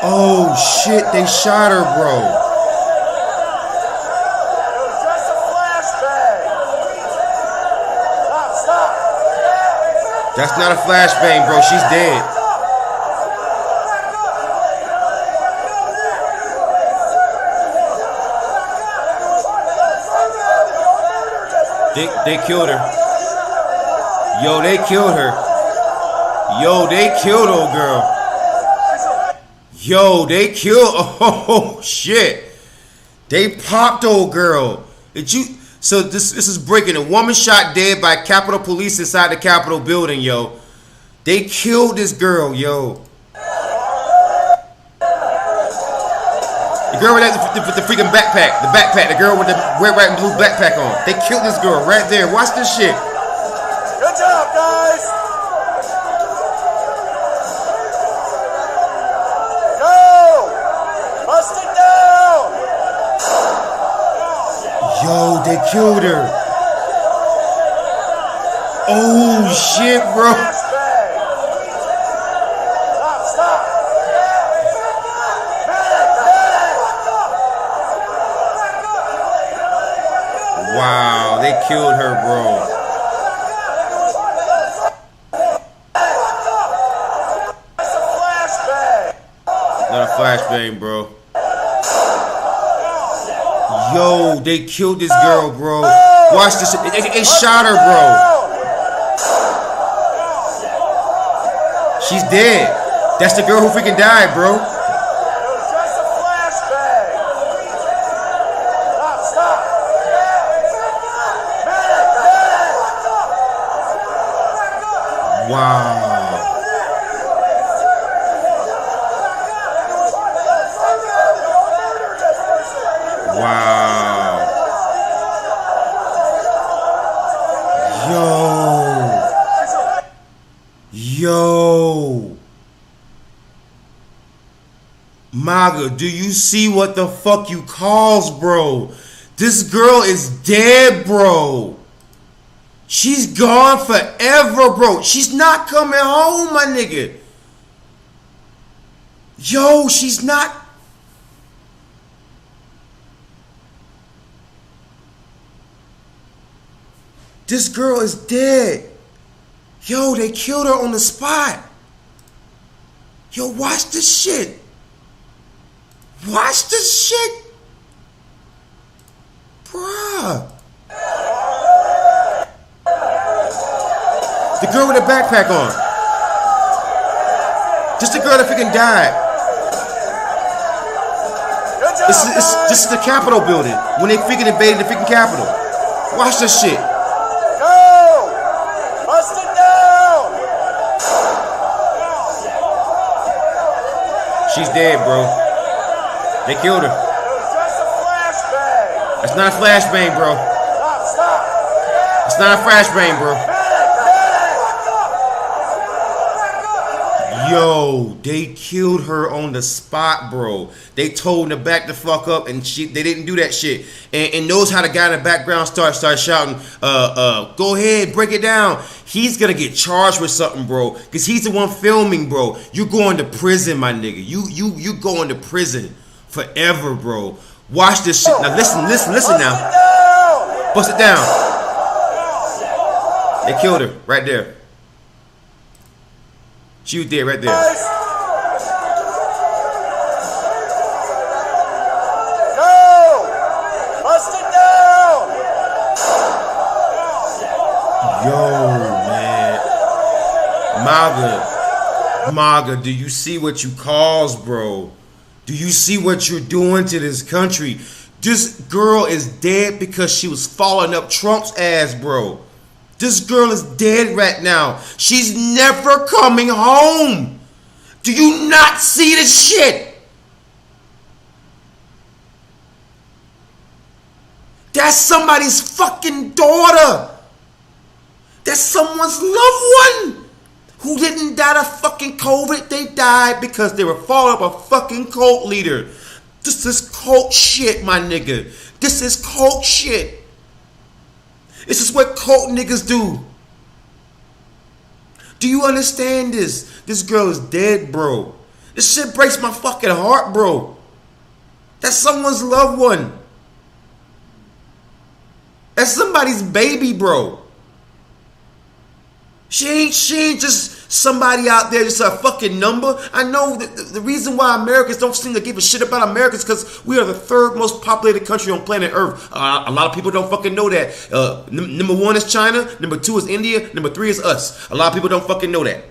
Oh shit, they shot her, bro. That's not a flashbang, bro. She's dead. They killed her. Yo, they killed her. Yo, they killed old girl. Yo, they killed. Oh shit. They popped old girl. Did you? So this is breaking. A woman shot dead by Capitol Police inside the Capitol building, yo. They killed this girl, yo. The girl with the freaking backpack. The girl with the red, white, and blue backpack on. They killed this girl right there. Watch this shit. Good job, guys. Go! Bust it down. Yo, they killed her. Oh shit, bro. Stop. Wow, they killed her, bro. Not a flashbang, bro. Yo, they killed this girl, bro. Watch this. They shot her, bro. She's dead. That's the girl who freaking died, bro. Wow. Wow. Yo. Maga, do you see what the fuck you caused, bro? This girl is dead, bro. She's gone forever, bro. She's not coming home, my nigga. Yo, she's not. This girl is dead. Yo, they killed her on the spot. Yo, watch this shit. Watch this shit. Bruh. The girl with the backpack on. Just the girl that freaking died. This is the Capitol building. When they freaking invaded the freaking Capitol. Watch this shit. She's dead, bro. They killed her. It's not a flashbang, bro. It's not a flashbang, bro. Yo, they killed her on the spot, bro. They told her to back the fuck up, and they didn't do that shit. And knows how the guy in the background started shouting, go ahead, break it down. He's gonna get charged with something, bro, because he's the one filming, bro. You going to prison, my nigga. You going to prison forever, bro. Watch this shit. Now listen now. Bust it down. They killed her right there. She was dead right there. Yo, man. Maga, do you see what you caused, bro? Do you see what you're doing to this country? This girl is dead because she was following up Trump's ass, bro. This girl is dead right now. She's never coming home. Do you not see this shit? That's somebody's fucking daughter. That's someone's loved one who didn't die of fucking COVID. They died because they were following up a fucking cult leader. This is cult shit, my nigga. This is cult shit. This is what cult niggas do. Do you understand this? This girl is dead, bro. This shit breaks my fucking heart, bro. That's someone's loved one. That's somebody's baby, bro. She ain't just somebody out there, just a fucking number. I know that the reason why Americans don't seem to give a shit about Americans because we are the third most populated country on planet Earth. A lot of people don't fucking know that. Number 1 is China. Number 2 is India. Number 3 is us. A lot of people don't fucking know that.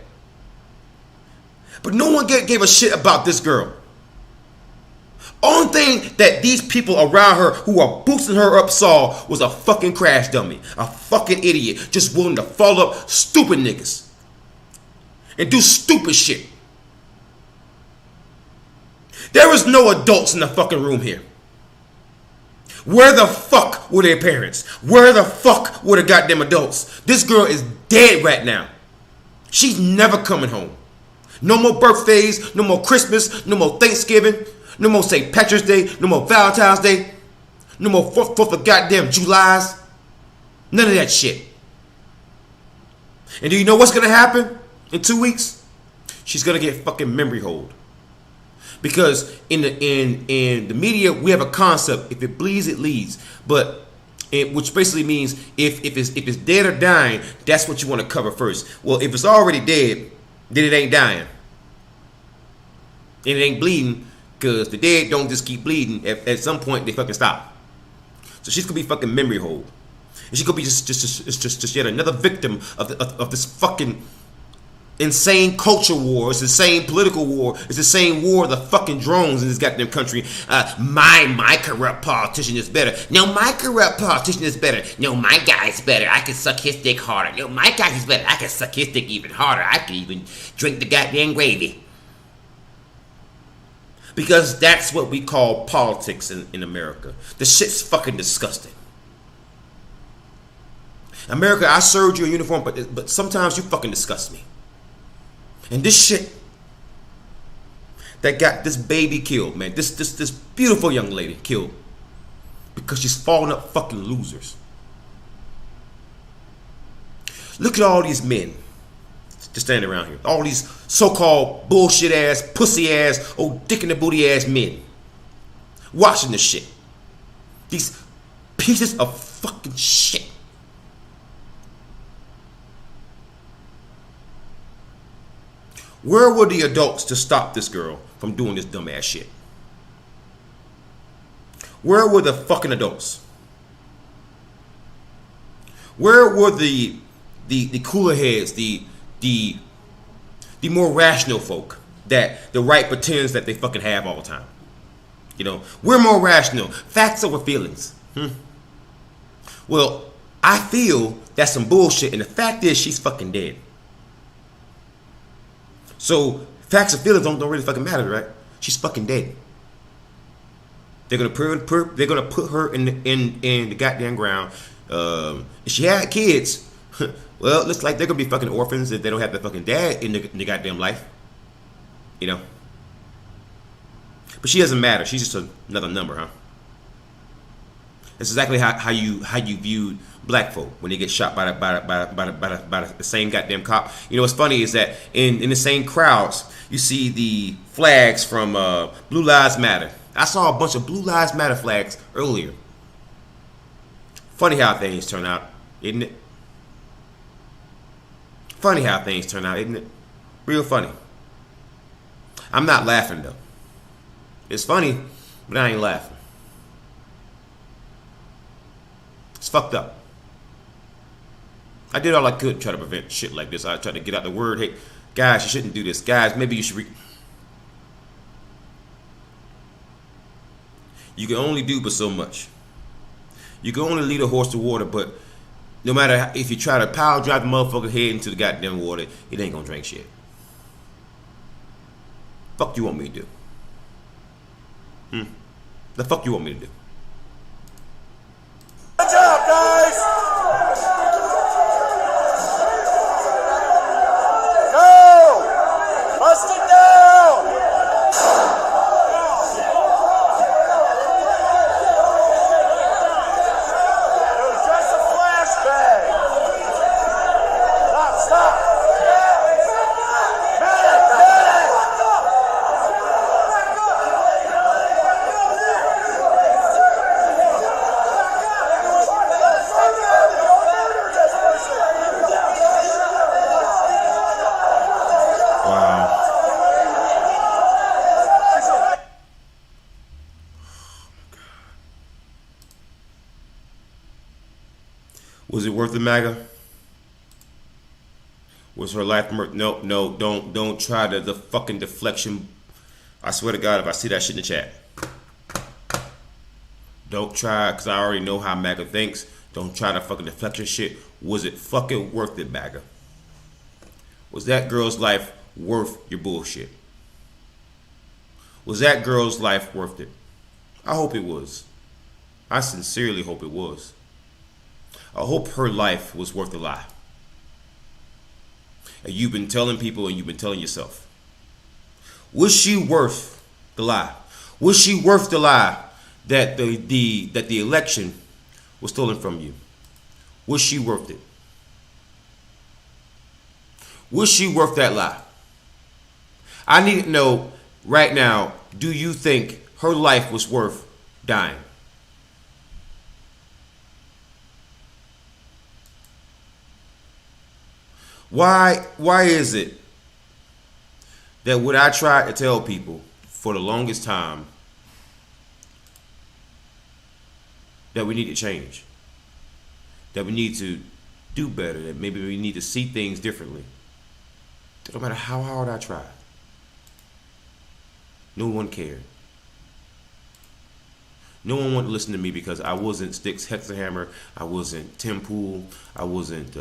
But no one gave a shit about this girl. Only thing that these people around her who are boosting her up saw was a fucking crash dummy. A fucking idiot just willing to follow up stupid niggas. And do stupid shit. There was no adults in the fucking room here. Where the fuck were their parents? Where the fuck were the goddamn adults? This girl is dead right now. She's never coming home. No more birthdays, no more Christmas, no more Thanksgiving, no more St. Patrick's Day, no more Valentine's Day, no more 4th of goddamn Julys. None of that shit. And do you know what's gonna happen in 2 weeks? She's gonna get fucking memory hold. Because in the media we have a concept: if it bleeds, it leads. But which basically means if it's dead or dying, that's what you want to cover first. Well, if it's already dead, then it ain't dying. And it ain't bleeding, because the dead don't just keep bleeding. At some point, they fucking stop. So she's gonna be fucking memory hole. And she's gonna be just yet another victim of this fucking insane culture war. It's the same political war. It's the same war of the fucking drones in this goddamn country. My corrupt politician is better. No, my corrupt politician is better. No, my guy's better. I can suck his dick harder. No, my guy's better. I can suck his dick even harder. I can even drink the goddamn gravy. Because that's what we call politics in America. The shit's fucking disgusting. America, I served you in uniform, but sometimes you fucking disgust me. And this shit that got this baby killed, man, this beautiful young lady killed because she's falling up fucking losers. Look at all these men just standing around here. All these so-called bullshit ass, pussy ass, old dick in the booty ass men watching this shit. These pieces of fucking shit. Where were the adults to stop this girl from doing this dumbass shit? Where were the fucking adults? Where were the cooler heads, the more rational folk that the right pretends that they fucking have all the time? You know, we're more rational. Facts over feelings. Well, I feel that's some bullshit, and the fact is she's fucking dead. So facts and feelings don't really fucking matter, right? She's fucking dead. They're gonna put her in the goddamn ground. If she had kids, well, it looks like they're gonna be fucking orphans if they don't have their fucking dad in the goddamn life. You know. But she doesn't matter. She's just another number, huh? That's exactly how you viewed black folk when they get shot by the same goddamn cop. You know what's funny is that in the same crowds you see the flags from Blue Lives Matter. I saw a bunch of Blue Lives Matter flags earlier. Funny how things turn out, isn't it? Funny how things turn out, isn't it? Real funny. I'm not laughing though. It's funny, but I ain't laughing. It's fucked up. I did all I could to try to prevent shit like this. I tried to get out the word, hey, guys, you shouldn't do this. Guys, maybe you should You can only do but so much. You can only lead a horse to water, but no matter if you try to power drive the motherfucker head into the goddamn water, it ain't gonna drink shit. Fuck you want me to do? The fuck you want me to do? Good job, guys! Go! Bust it down! It was just a flashbang. Stop! Was it worth the MAGA? Was her life no, don't try the fucking deflection. I swear to God, if I see that shit in the chat, don't try, because I already know how MAGA thinks. Don't try the fucking deflection shit. Was it fucking worth it, MAGA? Was that girl's life worth your bullshit? Was that girl's life worth it? I hope it was. I sincerely hope it was. I hope her life was worth the lie. And you've been telling people and you've been telling yourself. Was she worth the lie? Was she worth the lie that the election was stolen from you? Was she worth it? Was she worth that lie? I need to know right now, do you think her life was worth dying? Why is it that what I tried to tell people for the longest time, that we need to change, that we need to do better, that maybe we need to see things differently, that no matter how hard I tried, no one cared. No one wanted to listen to me because I wasn't Sticks Hexahammer, I wasn't Tim Pool, I wasn't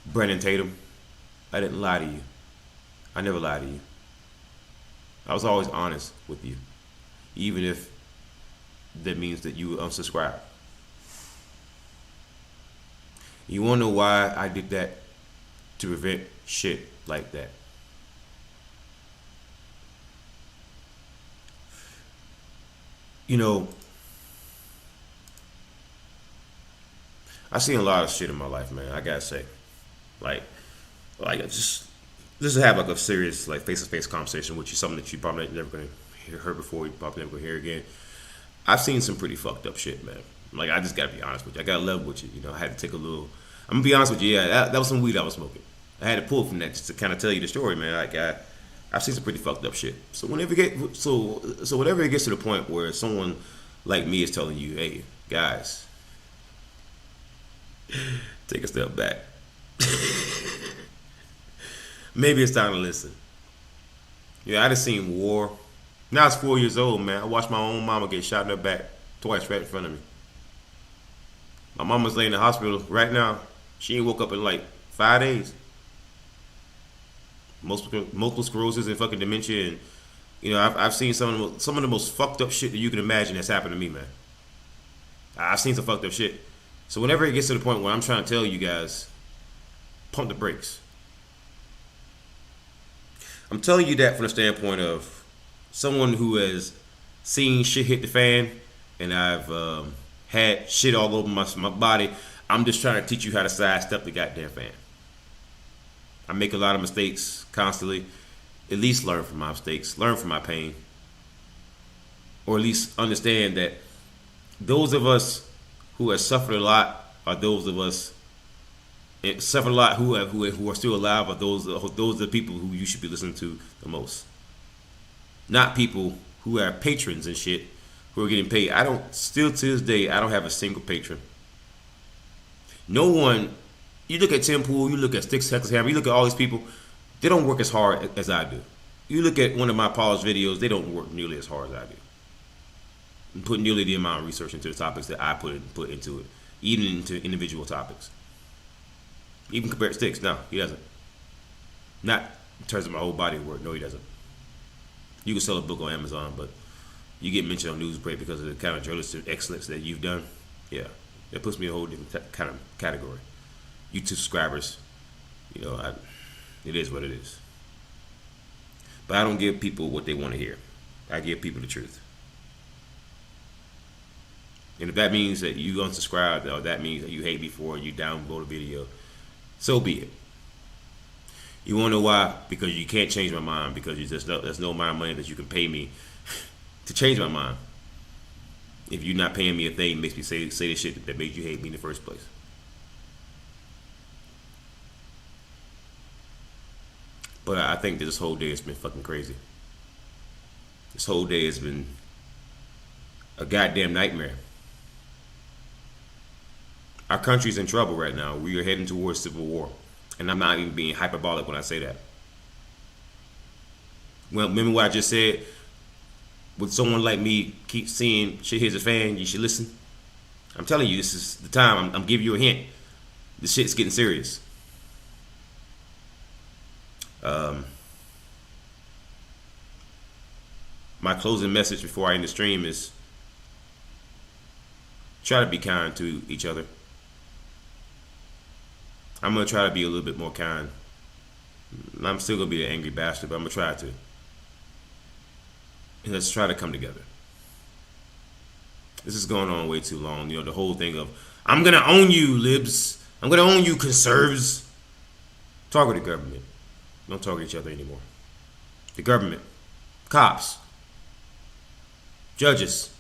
Brennan Tatum. I didn't lie to you. I never lied to you. I was always honest with you, even if that means that you unsubscribe. You wanna know why I did that? To prevent shit like that. You know, I've seen a lot of shit in my life, man. I gotta say, like just have like a serious, like, face-to-face conversation with you, something that you probably never gonna hear before, you probably never gonna hear again. I've seen some pretty fucked up shit, man. Like, I just gotta be honest with you. I gotta level with you. You know, I had to take a little. I'm gonna be honest with you. Yeah, that was some weed I was smoking. I had to pull from that just to kind of tell you the story, man. Like, I've seen some pretty fucked up shit. So whenever whenever it gets to the point where someone like me is telling you, hey, guys, take a step back. Maybe it's time to listen. Yeah, I just seen war. Now I was 4 years old, man. I watched my own mama get shot in her back twice right in front of me. My mama's laying in the hospital right now. She ain't woke up in like 5 days. Multiple sclerosis and fucking dementia, and you know, I've seen some of the most fucked up shit that you can imagine that's happened to me, man. I've seen some fucked up shit. So whenever it gets to the point where I'm trying to tell you guys, pump the brakes. I'm telling you that from the standpoint of someone who has seen shit hit the fan, and I've had shit all over my body. I'm just trying to teach you how to sidestep the goddamn fan. I make a lot of mistakes constantly. At least learn from my mistakes, learn from my pain, or at least understand that those of us who have suffered a lot are those of us suffered a lot who are still alive are those are the people who you should be listening to the most. Not people who are patrons and shit who are getting paid. Still to this day, I don't have a single patron. No one. You look at Tim Pool, you look at Sticks Hexahammer, you look at all these people, they don't work as hard as I do. You look at one of my polished videos, they don't work nearly as hard as I do. And put nearly the amount of research into the topics that I put into it, even into individual topics. Even compared to Sticks, no, he doesn't. Not in terms of my whole body of work, no, he doesn't. You can sell a book on Amazon, but you get mentioned on Newsbreak because of the kind of journalistic excellence that you've done. Yeah, that puts me in a whole different kind of category. YouTube subscribers, you know, it is what it is. But I don't give people what they want to hear. I give people the truth. And if that means that you unsubscribe, or that means that you hate me for it, you download a video, so be it. You want to know why? Because you can't change my mind, because there's no amount of money that you can pay me to change my mind. If you're not paying me a thing, it makes me say the shit that made you hate me in the first place. But I think that this whole day has been fucking crazy. This whole day has been a goddamn nightmare. Our country's in trouble right now. We are heading towards civil war. And I'm not even being hyperbolic when I say that. Well, remember what I just said? With someone like me keep seeing shit hits a fan, you should listen. I'm telling you, this is the time. I'm giving you a hint. This shit's getting serious. My closing message before I end the stream is try to be kind to each other. I'm going to try to be a little bit more kind. I'm still going to be the angry bastard, but I'm going to try to. And let's try to come together. This is going on way too long. You know, the whole thing of, I'm going to own you, libs. I'm going to own you, conserves. Talk with the government. Don't talk to each other anymore. The government. Cops. Judges.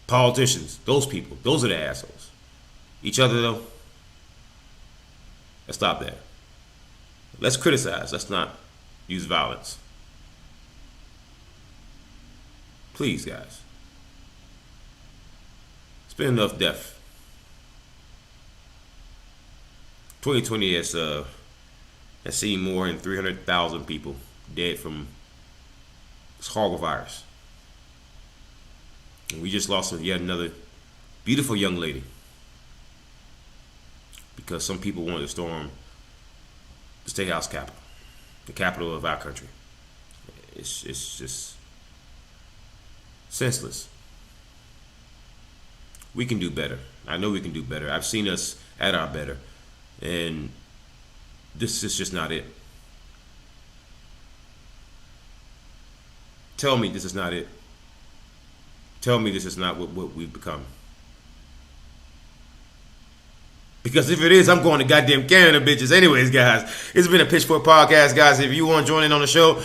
Politicians. Those people. Those are the assholes. Each other, though. Let's stop that. Let's criticize. Let's not use violence. Please, guys. It's been enough death. 2020 has seen more than 300,000 people dead from this horrible virus. And we just lost yet another beautiful young lady because some people wanted to storm the State House Capitol, the capital of our country. It's just senseless. We can do better. I know we can do better. I've seen us at our better. And this is just not it. Tell me this is not it. Tell me this is not what we've become. Because if it is, I'm going to goddamn Canada, bitches. Anyways, guys, it's been a Pitchfork podcast, guys. If you want to join in on the show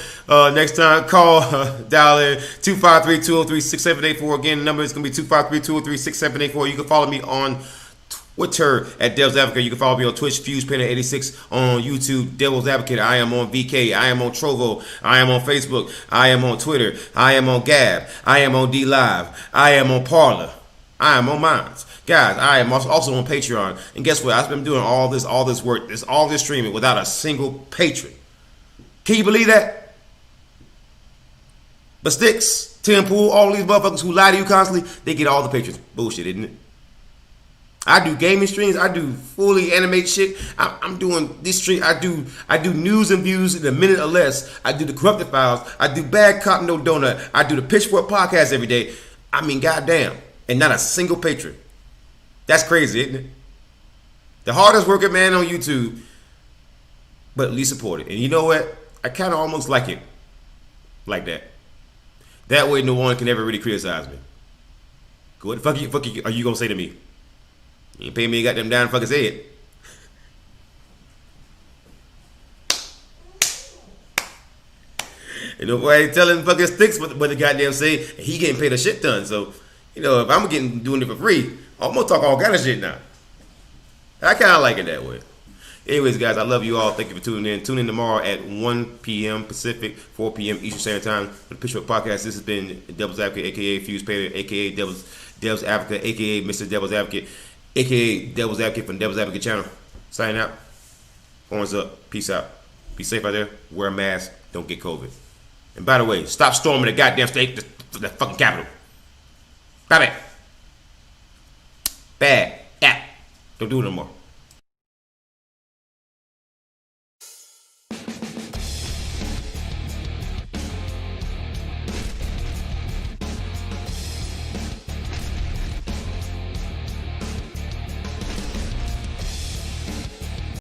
next time, call, dial in 253-203-6784. Again, the number is going to be 253-203-6784. You can follow me on Twitter at Devil's Advocate. You can follow me on Twitch, FusePainter86, on YouTube, Devil's Advocate. I am on VK. I am on Trovo. I am on Facebook. I am on Twitter. I am on Gab. I am on D Live. I am on Parler. I am on Minds. Guys, I am also on Patreon. And guess what? I've been doing all this work, all this streaming without a single patron. Can you believe that? But Sticks, Tim Pool, all these motherfuckers who lie to you constantly, they get all the patrons. Bullshit, isn't it? I do gaming streams. I do fully animate shit. I'm doing this stream. I do news and views in a minute or less. I do the Corrupted Files. I do Bad Cop No Donut. I do the Pitchfork podcast every day. I mean, goddamn. And not a single patron. That's crazy, isn't it? The hardest working man on YouTube, but at least supported. And you know what? I kind of almost like it like that. That way no one can ever really criticize me. What the fuck are you going to say to me? You ain't pay me a goddamn down fucking head. And nobody telling fucking Sticks what the goddamn say. He getting paid a shit ton. So, you know, if I'm doing it for free, I'm gonna talk all kind of shit now. I kind of like it that way. Anyways, guys, I love you all. Thank you for tuning in. Tune in tomorrow at 1 p.m. Pacific, 4 p.m. Eastern Standard Time for the Pitchfork Podcast. This has been Devil's Advocate, a.k.a. Fuse Painter, a.k.a. Devil's Advocate, a.k.a. Mr. Devil's Advocate, a.k.a. Devil's Advocate from the Devil's Advocate channel. Signing out. Horns up. Peace out. Be safe out there. Wear a mask. Don't get COVID. And by the way, stop storming the goddamn state, the fucking capital. Stop it. Bad. Don't do it no more.